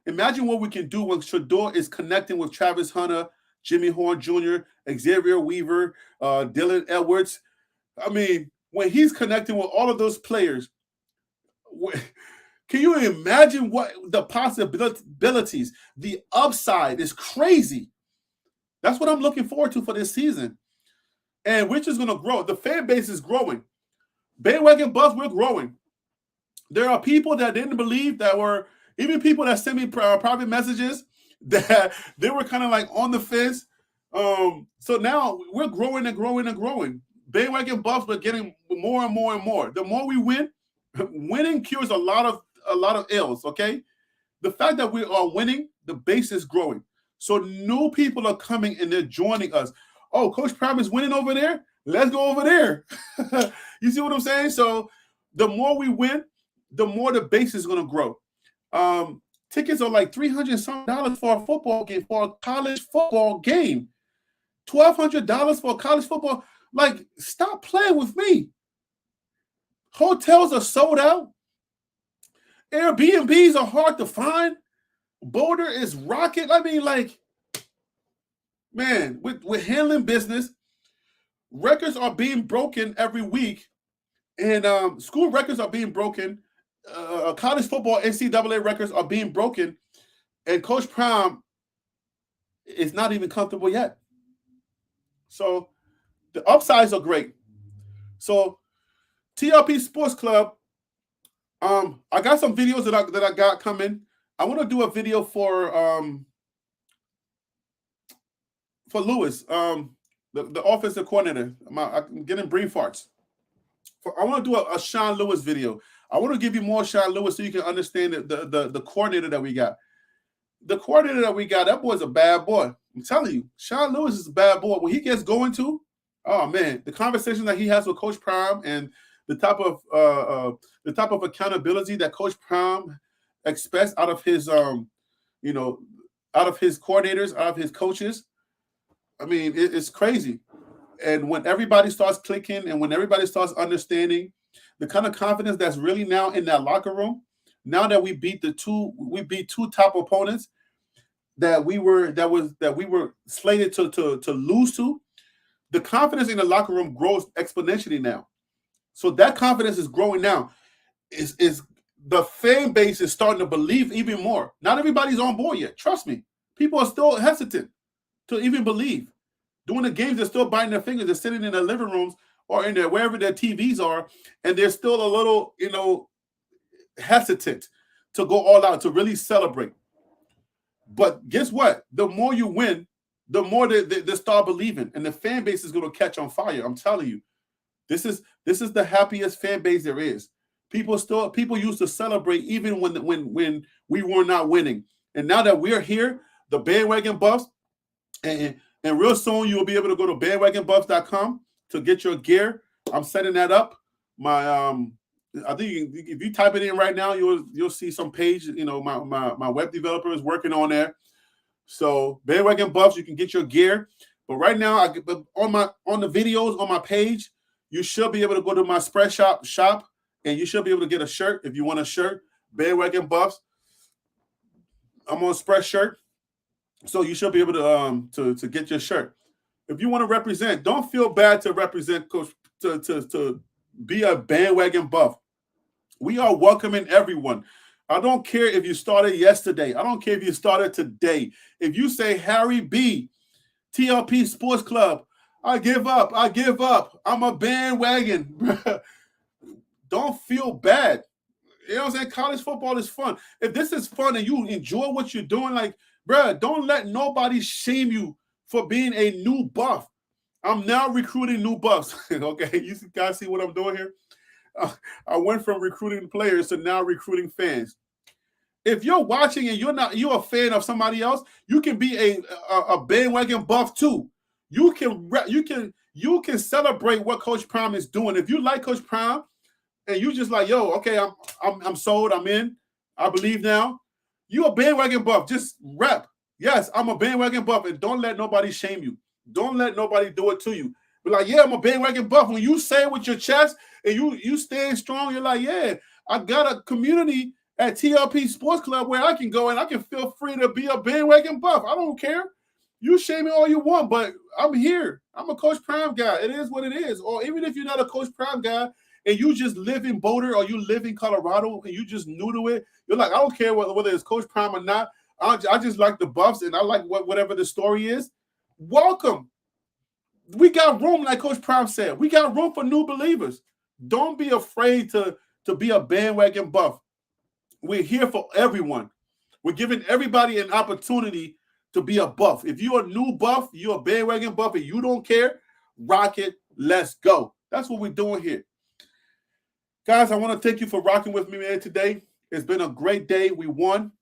Imagine what we can do when Shedeur is connecting with Travis Hunter, Jimmy Horn Jr., Xavier Weaver, Dylan Edwards. I mean, when he's connecting with all of those players, can you imagine what the possibilities, the upside is crazy. That's what I'm looking forward to for this season. And we're just going to grow. The fan base is growing. Bandwagon Buffs, we're growing. There are people that didn't believe, that were, even people that sent me private messages that they were kind of like on the fence. So now we're growing and growing and growing. bandwagon buffs, but getting more and more and more. The more we win, winning cures a lot of ills. Okay, the fact that we are winning, the base is growing. So new people are coming and they're joining us. Oh, Coach Prime is winning over there. Let's go over there. You see what I'm saying? So the more we win, the more the base is going to grow. Tickets are like $300 for a football game, for a college football game. $1,200 for a college football. Like, stop playing with me. Hotels are sold out. Airbnbs are hard to find. Boulder is rocking. I mean, like, man, with handling business, records are being broken every week. And school records are being broken. College football NCAA records are being broken. And Coach Prime is not even comfortable yet. So the upsides are great. So TLP Sports Club, I got some videos that I got coming. I want to do a video for Lewis, the offensive coordinator. I'm getting brain farts. I want to do a Sean Lewis video. I want to give you more Sean Lewis so you can understand the coordinator that we got. The coordinator that we got, that boy's a bad boy. I'm telling you, Sean Lewis is a bad boy. When he gets going to, oh man, the conversation that he has with Coach Prime and the type of accountability that Coach Prime expects out of his out of his coordinators, out of his coaches. I mean, it's crazy. And when everybody starts clicking and when everybody starts understanding the kind of confidence that's really now in that locker room, now that we beat two top opponents that we were slated to lose to, the confidence in the locker room grows exponentially now. So that confidence is growing now. Is the fan base is starting to believe even more. Not everybody's on board yet. Trust me. People are still hesitant to even believe. During the games, they're still biting their fingers. They're sitting in their living rooms or in wherever their TVs are, and they're still a little, hesitant to go all out, to really celebrate. But guess what? The more you win, the more they start believing, and the fan base is going to catch on fire. I'm telling you, this is the happiest fan base there is. People used to celebrate even when we were not winning, and now that we're here, the bandwagon buffs, and real soon you will be able to go to bandwagonbuffs.com to get your gear. I'm setting that up. I think if you type it in right now, you'll see some page. My web developer is working on there. So Bandwagon Buffs, you can get your gear. But right now, on the videos on my page, you should be able to go to my Spreadshop shop, and you should be able to get a shirt if you want a shirt. Bandwagon Buffs. I'm on Spreadshirt, so you should be able to get your shirt. If you want to represent, don't feel bad to represent Coach to be a bandwagon buff. We are welcoming everyone. I don't care if you started yesterday. I don't care if you started today. If you say Harry B, TLP Sports Club, I give up. I'm a bandwagon. Don't feel bad. You know what I'm saying? College football is fun. If this is fun and you enjoy what you're doing, like, bruh, don't let nobody shame you for being a new buff. I'm now recruiting new buffs. Okay, you guys see what I'm doing here? I went from recruiting players to now recruiting fans. If you're watching and you're a fan of somebody else, you can be a bandwagon buff too. You can celebrate what Coach Prime is doing. If you like Coach Prime and you just like, yo, okay, I'm sold, I'm in, I believe now. You a bandwagon buff, just rep. Yes, I'm a bandwagon buff, and don't let nobody shame you. Don't let nobody do it to you. Be like, yeah, I'm a bandwagon buff. When you say it with your chest and you stand strong, you're like, yeah, I got a community at TLP Sports Club where I can go and I can feel free to be a bandwagon buff. I don't care. You shame me all you want, but I'm here. I'm a Coach Prime guy. It is what it is. Or even if you're not a Coach Prime guy and you just live in Boulder or you live in Colorado and you just new to it, you're like, I don't care whether it's Coach Prime or not. I just like the buffs and I like whatever the story is. Welcome. We got room, like Coach Prime said. We got room for new believers. Don't be afraid to be a bandwagon buff. We're here for everyone. We're giving everybody an opportunity to be a buff. If you're a new buff, you're a bandwagon buff, and you don't care, rock it, Let's go. That's what we're doing here. Guys, I want to thank you for rocking with me, man, today. It's been a great day. We won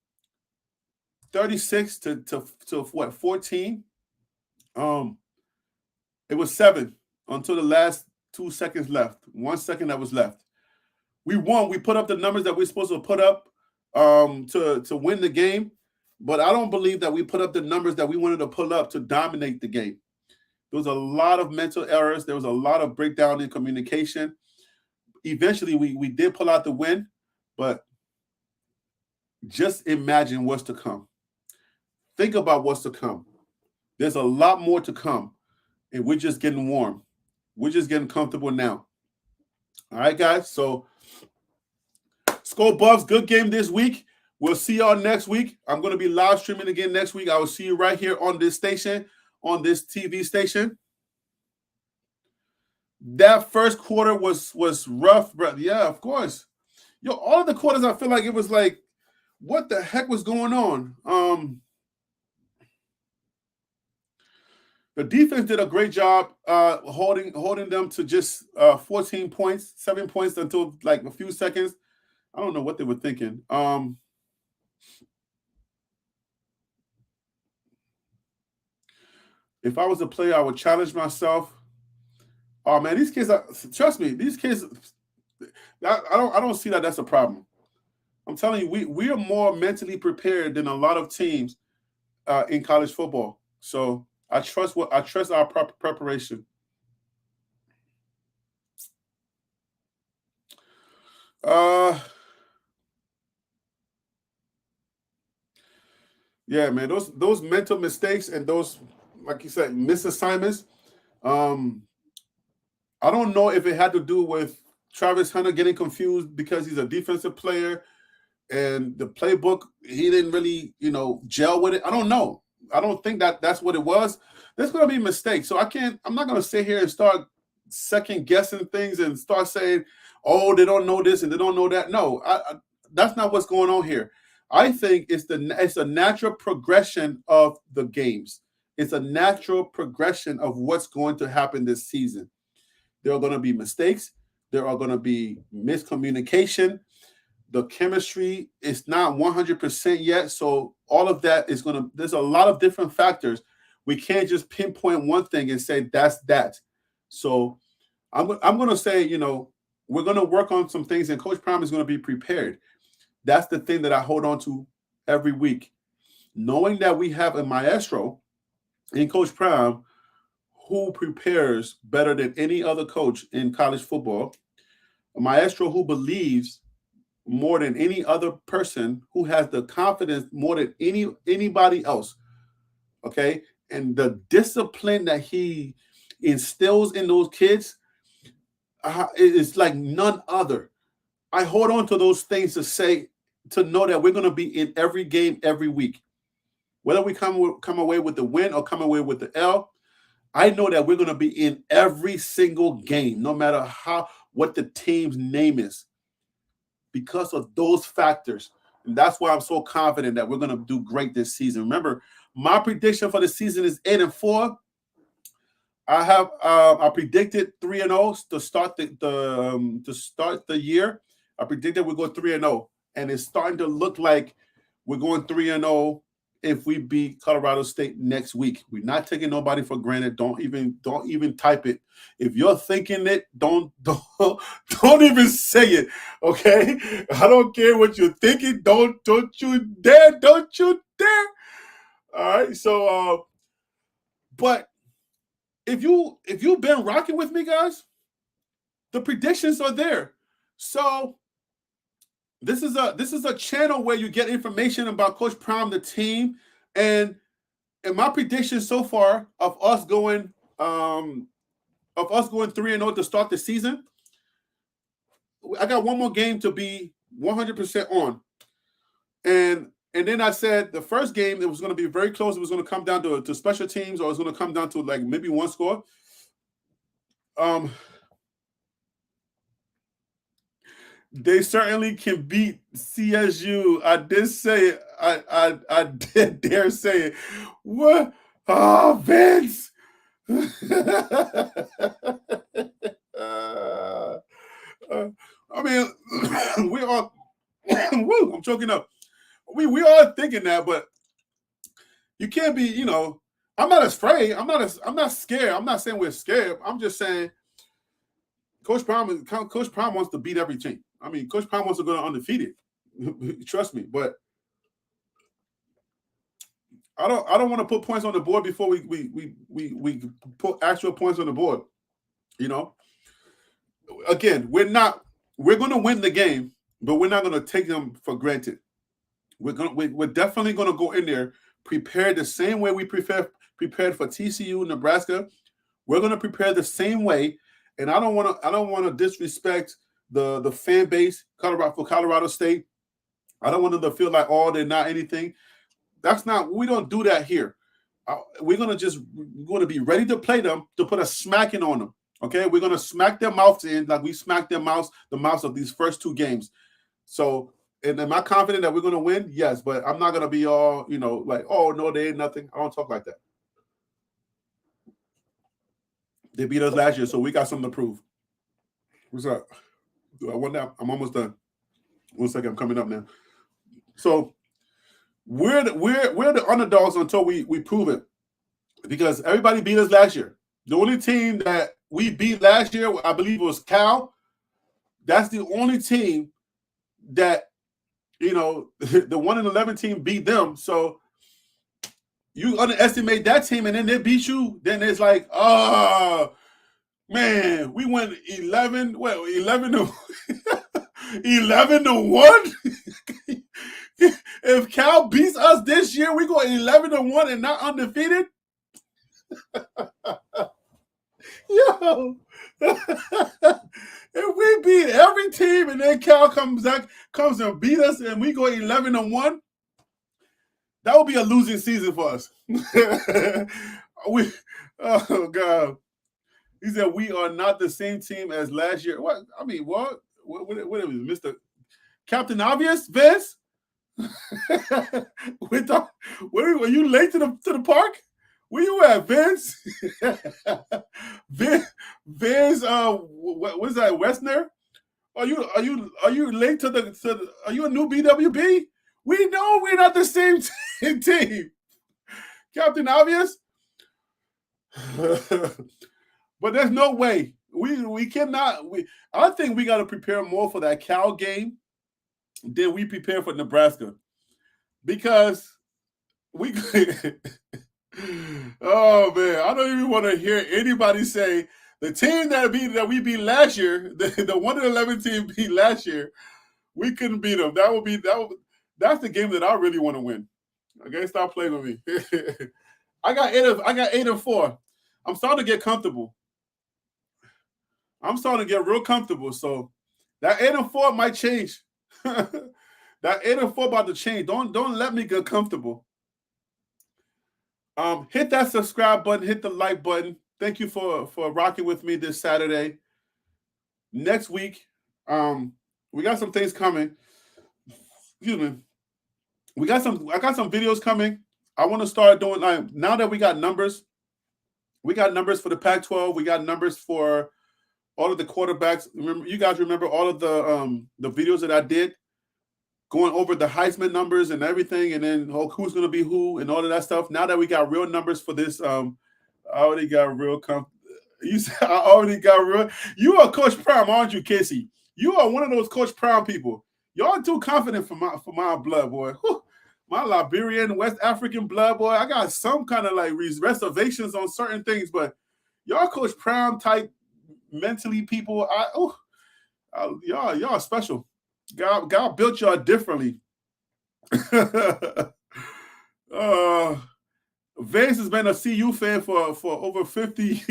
36 to what, 14? It was 7 until the last 2 seconds left. 1 second that was left. We won. We put up the numbers that we're supposed to put up to win the game. But I don't believe that we put up the numbers that we wanted to pull up to dominate the game. There was a lot of mental errors. There was a lot of breakdown in communication. Eventually, we did pull out the win, but just imagine what's to come. Think about what's to come. There's a lot more to come, and we're just getting warm. We're just getting comfortable now. All right, guys. So, Skull Buffs, good game this week. We'll see y'all next week. I'm going to be live streaming again next week. I will see you right here on this station, on this TV station. That first quarter was rough, bro. Yeah, of course. Yo, all of the quarters, I feel like it was like, what the heck was going on? The defense did a great job holding them to just 14 points, 7 points until like a few seconds. I don't know what they were thinking. If I was a player, I would challenge myself. Oh man, these kids trust me, these kids, I don't see that that's a problem. I'm telling you, we are more mentally prepared than a lot of teams in college football. So I trust our proper preparation. Yeah, man, those mental mistakes and those, like you said, misassignments. I don't know if it had to do with Travis Hunter getting confused because he's a defensive player and the playbook, he didn't really, gel with it. I don't know. I don't think that's what it was. There's going to be mistakes. So I'm not going to sit here and start second guessing things and start saying, oh, they don't know this and they don't know that. No, that's not what's going on here. I think it's a natural progression of the games. It's a natural progression of what's going to happen this season. There are going to be mistakes. There are going to be miscommunication. The chemistry is not 100% yet. So all of that is there's a lot of different factors. We can't just pinpoint one thing and say that's that. So I'm going to say, we're going to work on some things and Coach Prime is going to be prepared. That's the thing that I hold on to every week. Knowing that we have a maestro in Coach Prime who prepares better than any other coach in college football, a maestro who believes more than any other person, who has the confidence more than anybody else, okay? And the discipline that he instills in those kids is like none other. I hold on to those things to know that we're going to be in every game every week. Whether we come away with the win or come away with the L, I know that we're going to be in every single game, no matter what the team's name is, because of those factors. And that's why I'm so confident that we're going to do great this season. Remember, my prediction for the season is 8-4. I predicted 3-0 to start the year. I predicted we go 3-0, and it's starting to look like we're going 3-0 if we beat Colorado State next week. We're not taking nobody for granted. Don't even type it. If you're thinking it, don't even say it. Okay? I don't care what you're thinking. Don't you dare. Don't you dare. All right. So but if you've been rocking with me, guys, the predictions are there. So this is a channel where you get information about Coach Prime, the team, and my prediction so far of us going 3-0 to start the season. I got one more game to be 100% on, and then I said the first game it was going to be very close. It was going to come down to special teams, or it was going to come down to like maybe one score. They certainly can beat CSU. I did say it. I did dare say it. What? Oh, Vince. I mean, we all. Woo, I'm choking up. We are thinking that, but you can't be. You know, I'm not afraid. I'm not scared. I'm not saying we're scared. I'm just saying Coach Prime wants to beat every team. I mean, Coach Prime wants to go undefeated. Trust me, but I don't want to put points on the board before we put actual points on the board. You know, again, we're going to win the game, but we're not going to take them for granted. We're definitely going to go in there prepared the same way we prepared for TCU, Nebraska. We're going to prepare the same way, and I don't want to disrespect the fan base for Colorado State. I don't want them to feel like, oh, they're not anything. We don't do that here. We're going to be ready to play them, to put a smacking on them. Okay, we're going to smack their mouths in like we smacked the mouths of these first two games. So, and am I confident that we're going to win? Yes, but I'm not going to be all, like, oh, no, they ain't nothing. I don't talk like that. They beat us last year, so we got something to prove. What's up? I'm almost done. 1 second, I'm coming up now. So we're the underdogs until we prove it, because everybody beat us last year. The only team that we beat last year, I believe, was Cal. That's the only team that, the 1-11 team beat them. So you underestimate that team, and then they beat you. Then it's like, oh man, we went 11 to 11 to 1. If Cal beats us this year, we go 11-1 and not undefeated. Yo, if we beat every team and then Cal comes and beat us and we go 11-1, that would be a losing season for us. Oh God. He said we are not the same team as last year. What? I mean, what? What is Mr. Captain Obvious, Vince? Were you late to the park? Where you at, Vince? Vince, what's that, Westner? Are you late to the? Are you a new BWB? We know we're not the same team, Captain Obvious. But there's no way we cannot. I think we got to prepare more for that Cal game than we prepare for Nebraska, because we. Oh man, I don't even want to hear anybody say the team that we beat last year, the 1-11 team beat last year, we couldn't beat them. That's the game that I really want to win. Okay, stop playing with me. I got 8-4. I'm starting to get comfortable. I'm starting to get real comfortable. So that 8-4 might change. That 8-4 about to change. Don't let me get comfortable. Hit that subscribe button, hit the like button. Thank you for rocking with me this Saturday. Next week, we got some things coming. Excuse me. I got some videos coming. I want to start doing, now that we got numbers. We got numbers for the Pac-12. We got numbers for all of the quarterbacks. You guys remember all of the videos that I did, going over the Heisman numbers and everything, and then who's going to be who and all of that stuff. Now that we got real numbers for this, I already got real. You are Coach Prime, aren't you, Casey? You are one of those Coach Prime people. Y'all too confident for my blood, boy. Whew. My Liberian, West African blood, boy. I got some kind of like reservations on certain things, but y'all Coach Prime type mentally people. Y'all special. God built y'all differently. Vance has been a CU fan for over 50.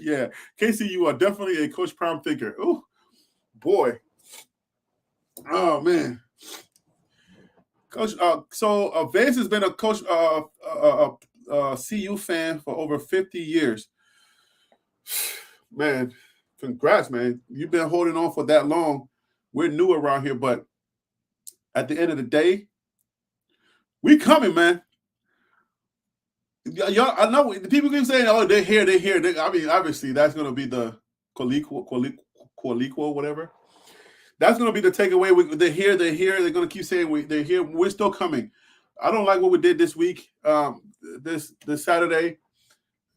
Yeah, Casey, you are definitely a Coach Prime thinker. Oh, boy. Oh, man. Coach, so Vance has been a coach, CU fan for over 50 years. Man, congrats, man. You've been holding on for that long. We're new around here, but at the end of the day, we coming, man. Y'all, I know the people keep saying, "Oh, they're here, they're here." I mean, obviously, that's going to be the Qualico, whatever. That's going to be the takeaway. They're here, they're here. They're going to keep saying they're here. We're still coming. I don't like what we did this week, this Saturday.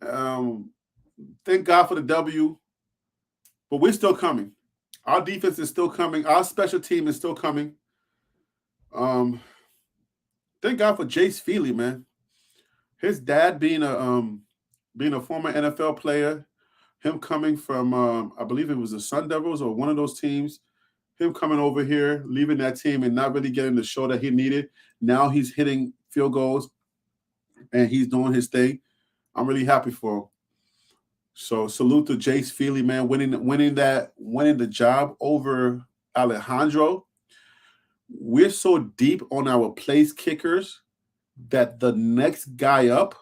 Thank God for the W, but we're still coming. Our defense is still coming. Our special team is still coming. Thank God for Jace Feely, man. His dad being a former NFL player, him coming from I believe it was the Sun Devils or one of those teams, him coming over here, leaving that team and not really getting the show that he needed. Now he's hitting field goals and he's doing his thing. I'm really happy for him. So salute to Jace Feely, man, winning the job over Alejandro. We're so deep on our place kickers that the next guy up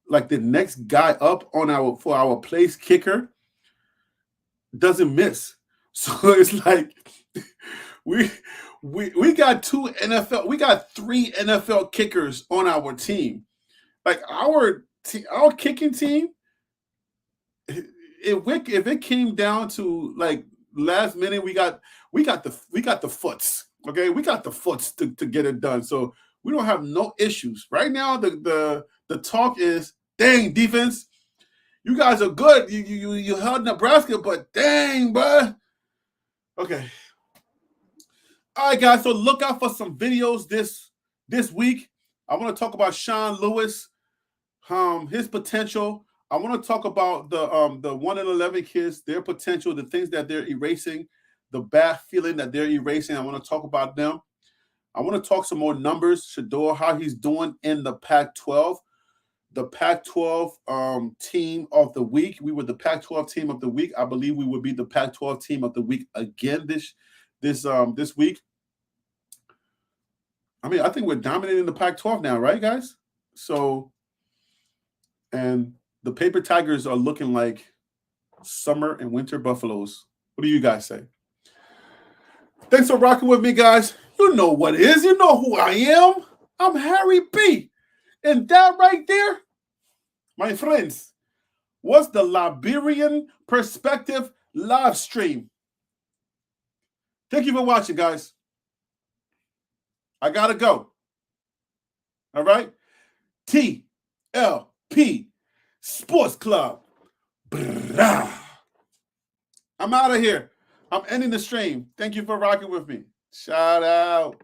for our place kicker doesn't miss. So it's like we got three NFL kickers on our team. Like our kicking team, if it came down to like last minute, we got the foots. Okay, we got the foots to get it done. So we don't have no issues right now. The talk is, dang defense, you guys are good. You held Nebraska, but dang, bruh. Okay. All right, guys. So look out for some videos this week. I want to talk about Sean Lewis, his potential. I want to talk about the 1 in 11 kids, their potential, the things that they're erasing, the bad feeling that they're erasing. I want to talk about them. I want to talk some more numbers. Shador, how he's doing in the Pac-12. The Pac-12 team of the week. We were the Pac-12 team of the week. I believe we would be the Pac-12 team of the week again this week. I mean, I think we're dominating the Pac-12 now, right, guys? So, and the Paper Tigers are looking like summer and winter buffaloes. What do you guys say? Thanks for rocking with me, guys. You know what it is. You know who I am. I'm Harry B. And that right there, my friends, was the Liberian Perspective live stream. Thank you for watching, guys. I got to go. All right? TLP Sports Club. Brah. I'm out of here. I'm ending the stream. Thank you for rocking with me. Shout out.